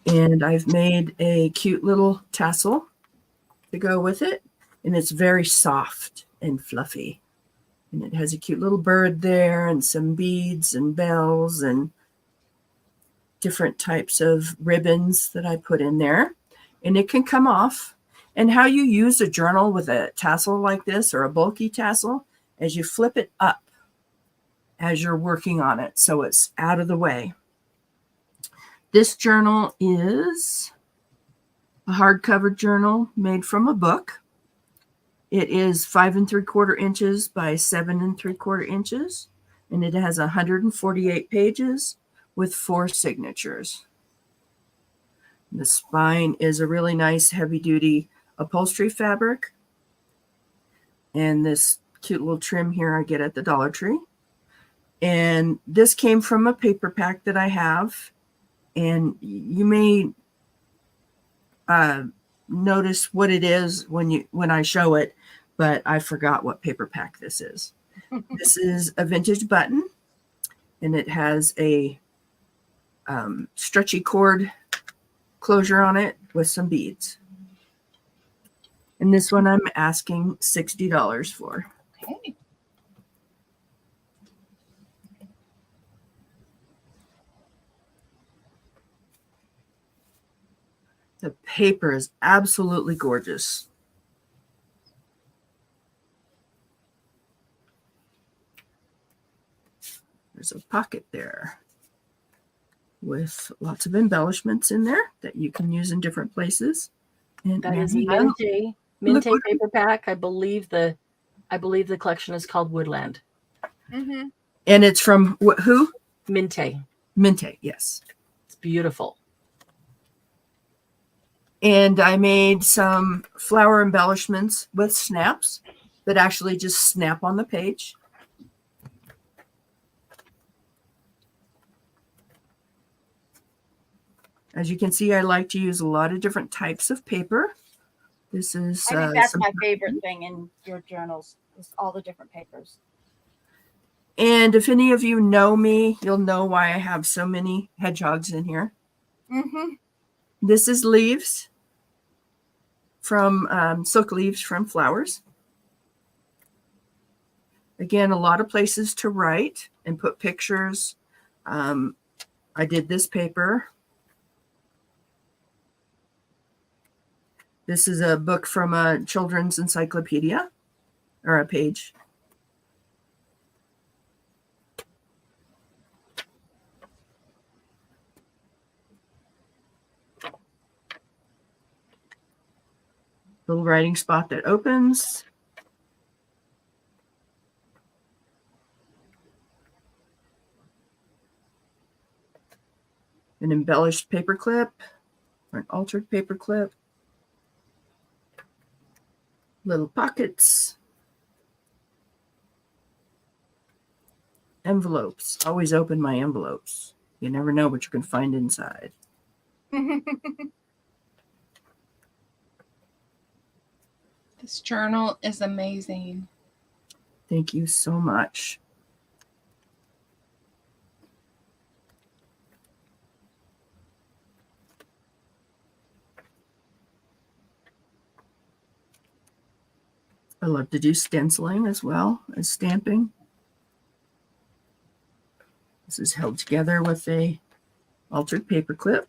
And I've made a cute little tassel to go with it. And it's very soft and fluffy. And it has a cute little bird there and some beads and bells and different types of ribbons that I put in there. And it can come off. And how you use a journal with a tassel like this or a bulky tassel is you flip it up as you're working on it so it's out of the way. This journal is a hardcover journal made from a book. It is 5 3/4 inches by 7 3/4 inches, and it has 148 pages with 4 signatures. The spine is a really nice heavy-duty upholstery fabric, and this cute little trim here I get at the Dollar Tree. And this came from a paper pack that I have, and you may notice what it is when I show it, but I forgot what paper pack this is. This is a vintage button, and it has a stretchy cord closure on it with some beads. And this one I'm asking $60 for. Okay. The paper is absolutely gorgeous. There's a pocket there with lots of embellishments in there that you can use in different places. And That is Marianne, Minte what- paper pack. I believe the collection is called Woodland. mhm. and it's from who? Minte. Minte, yes. It's beautiful. And I made some flower embellishments with snaps that actually just snap on the page. As you can see, I like to use a lot of different types of paper. This is I think that's some- my favorite thing in your journals is all the different papers. and if any of you know me, you'll know why I have so many hedgehogs in here. Mm-hmm. This is leaves from silk leaves from flowers. Again, a lot of places to write and put pictures. I did this paper. This is a book from a children's encyclopedia or a page. Little writing spot that opens. An embellished paper clip or an altered paper clip. Little pockets. Envelopes. Always open my envelopes. You never know what you can find inside. This journal is amazing. Thank you so much. I love to do stenciling as well as stamping. This is held together with a altered paper clip.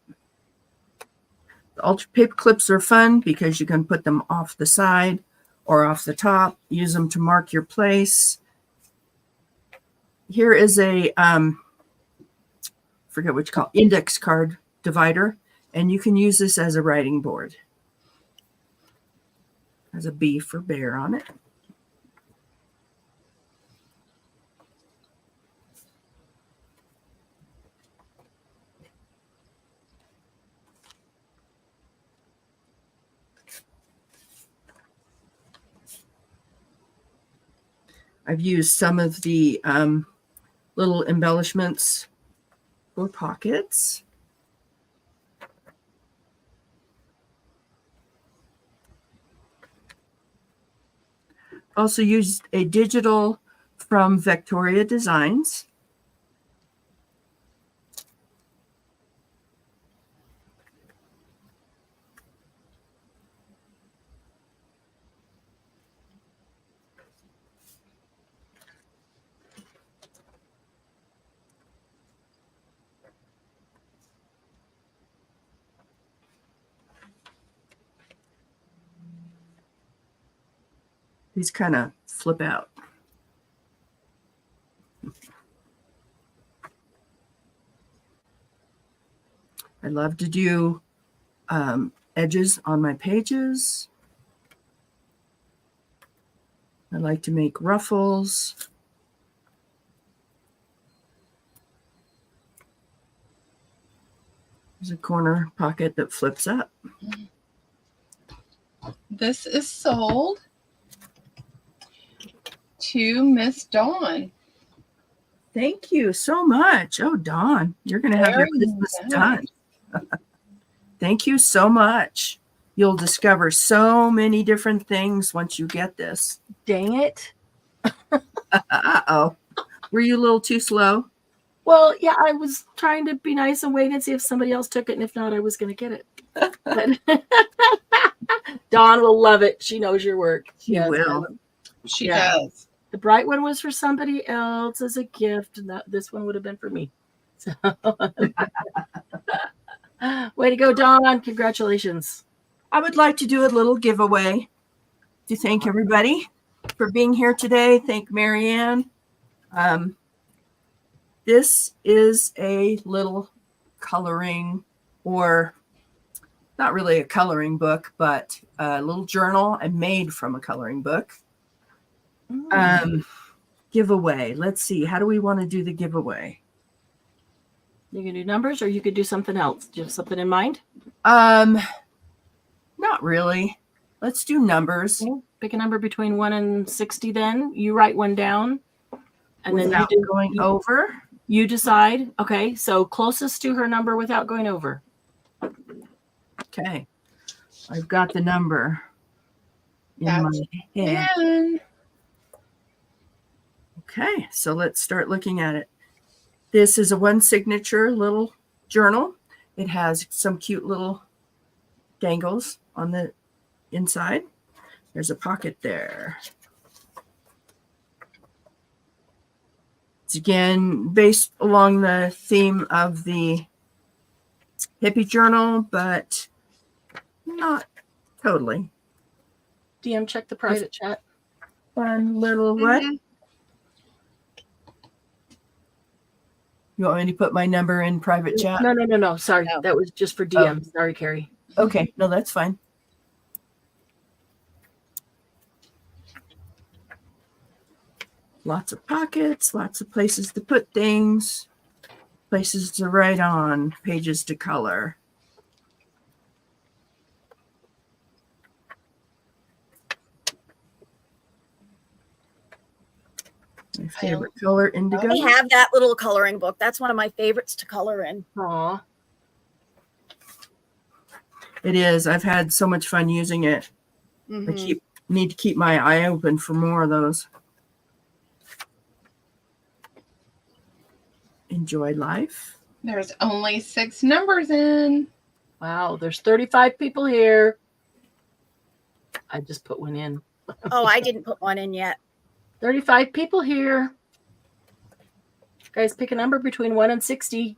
The altered paper clips are fun because you can put them off the side or off the top, use them to mark your place. Here is a, forget what you call it, index card divider, and you can use this as a writing board. Has a B for bear on it. I've used some of the little embellishments for pockets. Also used a digital from Victoria Designs. These kind of flip out. I love to do edges on my pages. I like to make ruffles. There's a corner pocket that flips up. This is sold to Miss Dawn. Thank you so much. Oh, Dawn, you're going to have your Very Christmas nice. done. Thank you so much. You'll discover so many different things once you get this. Dang it. Uh-oh. Were you a little too slow? Well, yeah, I was trying to be nice and wait and see if somebody else took it. And if not, I was going to get it. But Dawn will love it. She knows your work. She Yes, will. She Yeah. does. The bright one was for somebody else as a gift, and this one would have been for me. So, way to go, Dawn. Congratulations. I would like to do a little giveaway to thank everybody for being here today. Thank Marianne. This is a little coloring, or not really a coloring book, but a little journal I made from a coloring book. Giveaway. Let's see. How do we want to do the giveaway? You can do numbers, or you could do something else. Do you have something in mind? Not really. Let's do numbers. Okay. Pick a number between 1 and 60 then. You write one down. And Without then going over. you decide. Okay, so closest to her number without going over. Okay. I've got the number in my head. And Okay, so let's start looking at it. This is a one signature little journal. It has some cute little dangles on the inside. There's a pocket there. It's again based along the theme of the hippie journal, but not totally. DM, check the private chat. Fun little what? Mhm. You want me to put my number in private chat? No. Sorry, No. that was just for DM. Sorry, Carrie. Okay, no, that's fine. Lots of pockets, lots of places to put things, places to write on, pages to color. My favorite color, indigo. I have that little coloring book. That's one of my favorites to color in. Aw. It is. I've had so much fun using it. I need to keep my eye open for more of those. Enjoy life. There's only 6 numbers in. Wow, there's 35 people here. I just put one in. Oh, I didn't put one in yet. 35 people here. Guys, pick a number between 1 and 60.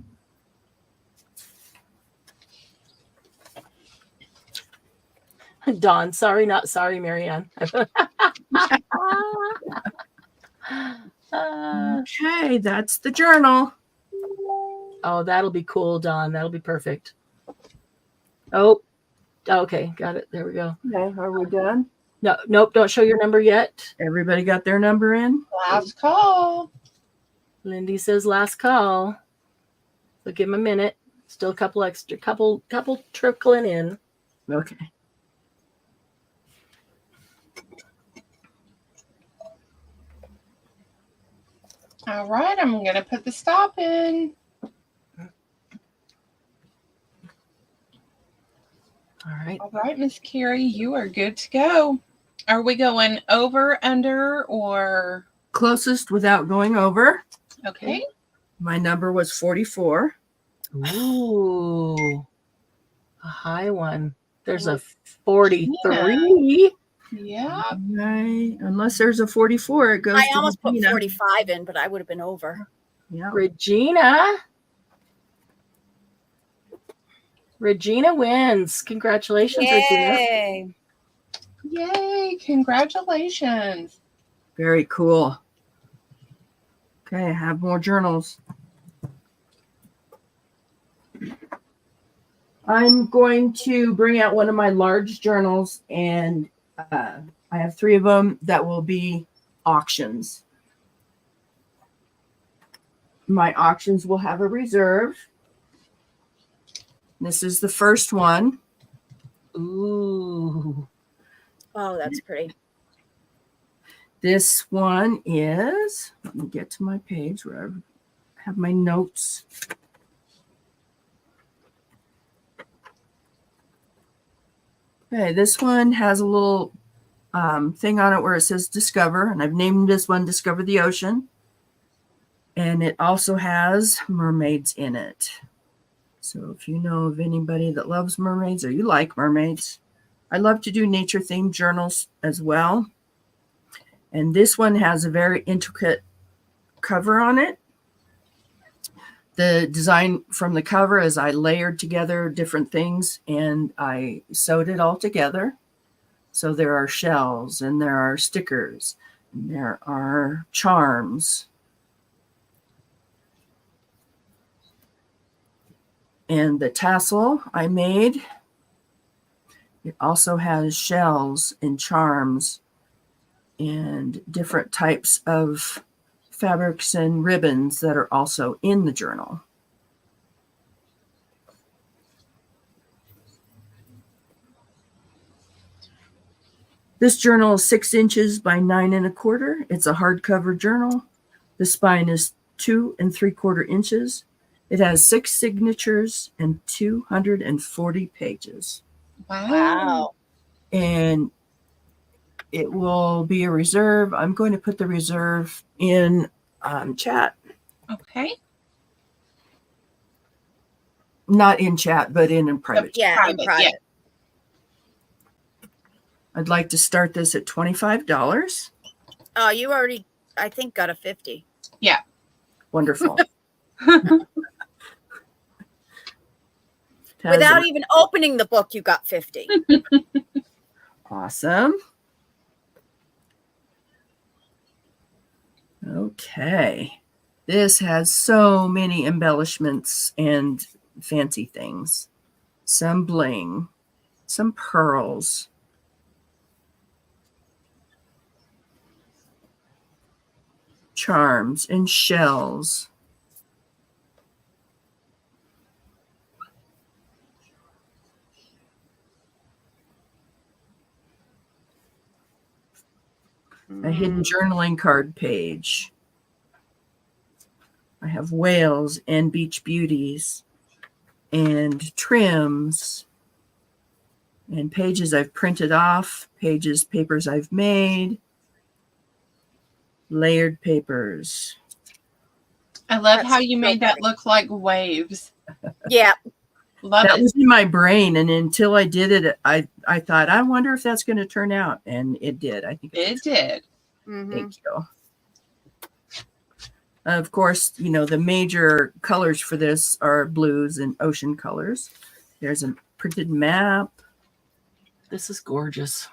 Dawn, sorry, not sorry, Marianne. Okay, that's the journal. Oh, that'll be cool, Dawn. That'll be perfect. Oh, okay, got it. There we go. Okay, are we done? No, nope, don't show your number yet. Everybody got their number in? Last call. Lindy says last call. So give him a minute. Still a couple extra, couple trickling in. Okay. All right, I'm going to put the stop in. All right. All right, Miss Carrie, you are good to go. Are we going over, under, or? Closest without going over. Okay. My number was 44. Ooh, a high one. There's a 43. Yeah. Right. Unless there's a 44, it goes I to almost put Regina. 45 in, but I would have been over. Yeah. Regina. Regina wins. Congratulations, Regina. Yay. Yay. Congratulations. Very cool. Okay, I have more journals. I'm going to bring out one of my large journals, and I have 3 of them that will be auctions. My auctions will have a reserve. This is the first one. Ooh. Oh, that's pretty. This one is, let me get to my page where I have my notes. Okay, this one has a little thing on it where it says Discover, and I've named this one Discover the Ocean. And it also has mermaids in it. So if you know of anybody that loves mermaids or you like mermaids, I love to do nature-themed journals as well. And this one has a very intricate cover on it. The design from the cover is I layered together different things and I sewed it all together. So there are shells and there are stickers and there are charms. And the tassel I made, it also has shells and charms and different types of fabrics and ribbons that are also in the journal. This journal is 6 inches by 9 1/4. It's a hardcover journal. The spine is 2 3/4 inches. It has 6 signatures and 240 pages. Wow. And it will be a reserve. I'm going to put the reserve in chat. Okay. Not in chat, but in private. Yeah, in private. Yeah. I'd like to start this at $25. Oh, you already, I think, got a 50. Yeah. Wonderful. Without even opening the book, you got 50. Awesome. Okay. This has so many embellishments and fancy things. Some bling, some pearls. Charms and shells. A hidden journaling card page. I have whales and beach beauties and trims and pages I've printed off, papers I've made, layered papers. I love That's how you so made that pretty. look like waves. Yeah. Love That it. was in my brain, and until I did it, I thought, I wonder if that's going to turn out, and it did. I think It did. Mhm. Thank you. Of course, you know, the major colors for this are blues and ocean colors. There's a printed map. This is gorgeous.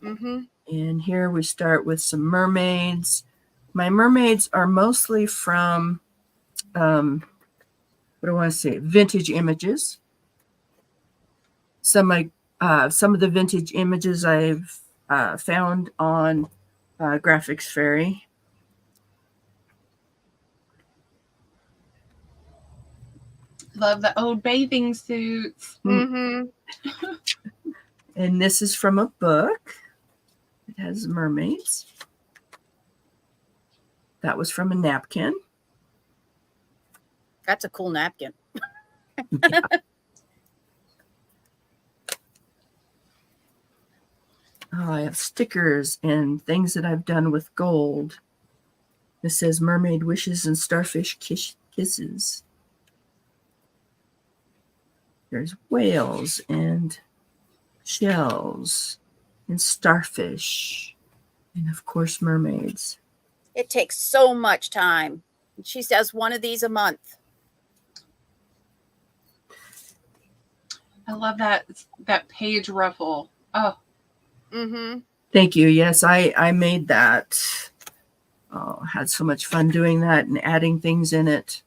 Mm-hmm. And here we start with some mermaids. My mermaids are mostly from, what do I want to say, vintage images. Some of the vintage images I've found on Graphics Fairy. Love the old bathing suits. Mm-hmm. And this is from a book. It has mermaids. That was from a napkin. That's a cool napkin. Yeah. Oh, I have stickers and things that I've done with gold. This says mermaid wishes and starfish kisses. There's whales and shells and starfish and of course mermaids. It takes so much time. She does one of these a month. I love that page ruffle. Oh, Mm-hmm. Thank you. Yes, I made that. Oh, had so much fun doing that and adding things in it.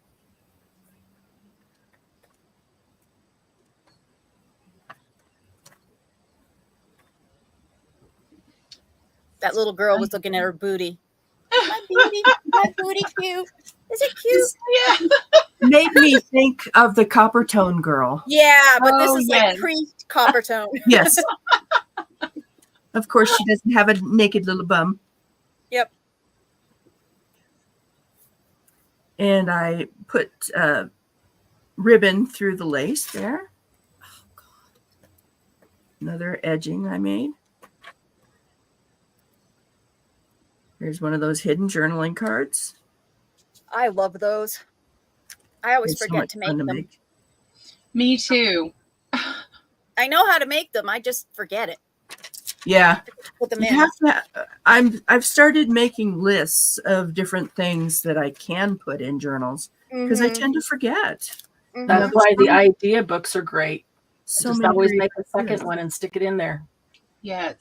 That little girl was looking at her booty. My booty cute. Is it cute? yeah. Made me think of the Copper Tone Girl. Yeah, but this Oh, is yes. like pre-copper tone. Yes. Of course, she doesn't have a naked little bum. Yep. And I put ribbon through the lace there. Oh, God. Another edging I made. Here's one of those hidden journaling cards. I love those. I always It's so forget much to fun make them. Me too. I know how to make them. I just forget it. Yeah. Put them You in. have to, I've started making lists of different things that I can put in journals because I Mhm. tend to forget. Mhm. That's why the idea books are great. So Just many always great make a second ideas. one and stick it in there. Yes.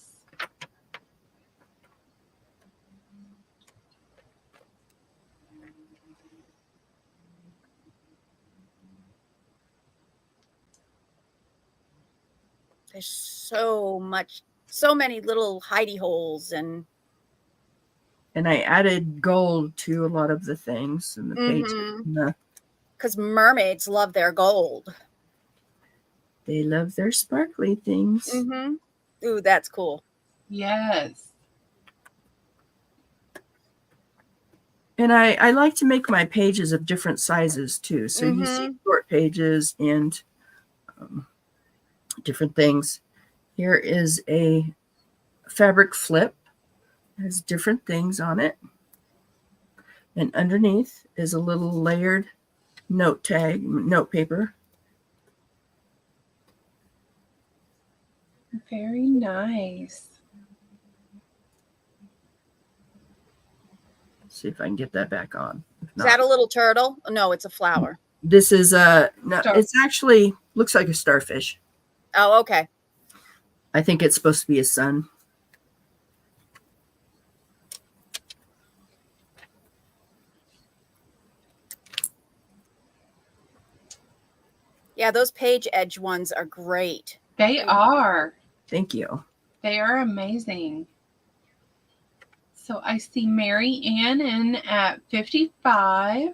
There's so many little hidey holes and And I added gold to a lot of the things in the pages. Mhm. And the, because mermaids love their gold. they love their sparkly things. Mm-hmm. Ooh, that's cool. Yes. And I like to make my pages of different sizes too. So you see short pages and different things. Here is a fabric flip. It has different things on it. And underneath is a little layered note paper. Very nice. See if I can get that back on. If Is not, that a little turtle? Oh, no, it's a flower. this is no, Star- it's actually looks like a starfish. Oh, okay. I think it's supposed to be a sun. Yeah, those page edge ones are great. They are. Thank you. They are amazing. So I see Mary Ann in at 55.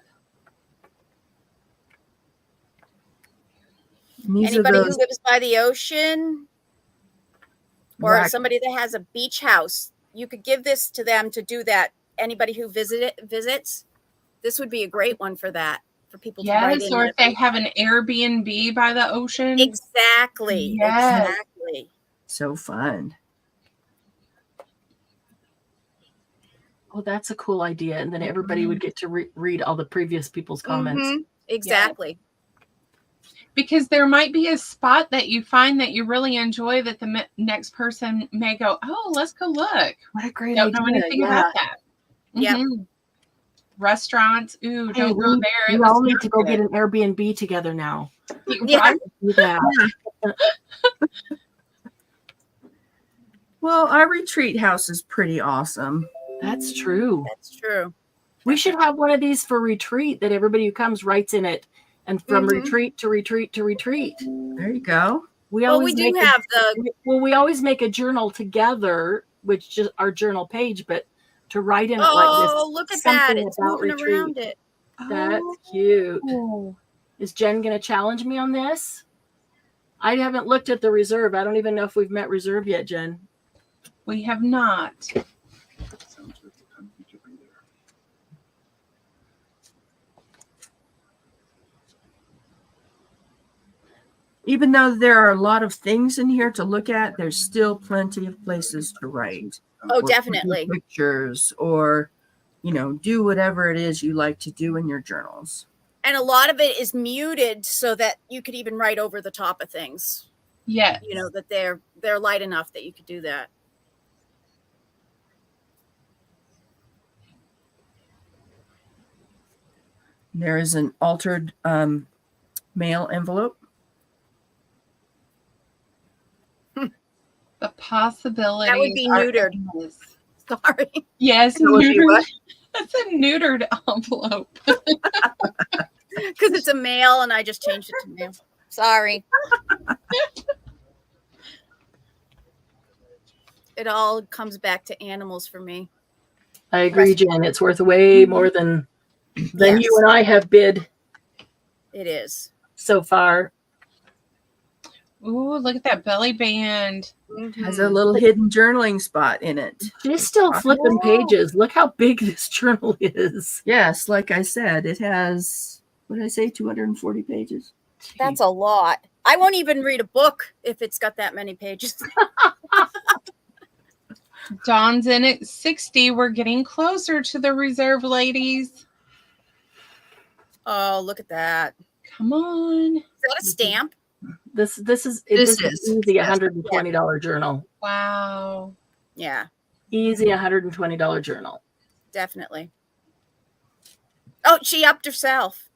And these Anybody are who those lives by the ocean or black- somebody that has a beach house, you could give this to them to do that. Anybody who visits, this would be a great one for that. For people to write Yes, in. or their if they beach have house. an Airbnb by the ocean. Exactly. Yes. Exactly. so fun. Oh, that's a cool idea. And then everybody would get to read all the previous people's comments. Mhm. Exactly. Because there might be a spot that you find that you really enjoy that the next person may go, oh, let's go look. What a great Don't idea. know anything Yeah. about that. Yep. Mhm. Restaurants, ooh, Hey, don't go we there. It we was all need not to go good. get an Airbnb together now. Yeah. Right? Do that. Well, our retreat house is pretty awesome. That's true. That's true. We should have one of these for retreat that everybody who comes writes in it, and from Mhm. retreat to retreat to retreat. There you go. We Well, always we do make have the we always make a journal together, which just our journal page, but to write in it like this. oh, look at that. something It's about moving retreat. around it. That's cute. Oh. Is Jen going to challenge me on this? I haven't looked at the reserve. I don't even know if we've met reserve yet, Jen. We have not. even though there are a lot of things in here to look at, there's still plenty of places to write. Oh, or take definitely. pictures, or do whatever it is you like to do in your journals. And a lot of it is muted so that you could even write over the top of things. Yes. That they're light enough that you could do that. There is an altered mail envelope. The possibilities. That would be are neutered. endless. Sorry. Yes, That would be neutered. what? That's a neutered envelope. Because it's a male and I just changed it to male. Sorry. It all comes back to animals for me. I agree, Jen. It's worth way more than Yes. you and I have bid It is. so far. Ooh, look at that belly band. Has a little hidden journaling spot in it. She's still flipping pages. Look how big this journal is. Yes, like I said, it has, what did I say, 240 pages? That's a lot. I won't even read a book if it's got that many pages. Dawn's in at 60. We're getting closer to the reserve, ladies. Oh, look at that. Come on. Is that a stamp? This is This is is, easy yes. $120 journal. Wow. Yeah, Easy $120 journal. definitely. Oh, she upped herself.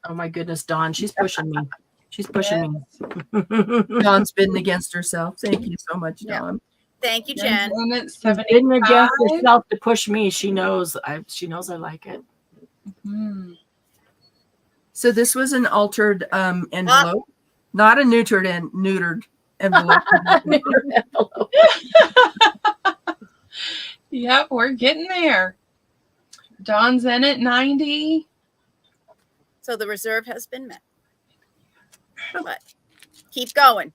Oh my goodness, Dawn, she's pushing me. She's pushing me. Dawn's bidding against herself. Thank you so much, Yeah. Dawn. Thank you, Jen. Dawn's in at She's bidding 75. against herself to push me. She knows I like it. Hmm. So this was an altered envelope, not a neutered envelope. Envelope. Yep, we're getting there. Dawn's in at 90. So the reserve has been met. But keep going.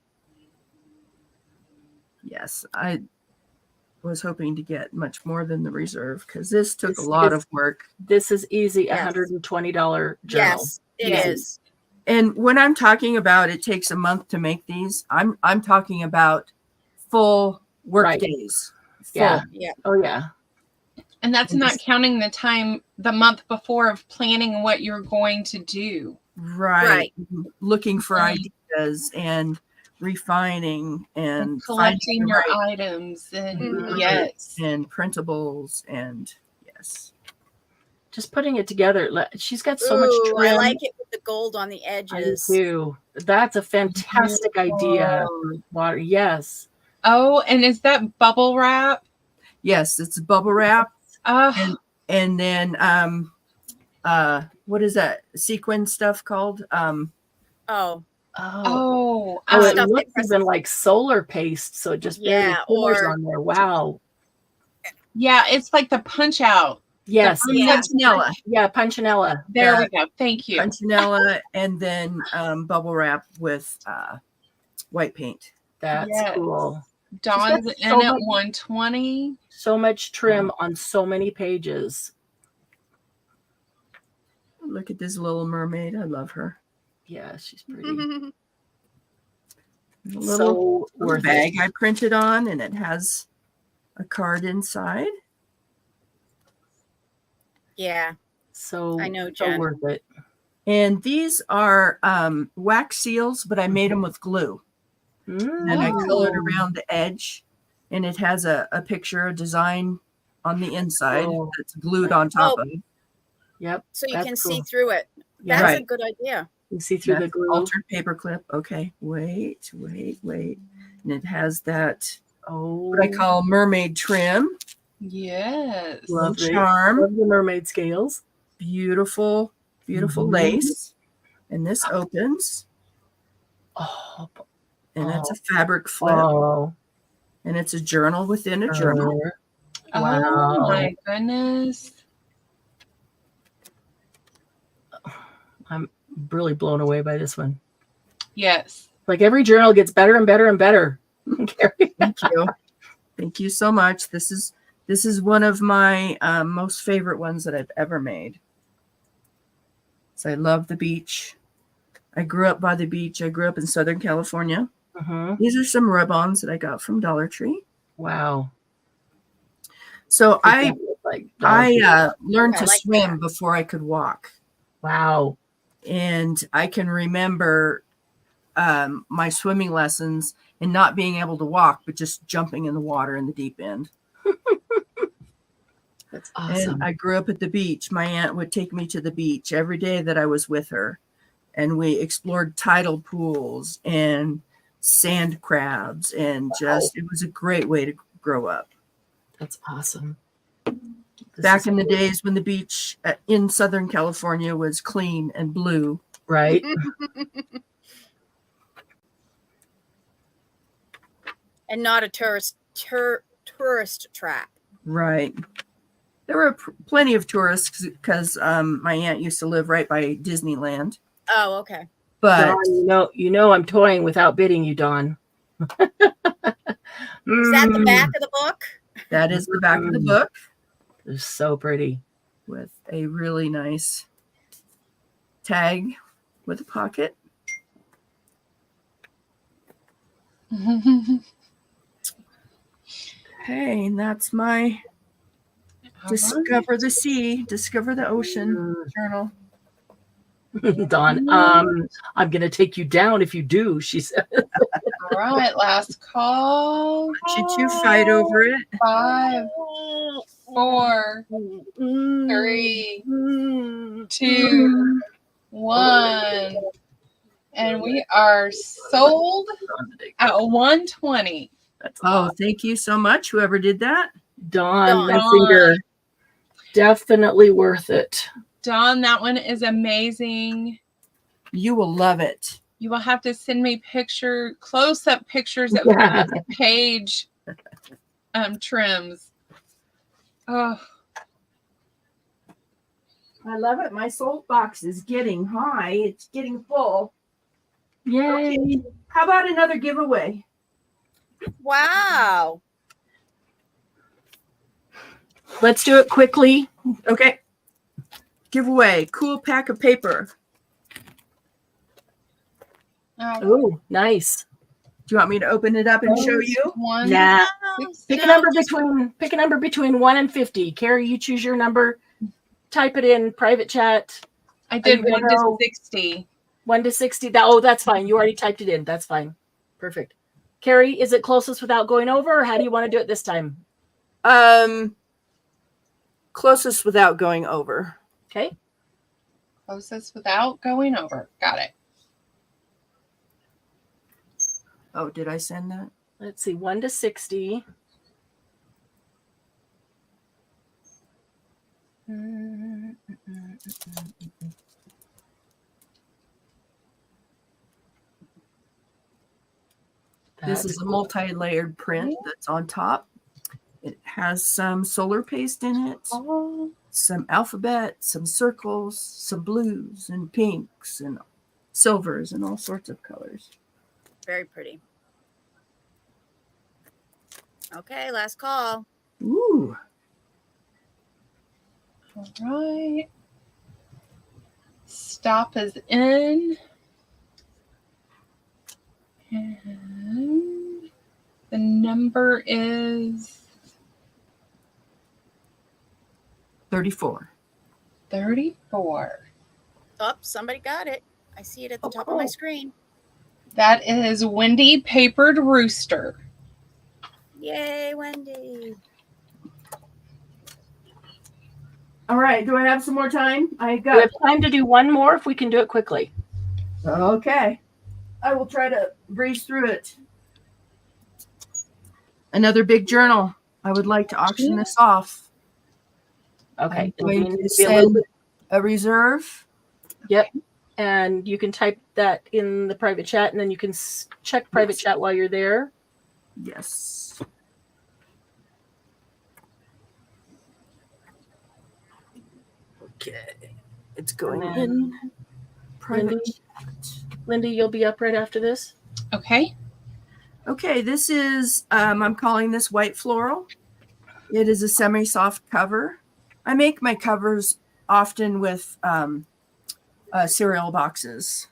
Yes, I was hoping to get much more than the reserve because this took This a lot is- of work. This is easy Yes. $120 journal. Yes, it is. And when I'm talking about it takes a month to make these, I'm talking about full work Right. days. Yeah. Full. Yeah. Oh yeah. And that's not counting the time, the month before of planning what you're going to do. Right. Looking for Right. ideas and refining and collecting finding the your right- items. And Mhm. yes. and printables and yes. Just putting it together. She's got so much Ooh, trim. I like it with the gold on the I do edges. too. That's a fantastic idea. Water. Yes. Oh, and is that bubble wrap? Yes, it's bubble wrap. Oh, And then what is that sequin stuff called? Oh, Oh. oh, Oh, it Stuff looks that even like solar paste, so it just barely Yeah, shimmers or- on there. Wow. yeah, it's like the punch out. Yes. Yeah. Punchinella. Yeah, Punchinella. There we go. Thank you. Punchinella and then bubble wrap with white paint. That's Yes. cool. Dawn's got in so at much- 120. So much trim on so many pages. Look at this little mermaid. I love her. Yeah, she's pretty. Mm-hmm. A So little worth bag it. I printed on, and it has a card inside. yeah, So I know, so Jen. worth it. And these are wax seals, but I made them with glue. And I colored around the edge, and it has a picture, a design on the inside Cool. that's glued on top of it. Yep. So you That's can cool. see through it. Yeah. That's a Right. good idea. You see through the That's glue. altered paper clip. Okay, wait. And it has that, Oh, what I call mermaid trim. Yes. Little Lovely. charm. Love the mermaid scales. Beautiful Mhm. lace. And this opens, Oh, and it's a fabric flip. oh, And it's a journal within a journal. Oh Wow. my goodness. I'm really blown away by this one. Yes. Like every journal gets better and better and better. Carrie. Thank you. Thank you so much. This is one of my most favorite ones that I've ever made. So I love the beach. I grew up by the beach. I grew up in Southern California. Mhm. These are some rub-ons that I got from Dollar Tree. Wow. So I like learned I to like swim before I could walk. wow. And I can remember my swimming lessons and not being able to walk, but just jumping in the water in the deep end. That's awesome. And I grew up at the beach. My aunt would take me to the beach every day that I was with her. And we explored tidal pools and sand crabs. And just, it was a great way to grow up. That's awesome. Back in the days when the beach in Southern California was clean and blue. Right. And not a tourist trap. Right. There were plenty of tourists because my aunt used to live right by Disneyland. Oh, okay. But Dawn, you know I'm toying without bidding you, Dawn. Is that the back of the book? that is the back of the book It's so pretty. with a really nice tag with a pocket. Okay, and that's my Discover the Sea, Discover the Ocean journal. Dawn, I'm gonna take you down if you do, she said. All right, last call. Should you fight over it? 5, 4, 3, 2, 1. And we are sold at 120. Oh, thank you so much, whoever did that. Dawn Messenger. Definitely worth it. Dawn, that one is amazing. You will love it. You will have to send me close-up pictures of those page trims. Oh, I love it. My soul box is getting high. It's getting full. Yay. Okay. How about another giveaway? Wow. Let's do it quickly. Okay. Giveaway. Cool pack of paper. Oh, nice. Do you want me to open it up and show you? one. Nah. Six, Pick a number between 1 and 50. Carrie, you choose your number. Type it in private chat. I did you gonna 1 to go- 60. 1 to 60. That's fine. You already typed it in. That's fine. Perfect. Carrie, is it closest without going over, or how do you want to do it this time? Closest without going over. Okay. Closest without going over. Got it. Oh, did I send that? Let's see. 1 to 60. This is a multi-layered print that's on top. It has some solar paste in it, some alphabet, some circles, some blues and pinks and silvers and all sorts of colors. Very pretty. Okay, last call. Ooh. All right. Stop is in. And the number is 34. 34. Oh, somebody got it. I see it at the top of my screen. That is Wendy Papered Rooster. Yay, Wendy. All right. Do I have some more time? I We got. have time to do one more if we can do it quickly. Okay. I will try to breeze through it. Another big journal. I would like to auction this off. Okay. I'm going to send a reserve. Yep. And you can type that in the private chat, and then you can check private chat while you're there. Yes. Okay. It's going in. Private chat. Lindy, you'll be up right after this. Okay. Okay, this is, I'm calling this White Floral. It is a semi-soft cover. I make my covers often with cereal boxes.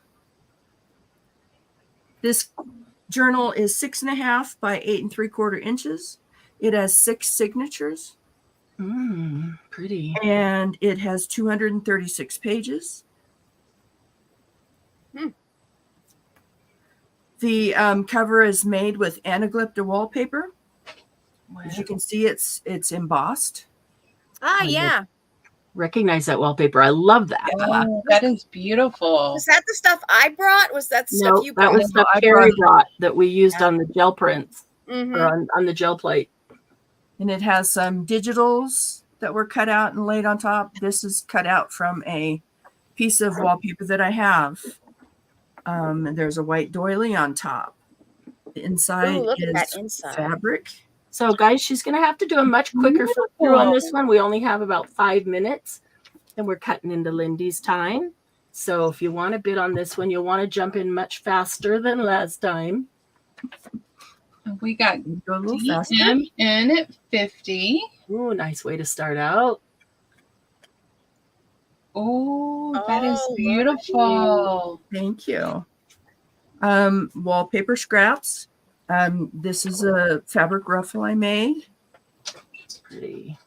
This journal is 6.5 by 8 3/4 inches. It has 6 signatures. Pretty. And it has 236 pages. The cover is made with anaglypta wallpaper. As you can see, it's embossed. Ah, yeah. Recognize that wallpaper. I love that. Oh, that is beautiful. Was that the stuff I brought? Was that the stuff No, you that brought? was stuff I Carrie brought- brought that we used on the gel prints Mm-hmm. or on the gel plate. And it has some digitals that were cut out and laid on top. This is cut out from a piece of wallpaper that I have. And there's a white doily on top. The inside Ooh, look at is that inside. fabric. So, guys, she's going to have to do a much quicker flip through on this one. We only have about 5 minutes, and we're cutting into Lindy's time. So, if you want a bit on this one, you'll want to jump in much faster than last time. We got Go a little faster. DM in at 50. Ooh, nice way to start out. Oh, that is Oh, look. beautiful. Thank you. Wallpaper scraps. This is a fabric ruffle I made. Pretty.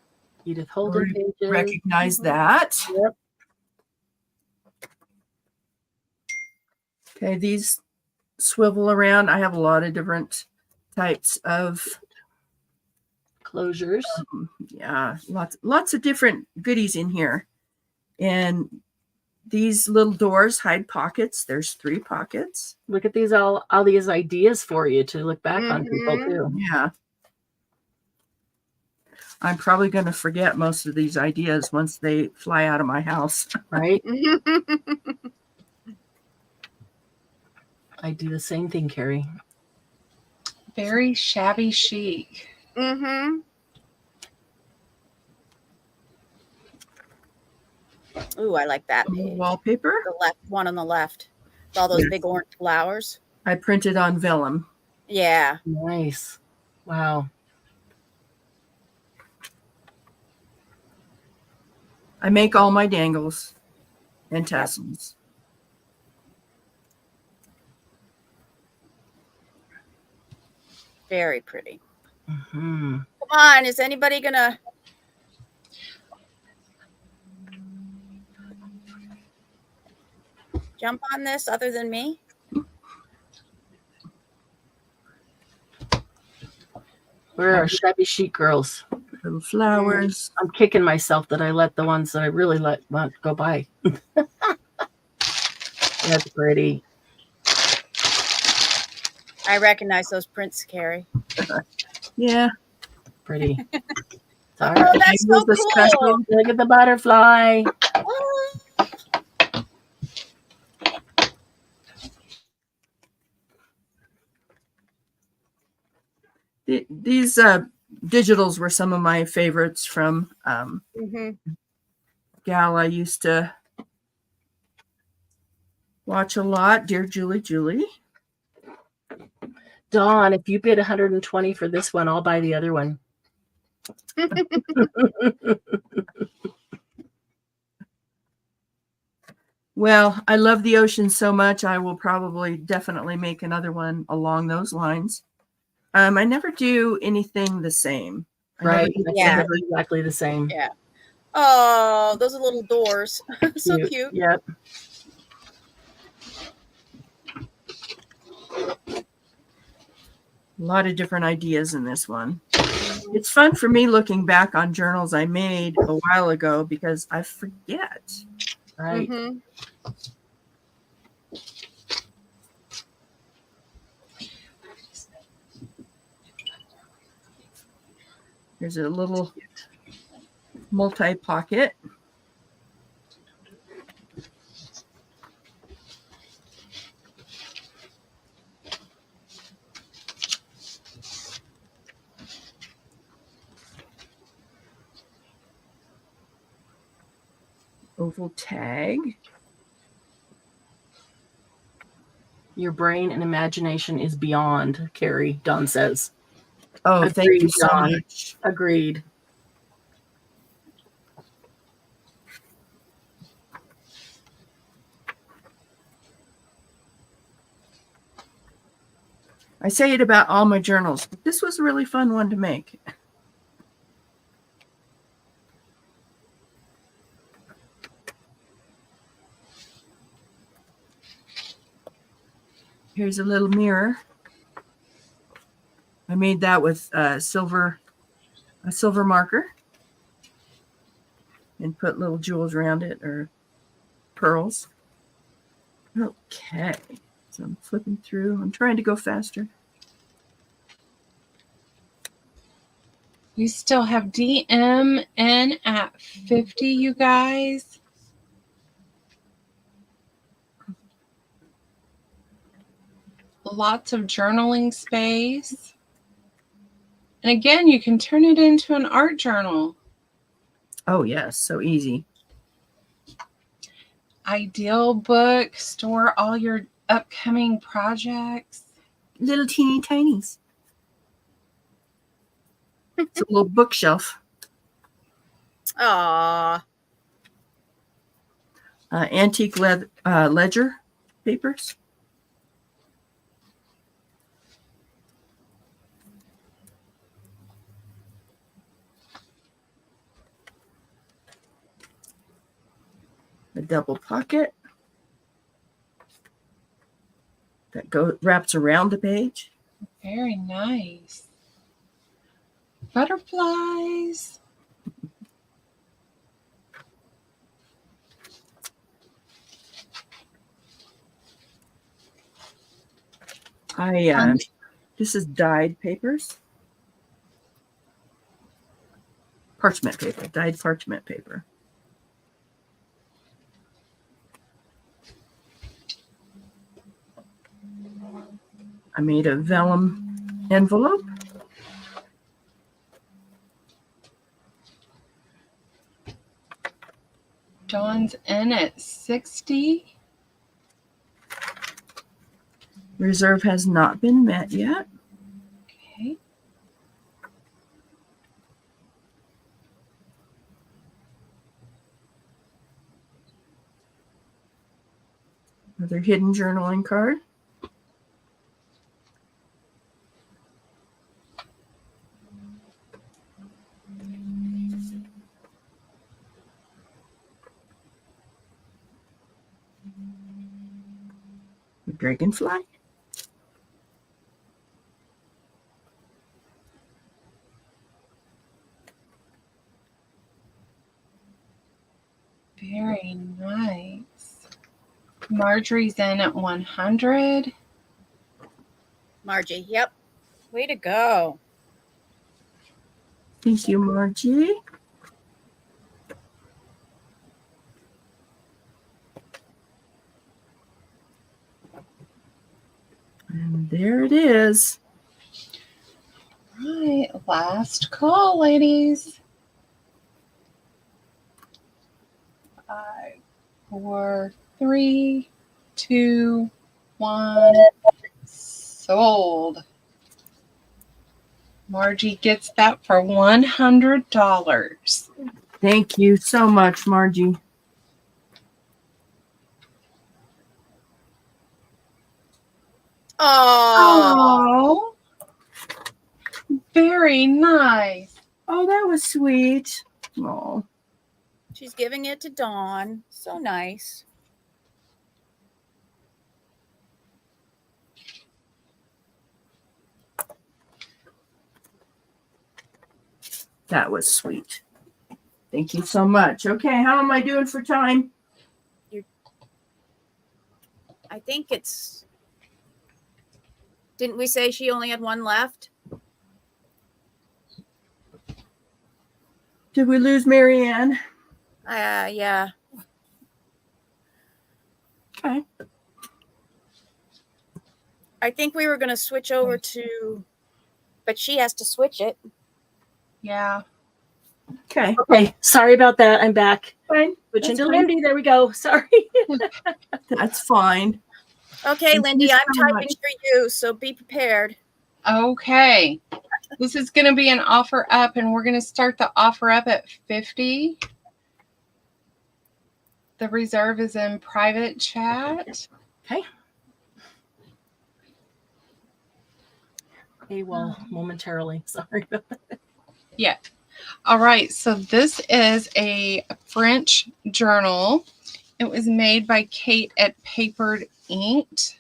Edith Holden pages. Recognize that. Yep. Okay, these swivel around. I have a lot of different types of Closures. yeah, lots of different goodies in here. And these little doors hide pockets. There's 3 pockets. Look at these all these ideas for you to look back on people Mhm. too. Yeah. I'm probably going to forget most of these ideas once they fly out of my house. Right? I do the same thing, Carrie. Very shabby chic. Mm-hmm. Ooh, I like that page. Wallpaper. The left one on the left. With all those Yes. big orange flowers. I printed on vellum. Yeah. Nice. Wow. I make all my dangles and tassels. Very pretty. Mm-hmm. Come on, is anybody gonna jump on this other than me? Where are shabby chic girls? Little flowers. I'm kicking myself that I let the ones that I really want go by. That's pretty. I recognize those prints, Carrie. Yeah. Pretty. Oh, Sorry. that's so Here's the cool. special. Look at the butterfly. Oh, These digitals were some of my favorites from mhm. gal I used to watch a lot. Dear Julie, Julie. Dawn, if you bid 120 for this one, I'll buy the other one. Well, I love the ocean so much. I will probably definitely make another one along those lines. I never do anything the same. I never Right. do That's Yeah. never exactly the same. Yeah. Oh, those are little doors. So cute. Yep. a lot of different ideas in this one. It's fun for me looking back on journals I made a while ago because I forget. Right. Mhm. There's a little multi-pocket. Oval tag. Your brain and imagination is beyond, Carrie, Dawn says. Oh, thank you Agreed, so Dawn. much. Agreed. I say it about all my journals, but this was a really fun one to make. Here's a little mirror. I made that with a silver marker and put little jewels around it, or pearls. Okay, so I'm flipping through. I'm trying to go faster. We still have DMN at 50, you guys. Lots of journaling space. And again, you can turn it into an art journal. Oh, yes, so easy. Ideal book, store all your upcoming projects. Little teeny tinies. It's a little bookshelf. Aw. Antique ledger papers. A double pocket that wraps around the page. Very nice. Butterflies. This is dyed papers. Parchment paper, dyed parchment paper. I made a vellum envelope. Dawn's in at 60. Reserve has not been met yet. Okay. Another hidden journaling card. A dragonfly. Very nice. Marjorie's in at 100. Margie, yep. Way to go. Thank you, Margie. And there it is. Right, last call, ladies. 5, 4, 3, 2, 1. Sold. Margie gets that for $100. Thank you so much, Margie. Oh, Oh, very nice. Oh, that was sweet. Oh, she's giving it to Dawn. So nice. that was sweet. Thank you so much. Okay, how am I doing for time? I think it's. Didn't we say she only had one left? Did we lose Marianne? Yeah. Okay. I think we were going to switch over to, but she has to switch it. Yeah. Okay. Okay, sorry about that. I'm back. Fine. Switching That's to fine. Lindy. There we go. Sorry. That's fine. Okay, Thank Lindy, you I'm so typing much. for you, so be prepared. Okay. This is going to be an offer up, and we're going to start the offer up at 50. The reserve is in private chat. Okay. AWOL momentarily. Sorry. Yeah. All right. So this is a French journal. It was made by Kate at Papered Inked.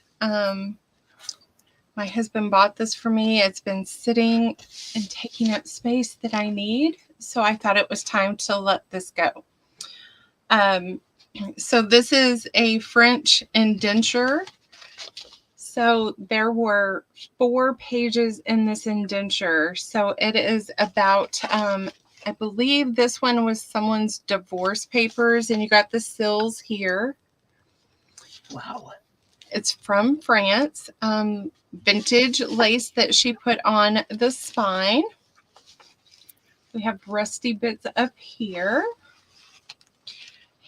My husband bought this for me. It's been sitting and taking up space that I need. So I thought it was time to let this go. So this is a French indenture. So there were 4 pages in this indenture. So it is about, I believe this one was someone's divorce papers, and you got the sills here. Wow. It's from France. Vintage lace that she put on the spine. We have rusty bits up here.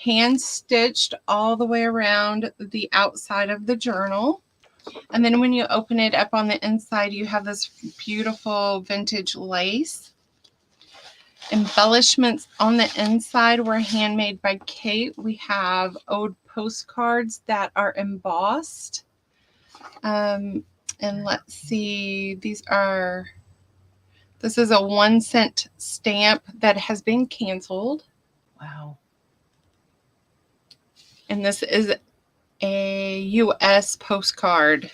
Hand stitched all the way around the outside of the journal. And then when you open it up on the inside, you have this beautiful vintage lace. Embellishments on the inside were handmade by Kate. We have old postcards that are embossed. And let's see, this is a 1-cent stamp that has been canceled. Wow. And this is a US postcard.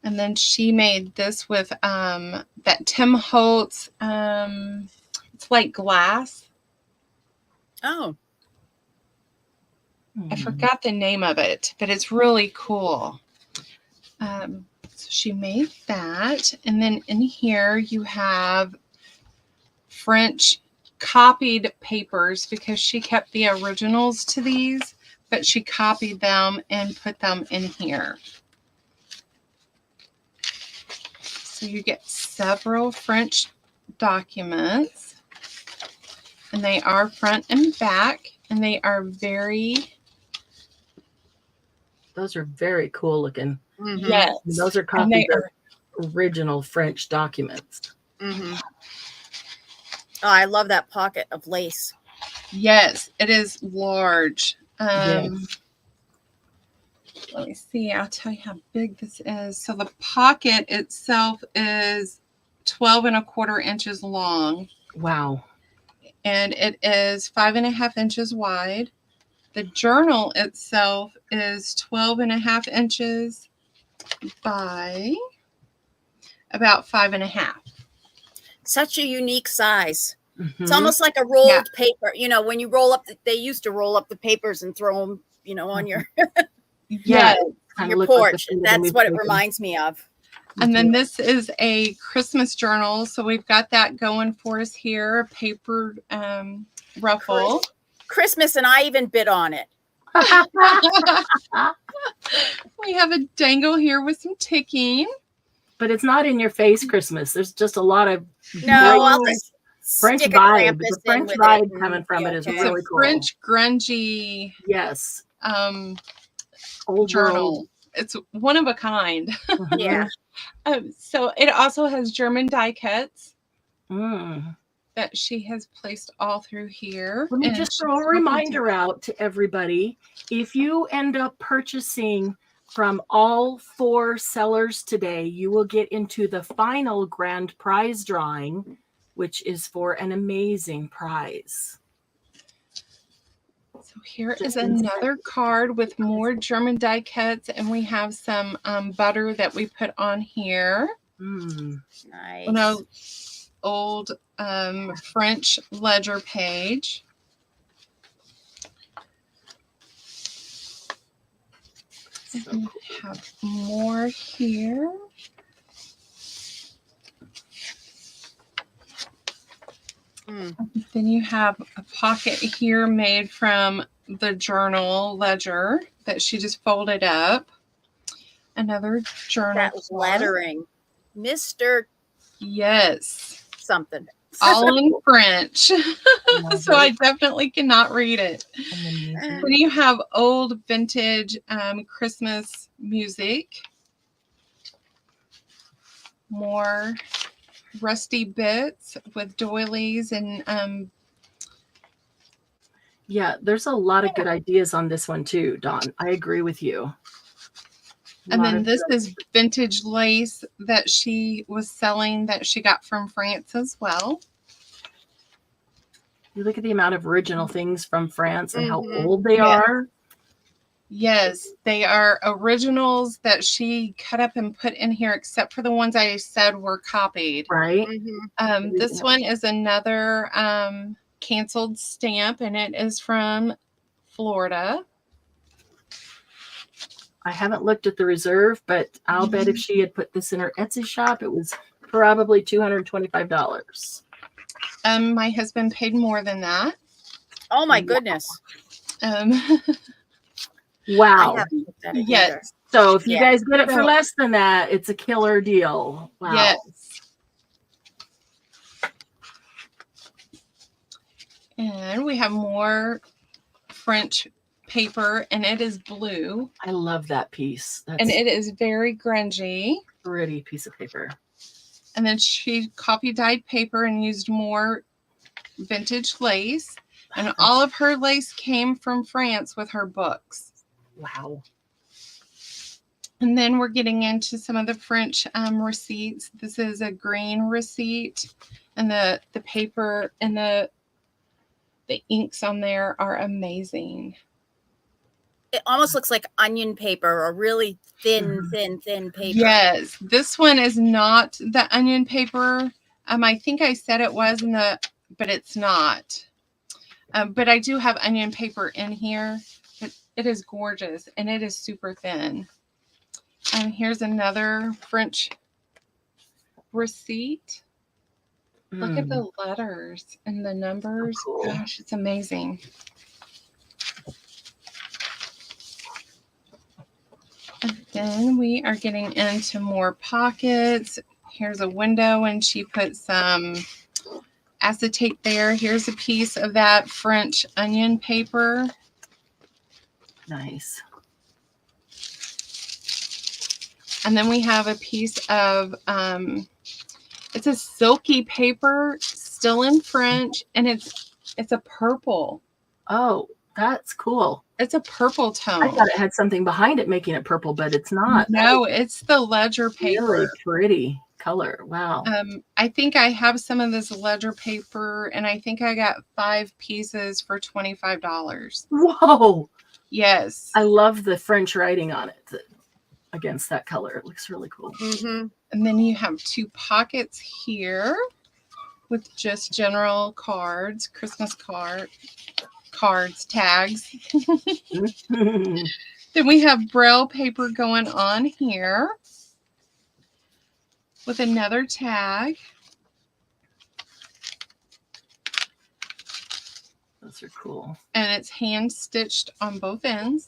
And then she made this with that Tim Holtz, it's like glass. Oh, I forgot the name of it, but it's really cool. So she made that. And then in here you have French copied papers because she kept the originals to these, but she copied them and put them in here. So you get several French documents, and they are front and back, and they are Those are very cool looking. yes. Those are And copies they of original French documents. oh, I love that pocket of lace. Yes, it is large. Yes. Let me see. I'll tell you how big this is. So the pocket itself is 12¼ inches long, Wow. and it is 5½ inches wide. The journal itself is 12½ inches by about 5½. Such a unique size. Mhm. It's almost like a rolled paper. You know, when you roll up, they used to roll up the papers and throw them, you know, on your Yeah. Kinda your look like porch. the That's what it newspaper. reminds me of. And then this is a Christmas journal. So we've got that going for us here, a papered ruffle. Christmas, and I even bid on it. We have a dangle here with some ticking. But it's not in your face Christmas. There's just a lot of No, I'll great just French stick a vibe. Krampus The in French with vibe it and coming from be it is okay. It's really a cool. French grungy Yes. journal. Old journal. It's one of a kind. Mhm. Yeah. So it also has German die cuts Mm. that she has placed all through here. Let me And just she's throw a really reminder out to everybody. If you end up purchasing from all 4 sellers today, you will get into the final grand prize drawing, which is for an amazing prize. So here is another card with more German die cuts, and we have some butter that we put on here. Mm. Nice. An old French ledger page. And we have more here. Then you have a pocket here made from the journal ledger that she just folded up. Another journal. That card. lettering. Mr. Yes. something. All in French. Love So I it. definitely cannot read it. Amazing. Then you have old vintage Christmas music. More rusty bits with doilies and Yeah, there's a lot of good ideas on this one too, Dawn. I agree with you. And Lot then of this good. is vintage lace that she was selling that she got from France as well. You look at the amount of original things from France and how Mhm. old they Yeah. are. Yes, they are originals that she cut up and put in here, except for the ones I said were copied. Right? Mhm. This one is another canceled stamp, and it is from Florida. I haven't looked at the reserve, but I'll bet if she had put this in her Etsy shop, it was probably $225. My husband paid more than that. Oh my goodness. Um, I Wow. haven't looked at it either. yes, So if you Yeah. guys get it for So- less than that, it's a killer deal. Wow. yes. And we have more French paper, and it is blue, I love that piece. That's and it is very grungy. a pretty piece of paper. And then she copy dyed paper and used more vintage lace. And all of her lace came from France with her books. Wow. And then we're getting into some of the French receipts. This is a green receipt, and the paper and the inks on there are amazing. It almost looks like onion paper or really thin, Mhm. thin paper. Yes, this one is not the onion paper. I think I said it was but it's not. But I do have onion paper in here. It is gorgeous, and it is super thin. Here's another French receipt. Look at the letters and the numbers. cool. Gosh, it's amazing. And then we are getting into more pockets. Here's a window, and she put some acetate there. Here's a piece of that French onion paper. Nice. And then we have a piece of, it's a silky paper, still in French, and it's a purple. Oh, that's cool. It's a purple I tone. thought it had something behind it making it purple, but it's not. No, it's the ledger paper. Really pretty color. Wow. I think I have some of this ledger paper, and I think I got 5 pieces for $25. Whoa. Yes. I love the French writing on it against that color. It looks really cool. Mm-hmm. And then you have 2 pockets here with just general cards, Christmas cards, tags. Then we have Braille paper going on here with another tag. Those are cool. And it's hand stitched on both ends.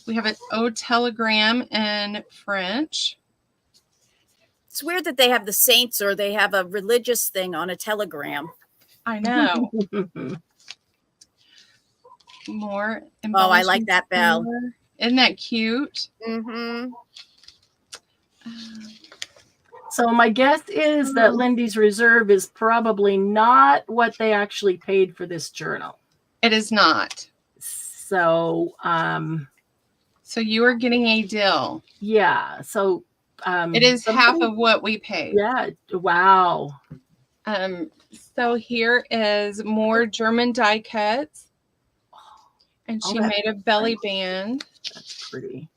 We have an O telegram in French. It's weird that they have the saints or they have a religious thing on a telegram. I know. More. Oh, I like that bell. embellishments here. Isn't that cute? Mm-hmm. So my guess is that Lindy's reserve is probably not what they actually paid for this journal. It is not. So So you are getting a deal. yeah. So It is half somebody- of what we paid. Yeah. Wow. So here is more German die cuts. And Oh, she that's made a belly nice. band. That's pretty.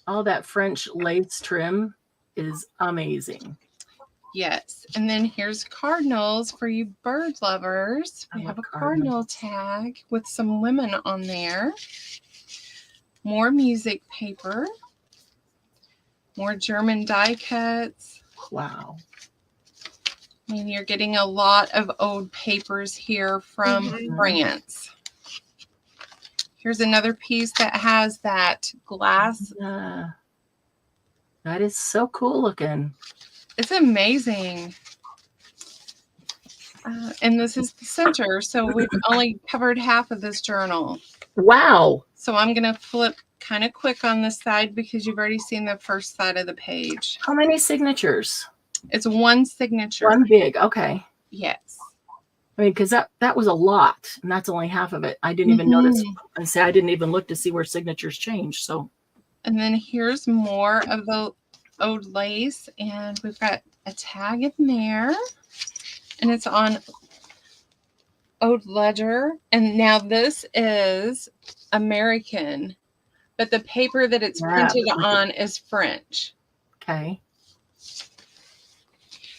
All that French lace trim is amazing. Yes. And then here's cardinals for you bird lovers. We I have a love cardinal tag with some women on there. More music paper. More German die cuts. Wow. I mean, you're getting a lot of old papers here from Mhm. France. Here's another piece that has that glass. That is so cool looking. It's amazing. And this is the center. So we've only covered half of this journal. Wow. So I'm going to flip kind of quick on this side because you've already seen the first side of the page. How many signatures? It's one signature. One big. Okay. Yes. I mean, because that was a lot, and that's only half of it. I didn't even notice. And say I didn't even look to see where signatures changed. So, And then here's more of the old lace, and we've got a tag in there, and it's on old ledger. And now this is American, but the paper that it's printed on is French. okay.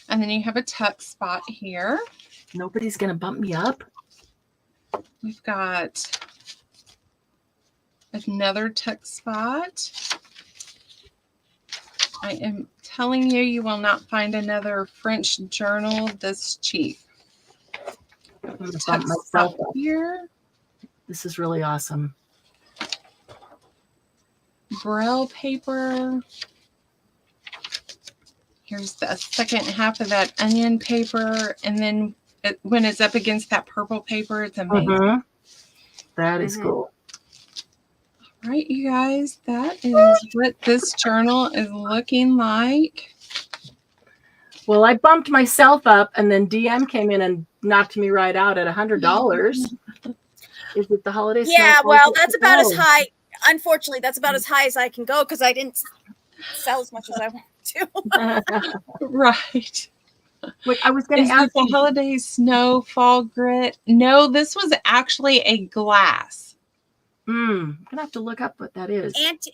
And then you have a tuck spot here. Nobody's gonna bump me up. We've got another tuck spot. I am telling you, you will not find another French journal this cheap. I'm gonna Tuck bump myself spot up. here. This is really awesome. Braille paper. Here's the second half of that onion paper. And then when it's up against that purple paper, it's amazing. That is cool. All right, you guys, that is what this journal is looking like. Well, I bumped myself up, and then DM came in and knocked me right out at $100. Is it the holiday? Yeah, sale? well, that's about as Oh. high. Unfortunately, that's about as high as I can go because I didn't sell as much as I want to. Right. Wait, I was going Is to it ask the you. holiday snow fall grit? No, this was actually a glass. I'm gonna have to look up what that is. Antique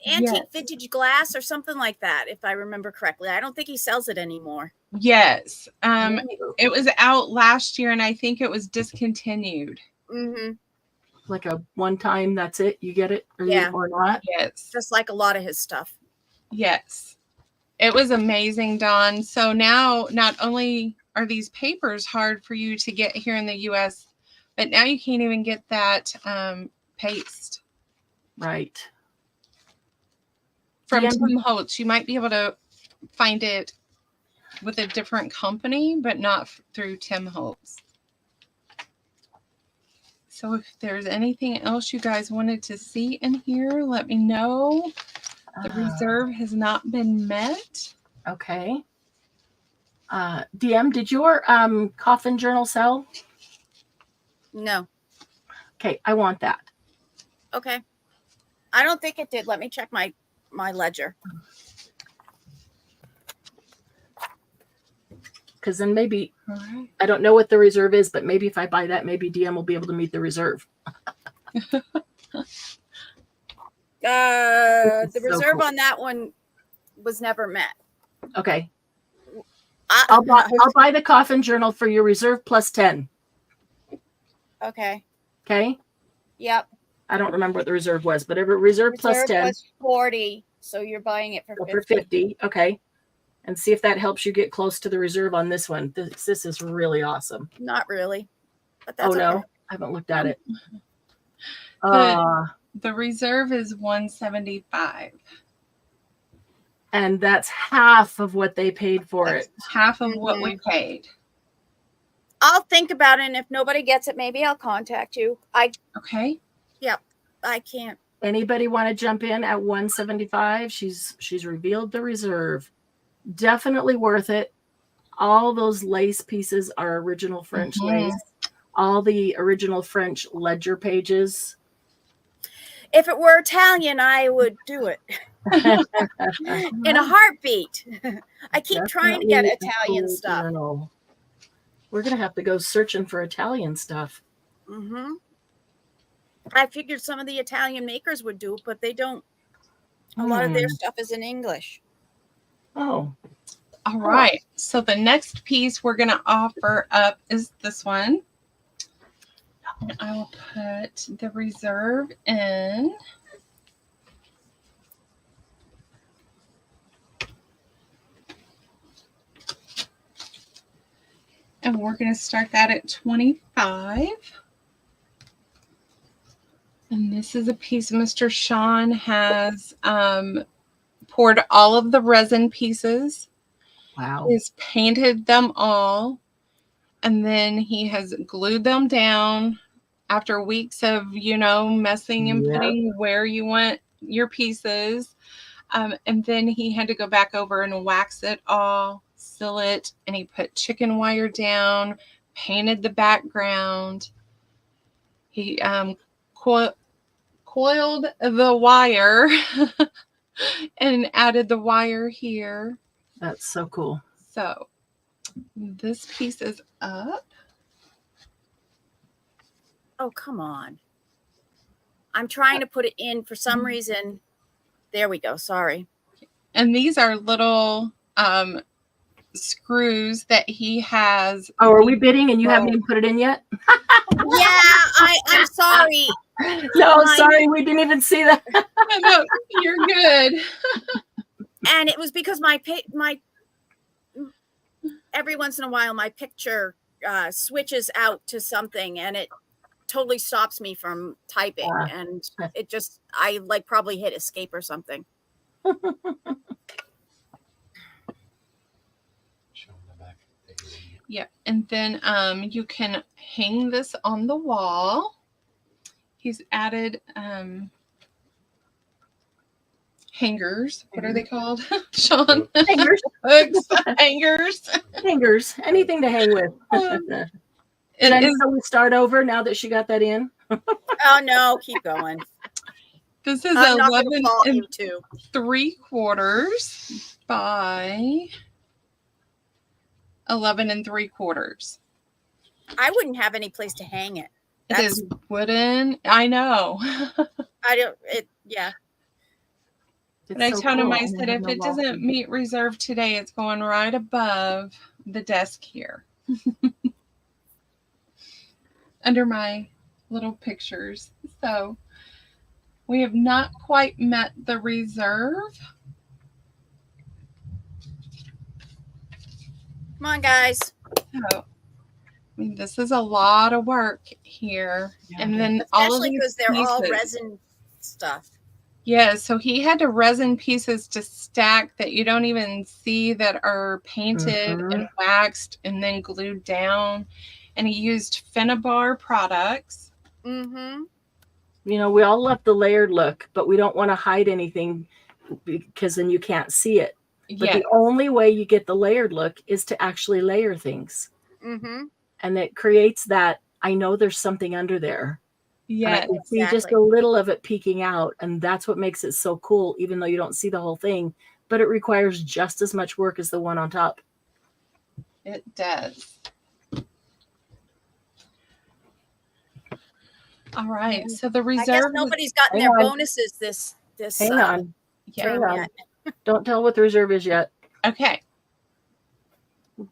vintage glass or something like that, if I remember correctly. I don't think he sells it anymore. Yes. It was out last year, and I think it was discontinued. Mm-hmm. Like a one time, that's it. You get it, or, Yeah. or not? Yes. Just like a lot of his stuff. Yes. It was amazing, Dawn. So now not only are these papers hard for you to get here in the U.S., but now you can't even get that paste. Right. From Yeah. Tim Holtz. You might be able to find it with a different company, but not through Tim Holtz. So if there's anything else you guys wanted to see in here, let me know. The reserve has not been met. Okay. DM, did your coffin journal sell? No. Okay, I want that. Okay. I don't think it did. Let me check my ledger. Because then maybe, All right. I don't know what the reserve is, but maybe if I buy that, maybe DM will be able to meet the reserve. The so reserve cool. on that one was never met. Okay. I'll buy the coffin journal for your reserve plus 10. Okay. Okay. Yep. I don't remember what the reserve was, but every reserve plus Reserve 10. was 40, so you're buying it for 50. For 50. Okay. And see if that helps you get close to the reserve on this one. This is really awesome. Not really. But that's Oh, no. okay. I haven't looked at it. The reserve is $175. And that's half of what they paid for That's it. half of what we paid. I'll think about it, and if nobody gets it, maybe I'll contact you. Okay. I can't. Anybody want to jump in at 175? She's revealed the reserve. Definitely worth it. All those lace pieces are original French lace. All the original French ledger pages. If it were Italian, I would do it in a heartbeat. I keep trying to get Definitely Italian cool stuff. journal. We're gonna have to go searching for Italian stuff. Mm-hmm. I figured some of the Italian makers would do it, but they don't. A lot of their stuff is in English. Oh. All right. So the next piece we're going to offer up is this one. And I will put the reserve in. And we're going to start that at 25. And this is a piece Mr. Sean has poured all of the resin pieces. Wow. He's painted them all. And then he has glued them down after weeks of, messing and putting where you want your pieces. And then he had to go back over and wax it all, seal it, and he put chicken wire down, painted the background. He coiled the wire and added the wire here. That's so cool. So this piece is up. Oh, come on. I'm trying to put it in for some reason. There we go. Sorry. And these are little screws that he has. Oh, are we bidding and you haven't even put it in yet? Yeah, I'm sorry. No, sorry, we didn't even see that. No, you're good. And it was because my every once in a while my picture switches out to something and it totally stops me from typing, and it just I like probably hit escape or something. Yeah, and then you can hang this on the wall. He's added hangers. What are they called, Sean? Hangers. Hooks, hangers. Hangers. Anything to hang with. It And is, so we start over now that she got that in. Oh no, keep going. this is I'm not 11 gonna fault and you too. 3/4 by 11 and 3/4. I wouldn't have any place to hang it. It is wooden. I know. I don't. It. Yeah. But I so told him, cool. I And said, they have if no it wall doesn't feet. meet reserve today, it's going right above the desk here. Under my little pictures. So we have not quite met the reserve. Come on, guys. So, I mean, this is a lot of work here. Yeah, And then all of Especially these because they're all pieces. resin stuff. Yeah, so he had to resin pieces to stack that you don't even see that are painted and waxed and then glued down. And he used Finnabar products. Mm-hmm. You know, we all love the layered look, but we don't want to hide anything because then you can't see it. But Yeah, the only way you get the layered look is to actually layer things. Mm-hmm. And it creates that, I know there's something under there. And I yeah, can see just a little of it peeking out. And that's what makes it so cool, even though you don't see the whole thing. But it requires just as much work as the one on top. it does. All right, so the I guess reserve. nobody's gotten Hang their on. bonuses this Hang on. Yeah. term Hang on. yet. Don't tell what the reserve is yet. Okay.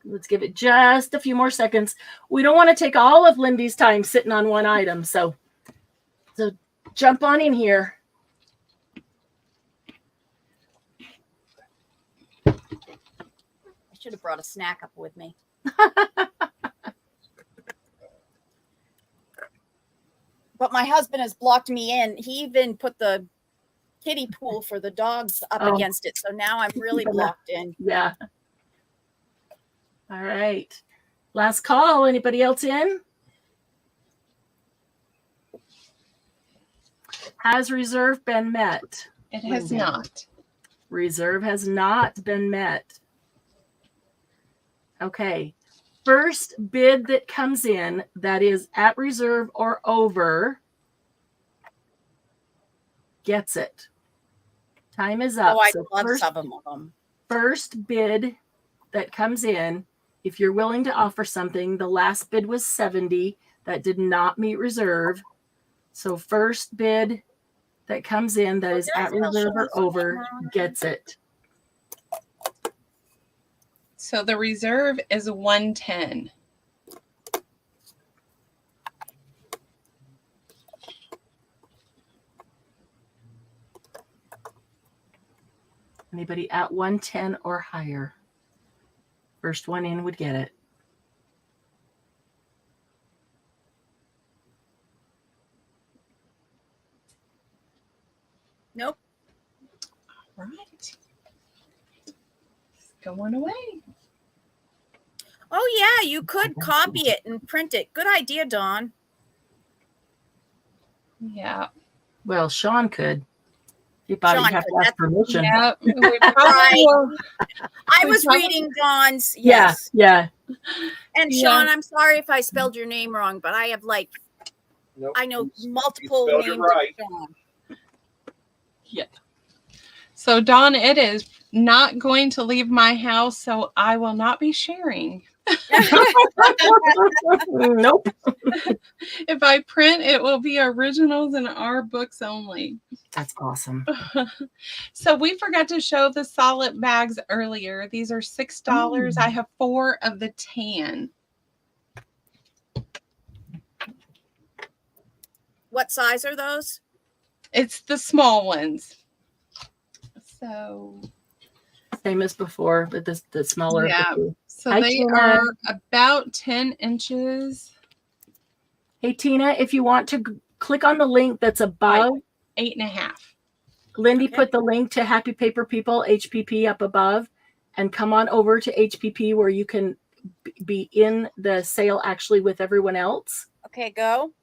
Let's give it just a few more seconds. We don't want to take all of Lindy's time sitting on one item. So jump on in here. I should have brought a snack up with me. But my husband has blocked me in. He even put the kiddie pool for the dogs up Oh. against it. So now I'm really blocked in. Yeah. All right. Last call. Anybody else in? Has reserve been met? It has Linda. not. Reserve has not been met. Okay. First bid that comes in that is at reserve or over gets it. Time is up. Oh, I'd So love first, some of them. first bid that comes in, if you're willing to offer something, the last bid was 70. That did not meet reserve. So first bid that comes in that is at reserve or over gets it. So the reserve is 110. Anybody at 110 or higher? First one in would get it. Nope. Right. It's going away. Oh, yeah, you could copy it and print it. Good idea, Dawn. Yeah. Well, Sean could. You thought Sean, you have to that's- ask permission. Yep. We Right. probably will. I We was probably- reading Dawn's. Yeah, Yes. yeah. And Yeah. Sean, I'm sorry if I spelled your name wrong, but I have like Nope. I know You multiple spelled it names right. of Sean. So, Dawn, it is not going to leave my house, so I will not be sharing. Nope. If I print, it will be originals and our books only. That's awesome. So we forgot to show the solid bags earlier. These are $6. I have 4 of the tan. What size are those? It's the small ones. So Same as before, but the smaller. Yeah. of the two. so Hi, they Tina. are about 10 inches, Hey, Tina, if you want to click on the link that's above, 8.5. Lindy Okay. put the link to Happy Paper People, HPP, up above, and come on over to HPP where you can be in the sale actually with everyone else. Okay, go.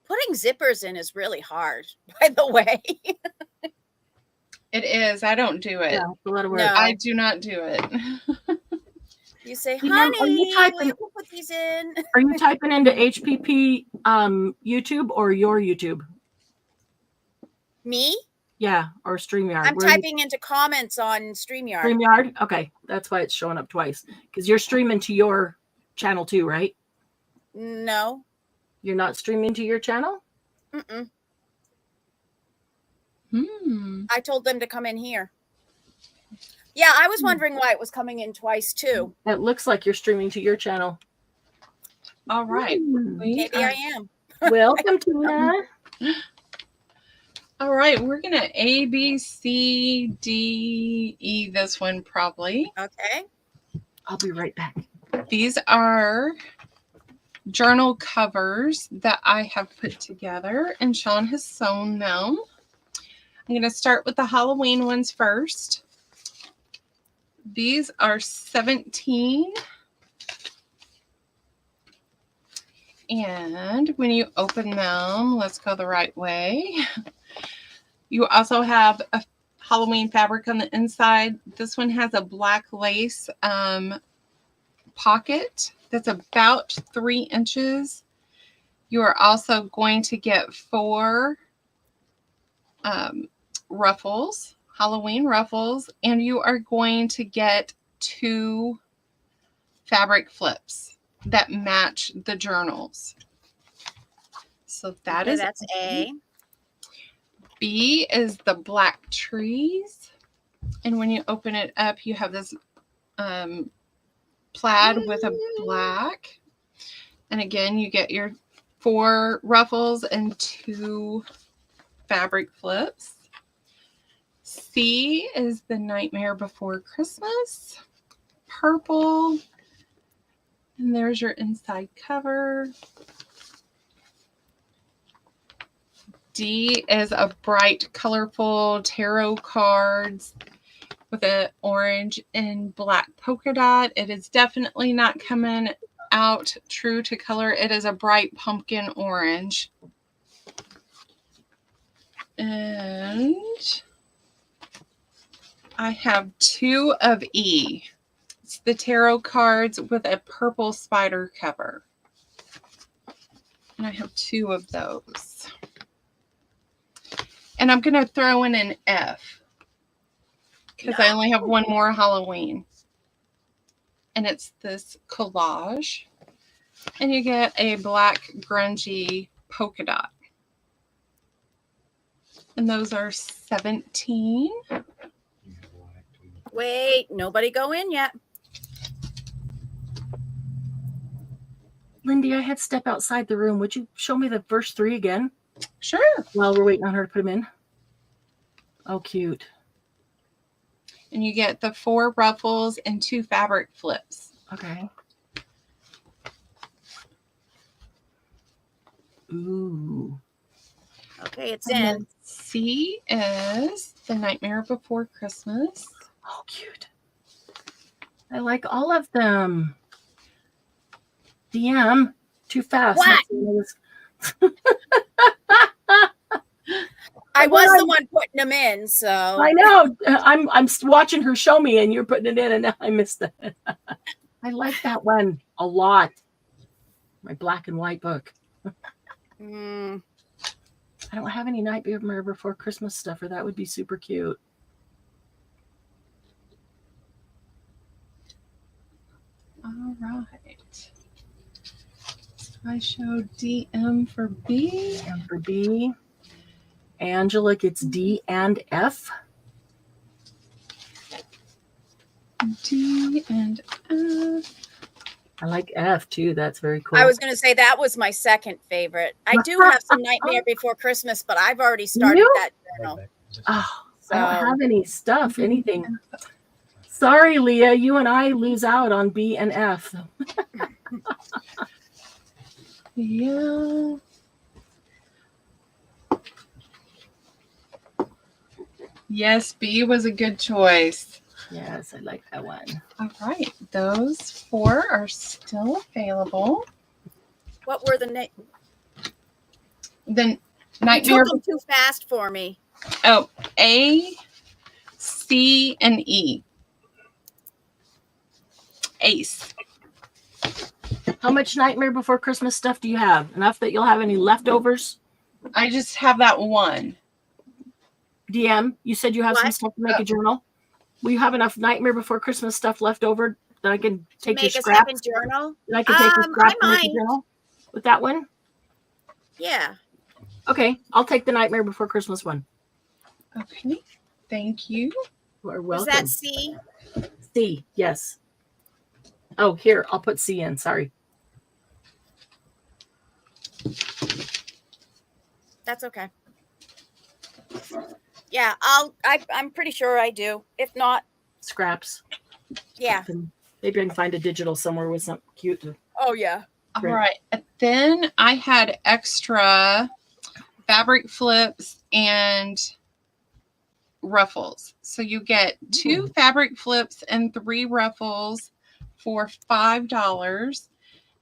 Putting zippers in is really hard, by the way. It is. I don't do it. Yeah, it's a lot of work. No. I do not do it. You say, Tina, are you honey, will typing- you put these in? Are you typing into HPP YouTube or your YouTube? Me? Yeah, or StreamYard. I'm Where you- typing into comments on StreamYard. StreamYard? Okay, that's why it's showing up twice. Because you're streaming to your channel too, right? No. You're not streaming to your channel? Mm-mm. I I told them to come in here. Yeah, I was wondering why it was coming in twice too. It looks like you're streaming to your channel. All right. We Maybe are- I am. Welcome, Tina. All right. We're going to A, B, C, D, E this one probably. Okay. I'll be right back. These are journal covers that I have put together, and Sean has sewn them. I'm going to start with the Halloween ones first. These are 17. And when you open them, let's go the right way. You also have a Halloween fabric on the inside. This one has a black lace pocket that's about 3 inches. You are also going to get 4 ruffles, Halloween ruffles, and you are going to get 2 fabric flips that match the journals. So that Okay, is that's A. B is the black trees. And when you open it up, you have this plaid with a black. And again, you get your 4 ruffles and 2 fabric flips. C is the Nightmare Before Christmas. Purple. And there's your inside cover. D is a bright, colorful tarot cards with an orange and black polka dot. It is definitely not coming out true to color. It is a bright pumpkin orange. And I have 2 of E. It's the tarot cards with a purple spider cover. And I have 2 of those. And I'm going to throw in an F because I only have 1 more Halloween. And it's this collage. And you get a black grungy polka dot. And those are 17. Wait, nobody go in yet. Lindy, I had to step outside the room. Would you show me the verse 3 again Sure. while we're waiting on her to put them in? Oh, cute. And you get the 4 ruffles and 2 fabric flips. Okay. Ooh. Okay, it's And in. then C is the Nightmare Before Christmas. Oh, cute. I like all of them. DM, too fast. What? I Well, was the one putting them in, so I know. I'm watching her show me, and you're putting it in, and now I missed it. I like that one a lot. My black and white book. Mm, I don't have any Nightmare Before Christmas stuff, or that would be super cute. All right. So I showed DM for B. And for B, Angela gets D and F. D and F. I like F too. That's very cool. I was going to say that was my second favorite. I do have some Nightmare Before Christmas, but I've already started You? that journal. Oh, So I don't have any stuff, anything. Sorry, Leah. You and I lose out on B and F. Yeah. Yes, B was a good choice. Yes, I like that one. All right. Those 4 are still available. what were the names? Then You Nightmare. took them too fast for me. Oh, A, C, and E. Ace. How much Nightmare Before Christmas stuff do you have? Enough that you'll have any leftovers? I just have that one. DM, you said you have some What? stuff to make a journal. Will you have enough Nightmare Before Christmas stuff left over that I can take your Make a scraps? second journal. That I can take your I scraps and make a might. journal with that one? Yeah. Okay, I'll take the Nightmare Before Christmas one. Okay. Thank you. You are Was welcome. that C? C, yes. Oh, here, I'll put C in. Sorry. That's okay. Yeah, I'm pretty sure I do. If not, Scraps. yeah. Maybe I can find a digital somewhere with something cute. Oh yeah. All Great. right. And then I had extra fabric flips and ruffles. So you get 2 fabric flips and 3 ruffles for $5.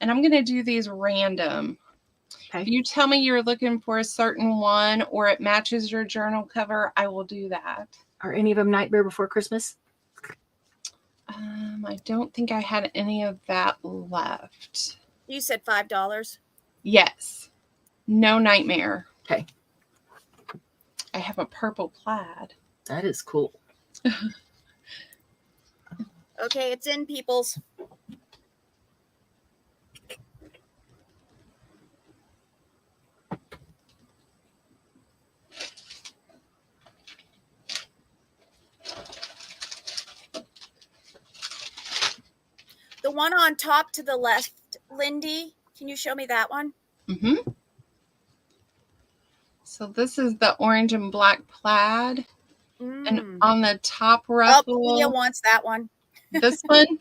And I'm going to do these random. Okay. If you tell me you're looking for a certain one or it matches your journal cover, I will do that. Are any of them Nightmare Before Christmas? I don't think I had any of that left. You said $5. Yes. No nightmare. Okay. I have a purple plaid. That is cool. Okay, it's in, peoples. The one on top to the left, Lindy, can you show me that one? Mm-hmm. So this is the orange and black plaid. And on the top Oh, ruffle, Leah wants that one. this one.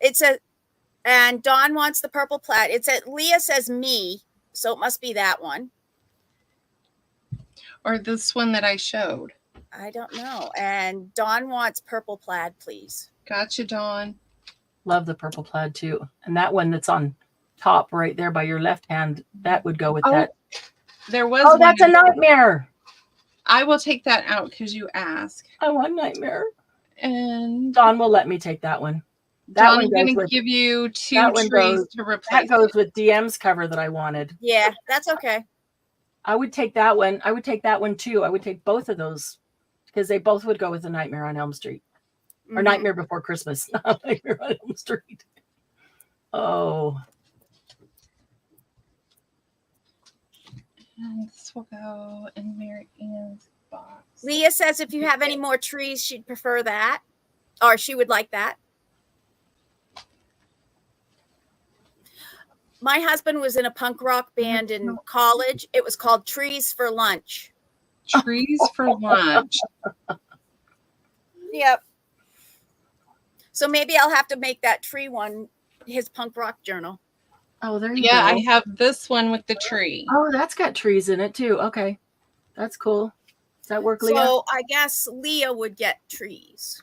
It's and Dawn wants the purple plaid. Leah says me, so it must be that one. Or this one that I showed. I don't know. And Dawn wants purple plaid, please. Gotcha, Dawn. Love the purple plaid too. And that one that's on top right there by your left hand, that would go with that. There was Oh, that's a one. Nightmare. I will take that out because you ask. I want Nightmare. And Dawn will let me take that one. That Dawn, one I'm going goes to with, give you 2 that one trees goes- to replace. that goes with DM's cover that I wanted. Yeah, that's okay. I would take that one. I would take that one too. I would take both of those because they both would go with the Nightmare on Elm Street. Or Mhm. Nightmare Before Christmas, not Nightmare on Elm Street. Oh, And this will go in Mary Ann's box. Leah says if you have any more trees, she'd prefer that, or she would like that. My husband was in a punk rock band in college. It was called Trees for Lunch. Trees for lunch. Yep. So maybe I'll have to make that tree one his punk rock journal. oh, there you Yeah, go. I have this one with the tree. Oh, that's got trees in it too. Okay, that's cool. Does that work, Leah? So I guess Leah would get trees.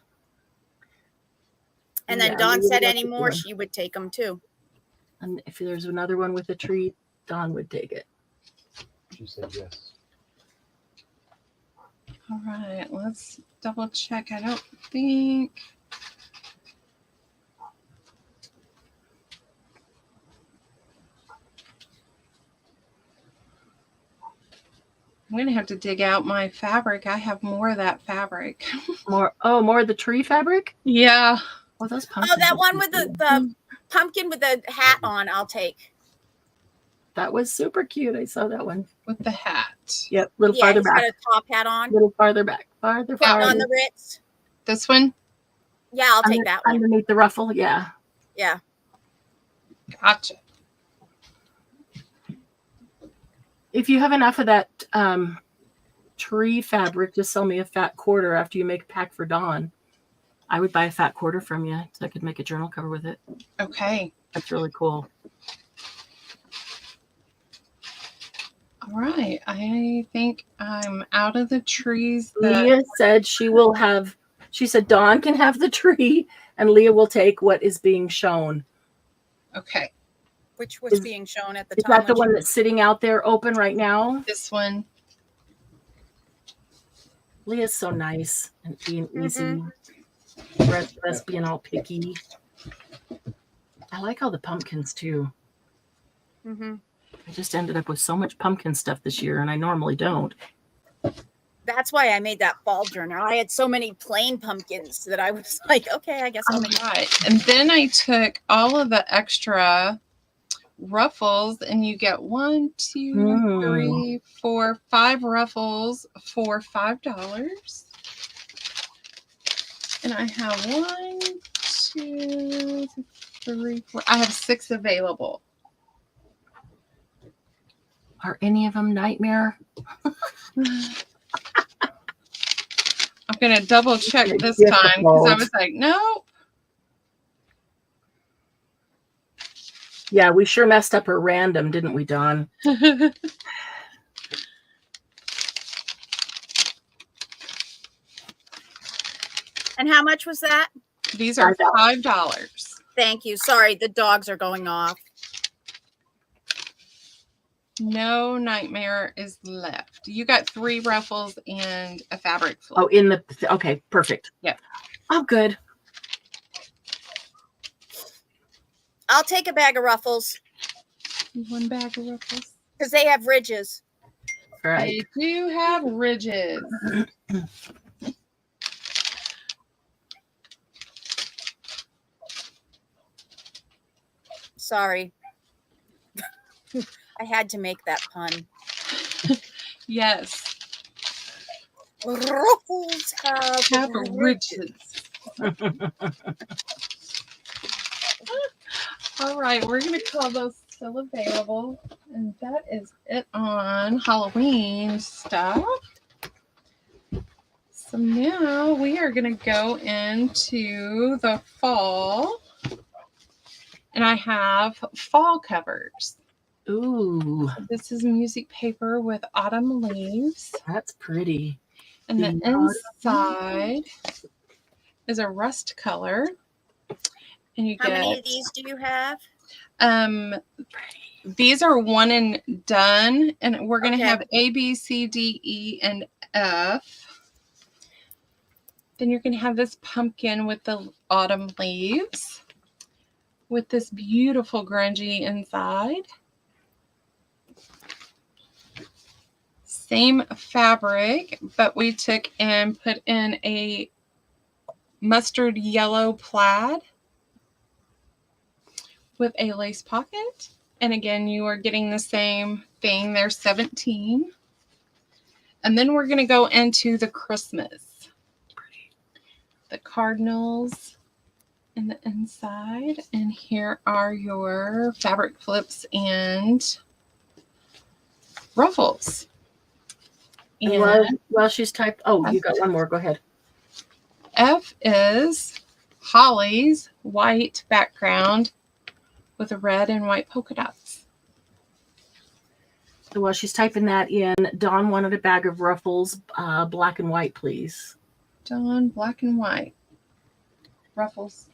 And then Yeah, Dawn we said would any like to more, do she would take them too. And if there's another one with a tree, Dawn would take it. She said yes. All right, let's double check. I don't think. I'm going to have to dig out my fabric. I have more of that fabric. More of the tree fabric? Yeah. Oh, those Oh, pumpkins. that are one so with cute. the pumpkin with the hat on, I'll take. That was super cute. I saw that one. With the hat. Yep, a little Yeah, farther he's got back. a top hat on. Little farther back. Farther, Putting farther. on the Ritz. This one? Yeah, I'll take that one. Underneath the ruffle, yeah. Yeah. Gotcha. If you have enough of that tree fabric, just sell me a fat quarter after you make a pack for Dawn. I would buy a fat quarter from you so I could make a journal cover with it. Okay. That's really cool. All right. I think I'm out of the trees. That... Leah said she said Dawn can have the tree and Leah will take what is being shown. Okay. Which was being shown at the Is time. that the one that's sitting out there open right now? This one. Leah's so nice and being easy. The rest of us being all picky. I like all the pumpkins too. Mm-hmm. I just ended up with so much pumpkin stuff this year, and I normally don't. That's why I made that fall journal. I had so many plain pumpkins that I was like, okay, I guess I'll All make it. right. And then I took all of the extra ruffles, and you get 1, 2, 3, 4, 5 ruffles for $5. And I have 1, 2, 3, 4. I have 6 available. Are any of them nightmare? I'm going to double check They're this time because I difficult. was like, no. Yeah, we sure messed up her random, didn't we, Dawn? And how much was that? These are $5. Thank you. Sorry, the dogs are going off. No nightmare is left. You got 3 ruffles and a fabric flip. Oh, in the okay, perfect. Yep. Oh, good. I'll take a bag of ruffles 1 bag of ruffles. because they have ridges. Right. They do have ridges. Sorry. I had to make that pun. Yes. Ruffles have Ridges. All right, we're going to call those still available. And that is it on Halloween stuff. So now we are going to go into the fall. And I have fall covers. Ooh, This is music paper with autumn leaves. that's pretty. And the inside is a rust color. And you How get many of these do you have? these are one and done, and we're gonna Okay. have A, B, C, D, E, and F. Then you're gonna have this pumpkin with the autumn leaves, with this beautiful grungy inside. Same fabric, but we took and put in a mustard yellow plaid with a lace pocket. And again, you are getting the same thing. There's 17. And then we're going to go into the Christmas. The cardinals in the inside. And here are your fabric flips and ruffles. And while she's typed, oh, you got one more. Go ahead. F is Holly's white background with a red and white polka dots. So while she's typing that in, Dawn wanted a bag of ruffles, black and white, please. Dawn, black and white. Ruffles.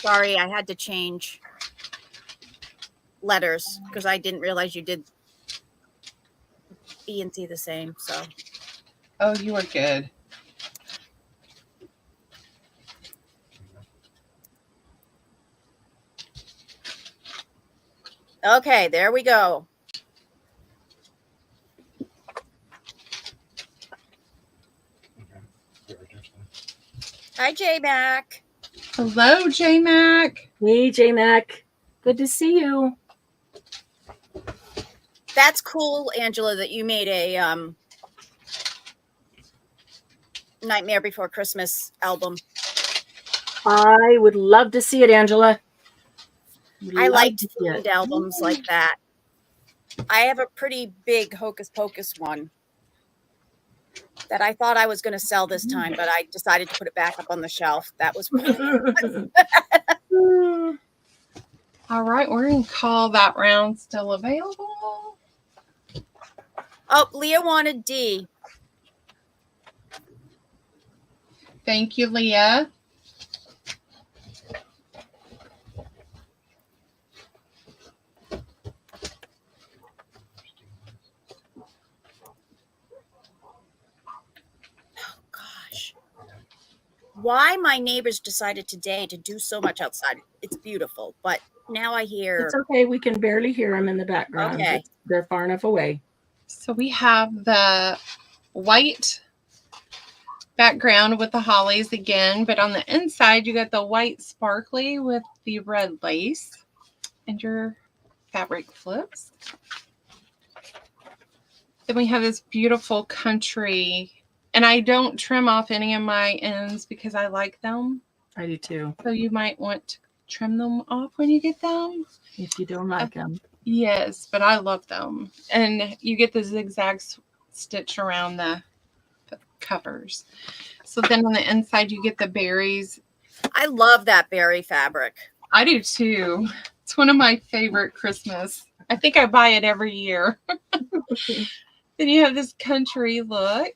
Sorry, I had to change letters because I didn't realize you did E and C the same. So Oh, you are good. okay, there we go. Hi, J Mac. Hello, J Mac. Hey, J Mac. Good to see you. That's cool, Angela, that you made a Nightmare Before Christmas album. I would love to see it, Angela. I Love liked to see it. themed albums like that. I have a pretty big Hocus Pocus one that I thought I was going to sell this time, but I decided to put it back up on the shelf. That was All right, we're going to call that round still available. Oh, Leah wanted D. Thank you, Leah. Gosh. Why my neighbors decided today to do so much outside. It's beautiful, but now I hear. It's okay. We can barely hear them in the background. Okay. They're far enough away. So we have the white background with the hollies again, but on the inside you got the white sparkly with the red lace and your fabric flips. Then we have this beautiful country, and I don't trim off any of my ends because I like them. I do too. So you might want to trim them off when you get them. If you don't like them. Yes, but I love them. And you get the zigzag stitch around the covers. So then on the inside you get the berries. I love that berry fabric. I do too. It's one of my favorite Christmas. I think I buy it every year. Then you have this country look.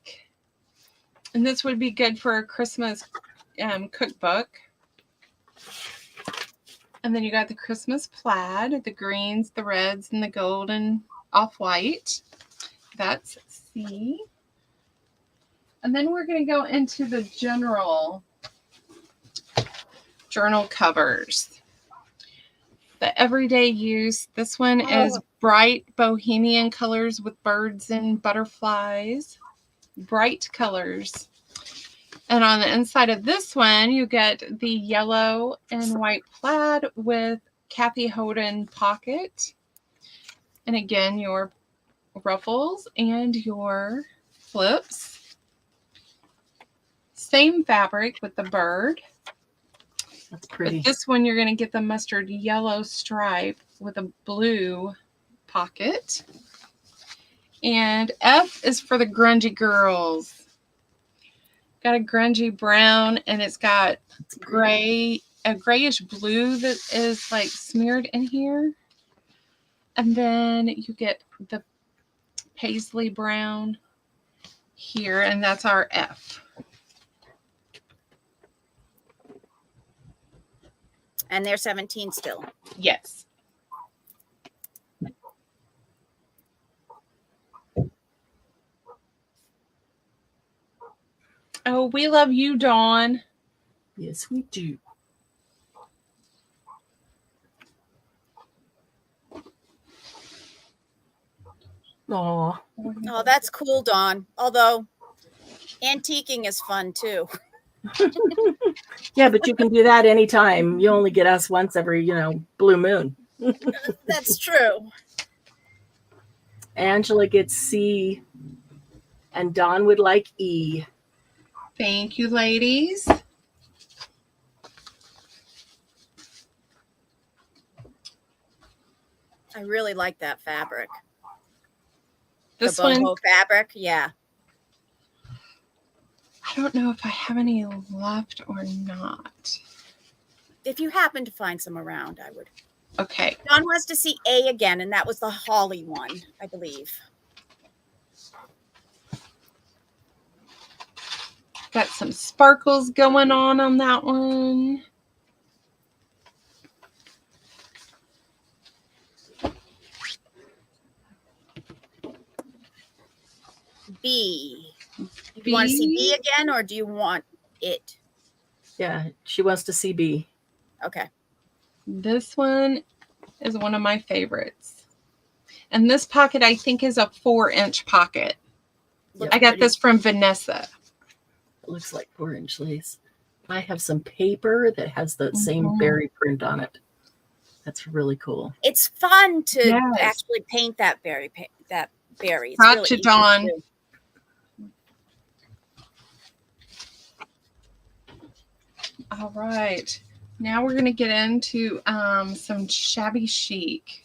And this would be good for a Christmas cookbook. And then you got the Christmas plaid, the greens, the reds, and the golden off-white. That's C. And then we're going to go into the general journal covers. The everyday use. This one is bright bohemian colors with birds and butterflies. Bright colors. And on the inside of this one, you get the yellow and white plaid with Kathy Holden pocket. And again, your ruffles and your flips. Same fabric with the bird. That's pretty. But this one, you're going to get the mustard yellow stripe with a blue pocket. And F is for the grungy girls. Got a grungy brown, and it's got gray, a grayish blue that is like smeared in here. And then you get the paisley brown here, and that's our F. And they're 17 still. Yes. Oh, we love you, Dawn. Yes, we do. Aw. Oh, that's cool, Dawn. Although antiquing is fun too. Yeah, but you can do that anytime. You only get us once every, blue moon. That's true. Angela gets C, and Dawn would like E. Thank you, ladies. I really like that fabric. This the one, boho fabric, yeah. I don't know if I have any left or not. If you happen to find some around, I would. Okay. Dawn wants to see A again, and that was the holly one, I believe. Got some sparkles going on that one. B. Do you want to see B again, or do you want it? Yeah, she wants to see B. Okay. This one is one of my favorites. And this pocket, I think, is a 4-inch pocket. Looks I got pretty. this from Vanessa. It looks like 4-inch lace. I have some paper that has the same Mhm. berry print on it. That's really cool. It's fun to Yes. actually paint that berry. That berry. It's Gotcha, really easy to Dawn. do. All right. Now we're going to get into some shabby chic.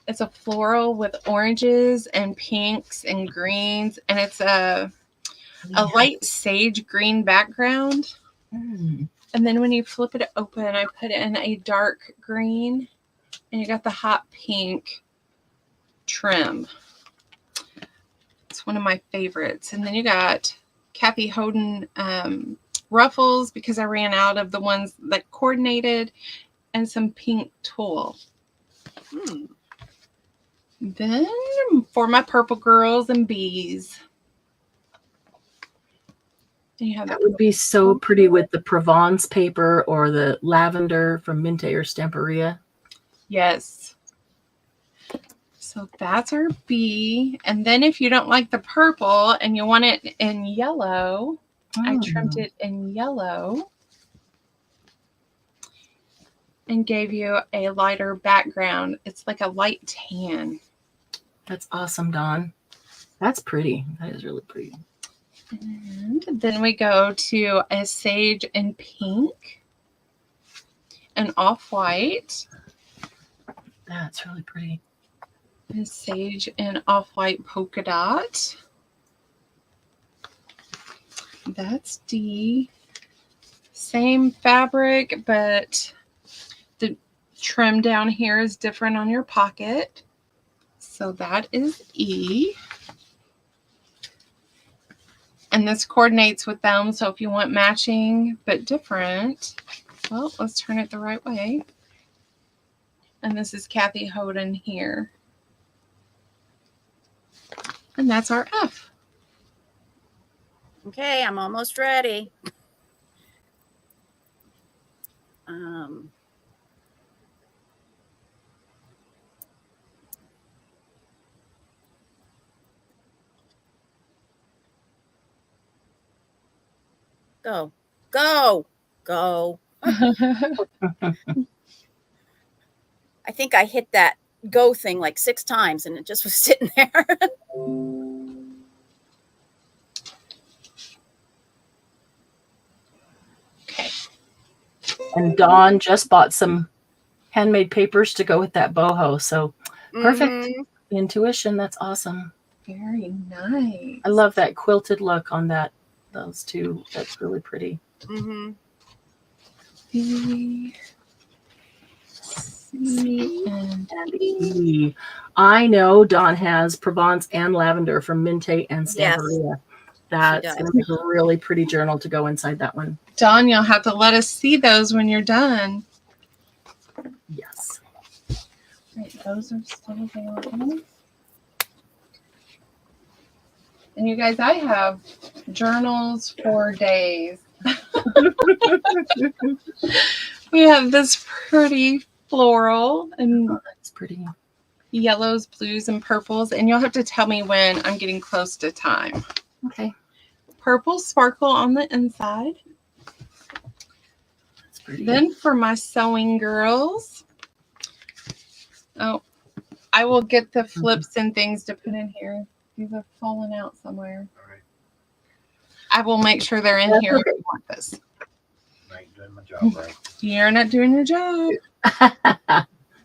It's a floral with oranges and pinks and greens, and it's a light sage green background. Mm. And then when you flip it open, I put in a dark green, and you got the hot pink trim. It's one of my favorites. And then you got Kathy Hoden ruffles, because I ran out of the ones that coordinated, and some pink tulle. Then for my purple girls and bees. You have That would be so pretty with the Provence paper or the lavender from Minte or Stamperia. Yes. So that's our bee. And then if you don't like the purple and you want it in yellow, I trimmed it in yellow and gave you a lighter background. It's like a light tan. That's awesome, Dawn. That's pretty. That is really pretty. And then we go to a sage and pink and off-white. That's really pretty. A sage and off-white polka dot. That's D. Same fabric, but the trim down here is different on your pocket. So that is E. And this coordinates with them. So if you want matching but different, well, let's turn it the right way. And this is Kathy Hoden here. And that's our F. Okay, I'm almost ready. Go, go, go. I think I hit that go thing like 6 times and it just was sitting there. Okay. And Dawn just bought some handmade papers to go with that boho. So perfect. Mhm. Intuition. That's awesome. Very nice. I love that quilted look on those two. That's really pretty. Mhm. B, C, and E. I know Dawn has Provence and lavender from Minte and Yes. Stamperia. That's does. going to make a really pretty journal to go inside that one. Dawn, you'll have to let us see those when you're done. Yes. Right, those are still available. And you guys, I have journals for days. We have this pretty floral and Oh, that's pretty. yellows, blues, and purples. And you'll have to tell me when I'm getting close to time. Okay. Purple sparkle on the inside. That's pretty. Then for my sewing girls, oh, I will get the flips and things to put in here. These have fallen out somewhere. All right. I will make sure they're in That's here if okay. you want this. I ain't doing my job right. You're not doing your job.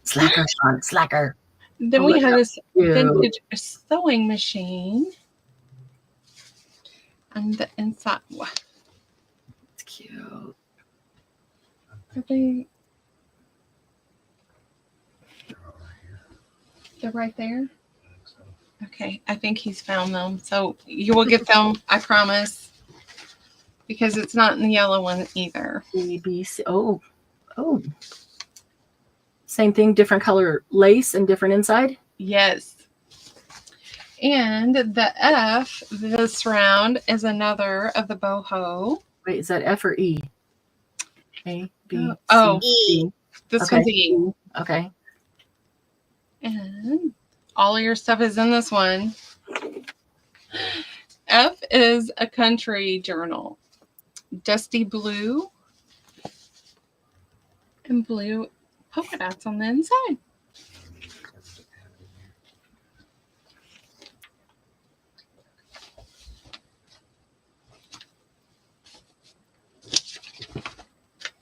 Slacker, Sean, slacker. Then Oh, we look have how this cute. vintage sewing machine. And the inside, wow, It's cute. are they? They're right there. Okay, I think he's found them. So you will get them, I promise. Because it's not in the yellow one either. A, B, C. Oh. Same thing, different color lace and different inside. Yes. And the F this round is another of the boho. Wait, is that F or E? A, B, Oh. C, E. D. This Okay. one's E. Okay. And all of your stuff is in this one. F is a country journal. Dusty blue. And blue polka dots on the inside.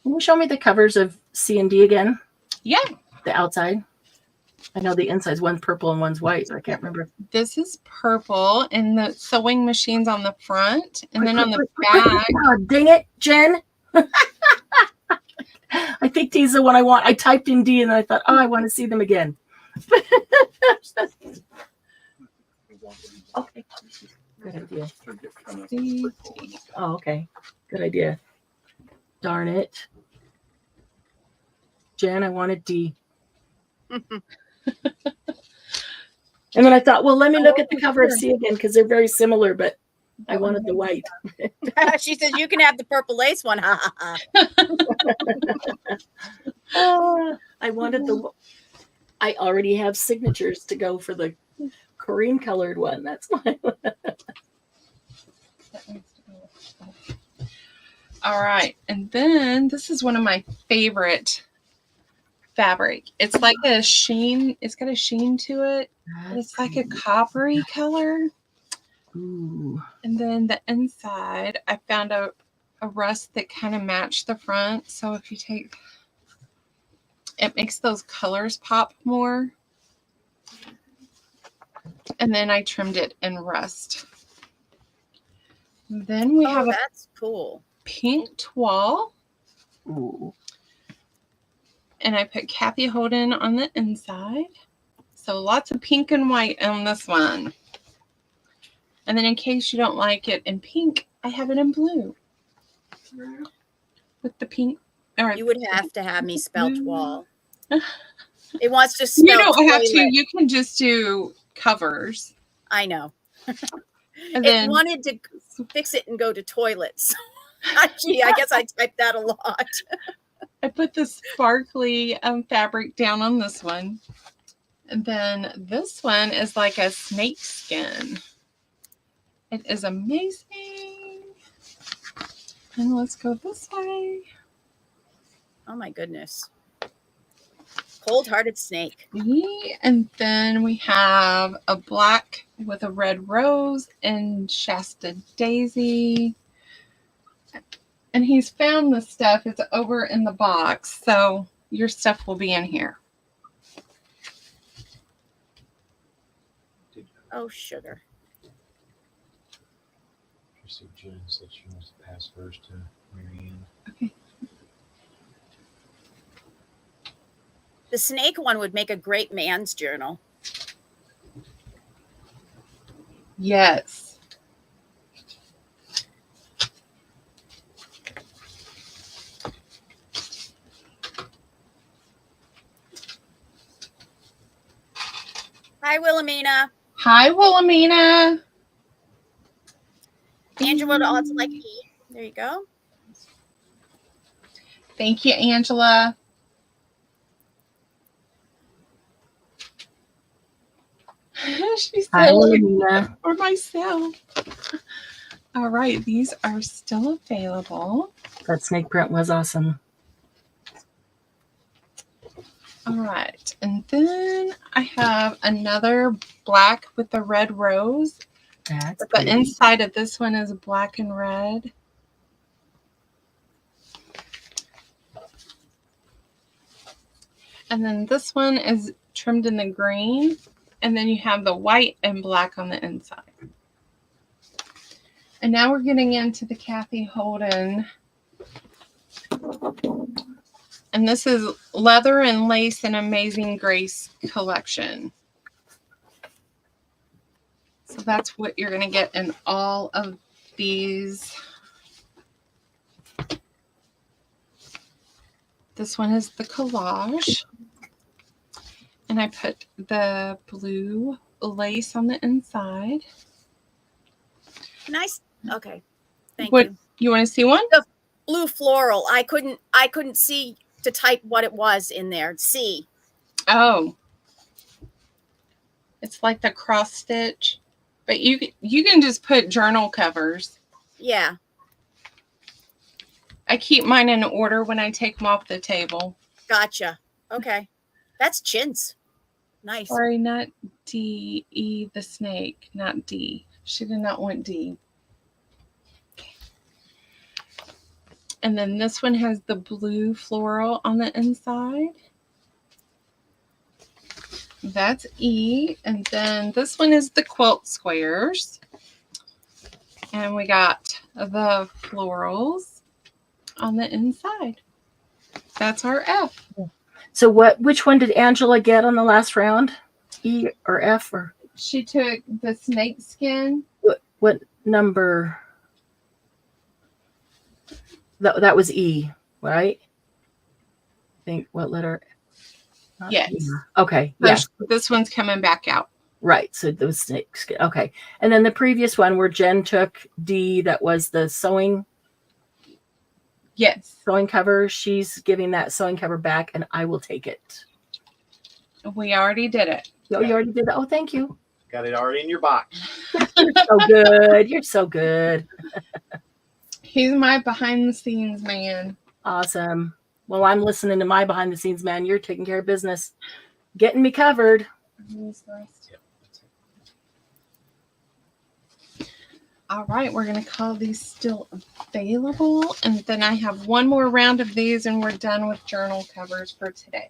Can you show me the covers of C and D again? Yeah. The outside. I know the inside's one's purple and one's white, but I can't remember. This is purple, and the sewing machine's on the front, and then on the back. Oh, dang it, Jen. I think D's the one I want. I typed in D and I thought, oh, I want to see them again. Okay. Good idea. C, D. Oh, okay. Good idea. Darn it. Jen, I wanted D. And then I thought, well, let me look at the cover of C again because they're very similar, but I wanted the white. She says you can have the purple lace one. Ha ha ha. I wanted the. I already have signatures to go for the cream colored one. That's why. All right, and then this is one of my favorite fabric. It's like a sheen. It's got a sheen to it. It's like a coppery color. Ooh. And then the inside, I found a rust that kind of matched the front. So if you take, it makes those colors pop more. And then I trimmed it in rust. Then we have a That's cool. pink toile. Ooh. And I put Kathy Holden on the inside. So lots of pink and white on this one. And then in case you don't like it in pink, I have it in blue. With the pink. All right. You would have to have me spell wall. It wants to spell You don't have to. toilet. You can just do covers. I know. And It then wanted to fix it and go to toilets. Gee, I guess I typed that a lot. I put the sparkly fabric down on this one. And then this one is like a snake skin. It is amazing. And let's go this way. Oh my goodness. Cold-hearted snake. And then we have a black with a red rose and Shasta daisy. And he's found the stuff. It's over in the box. So your stuff will be in here. Oh, sugar. See, Jen said she wants to pass hers to Marianne. Okay. The snake one would make a great man's journal. Yes. Hi, Wilhelmina. Hi, Wilhelmina. Angela would also like E. There you go. Thank you, Angela. She Hi, said, Olivia. or myself. All right, these are still available. That snake print was awesome. All right, and then I have another black with the red rose. That's The pretty. inside of this one is black and red. And then this one is trimmed in the green. And then you have the white and black on the inside. And now we're getting into the Kathy Holden. And this is Leather and Lace and Amazing Grace collection. So that's what you're going to get in all of these. This one is the collage. And I put the blue lace on the inside. Nice. Okay. Thank What you. you want to see one? Blue floral. I couldn't see to type what it was in there. See. Oh, it's like the cross stitch, but you can just put journal covers. Yeah. I keep mine in order when I take them off the table. Gotcha. Okay. That's chintz. Nice. Sorry, not D, E, the snake, not D. She did not want D. And then this one has the blue floral on the inside. That's E. And then this one is the quilt squares. And we got the florals on the inside. That's our F. So which one did Angela get on the last round? E or F or She took the snake skin. what number? That was E, right? I think what letter? Not Yes. E. Okay. So Yeah. this one's coming back out. Right. So those snakes. Okay. And then the previous one where Jen took D, that was the sewing Yes. cover. She's giving that sewing cover back, and I will take it. We already did it. Oh, you already did that. Oh, thank you. Got it already in your box. You're so good. You're so good. He's my behind the scenes man. Awesome. Well, I'm listening to my behind the scenes man. You're taking care of business, getting me covered. All right, we're going to call these still available. And then I have one more round of these and we're done with journal covers for today.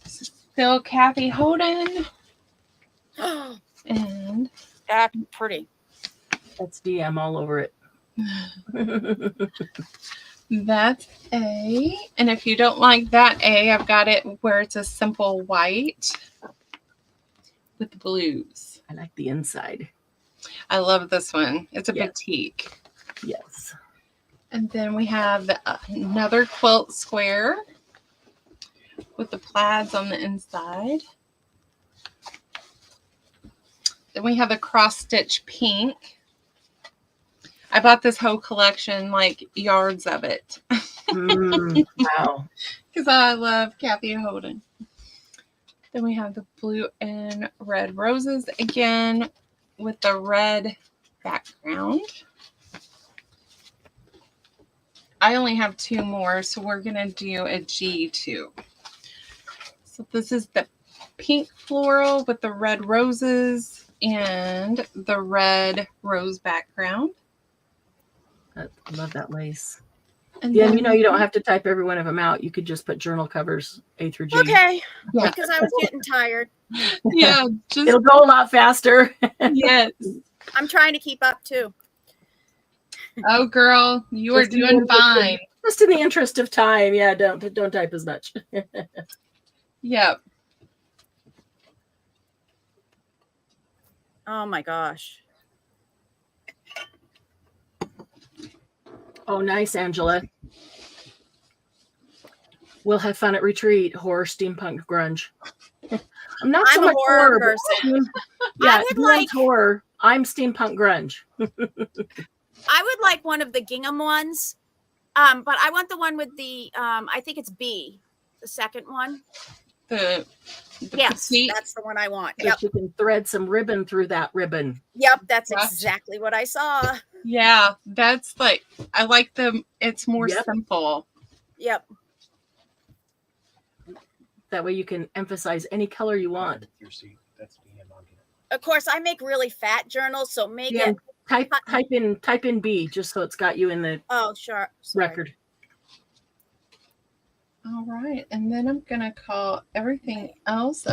This is still Kathy Holden. And That's pretty. That's D. I'm all over it. that's A. And if you don't like that A, I've got it where it's a simple white with the blues. I like the inside. I love this one. It's a Yes. batik. Yes. And then we have another quilt square with the plaids on the inside. Then we have a cross stitch pink. I bought this whole collection, like yards of it, Wow. because I love Kathy Holden. Then we have the blue and red roses again with the red background. I only have two more, so we're going to do a G2. So this is the pink floral with the red roses and the red rose background. I love that lace. And Yeah, then you know, you don't have to type every one of them out. You could just put journal covers A through G. Okay. Yeah. Because I was getting tired. Yeah, just It'll go a lot faster. yes. I'm trying to keep up too. Oh, girl, you are Just in the doing interest of- fine. Just in the interest of time. Yeah, don't type as much. Yep. Oh my gosh. Oh, nice, Angela. We'll have fun at retreat. Horror, steampunk, grunge. I'm not so I'm a much horror but person. yeah, I would you're like- horror. I'm steampunk grunge. I would like one of the gingham ones. But I want the one with the I think it's B, the second one. The Yes, petite. that's the one I want. So Yep. you can thread some ribbon through that ribbon. Yep, that's Gotcha. exactly what I saw. Yeah, that's like I like them. It's more Yep. simple. Yep. That way you can emphasize any color you want. Your seat. That's DM on here. Of course, I make really fat journals, so make Yeah. it. Type in B just so it's got you in the Oh, sure. Sorry. record. All right, and then I'm gonna call everything else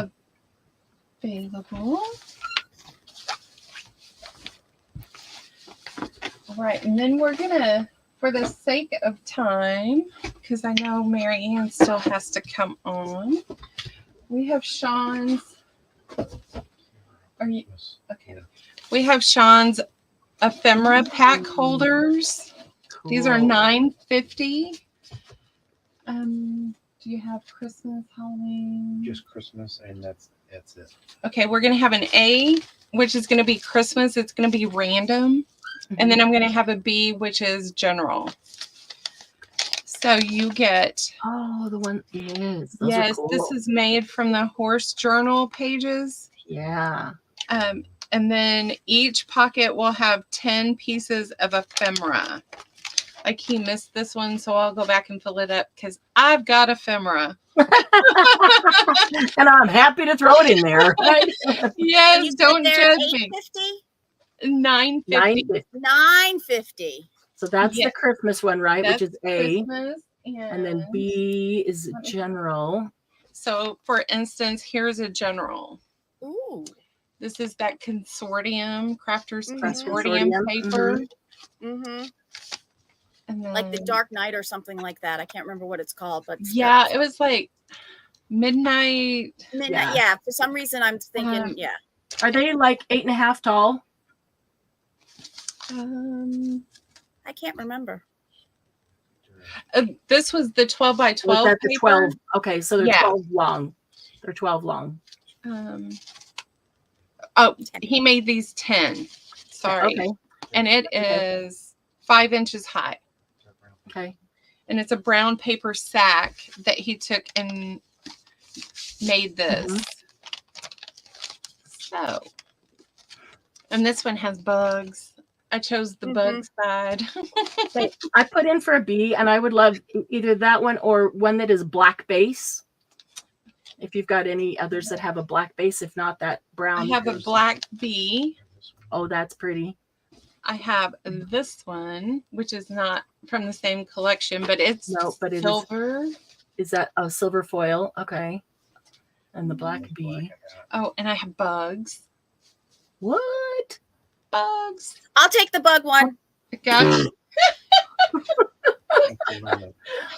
available. All right, and then we're gonna, for the sake of time, because I know Mary Ann still has to come on. We have Sean's. Are you okay? We have Sean's ephemera pack holders. These are Cool. $9.50. Do you have Christmas, Halloween? Just Christmas, and that's That's it. Okay, we're going to have an A, which is going to be Christmas. It's going to be random. And then I'm going to have a B, which is general. So you get... Oh, the one. Yes. Those are Yes, cool. this is made from the horse journal pages. Yeah. And then each pocket will have 10 pieces of ephemera. Like he missed this one, so I'll go back and fill it up because I've got ephemera. And I'm happy to throw it in there. Right? Yes, You said don't they're judge me. $8.50? $9.50. $9.50. So that's Yes. the Christmas one, right? That's Which is A. Christmas. And then B is Let me- general. So, for instance, here's a general. Ooh. This is that consortium, crafters Mhm. consortium Consortium, paper. Mm-hmm. And then, Like the Dark Knight or something like that. I can't remember what it's called, but yeah, it was like midnight. midnight. Yeah. Yeah. For some reason, I'm thinking, yeah. Are they like 8.5 tall? I can't remember. This was the 12 by Was 12 that the paper. 12? Okay, so they're Yeah. 12 long. They're 12 long. Oh, he made these 10. Sorry. Okay. And it is 5 inches high. Okay. And it's a brown paper sack that he took and made this. So, and this one has bugs. I chose the bug side. Okay, I put in for a B, and I would love either that one or one that is black base. If you've got any others that have a black base, if not that brown. I have a black bee. Oh, that's pretty. I have this one, which is not from the same collection, but it's but it is. silver. Is that a silver foil? Okay. And the black bee. Oh, and I have bugs. What? Bugs. I'll take the bug one. Gotcha.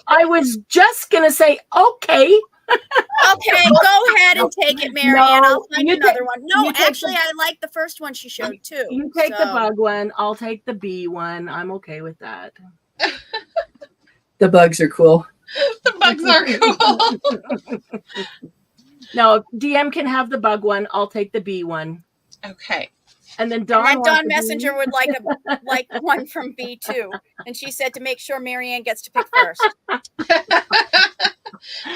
I was just gonna say, okay. Okay, go ahead and take it, Mary, and I'll find you another take- one. No, you take actually, I like the first one she showed too. You take the so- bug one. I'll take the bee one. I'm okay with that. The bugs are cool. The bugs are cool. No, DM can have the bug one. I'll take the bee one. Okay. And then Dawn. And then wants Dawn the Messenger bee. would like one from B2. And she said to make sure Marianne gets to pick first.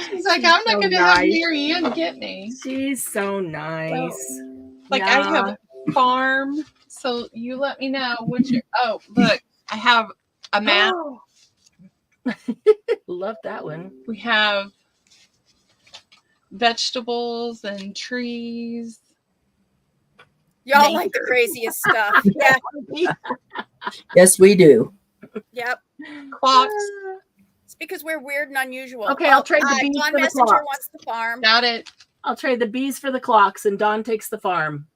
She's like, I'm not so going to have nice. Mary Ann get me. She's so nice. Like, I have a farm, so you let me know which. Oh, look, I have a map. Love that one. We have vegetables and trees. Y'all like the craziest stuff. Yeah. Yes, we do. Yep. Clocks. It's because we're weird and unusual. Okay, I'll trade the bees Dawn for the Messenger clocks. wants the farm. Got it. I'll trade the bees for the clocks, and Dawn takes the farm.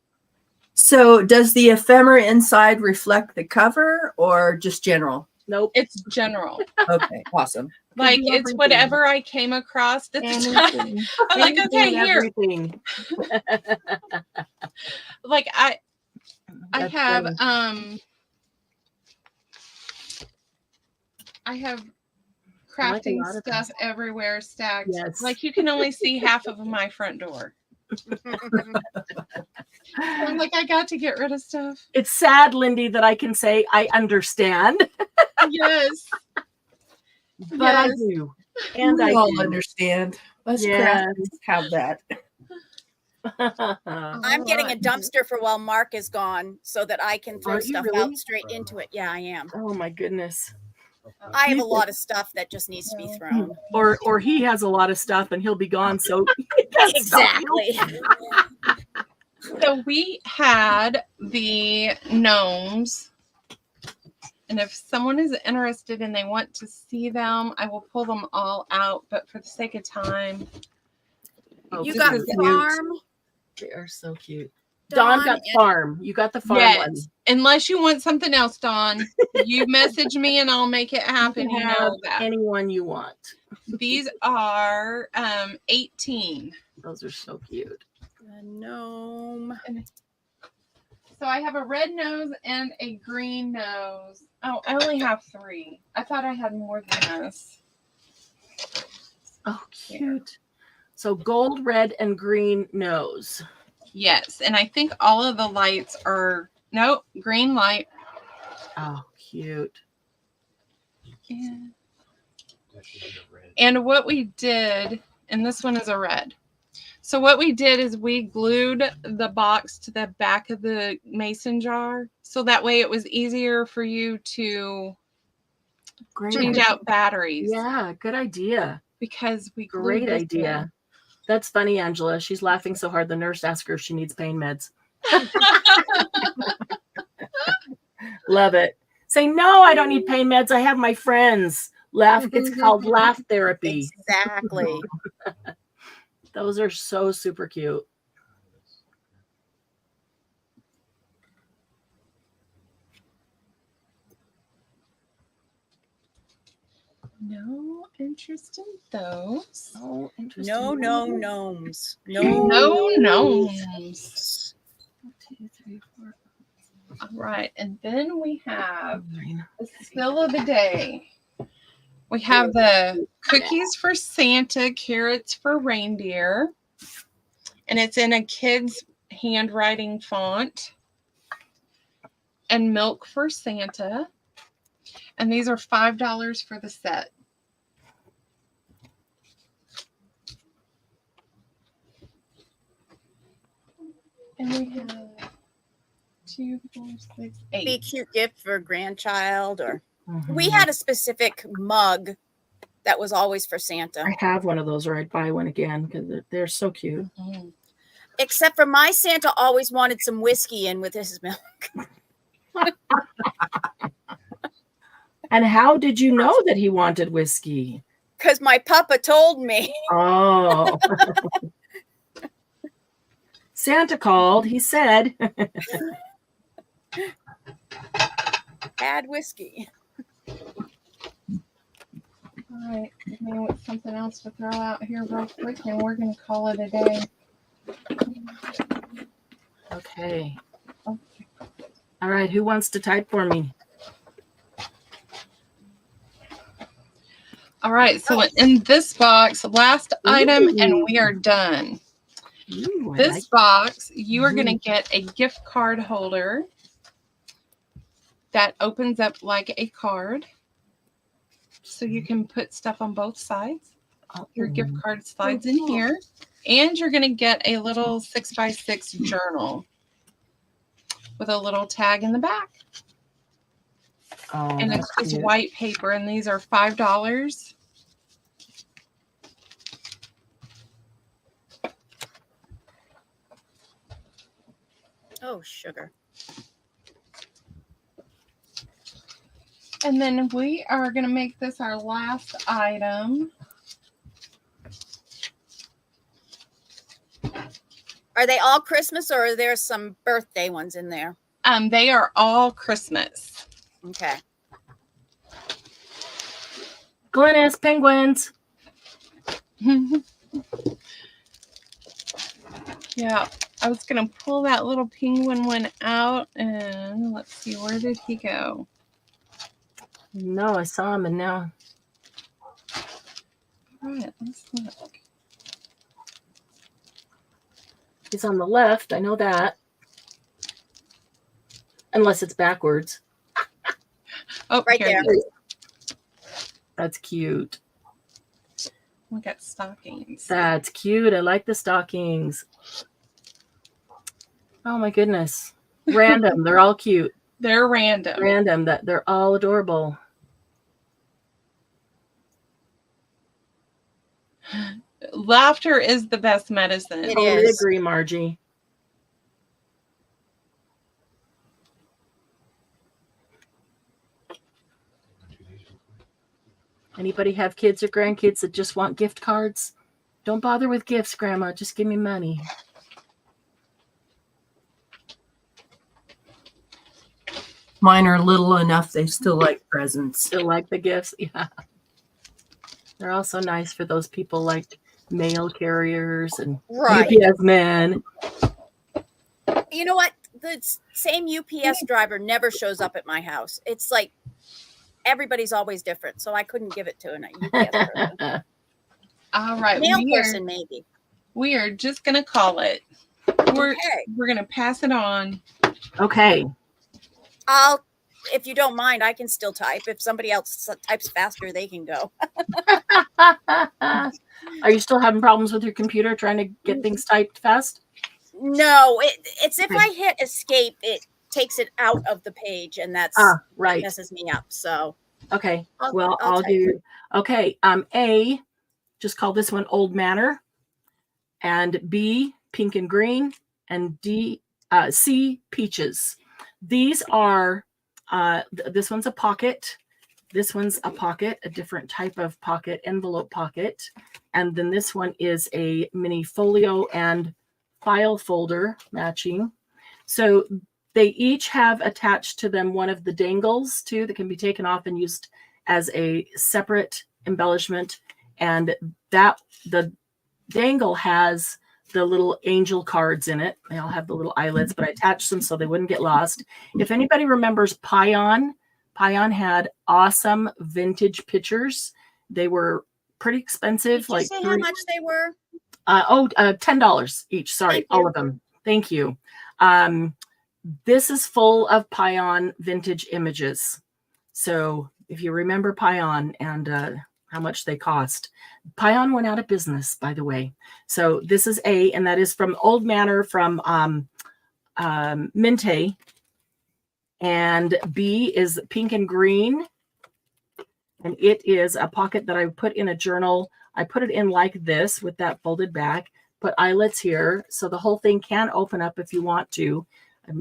So does the ephemera inside reflect the cover or just general? Nope. It's general. Okay, awesome. Like, do it's everything. whatever I came across at the time. I'm like, okay, here. Everything. Like, I That's have funny. I have I like a crafting lot of stuff everywhere stacked. Yes. Like, you can only see half of my front door. I'm like, I got to get rid of stuff. It's sad, Lindy, that I can say I understand, Yes. but I Yes. do. And we I all do. understand. Us Yes. crafters have that. I'm getting a dumpster for while Mark is gone so that I can throw Are you stuff really? out straight into it. Yeah, I am. Oh my goodness. I have a lot of stuff that just needs to be thrown. Or he has a lot of stuff and he'll be gone. So Exactly. So we had the gnomes. And if someone is interested and they want to see them, I will pull them all out. But for the sake of time, You this got is cute. farm. They are so cute. Dawn got and- farm. You got the farm yes. one. Unless you want something else, Dawn, you message me and I'll make it happen. You You can have know that. anyone you want. These are 18. Those are so cute. A gnome. So I have a red nose and a green nose. Oh, I only have 3. I thought I had more than this. Oh, cute. So gold, red, and green nose. Yes, and I think all of the lights are no green light. Oh, cute. Yeah. That should be a red. And what we did, and this one is a red. So what we did is we glued the box to the back of the mason jar, so that way it was easier for you to Great. change out batteries. Yeah, good idea. Because we glued Great this idea. in. That's funny, Angela. She's laughing so hard the nurse asked her if she needs pain meds. Love it. Say, no, I don't need pain meds. I have my friends. Laugh. It's called laugh therapy. Exactly. Those are so super cute. No interest in those. Oh, interesting. No gnomes. No gnomes. 1, 2, 3, 4. All right, and then we have 9. the spill of the day. We have the cookies for Santa, carrots for reindeer, and it's in a kid's handwriting font, and milk for Santa. And these are $5 for the set. And we have 2, 4, 6, 8. Be a cute gift for a grandchild, or Mhm. we had a specific mug that was always for Santa. I have one of those, or I'd buy one again because they're so cute. Mm. Except for my Santa always wanted some whiskey in with his milk. And how did you know that he wanted whiskey? Because my papa told me. Oh. Santa called. He said. Add whiskey. All right, give me something else to throw out here real quick, and we're going to call it a day. Okay. Okay. All right. Who wants to type for me? All right, so in this box, last item, and we are done. Ooh, I This like- box, you are going to get a gift card holder that opens up like a card. So you can put stuff on both sides. Your gift card slides in here. And you're going to get a little 6x6 journal with a little tag in the back. Oh, And that's it's just cute. white paper, and these are $5. Oh, sugar. And then we are going to make this our last item. Are they all Christmas, or are there some birthday ones in there? They are all Christmas. Okay. Glennis penguins. Yeah, I was going to pull that little penguin one out, and let's see, where did he go? No, I saw him, and now All right, let's look. he's on the left. I know that. Unless it's backwards. Oh, Right here there. it is. That's cute. We got stockings. That's cute. I like the stockings. Oh my goodness. Random. They're all cute. They're random. Random. That they're all adorable. Laughter is the best medicine. It Totally is. agree, Margie. Anybody have kids or grandkids that just want gift cards? Don't bother with gifts, Grandma. Just give me money. Mine are little enough, they still like presents. Still like the gifts? Yeah. They're also nice for those people like mail carriers and Right. UPS men. You know what? The same UPS driver never shows up at my house. It's like everybody's always different, so I couldn't give it to an UPS person. All right, Mail we are, person, maybe. We are just gonna call it. We're gonna pass it on. Okay. If you don't mind, I can still type. If somebody else types faster, they can go. Are you still having problems with your computer trying to get things typed fast? No, it's if Okay. I hit escape, it takes it out of the page, and that right. messes me up. So Okay. I'll I'll type. do. Okay. A, just call this one Old Manor, and B, pink and green, and C, peaches. These are. This one's a pocket. This one's a pocket, a different type of pocket, envelope pocket. And then this one is a mini folio and file folder matching. So they each have attached to them one of the dangles too that can be taken off and used as a separate embellishment. And that the dangle has the little angel cards in it. They all have the little eyelets, but I attached them so they wouldn't get lost. If anybody remembers Pion had awesome vintage pictures. They were pretty expensive. Did you say how much they were? $10 each. Sorry, all of them. Thank you. This is full of Pion vintage images. So if you remember Pion and how much they cost. Pion went out of business, by the way. So this is A, and that is from Old Manor from Minte. And B is pink and green. And it is a pocket that I put in a journal. I put it in like this with that folded back, put eyelets here. So the whole thing can open up if you want to.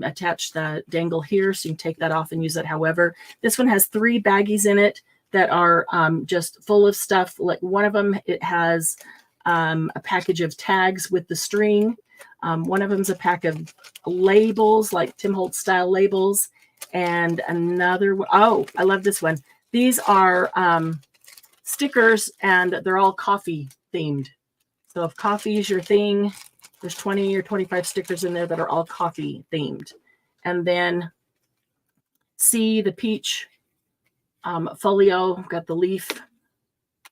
Attach the dangle here so you can take that off and use it however. This one has 3 baggies in it that are just full of stuff. Like one of them, it has a package of tags with the string. One of them's a pack of labels, like Tim Holtz style labels. And another one, oh, I love this one. These are stickers and they're all coffee themed. So if coffee is your thing, there's 20 or 25 stickers in there that are all coffee themed. And then C, the peach folio, got the leaf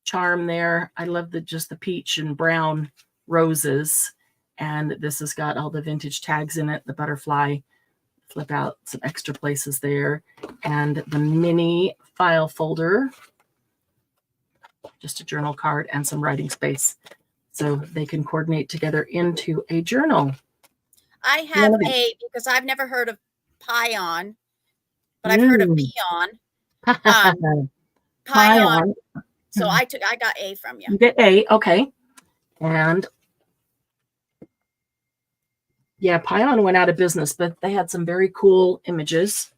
charm there. I love just the peach and brown roses. And this has got all the vintage tags in it, the butterfly, flip out some extra places there. And the mini file folder, just a journal card and some writing space. So they can coordinate together into a journal. I have A because I've never heard of Pion, but I've heard of Peon. Pion. So I got A from you. You get A, okay. And yeah, Pion went out of business, but they had some very cool images.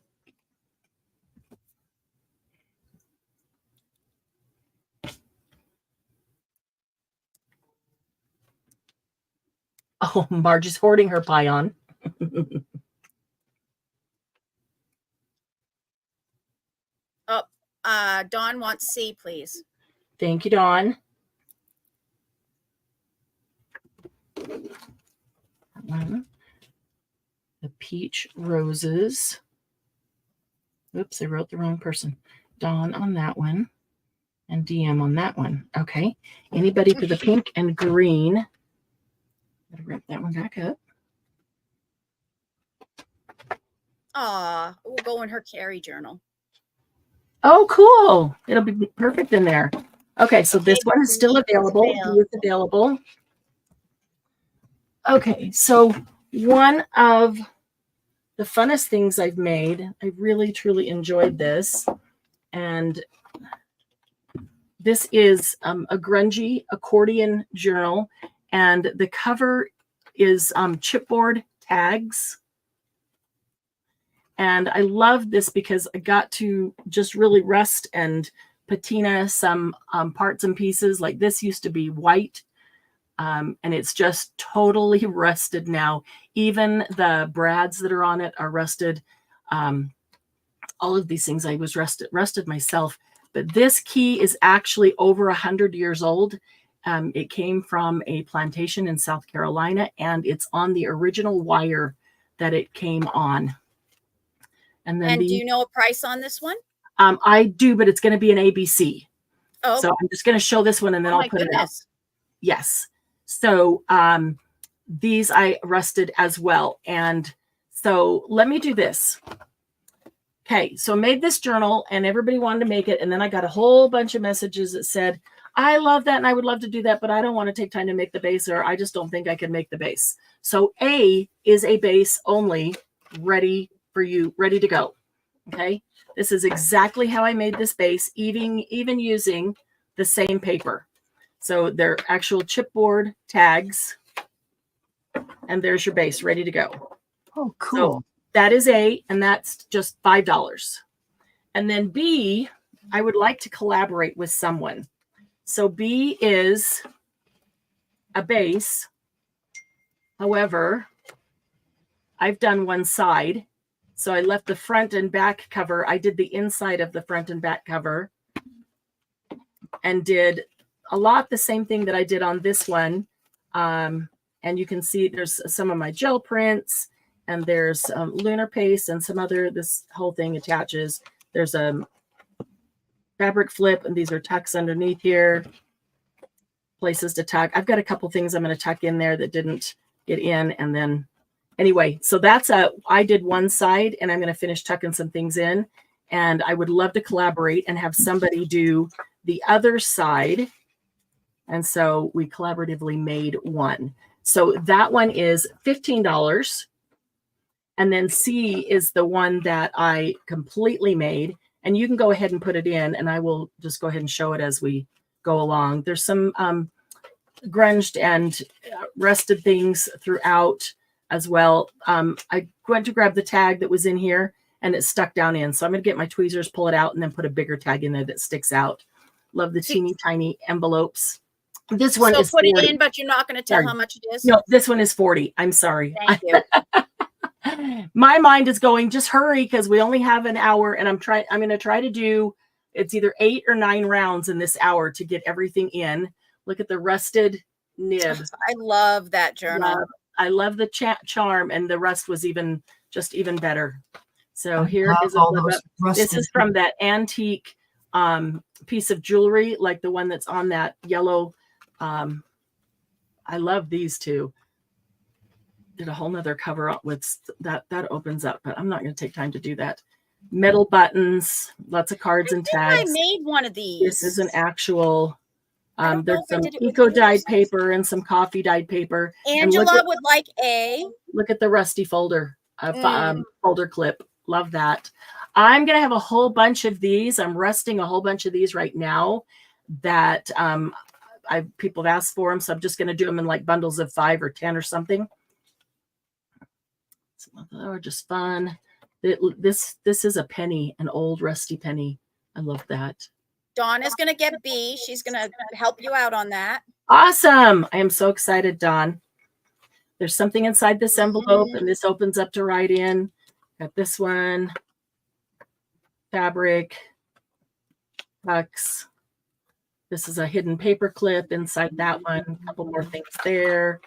Oh, Marge is hoarding her Pion. Dawn wants C, please. Thank you, Dawn. The peach roses. Oops, I wrote the wrong person. Dawn on that one and DM on that one. Okay. Anybody for the pink and green? Gotta wrap that one back up. We'll go in her carry journal. Oh, cool. It'll be perfect in there. Okay, so this one is still available. It's available. Okay, so one of the funnest things I've made, I really, truly enjoyed this. And this is a grungy accordion journal. And the cover is chipboard tags. And I love this because I got to just really rust and patina some parts and pieces. Like this used to be white, and it's just totally rusted now. Even the brads that are on it are rusted. All of these things I was rusted myself. But this key is actually over 100 years old. It came from a plantation in South Carolina, and it's on the original wire that it came on. And then do you know a price on this one? I do, but it's going to be an ABC. Oh, so I'm just going to show this one and then I'll put it out. Yes. So these I rusted as well. And so let me do this. Okay, so I made this journal and everybody wanted to make it. And then I got a whole bunch of messages that said, I love that and I would love to do that, but I don't want to take time to make the base, or I just don't think I can make the base. So A is a base only, ready for you, ready to go. Okay, this is exactly how I made this base, even using the same paper. So they're actual chipboard tags, and there's your base ready to go. Oh, cool. So that is A, and that's just $5. And then B, I would like to collaborate with someone. So B is a base. However, I've done one side. So I left the front and back cover. I did the inside of the front and back cover and did a lot the same thing that I did on this one. And you can see there's some of my gel prints, and there's lunar paste and some other, this whole thing attaches. There's a fabric flip, and these are tucks underneath here. Places to tuck. I've got a couple things I'm going to tuck in there that didn't get in. And then anyway, so that's I did one side, and I'm going to finish tucking some things in, and I would love to collaborate and have somebody do the other side. And so we collaboratively made one. So that one is $15. And then C is the one that I completely made, and you can go ahead and put it in, and I will just go ahead and show it as we go along. There's some grunged and rusted things throughout as well. I went to grab the tag that was in here, and it stuck down in. So I'm going to get my tweezers, pull it out, and then put a bigger tag in there that sticks out. Love the teeny tiny envelopes. This one is put 40. it in, but you're not going to tell Sorry. how much it is. No, this one is 40. I'm sorry. Thank you. My mind is going, just hurry, because we only have an hour, and I'm going to try to do, it's either 8 or 9 rounds in this hour to get everything in. Look at the rusted nib. I love that journal. I love the charm, and the rust was even better. So here is all a those this is from that antique piece of jewelry, like the one that's on that yellow. I love these two. Did a whole nother cover up with that opens up, but I'm not going to take time to do that. Metal buttons, lots of cards and tags. I made one of these. This is an actual. don't know There's if I some did it with eco dyed yours. paper and some coffee dyed paper. And look Angela at- would like A. Look at the rusty folder, folder clip. Love that. I'm going to have a whole bunch of these. I'm rusting a whole bunch of these right now that people have asked for them. So I'm just going to do them in like bundles of 5 or 10 or something. Some of them are just fun. This is a penny, an old rusty penny. I love that. Dawn is going to get B. She's going to help you out on that. Awesome. I am so excited, Dawn. There's something inside this envelope, and this opens up to write in. Got this one. Fabric. Tucks. This is a hidden paper clip inside that one. A couple more things there.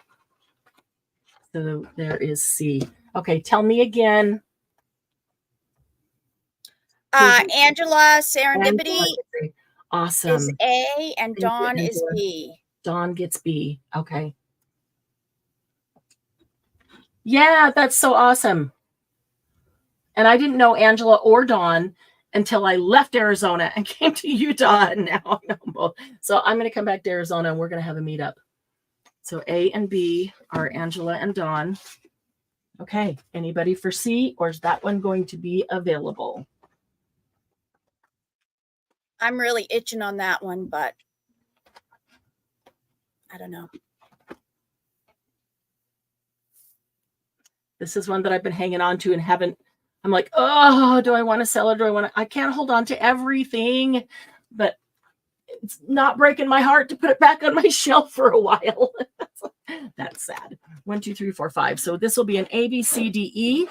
So there is C. Okay, tell me again. Angela Serendipity Awesome. is A, and Dawn is Angela. B. Dawn gets B. Okay. Yeah, that's so awesome. And I didn't know Angela or Dawn until I left Arizona and came to Utah, and now I know both. So I'm going to come back to Arizona, and we're going to have a meetup. So A and B are Angela and Dawn. Okay. Anybody for C, or is that one going to be available? I'm really itching on that one, but I don't know. This is one that I've been hanging on to and haven't. I'm like, oh, do I want to sell it? Do I want to? I can't hold on to everything, but it's not breaking my heart to put it back on my shelf for a while. That's sad. 1, 2, 3, 4, 5. So this will be an A, B, C, D, E.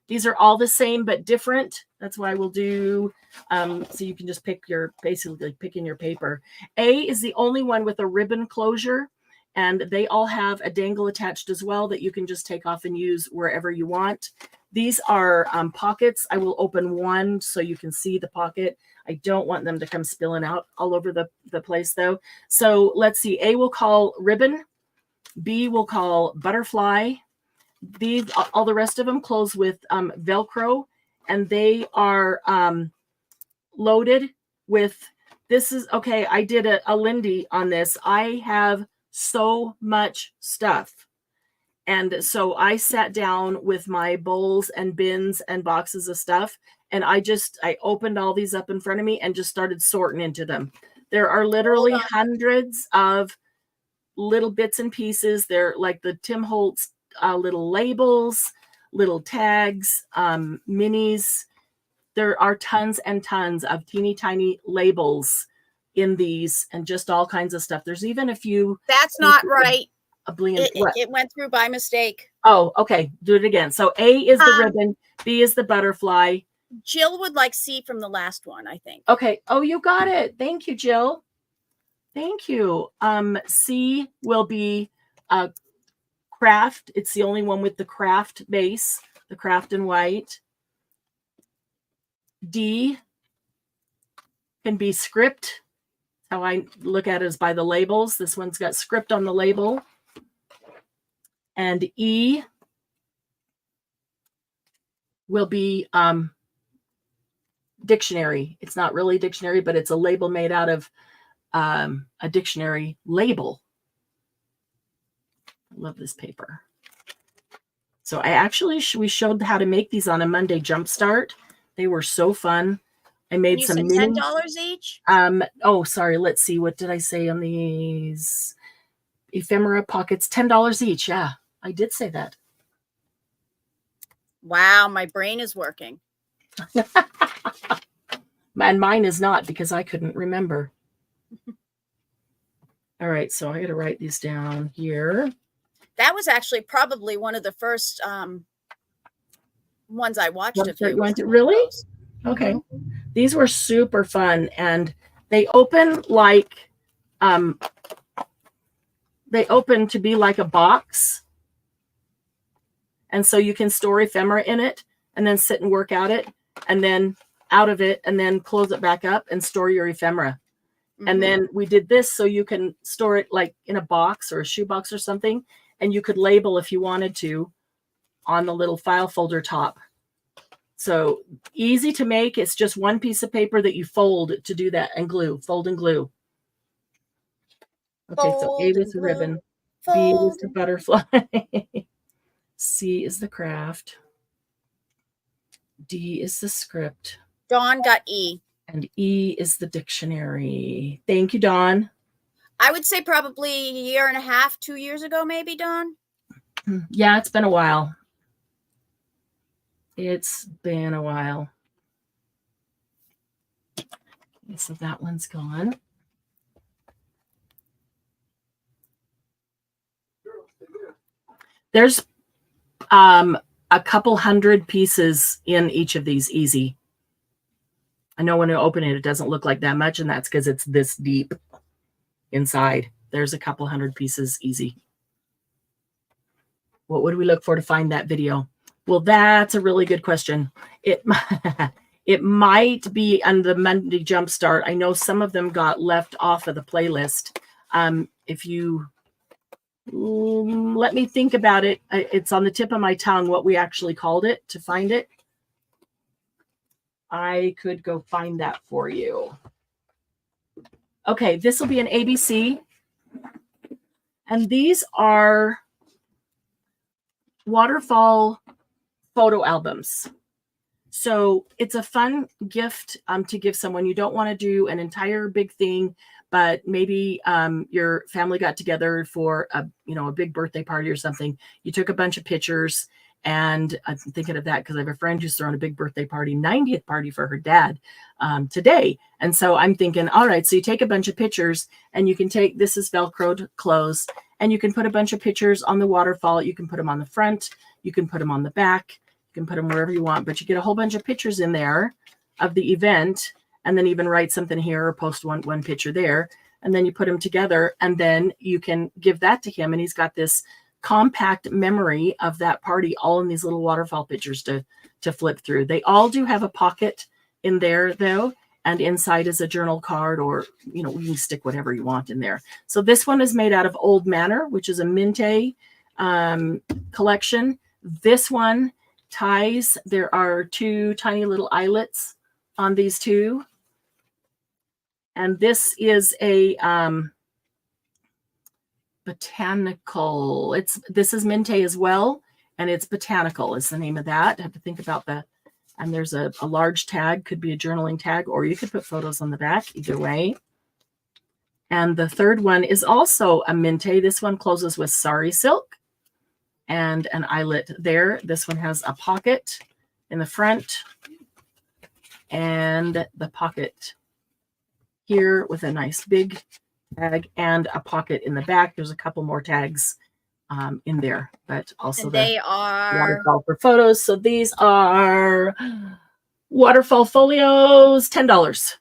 These are all the same but different. That's why we'll do. So you can just basically pick in your paper. A is the only one with a ribbon closure, and they all have a dangle attached as well that you can just take off and use wherever you want. These are pockets. I will open one so you can see the pocket. I don't want them to come spilling out all over the place though. So let's see. A will call ribbon. B will call butterfly. These, all the rest of them close with Velcro, and they are loaded with, this is, okay, I did a Lindy on this. I have so much stuff. And so I sat down with my bowls and bins and boxes of stuff, and I opened all these up in front of me and just started sorting into them. There are literally hundreds of little bits and pieces. They're like the Tim Holtz little labels, little tags, minis. There are tons and tons of teeny tiny labels in these and just all kinds of stuff. There's even a few. That's not right. It went through by mistake. Oh, okay. Do it again. So A is the ribbon, B is the butterfly. Jill would like C from the last one, I think. Okay. Oh, you got it. Thank you, Jill. Thank you. C will be craft. It's the only one with the craft base, the craft in white. D can be script. How I look at it is by the labels. This one's got script on the label. And E will be dictionary. It's not really dictionary, but it's a label made out of a dictionary label. I love this paper. So we showed how to make these on a Monday Jumpstart. They were so fun. I made some $10 each. Oh, sorry. Let's see. What did I say on these ephemera pockets? $10 each. Yeah, I did say that. Wow, my brain is working. And mine is not, because I couldn't remember. All right, so I got to write these down here. That was actually probably one of the first ones I watched of you. You went to, really? Okay. Mm-hmm. These were super fun, and they open like they open to be like a box. And so you can store ephemera in it and then sit and work at it, and then out of it, and then close it back up and store your ephemera. Mm-hmm. And then we did this so you can store it like in a box or a shoebox or something, and you could label if you wanted to on the little file folder top. So easy to make. It's just one piece of paper that you fold to do that, and glue, fold and glue. Okay, so A is the ribbon, B is the butterfly, C is the craft, D is the script. Dawn got E. And E is the dictionary. Thank you, Dawn. I would say probably a year and a half, 2 years ago, maybe, Dawn. Yeah, it's been a while. It's been a while. Okay, so that one's gone. There's a couple hundred pieces in each of these, easy. I know when you open it, it doesn't look like that much, and that's because it's this deep inside. There's a couple hundred pieces, easy. What would we look for to find that video? Well, that's a really good question. It might be on the Monday Jumpstart. I know some of them got left off of the playlist. If you let me think about it, it's on the tip of my tongue what we actually called it to find it. I could go find that for you. Okay, this will be an ABC. And these are waterfall photo albums. So it's a fun gift to give someone. You don't want to do an entire big thing, but maybe your family got together for a big birthday party or something. You took a bunch of pictures, and I'm thinking of that because I have a friend who's throwing a big birthday party, 90th party for her dad today. And so I'm thinking, all right, so you take a bunch of pictures, and you can take, this is Velcroed clothes, and you can put a bunch of pictures on the waterfall. You can put them on the front. You can put them on the back. You can put them wherever you want, but you get a whole bunch of pictures in there of the event, and then even write something here or post one picture there. and then you put them together, and then you can give that to him. And he's got this compact memory of that party all in these little waterfall pictures to flip through. They all do have a pocket in there though, and inside is a journal card, or you can stick whatever you want in there. So this one is made out of Old Manor, which is a Minte collection. This one ties, there are 2 tiny little eyelets on these 2. And this is a botanical. This is Minte as well, and it's botanical is the name of that. I have to think about that. And there's a large tag, could be a journaling tag, or you could put photos on the back, either way. And the third one is also a Minte. This one closes with sari silk and an eyelet there. This one has a pocket in the front and the pocket here with a nice big tag and a pocket in the back. There's a couple more tags in there, but also They are waterfall for photos. So these are waterfall folios, $10.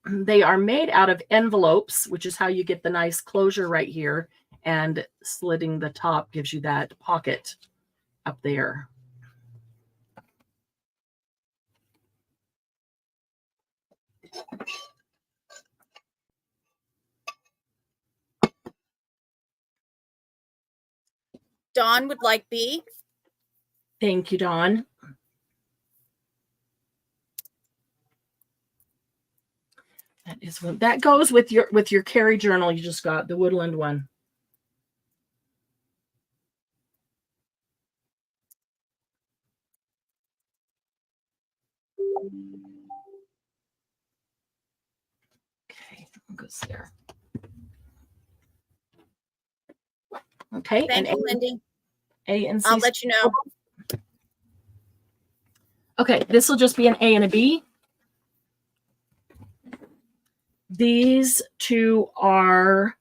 They are made out of envelopes, which is how you get the nice closure right here, and slitting the top gives you that pocket up there. Dawn would like B. Thank you, Dawn. That is what that goes with your carry journal. You just got the woodland one. Okay, goes there. Okay, Thank you, Lindy. A and C. I'll let you know. Okay, this will just be an A and a B. These 2 are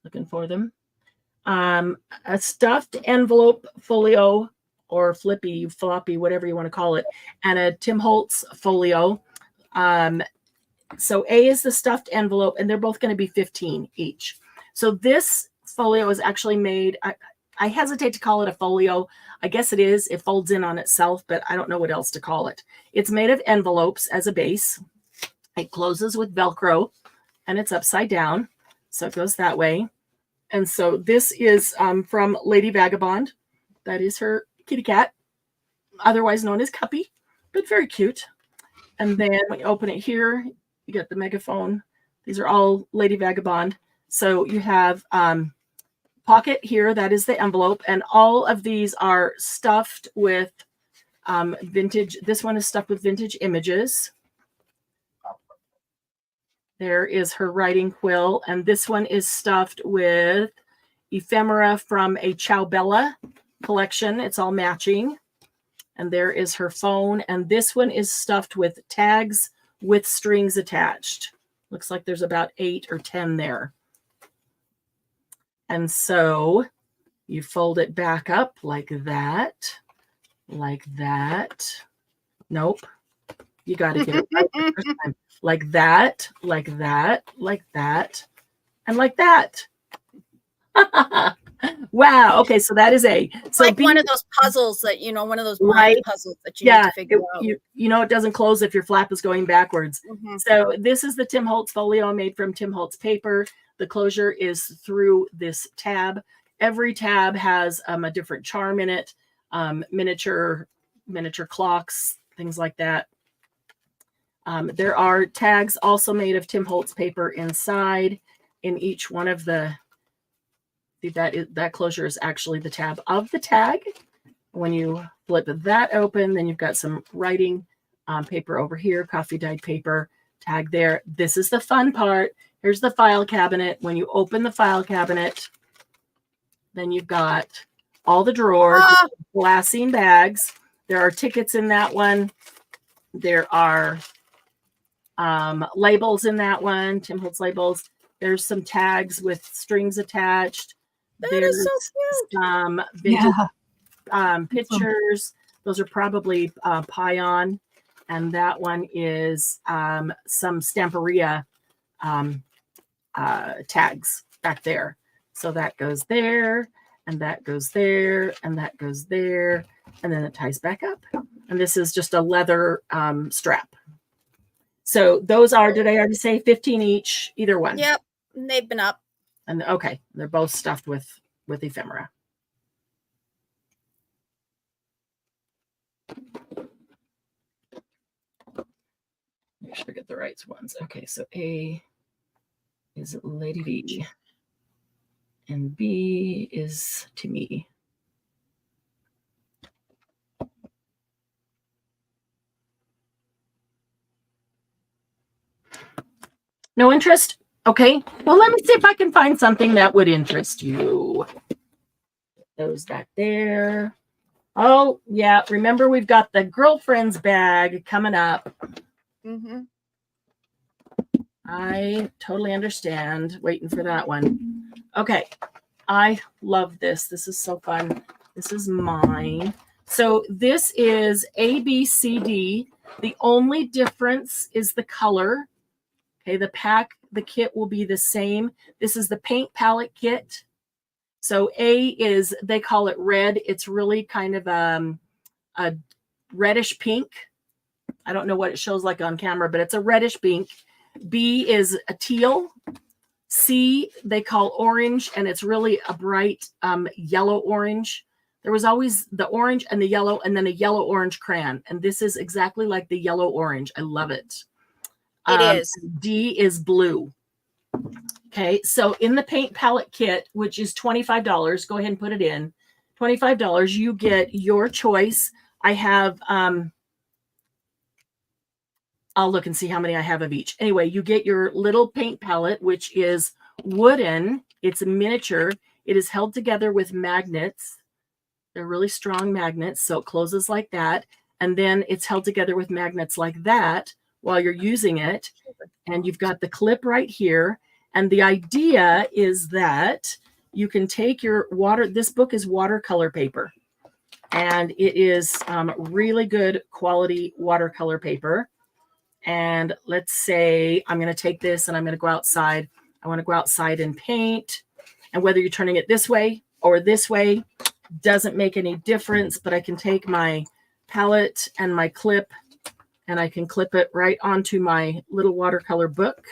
looking for them. A stuffed envelope folio, or flippy, floppy, whatever you want to call it, and a Tim Holtz folio. So A is the stuffed envelope, and they're both going to be $15 each. So this folio is actually made, I hesitate to call it a folio. I guess it is. It folds in on itself, but I don't know what else to call it. It's made of envelopes as a base. It closes with Velcro, and it's upside down. So it goes that way. And so this is from Lady Vagabond. That is her kitty cat, otherwise known as Cuppy, but very cute. And then when you open it here, you get the megaphone. These are all Lady Vagabond. So you have pocket here, that is the envelope, and all of these are stuffed with vintage. This one is stuffed with vintage images. There is her writing quill, and this one is stuffed with ephemera from a Ciao Bella collection. It's all matching. And there is her phone, and this one is stuffed with tags with strings attached. Looks like there's about 8 or 10 there. And so you fold it back up like that, like that. Nope. You got to get it right the first time. Like that, like that, like that, and like that. Wow. Okay, so that is A. So Like B, one of those puzzles that, one of those Right. blind puzzles that you need to figure out. it doesn't close if your flap is going backwards. Mhm. So this is the Tim Holtz folio made from Tim Holtz paper. The closure is through this tab. Every tab has a different charm in it, miniature clocks, things like that. There are tags also made of Tim Holtz paper inside. In each one of the, that closure is actually the tab of the tag. When you flip that open, then you've got some writing paper over here, coffee dyed paper, tag there. This is the fun part. Here's the file cabinet. When you open the file cabinet, then you've got all the drawers, glassine bags. There are tickets in that one. There are labels in that one, Tim Holtz labels. There's some tags with strings attached. That is so cute. some vintage Yeah. pictures. Those are probably Pion. And that one is some Stamperia tags back there. So that goes there, and that goes there, and that goes there, and then it ties back up. And this is just a leather strap. So those are, did I already say 15 each, either one? Yep, they've been up. And okay, they're both stuffed with ephemera. Make sure I get the right ones. Okay, so A is Lady V, and B is to me. No interest? Okay. Well, let me see if I can find something that would interest you. Those back there. Oh, yeah. Remember, we've got the girlfriend's bag coming up. Mm-hmm. I totally understand. Waiting for that one. Okay. I love this. This is so fun. This is mine. So this is A, B, C, D. The only difference is the color. Okay, the kit will be the same. This is the paint palette kit. So A is, they call it red. It's really kind of a reddish pink. I don't know what it shows like on camera, but it's a reddish pink. B is a teal. C, they call orange, and it's really a bright yellow orange. There was always the orange and the yellow, and then a yellow orange crayon. And this is exactly like the yellow orange. I love it. It is. D is blue. Okay, so in the paint palette kit, which is $25, go ahead and put it in. $25, you get your choice. I have, I'll look and see how many I have of each. Anyway, you get your little paint palette, which is wooden. It's a miniature. It is held together with magnets. They're really strong magnets, so it closes like that. And then it's held together with magnets like that while you're using it. And you've got the clip right here. And the idea is that you can take your this book is watercolor paper. And it is really good quality watercolor paper. And let's say I'm going to take this and I'm going to go outside. I want to go outside and paint. And whether you're turning it this way or this way doesn't make any difference. But I can take my palette and my clip, and I can clip it right onto my little watercolor book.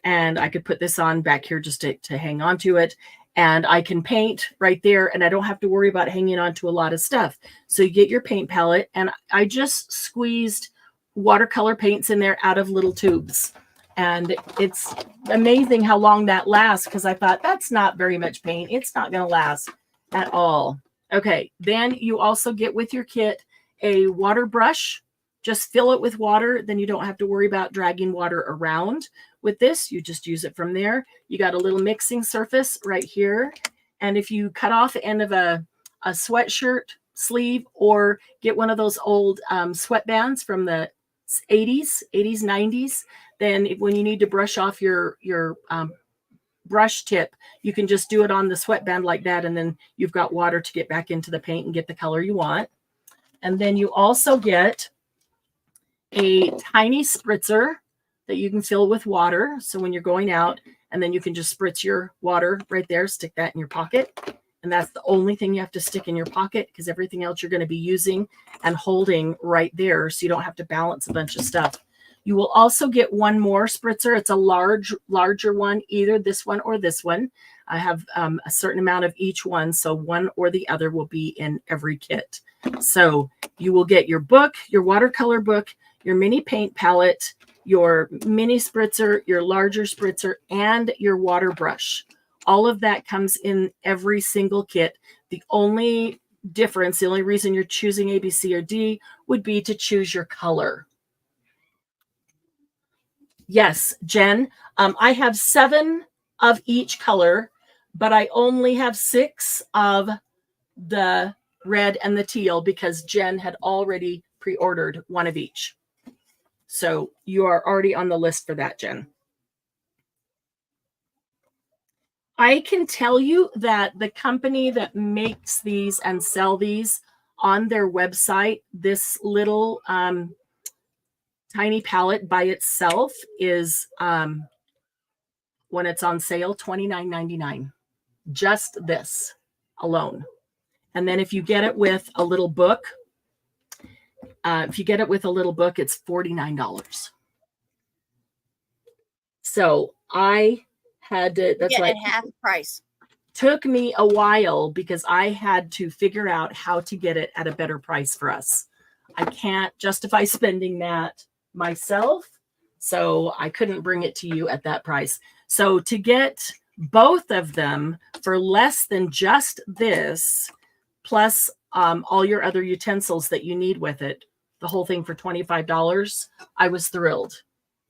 And I could put this on back here just to hang on to it. And I can paint right there, and I don't have to worry about hanging on to a lot of stuff. So you get your paint palette, and I just squeezed watercolor paints in there out of little tubes. And it's amazing how long that lasts, because I thought that's not very much paint. It's not going to last at all. Okay, then you also get with your kit a water brush. Just fill it with water. Then you don't have to worry about dragging water around with this. You just use it from there. You got a little mixing surface right here. And if you cut off the end of a sweatshirt sleeve, or get one of those old sweatbands from the 80s, 90s, then when you need to brush off your brush tip, you can just do it on the sweatband like that. And then you've got water to get back into the paint and get the color you want. And then you also get a tiny spritzer that you can fill with water. So when you're going out, and then you can just spritz your water right there, stick that in your pocket. And that's the only thing you have to stick in your pocket, because everything else you're going to be using and holding right there. So you don't have to balance a bunch of stuff. You will also get one more spritzer. It's a larger one, either this one or this one. I have a certain amount of each one. So one or the other will be in every kit. So you will get your book, your watercolor book, your mini paint palette, your mini spritzer, your larger spritzer, and your water brush. All of that comes in every single kit. The only difference, the only reason you're choosing A, B, C, or D would be to choose your color. Yes, Jen, I have 7 of each color, but I only have 6 of the red and the teal, because Jen had already pre-ordered one of each. So you are already on the list for that, Jen. I can tell you that the company that makes these and sell these on their website, this little tiny palette by itself is when it's on sale, $29.99. Just this alone. And then if you get it with a little book, it's $49. So I had to, that's Get why it half price. took me a while because I had to figure out how to get it at a better price for us. I can't justify spending that myself, so I couldn't bring it to you at that price. So to get both of them for less than just this, plus all your other utensils that you need with it, the whole thing for $25, I was thrilled,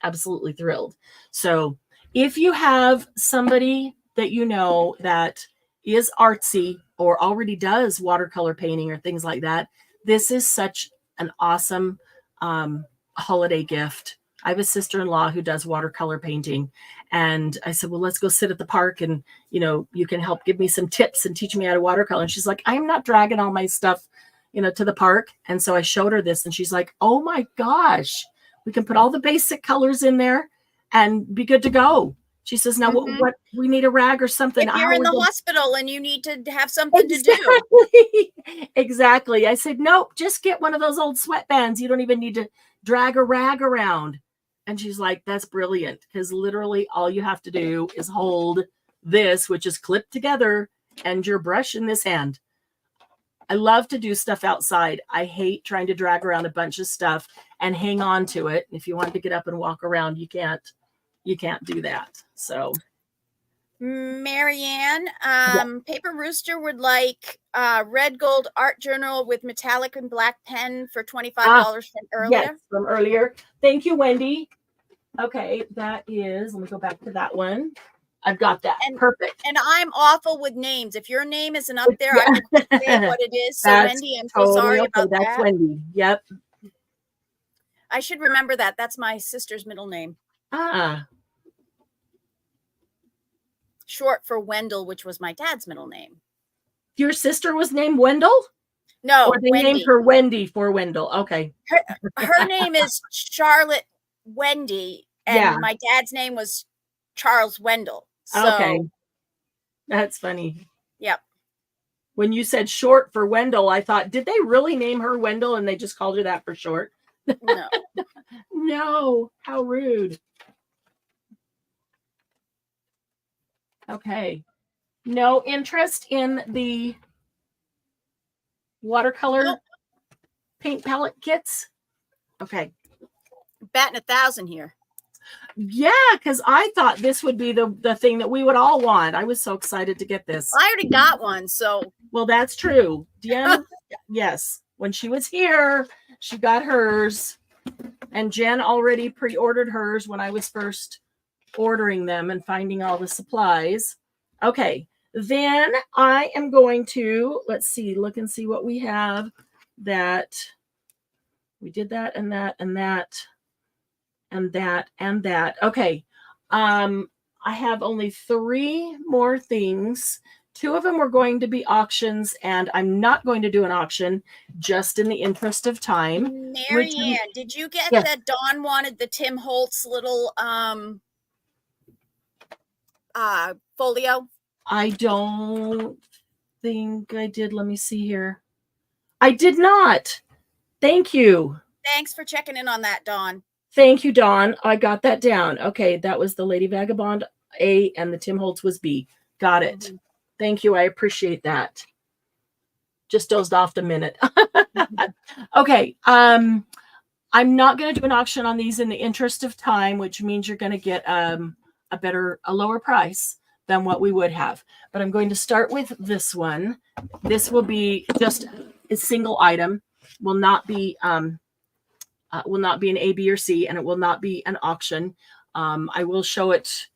absolutely thrilled. So if you have somebody that you know that is artsy or already does watercolor painting or things like that, this is such an awesome holiday gift. I have a sister-in-law who does watercolor painting, and I said, well, let's go sit at the park and, you know, you can help give me some tips and teach me how to watercolor. And she's like, I'm not dragging all my stuff, you know, to the park. And so I showed her this and she's like, oh my gosh, we can put all the basic colors in there and be good to go. She says, now what we need a rag or something. If you're in the hospital and you need to have something to do. Exactly. I said, nope, just get one of those old sweatbands. You don't even need to drag a rag around. And she's like, that's brilliant, because literally all you have to do is hold this, which is clipped together, and your brush in this hand. I love to do stuff outside. I hate trying to drag around a bunch of stuff and hang on to it. If you want to get up and walk around, you can't do that. So Marianne, Paper Rooster would like red gold art journal with metallic and black pen for $25 from earlier. Yes, from earlier. Thank you, Wendy. Okay, that is, let me go back to that one. I've got that. Perfect. And I'm awful with names. If your name isn't up there, I can say what it is. So Wendy, I'm so sorry about that. That's Wendy. Yep. I should remember that. That's my sister's middle name. Short for Wendell, which was my dad's middle name. Your sister was named Wendell? No, or they named her Wendy for Wendell. Okay. Her name is Charlotte Wendy, and my dad's name was Charles Wendell. So, okay. That's funny. Yep. When you said short for Wendell, I thought, did they really name her Wendell and they just called her that for short? No. No. How rude. Okay. No interest in the watercolor paint palette kits? Okay. Batting 1,000 here. Yeah, because I thought this would be the thing that we would all want. I was so excited to get this. I already got one, so. Well, that's true. Jen, yes. When she was here, she got hers. And Jen already pre-ordered hers when I was first ordering them and finding all the supplies. Okay. Then I am going to, let's see, look and see what we have. That we did that and that and that and that and that. Okay. I have only 3 more things. 2 of them were going to be auctions, and I'm not going to do an auction just in the interest of time. Marianne, did you get that Dawn wanted the Tim Holtz little folio? I don't think I did. Let me see here. I did not. Thank you. Thanks for checking in on that, Dawn. Thank you, Dawn. I got that down. Okay, that was the Lady Vagabond A and the Tim Holtz was B. Got it. Mm-hmm. Thank you. I appreciate that. Just dozed off a minute. Okay. I'm not going to do an auction on these in the interest of time, which means you're going to get a lower price than what we would have. But I'm going to start with this one. This will be just a single item. Will not be an A, B, or C, and it will not be an auction. I will show it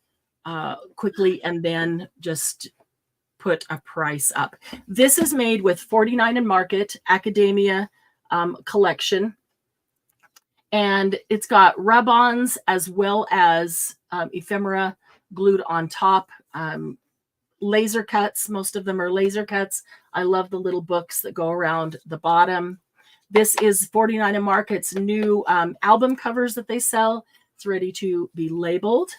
quickly and then just put a price up. This is made with 49 & Market Academia collection. And it's got rub-ons as well as ephemera glued on top. laser cuts. Most of them are laser cuts. I love the little books that go around the bottom. This is 49 Market's new album covers that they sell. It's ready to be labeled.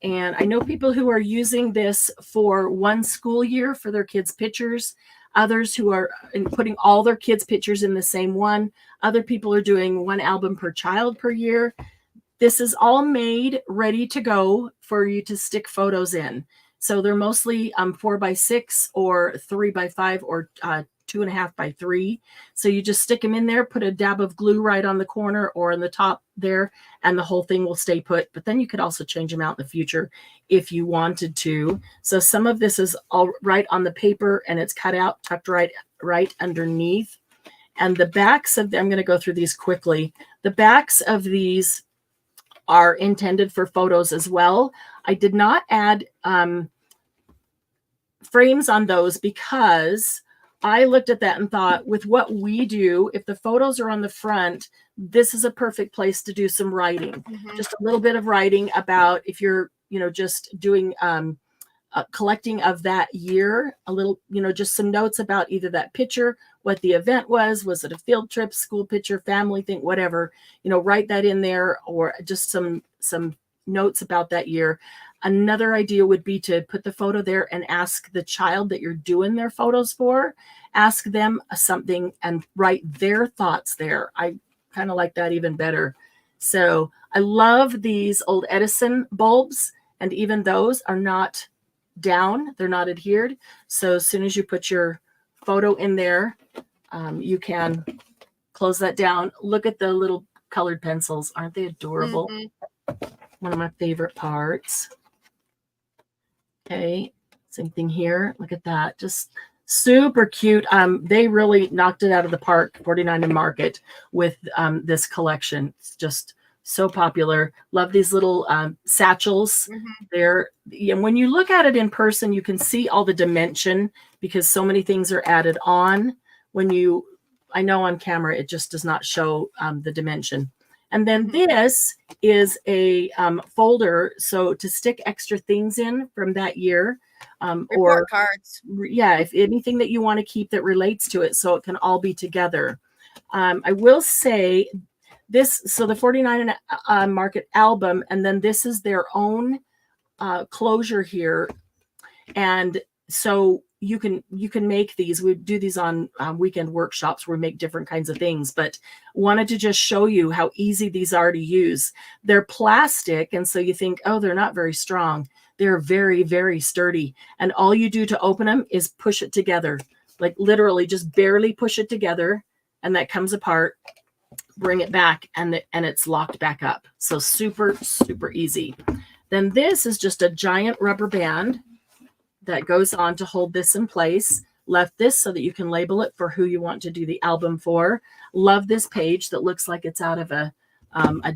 And I know people who are using this for one school year for their kids' pictures, others who are putting all their kids' pictures in the same one. Other people are doing one album per child per year. This is all made ready to go for you to stick photos in. So they're mostly 4x6 or 3x5 or 2.5x3. So you just stick them in there, put a dab of glue right on the corner or on the top there, and the whole thing will stay put. But then you could also change them out in the future if you wanted to. So some of this is all right on the paper and it's cut out, tucked right underneath. And the backs of I'm going to go through these quickly. The backs of these are intended for photos as well. I did not add frames on those because I looked at that and thought, with what we do, if the photos are on the front, this is a perfect place to do some writing. Just a little bit of writing about if you're, just doing collecting of that year, a little, just some notes about either that picture, what the event was it a field trip, school picture, family thing, whatever, write that in there, or just some notes about that year. Another idea would be to put the photo there and ask the child that you're doing their photos for, ask them something and write their thoughts there. I kind of like that even better. So I love these old Edison bulbs, and even those are not down, they're not adhered. So as soon as you put your photo in there, you can close that down. Look at the little colored pencils. Aren't they adorable? One of my favorite parts. Okay, same thing here. Look at that. Just super cute. They really knocked it out of the park, 49 Market, with this collection. It's just so popular. Love these little satchels. They're, and when you look at it in person, you can see all the dimension because so many things are added on. I know on camera, it just does not show the dimension. And then this is a folder, so to stick extra things in from that year, or cards. Yeah, if anything that you want to keep that relates to it, so it can all be together. I will say this, so the 49 Market album, and then this is their own closure here, and so you can make these. We do these on weekend workshops where we make different kinds of things, but wanted to just show you how easy these are to use. They're plastic, and so you think, oh, they're not very strong. They're very, very sturdy, and all you do to open them is push it together, like literally just barely push it together, and that comes apart. Bring it back, and it's locked back up. So super, super easy. Then this is just a giant rubber band that goes on to hold this in place. Left this so that you can label it for who you want to do the album for. Love this page that looks like it's out of a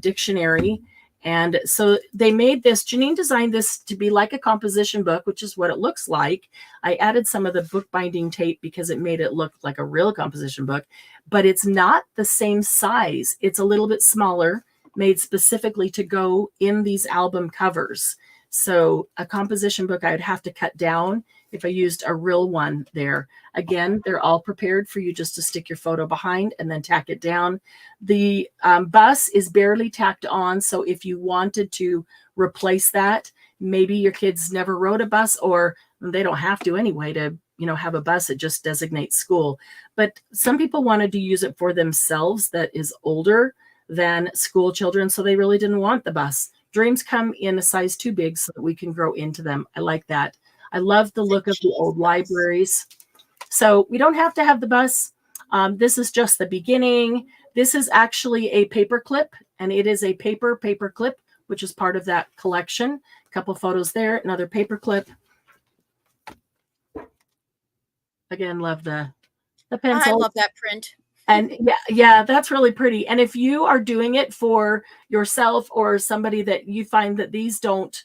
dictionary. And so they made this, Janine designed this to be like a composition book, which is what it looks like. I added some of the bookbinding tape because it made it look like a real composition book, but it's not the same size. It's a little bit smaller, made specifically to go in these album covers. So a composition book I would have to cut down if I used a real one there. Again, they're all prepared for you just to stick your photo behind and then tack it down. The bus is barely tacked on. So if you wanted to replace that, maybe your kids never rode a bus, or they don't have to anyway to, have a bus. It just designates school. But some people wanted to use it for themselves that is older than school children. So they really didn't want the bus. Dreams come in a size too big so that we can grow into them. I like that. I love the look of the old libraries. So we don't have to have the bus. This is just the beginning. This is actually a paper clip, and it is a paper clip, which is part of that collection. A couple photos there, another paper clip. Again, love the pencil. I love that print. And yeah, that's really pretty. And if you are doing it for yourself or somebody that you find that these don't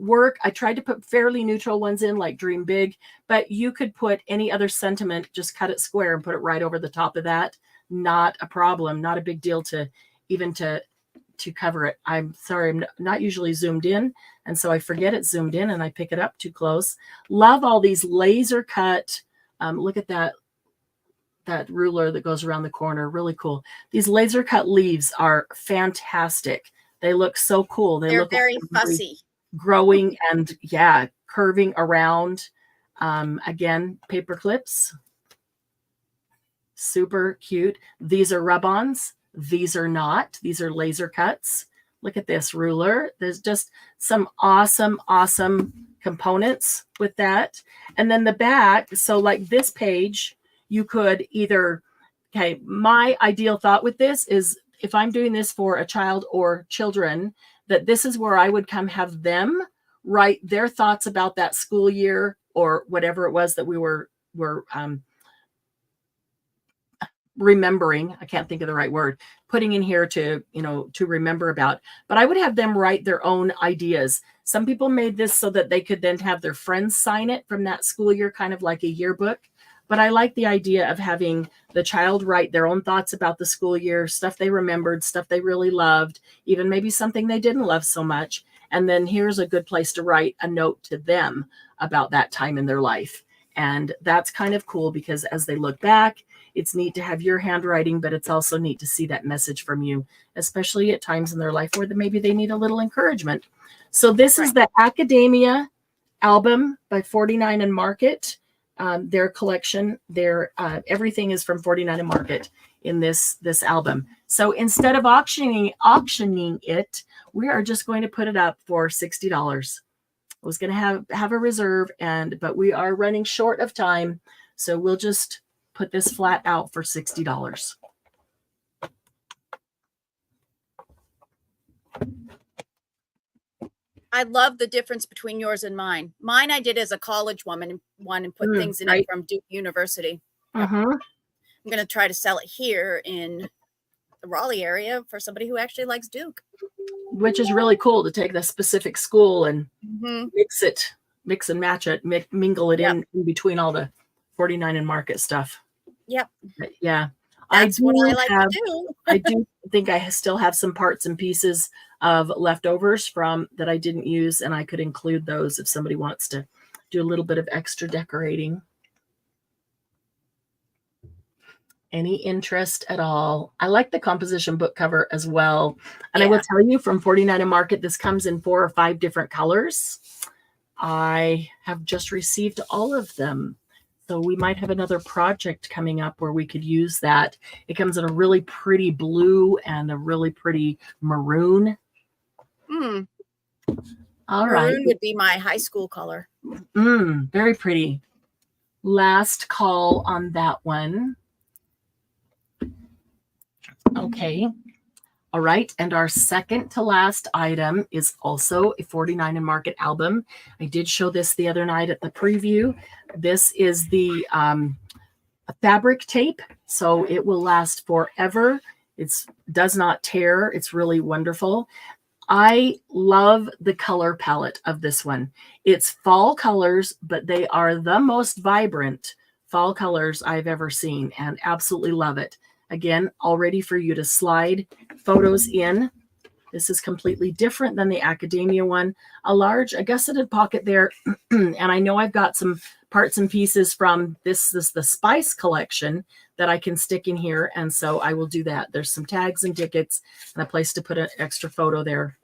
work, I tried to put fairly neutral ones in, like Dream Big, but you could put any other sentiment, just cut it square and put it right over the top of that. Not a problem, not a big deal to even to to cover it. I'm sorry, I'm not usually zoomed in, and so I forget it's zoomed in and I pick it up too close. Love all these laser cut. Look at that ruler that goes around the corner. Really cool. These laser cut leaves are fantastic. They look so cool. They're look very like fussy. growing and curving around. Again, paper clips. Super cute. These are rub-ons. These are not. These are laser cuts. Look at this ruler. There's just some awesome components with that. And then the back, so like this page, you could either, my ideal thought with this is if I'm doing this for a child or children, that this is where I would come have them write their thoughts about that school year or whatever it was that we were remembering. I can't think of the right word, putting in here to remember about, but I would have them write their own ideas. Some people made this so that they could then have their friends sign it from that school year, kind of like a yearbook. But I like the idea of having the child write their own thoughts about the school year, stuff they remembered, stuff they really loved, even maybe something they didn't love so much. And then here's a good place to write a note to them about that time in their life. And that's kind of cool because as they look back, it's neat to have your handwriting, but it's also neat to see that message from you, especially at times in their life where maybe they need a little encouragement. So this is the Academia album by 49 and Market. Their collection, everything is from 49 and Market in this album. So instead of auctioning it, we are just going to put it up for $60. I was going to have a reserve, but we are running short of time, so we'll just put this flat out for $60. I love the difference between yours and mine. Mine I did as a college one and put things in it from Duke University. I'm going to try to sell it here in the Raleigh area for somebody who actually likes Duke. Which is really cool to take the specific school and mix and match it, mingle it in between all the 49 and Market stuff. Yep. Yeah. That's what I like to do. I do think I still have some parts and pieces of leftovers from that I didn't use, and I could include those if somebody wants to do a little bit of extra decorating. Any interest at all? I like the composition book cover as well. And I will tell you from 49 and Market, this comes in 4 or 5 different colors. I have just received all of them. So we might have another project coming up where we could use that. It comes in a really pretty blue and a really pretty maroon. All right. Maroon would be my high school color. Very pretty. Last call on that one. Okay. All right. And our second to last item is also a 49 and Market album. I did show this the other night at the preview. This is the fabric tape. So it will last forever. It does not tear. It's really wonderful. I love the color palette of this one. It's fall colors, but they are the most vibrant fall colors I've ever seen, and absolutely love it. Again, all ready for you to slide photos in. This is completely different than the Academia one. A large, a gusseted pocket there. And I know I've got some parts and pieces from this is the Spice collection that I can stick in here. And so I will do that. There's some tags and tickets and a place to put an extra photo there.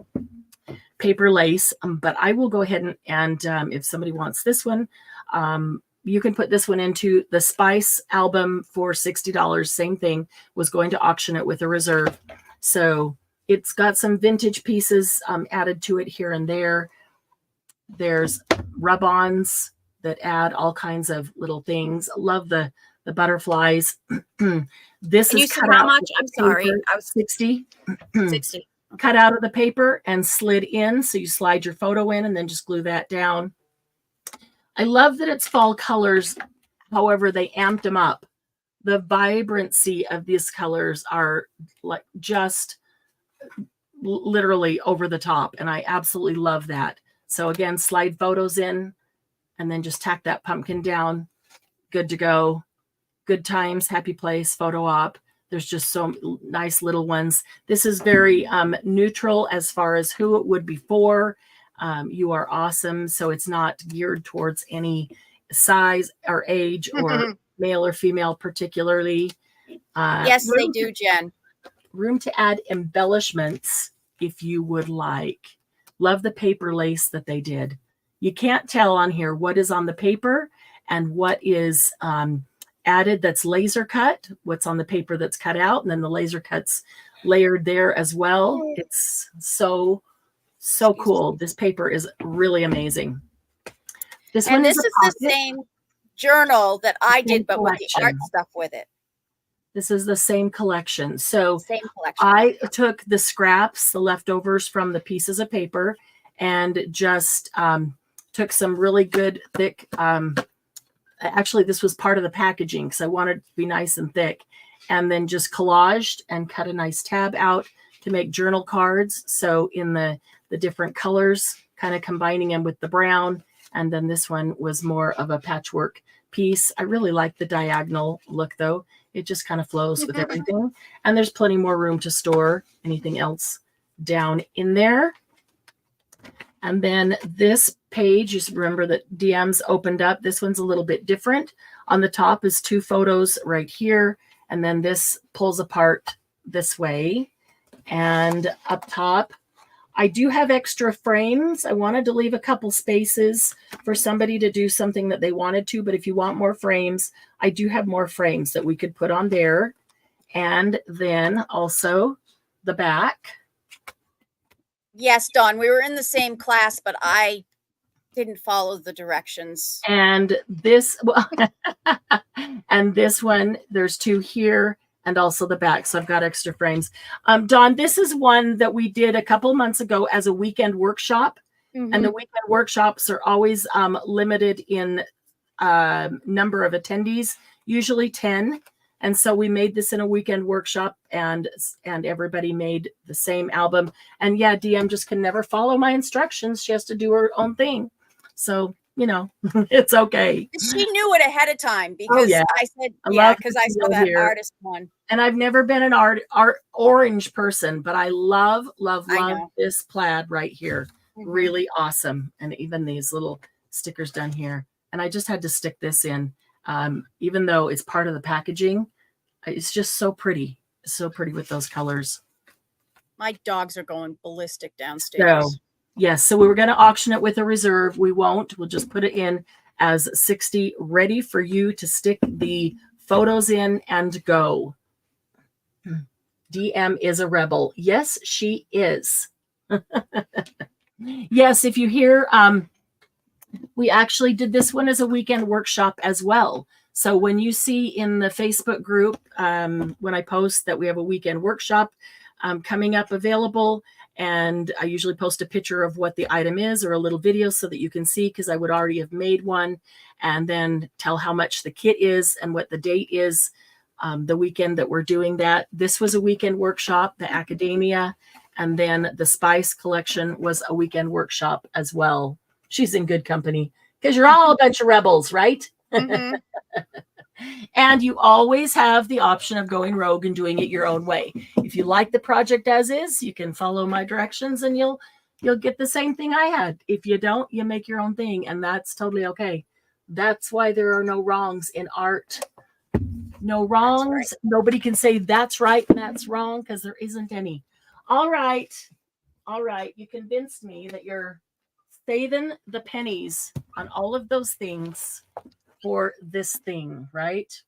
Paper lace. But I will go ahead and if somebody wants this one, you can put this one into the Spice album for $60. Same thing. Was going to auction it with a reserve. So it's got some vintage pieces added to it here and there. There's rub-ons that add all kinds of little things. Love the butterflies. This is cut how out. much? I'm sorry. I was 60. 60. Okay. Cut out of the paper and slid in. So you slide your photo in and then just glue that down. I love that it's fall colors. However, they amped them up. The vibrancy of these colors are like just literally over the top. And I absolutely love that. So again, slide photos in and then just tack that pumpkin down. Good to go. Good times, happy place, photo op. There's just so nice little ones. This is very neutral as far as who it would be for. You are awesome. So it's not geared towards any size or age or male or female particularly. Yes, they do, Jen. Room to add embellishments if you would like. Love the paper lace that they did. You can't tell on here what is on the paper and what is added that's laser cut, what's on the paper that's cut out, and then the laser cuts layered there as well. It's so cool. This paper is really amazing. This And one this is is the same journal that I did, but with the art collection. stuff with it. This is the same collection. So Same collection. I took the scraps, the leftovers from the pieces of paper, and just took some really good thick. Actually, this was part of the packaging because I wanted it to be nice and thick, and then just collaged and cut a nice tab out to make journal cards. So in the different colors, kind of combining them with the brown. And then this one was more of a patchwork piece. I really like the diagonal look though. It just kind of flows with everything. And there's plenty more room to store anything else down in there. And then this page, you remember that DMs opened up. This one's a little bit different. On the top is 2 photos right here. And then this pulls apart this way. And up top, I do have extra frames. I wanted to leave a couple spaces for somebody to do something that they wanted to. But if you want more frames, I do have more frames that we could put on there. And then also the back. Yes, Dawn, we were in the same class, but I didn't follow the directions. And this, well, and this one, there's 2 here and also the back. So I've got extra frames. Dawn, this is one that we did a couple months ago as a weekend workshop. Mm-hmm. And the weekend workshops are always limited in number of attendees, usually 10. And so we made this in a weekend workshop, and everybody made the same album. And yeah, DM just can never follow my instructions. She has to do her own thing. So, you know, it's okay. She knew it ahead of time because I said, because I saw that artist one. And I've never been an art orange person, but I love this plaid right here. Mm-hmm. Really awesome. And even these little stickers down here. And I just had to stick this in. Even though it's part of the packaging, it's just so pretty. So pretty with those colors. My dogs are going ballistic downstairs. So, yes. So we were going to auction it with a reserve. We won't. We'll just put it in as 60, ready for you to stick the photos in and go. DM is a rebel. Yes, she is. Yes, if you hear, we actually did this one as a weekend workshop as well. So when you see in the Facebook group, when I post that we have a weekend workshop coming up available, and I usually post a picture of what the item is or a little video so that you can see, because I would already have made one, and then tell how much the kit is and what the date is, the weekend that we're doing that. This was a weekend workshop, the Academia, and then the Spice collection was a weekend workshop as well. She's in good company because you're all a bunch of rebels, right? Mm-hmm. And you always have the option of going rogue and doing it your own way. If you like the project as is, you can follow my directions and you'll get the same thing I had. If you don't, you make your own thing, and that's totally okay. That's why there are no wrongs in art. No wrongs. Right. Nobody can say that's right and that's wrong, because there isn't any. All right. You convinced me that you're saving the pennies on all of those things for this thing, right?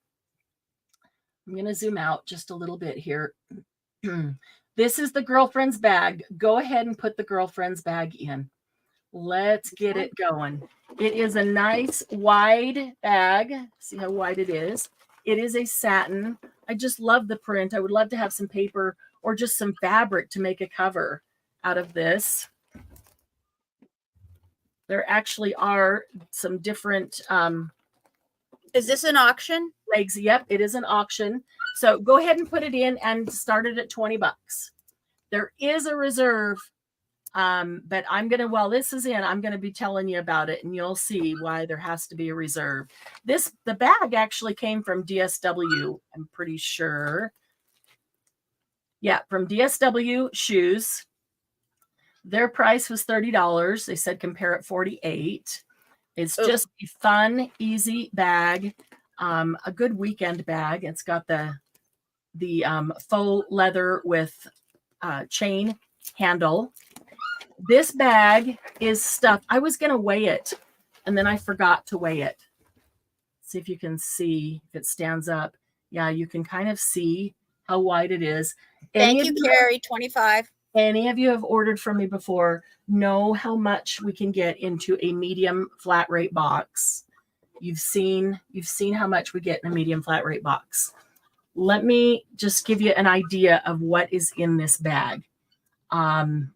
I'm going to zoom out just a little bit here. This is the girlfriend's bag. Go ahead and put the girlfriend's bag in. Let's get it going. It is a nice wide bag. See how wide it is? It is a satin. I just love the print. I would love to have some paper or just some fabric to make a cover out of this. There actually are some different is this an auction? Legs. Yep, it is an auction. So go ahead and put it in and start it at $20. There is a reserve, but I'm gonna, while this is in, I'm gonna be telling you about it, and you'll see why there has to be a reserve. The bag actually came from DSW, I'm pretty sure. Yeah, from DSW Shoes. Their price was $30. They said compare at $48. It's just a fun, easy bag, a good weekend bag. It's got the faux leather with chain handle. This bag is stuffed. I was going to weigh it, and then I forgot to weigh it. See if you can see if it stands up. Yeah, you can kind of see how wide it is. Thank you, Carrie. 25. Any of you have ordered from me before know how much we can get into a medium flat rate box. You've seen how much we get in a medium flat rate box. Let me just give you an idea of what is in this bag. And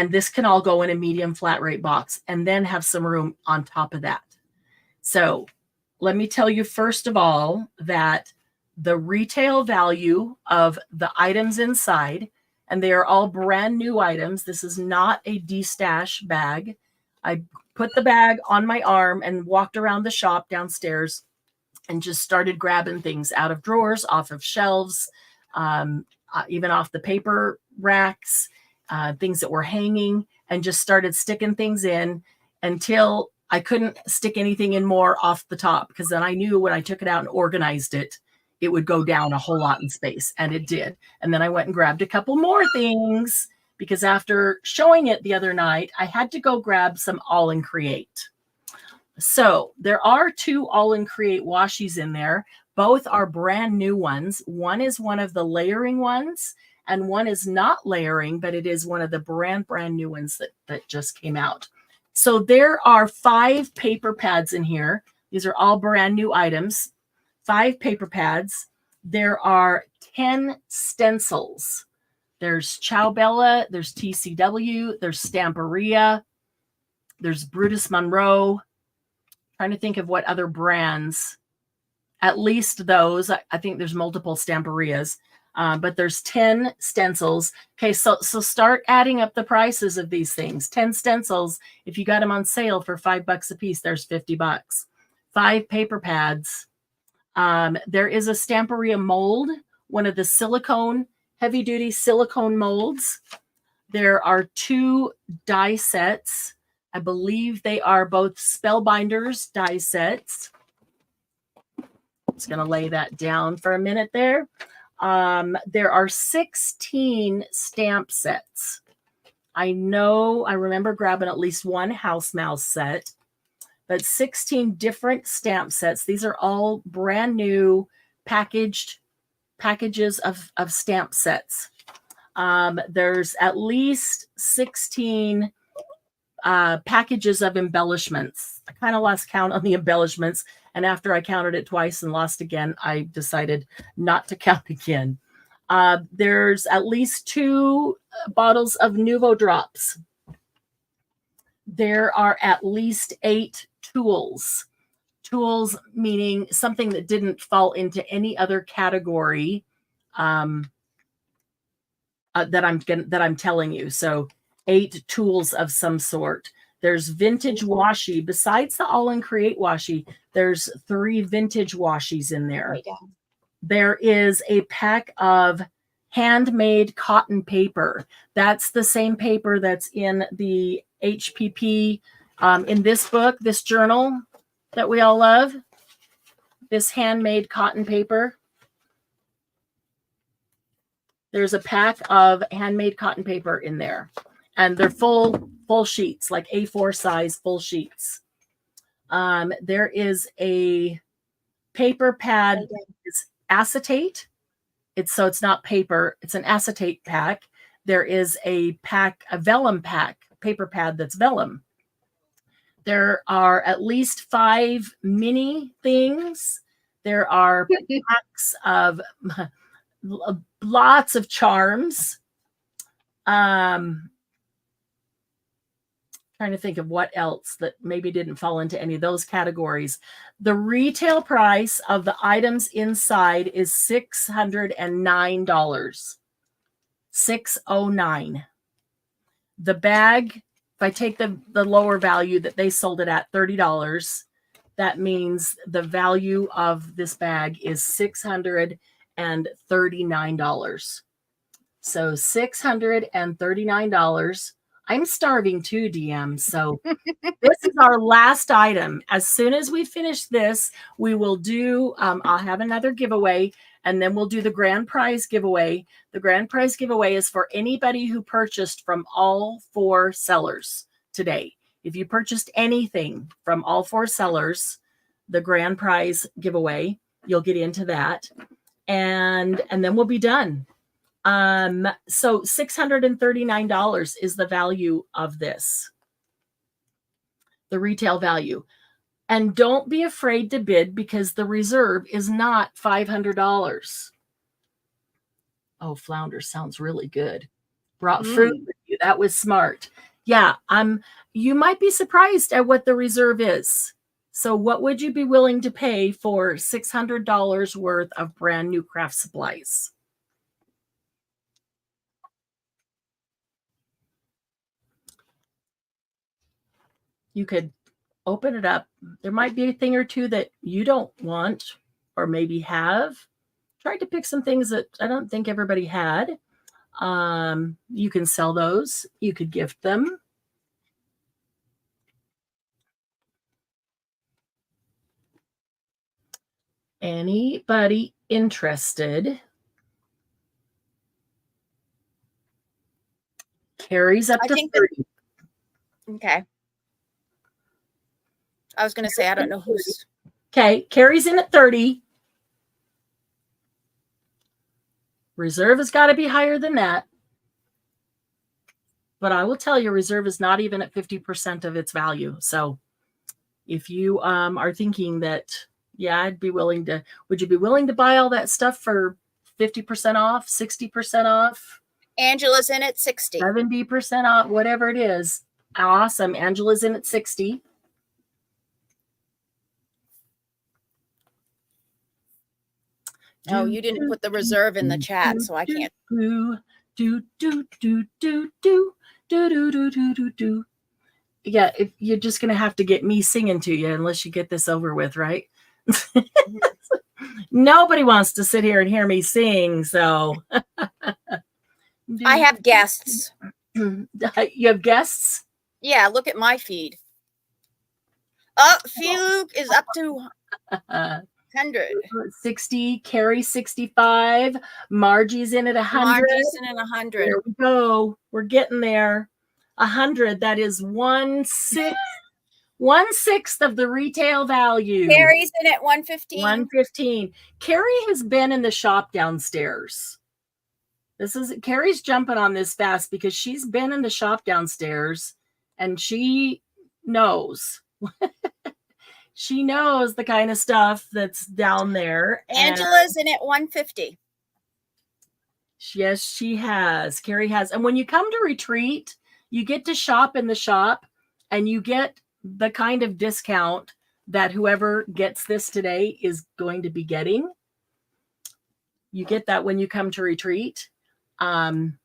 this can all go in a medium flat rate box and then have some room on top of that. So let me tell you first of all that the retail value of the items inside, and they are all brand new items. This is not a de-stash bag. I put the bag on my arm and walked around the shop downstairs and just started grabbing things out of drawers, off of shelves, even off the paper racks, things that were hanging, and just started sticking things in until I couldn't stick anything in more off the top, because then I knew when I took it out and organized it, it would go down a whole lot in space, and it did. And then I went and grabbed a couple more things, because after showing it the other night, I had to go grab some All in Create. So there are 2 All in Create washies in there. Both are brand new ones. One is one of the layering ones, and one is not layering, but it is one of the brand new ones that just came out. So there are 5 paper pads in here. These are all brand new items. 5 paper pads. There are 10 stencils. There's Ciao Bella, there's TCW, there's Stamperia, there's Brutus Monroe. Trying to think of what other brands. At least those. I think there's multiple Stamperias. But there's 10 stencils. Okay, so start adding up the prices of these things. 10 stencils, if you got them on sale for $5 a piece, there's $50. 5 paper pads. There is a Stamperia mold, one of the silicone, heavy-duty silicone molds. There are 2 die sets. I believe they are both Spellbinders die sets. Just going to lay that down for a minute there. There are 16 stamp sets. I remember grabbing at least one house mouse set, but 16 different stamp sets. These are all brand new packages of stamp sets. There's at least 16 packages of embellishments. I kind of lost count on the embellishments. And after I counted it twice and lost again, I decided not to count again. There's at least 2 bottles of Nuvo drops. There are at least 8 tools. Tools meaning something that didn't fall into any other category that I'm telling you. So 8 tools of some sort. There's vintage washi. Besides the All in Create washi, there's 3 vintage washies in there. There is a pack of handmade cotton paper. That's the same paper that's in the HPP, in this book, this journal that we all love. This handmade cotton paper. There's a pack of handmade cotton paper in there. And they're full sheets, like A4 size full sheets. There is a paper pad. It's acetate. It's not paper. It's an acetate pack. There is a vellum pack, paper pad that's vellum. There are at least 5 mini things. There are packs of lots of charms. Trying to think of what else that maybe didn't fall into any of those categories. The retail price of the items inside is $609. $609. The bag, if I take the lower value that they sold it at, $30, that means the value of this bag is $609. $639. So $639. I'm starving too, DM. So this is our last item. As soon as we finish this, we will do, I'll have another giveaway, and then we'll do the grand prize giveaway. The grand prize giveaway is for anybody who purchased from all 4 sellers today. If you purchased anything from all 4 sellers, the grand prize giveaway, you'll get into that. And then we'll be done. So $639 is the value of this, the retail value. And don't be afraid to bid, because the reserve is not $500. Oh, flounder sounds really good. Brought fruit with you. That was smart. Yeah, you might be surprised at what the reserve is. So what would you be willing to pay for $600 worth of brand new craft supplies? You could open it up. There might be a thing or two that you don't want or maybe have. Tried to pick some things that I don't think everybody had. You can sell those. You could gift them. Anybody interested? Carries up to 30. Okay. I was going to say, I don't know who's. Okay, carries in at 30. Reserve has got to be higher than that. But I will tell you, reserve is not even at 50% of its value. So if you are thinking that, yeah, I'd be willing to, would you be willing to buy all that stuff for 50% off, 60% off? Angela's in at 60. 70% off, whatever it is. Awesome. Angela's in at 60. Oh, you didn't put the reserve in the chat, so I can't. Yeah, you're just gonna have to get me singing to you unless you get this over with, right? Nobody wants to sit here and hear me sing, so I have guests. You have guests? Yeah, look at my feed. Oh, Fugue is up to 100. 60, Carrie 65, Margie's in at 100. Margie's in at 100. There we go. We're getting there. 100. That is 1/6 of the retail value. Carrie's in at 115. 115. Carrie has been in the shop downstairs. Carrie's jumping on this fast because she's been in the shop downstairs and she knows. She knows the kind of stuff that's down there. Angela's in at 150. Yes, she has. Carrie has. And when you come to retreat, you get to shop in the shop and you get the kind of discount that whoever gets this today is going to be getting. You get that when you come to retreat. And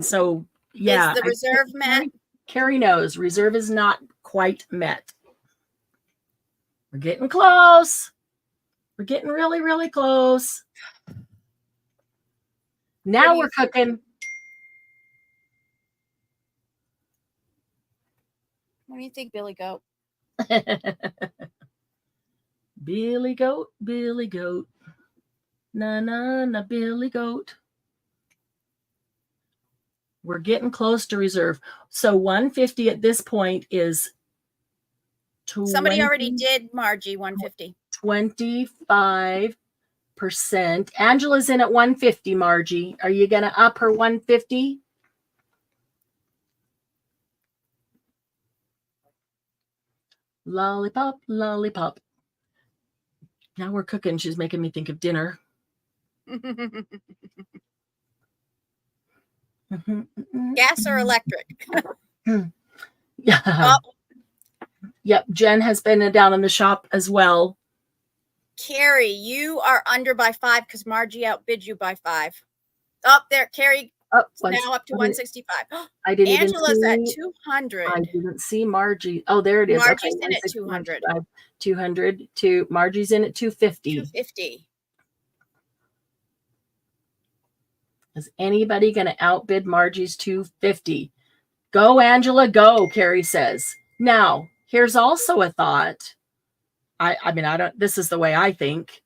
so, yeah. Is the reserve met? Carrie knows reserve is not quite met. We're getting close. We're getting really, really close. Now we're cooking. What do you think, Billy Goat? Billy Goat, Billy Goat. Na, na, na, Billy Goat. We're getting close to reserve. So 150 at this point is somebody already did, Margie, 150. 25%. Angela's in at 150, Margie. Are you going to up her 150? Lollipop, lollipop. Now we're cooking. She's making me think of dinner. Gas or electric? Yeah. Oh. Yep. Jen has been down in the shop as well. Carrie, you are under by 5 because Margie outbid you by 5. Up there, Carrie. Now up to 165. I didn't Angela's even at 200. I didn't see Margie. Oh, there it is. Margie's okay, in at 200. 200 to Margie's in at 250. 250. Is anybody going to outbid Margie's 250? Go, Angela, go, Carrie says. Now, here's also a thought. I mean, I don't, this is the way I think.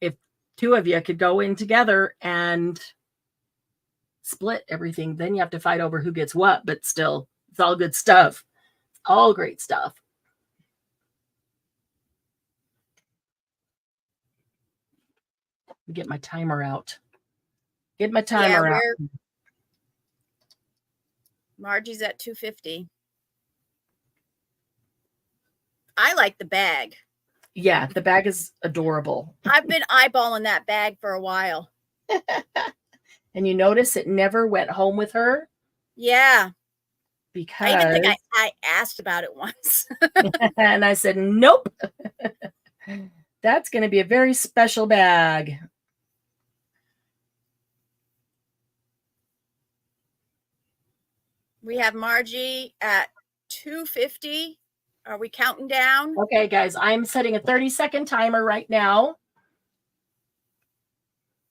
If two of you could go in together and split everything, then you have to fight over who gets what, but still, it's all good stuff. All great stuff. Get my timer out. Get my timer out. Margie's at 250. I like the bag. Yeah, the bag is adorable. I've been eyeballing that bag for a while. And you notice it never went home with her? Yeah. Because I even think I asked about it once. and I said, nope. That's going to be a very special bag. We have Margie at 250. Are we counting down? Okay, guys, I'm setting a 30-second timer right now.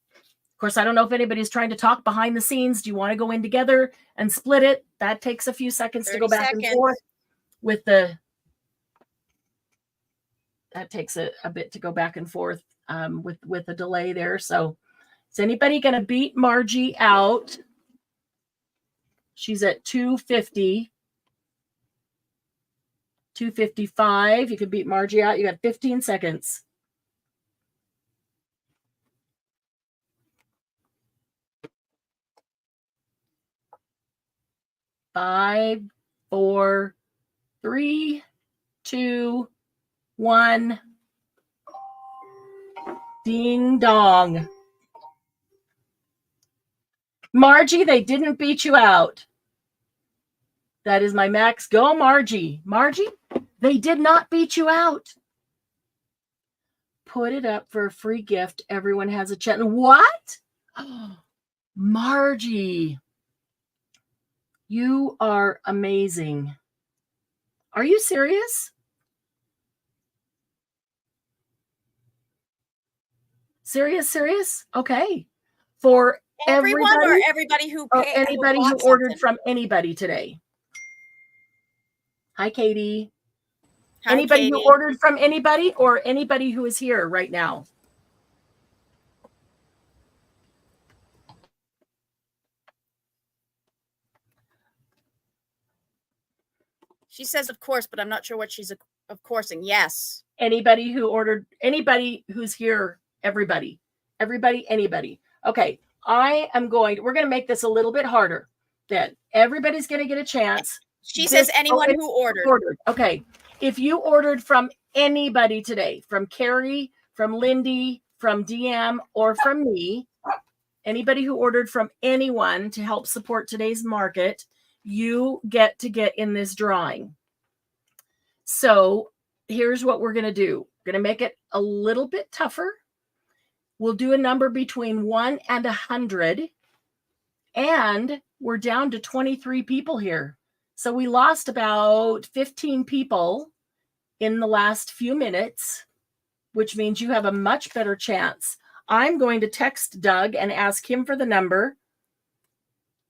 Of course, I don't know if anybody's trying to talk behind the scenes. Do you want to go in together and split it? That takes a few seconds to go back and forth with the, that takes a bit to go back and forth with a delay there. So is anybody going to beat Margie out? She's at 250. 255. You can beat Margie out. You got 15 seconds. Five, 4, 3, 2, 1. Ding dong. Margie, they didn't beat you out. That is my max. Go, Margie. Margie, they did not beat you out. Put it up for a free gift. Everyone has a chance. What? Margie, you are amazing. Are you serious? Serious? Okay. For Everyone everybody, or everybody who or paid, anybody who ordered from anybody today. Hi, Katie. Hi, Anybody Katie. who ordered from anybody or anybody who is here right now? She says, of course, but I'm not sure what she's of coursing. Yes. Anybody who ordered, anybody who's here, everybody, anybody. Okay. We're going to make this a little bit harder then. Everybody's going to get a chance. She says anyone who ordered. Okay. If you ordered from anybody today, from Carrie, from Lindy, from DM, or from me, anybody who ordered from anyone to help support today's market, you get to get in this drawing. So here's what we're going to do. We're going to make it a little bit tougher. We'll do a number between 1 and 100. And we're down to 23 people here. So we lost about 15 people in the last few minutes, which means you have a much better chance. I'm going to text Doug and ask him for the number.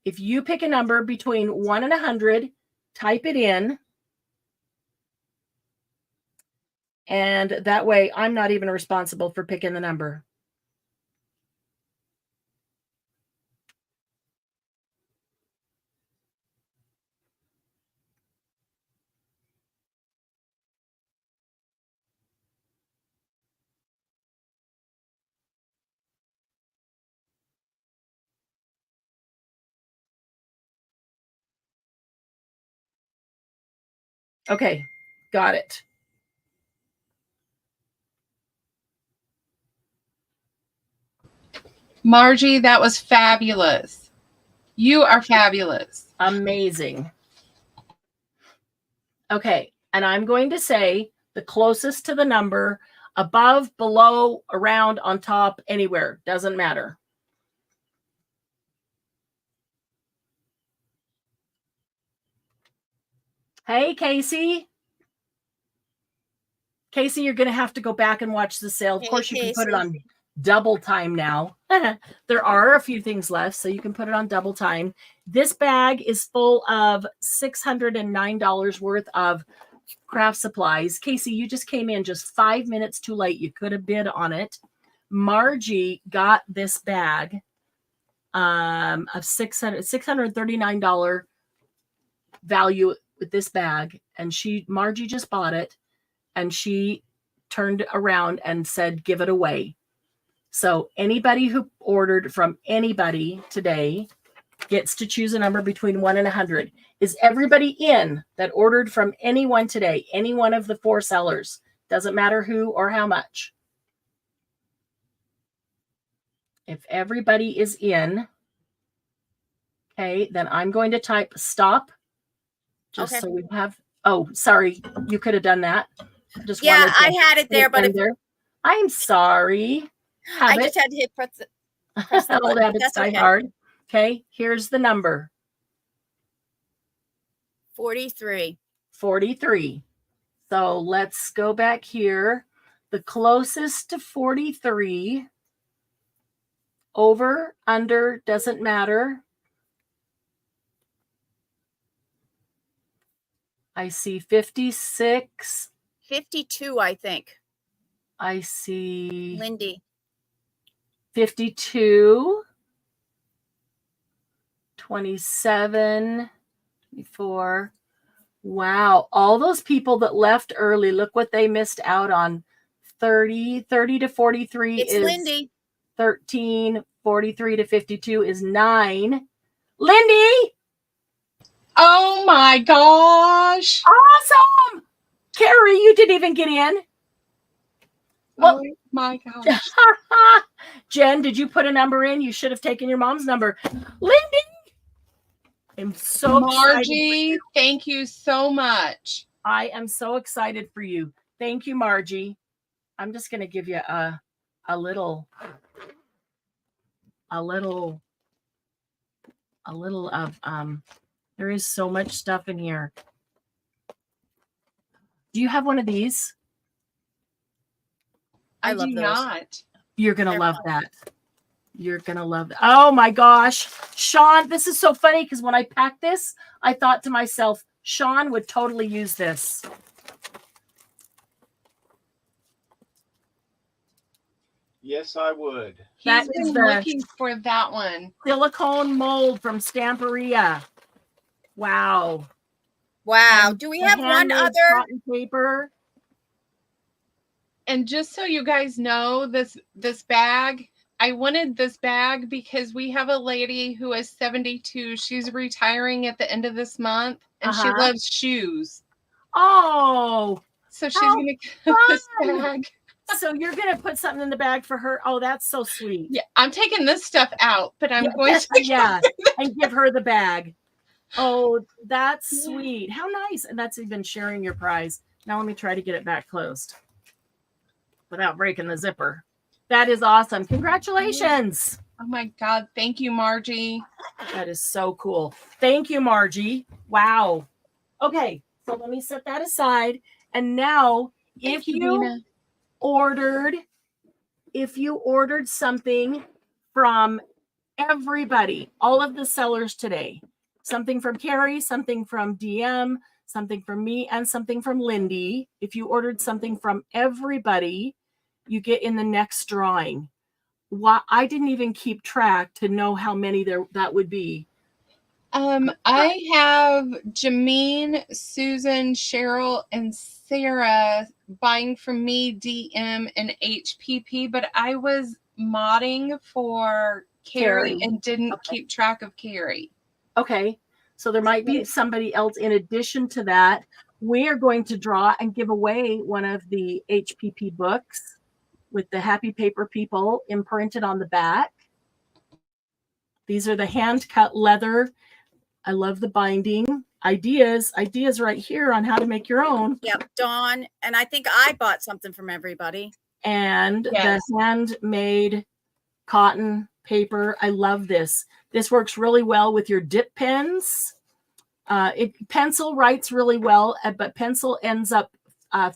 If you pick a number between 1 and 100, type it in. And that way, I'm not even responsible for picking the number. Okay, got it. Margie, that was fabulous. You are fabulous. Amazing. Okay, and I'm going to say the closest to the number, above, below, around, on top, anywhere, doesn't matter. Hey, Casey. Casey, you're going to have to go back and watch the sale. Of course, you can put it on double time now. There are a few things left, so you can put it on double time. This bag is full of $609 worth of craft supplies. Casey, you just came in just 5 minutes too late. You could have bid on it. Margie got this bag of $639 value with this bag, and Margie just bought it, and she turned around and said, give it away. So anybody who ordered from anybody today gets to choose a number between 1 and 100. Is everybody in that ordered from anyone today? Any one of the 4 sellers? Doesn't matter who or how much. If everybody is in, okay, then I'm going to type stop. Just Okay. so we have, oh, sorry, you could have done that. Just Yeah, wanted to I had it there, but if, I'm sorry. I just had to hit press the Old button. habits That's die okay. hard. Okay, here's the number. 43. 43. So let's go back here. The closest to 43, over, under, doesn't matter. I see 56. 52, I think. I see Lindy. 52. 27. 24. Wow. All those people that left early, look what they missed out on. 30 to 43 It's is Lindy. 13. 43 to 52 is 9. Lindy! Oh my gosh. Awesome! Carrie, you didn't even get in. Well, Oh my gosh. Jen, did you put a number in? You should have taken your mom's number. Lindy! I'm so excited. Margie, thank you so much. I am so excited for you. Thank you, Margie. I'm just going to give you a little of, there is so much stuff in here. Do you have one of these? I love do those. not. You're going to They're love fun. that. You're going to love that. Oh my gosh. Sean, this is so funny because when I packed this, I thought to myself, Sean would totally use this. Yes, I would. That He's is been the looking for that one. silicone mold from Stamperia. Wow. Wow. And Do we the have one handmade other? cotton paper. And just so you guys know, this bag, I wanted this bag because we have a lady who is 72. She's retiring at the end of this month, and she loves shoes. Oh, So she's How going to get this bag. so you're going to put something in the bag for her. Oh, that's so sweet. Yeah, I'm taking this stuff out, but I'm Yeah, going to yeah, and give her the bag. Oh, that's sweet. How nice. And that's even sharing your prize. Now let me try to get it back closed without breaking the zipper. That is awesome. Congratulations. Oh my God. Thank you, Margie. That is so cool. Thank you, Margie. Wow. Okay, so let me set that aside. And now, Thank you, Dina. if you ordered something from everybody, all of the sellers today, something from Carrie, something from DM, something from me, and something from Lindy, if you ordered something from everybody, you get in the next drawing. Why I didn't even keep track to know how many that would be. I have Jameen, Susan, Cheryl, and Sarah buying from me, DM, and HPP, but I was modding for Carrie and didn't keep track of Carrie. Okay, so there might be somebody else in addition to that. We are going to draw and give away one of the HPP books with the Happy Paper People imprinted on the back. These are the hand-cut leather. I love the binding. Ideas right here on how to make your own. Yep, Dawn. And I think I bought something from everybody. And the handmade cotton paper. I love this. This works really well with your dip pens. Pencil writes really well, but pencil ends up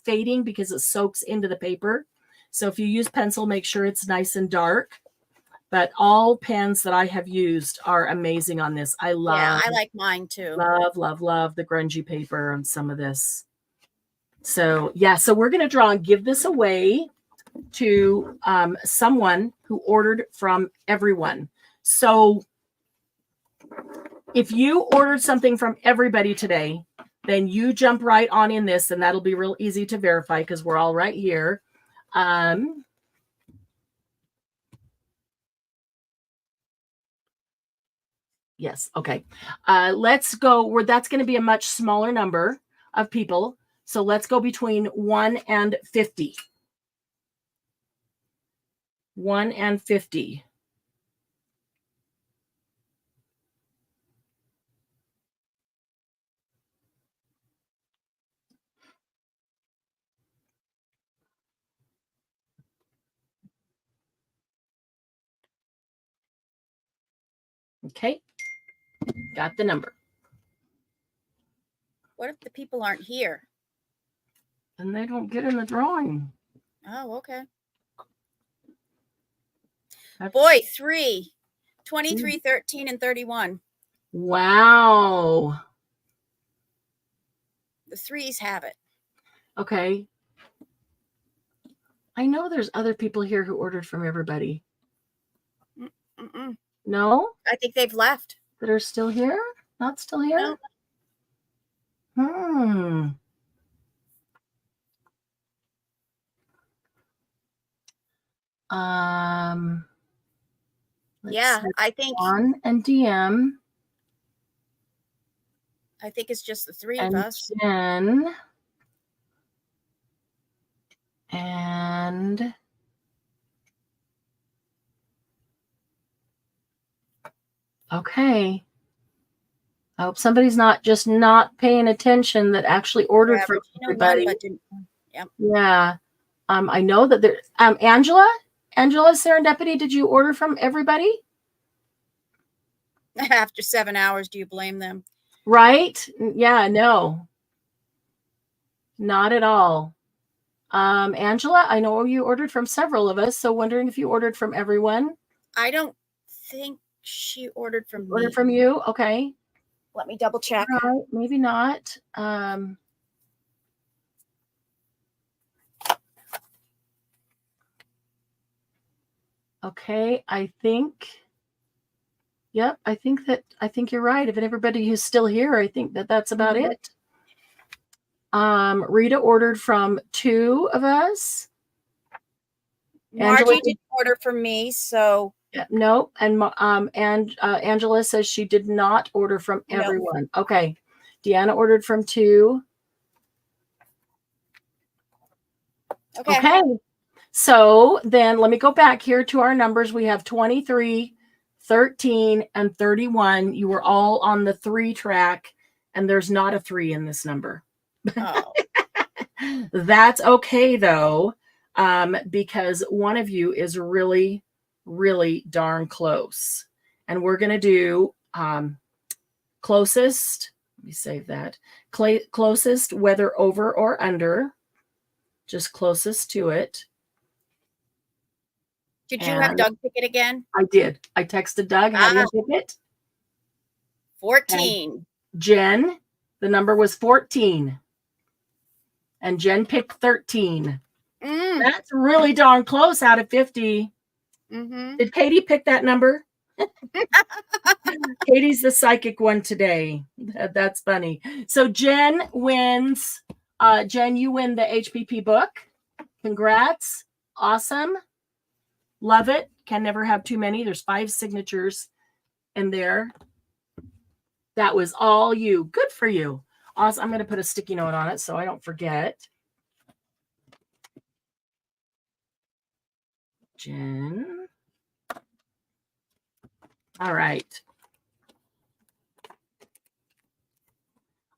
fading because it soaks into the paper. So if you use pencil, make sure it's nice and dark. But all pens that I have used are amazing on this. I Yeah, I like mine too. love the grungy paper on some of this. So yeah, so we're going to draw and give this away to someone who ordered from everyone. So if you ordered something from everybody today, then you jump right on in this, and that'll be real easy to verify because we're all right here. Yes. Okay. Let's go where that's going to be a much smaller number of people. So let's go between 1 and 50. 1 and 50. Okay. Got the number. What if the people aren't here? And they don't get in the drawing. Oh, okay. That's- Boy, 3, 23, 13, and 31. Wow. The 3s have it. Okay. I know there's other people here who ordered from everybody. Mm-mm. No? I think they've left. That are still here? Not still here? No. Let's Yeah, see. I think Juan and DM it's just the 3 of and us. Jen and okay. I hope somebody's not just not paying attention that actually ordered Yeah, from Regina won, everybody. but didn't. Yep. Yeah. I know that there Angela Serendipity, did you order from everybody? After 7 hours, do you blame them? Right? Yeah, no. Not at all. Angela, I know you ordered from several of us, so wondering if you ordered from everyone. I don't think she ordered from me. Ordered from you? Okay. Let me double check. All right, maybe not. Okay, I think. Yep, I think you're right. If everybody who's still here, I think that's about it. Rita ordered from 2 of us. Margie didn't order from me, so no. And Angela says she did not order from No. everyone. Okay, Deanna ordered from 2. Okay. So then let me go back here to our numbers. We have 23, 13, and 31. You were all on the 3 track, and there's not a 3 in this number. Oh. That's okay though, because one of you is really, really darn close. And we're going to do closest. Let me save that. Closest, whether over or under. Just closest to it. Did you have Doug pick it again? I did. I texted Doug. How do you pick it? 14. And Jen, the number was 14. And Jen picked 13. That's really darn close out of 50. Mm-hmm. Did Katie pick that number? Katie's the psychic one today. That's funny. So Jen wins. Jen, you win the HPP book. Congrats. Awesome. Love it. Can never have too many. There's 5 signatures in there. That was all you. Good for you. Awesome. I'm going to put a sticky note on it so I don't forget. Jen. All right.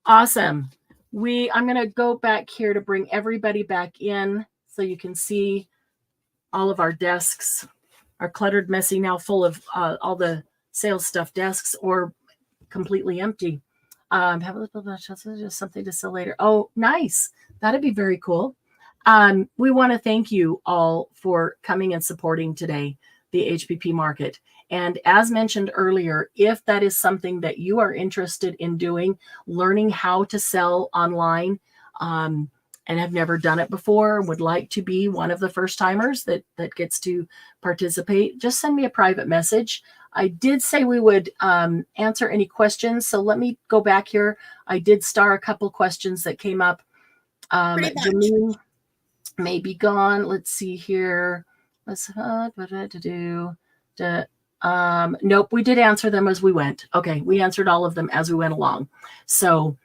Awesome. I'm going to go back here to bring everybody back in so you can see all of our desks are cluttered, messy, now full of all the sales stuff desks or completely empty. Have a little bit of just something to sell later. Oh, nice. That'd be very cool. we want to thank you all for coming and supporting today the HPP market. And as mentioned earlier, if that is something that you are interested in doing, learning how to sell online, and have never done it before, would like to be one of the first timers that gets to participate, just send me a private message. I did say we would answer any questions. So let me go back here. I did star a couple questions that came up. Pretty much. Janine may be gone. Let's see here. Let's nope, we did answer them as we went. Okay, we answered all of them as we went along. So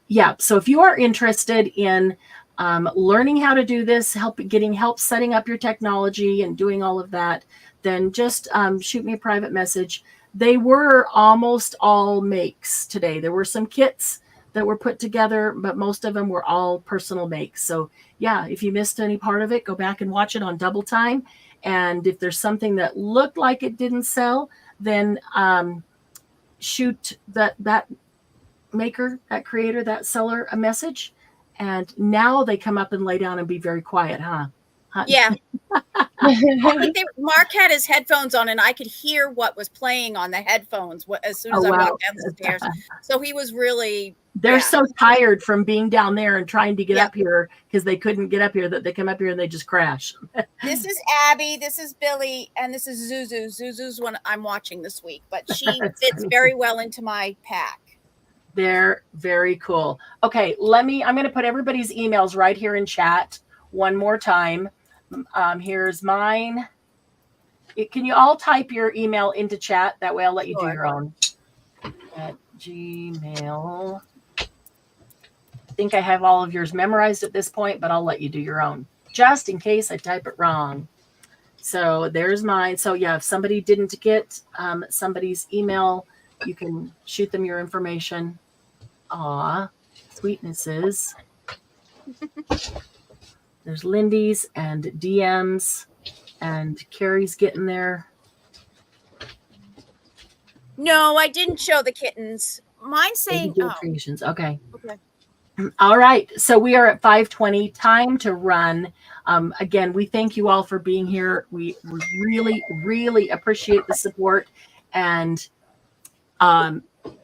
yeah, so if you are interested in learning how to do this, getting help setting up your technology and doing all of that, then just shoot me a private message. They were almost all makes today. There were some kits that were put together, but most of them were all personal makes. So yeah, if you missed any part of it, go back and watch it on double time. And if there's something that looked like it didn't sell, then shoot that maker, that creator, that seller a message. And now they come up and lay down and be very quiet, huh? Yeah. I think Mark had his headphones on, and I could hear what was playing on the headphones as soon as I walked down the stairs. So he was really. They're so tired from being down there and trying to get up here because they couldn't get up here that they come up here and they just crash. This is Abby, this is Billy, and this is Zuzu. Zuzu's one I'm watching this week, but she fits very well into my pack. They're very cool. Okay, I'm going to put everybody's emails right here in chat one more time. Here's mine. Can you all type your email into chat? That way I'll let you do your own. At Gmail. I think I have all of yours memorized at this point, but I'll let you do your own just in case I type it wrong. So there's mine. So yeah, if somebody didn't get somebody's email, you can shoot them your information. Aw, sweetnesses. There's Lindy's and DM's, and Carrie's getting there. No, I didn't show the kittens. Mine's saying creations. Okay. Okay. All right. So we are at 5:20. Time to run. Again, we thank you all for being here. We really, really appreciate the support and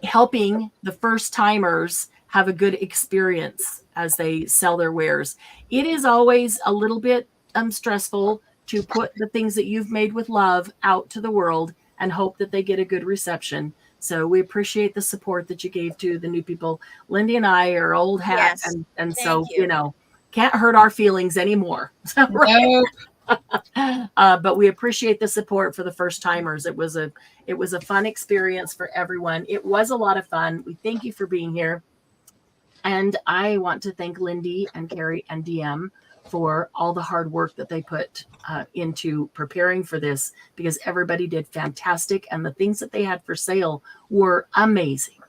helping the first timers have a good experience as they sell their wares. It is always a little bit stressful to put the things that you've made with love out to the world and hope that they get a good reception. So we appreciate the support that you gave to the new people. Lindy and I are old hats, Yes, and so you know, can't hurt our feelings anymore. Right? But we appreciate the support for the first timers. It was a fun experience for everyone. It was a lot of fun. We thank you for being here. And I want to thank Lindy and Carrie and DM for all the hard work that they put into preparing for this, because everybody did fantastic. And the things that they had for sale were amazing.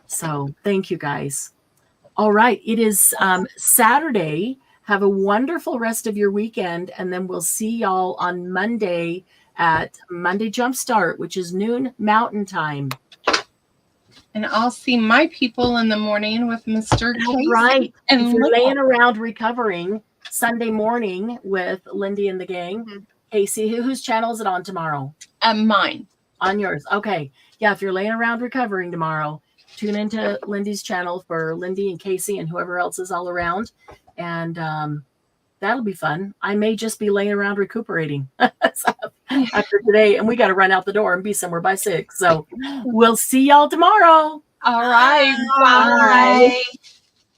So thank you guys. All right. It is Saturday. Have a wonderful rest of your weekend. And then we'll see y'all on Monday at Monday Jumpstart, which is noon Mountain Time. And I'll see my people in the morning with Mr. Casey. Right. And if you're laying around recovering, Sunday morning with Lindy and the gang. Mm-hmm. Casey, whose channel is it on tomorrow? Mine. On yours. Okay. Yeah, if you're laying around recovering tomorrow, tune into Lindy's channel for Lindy and Casey and whoever else is all around. And that'll be fun. I may just be laying around recuperating after today. And we got to run out the door and be somewhere by 6. So we'll see y'all tomorrow. All right. Bye. Bye.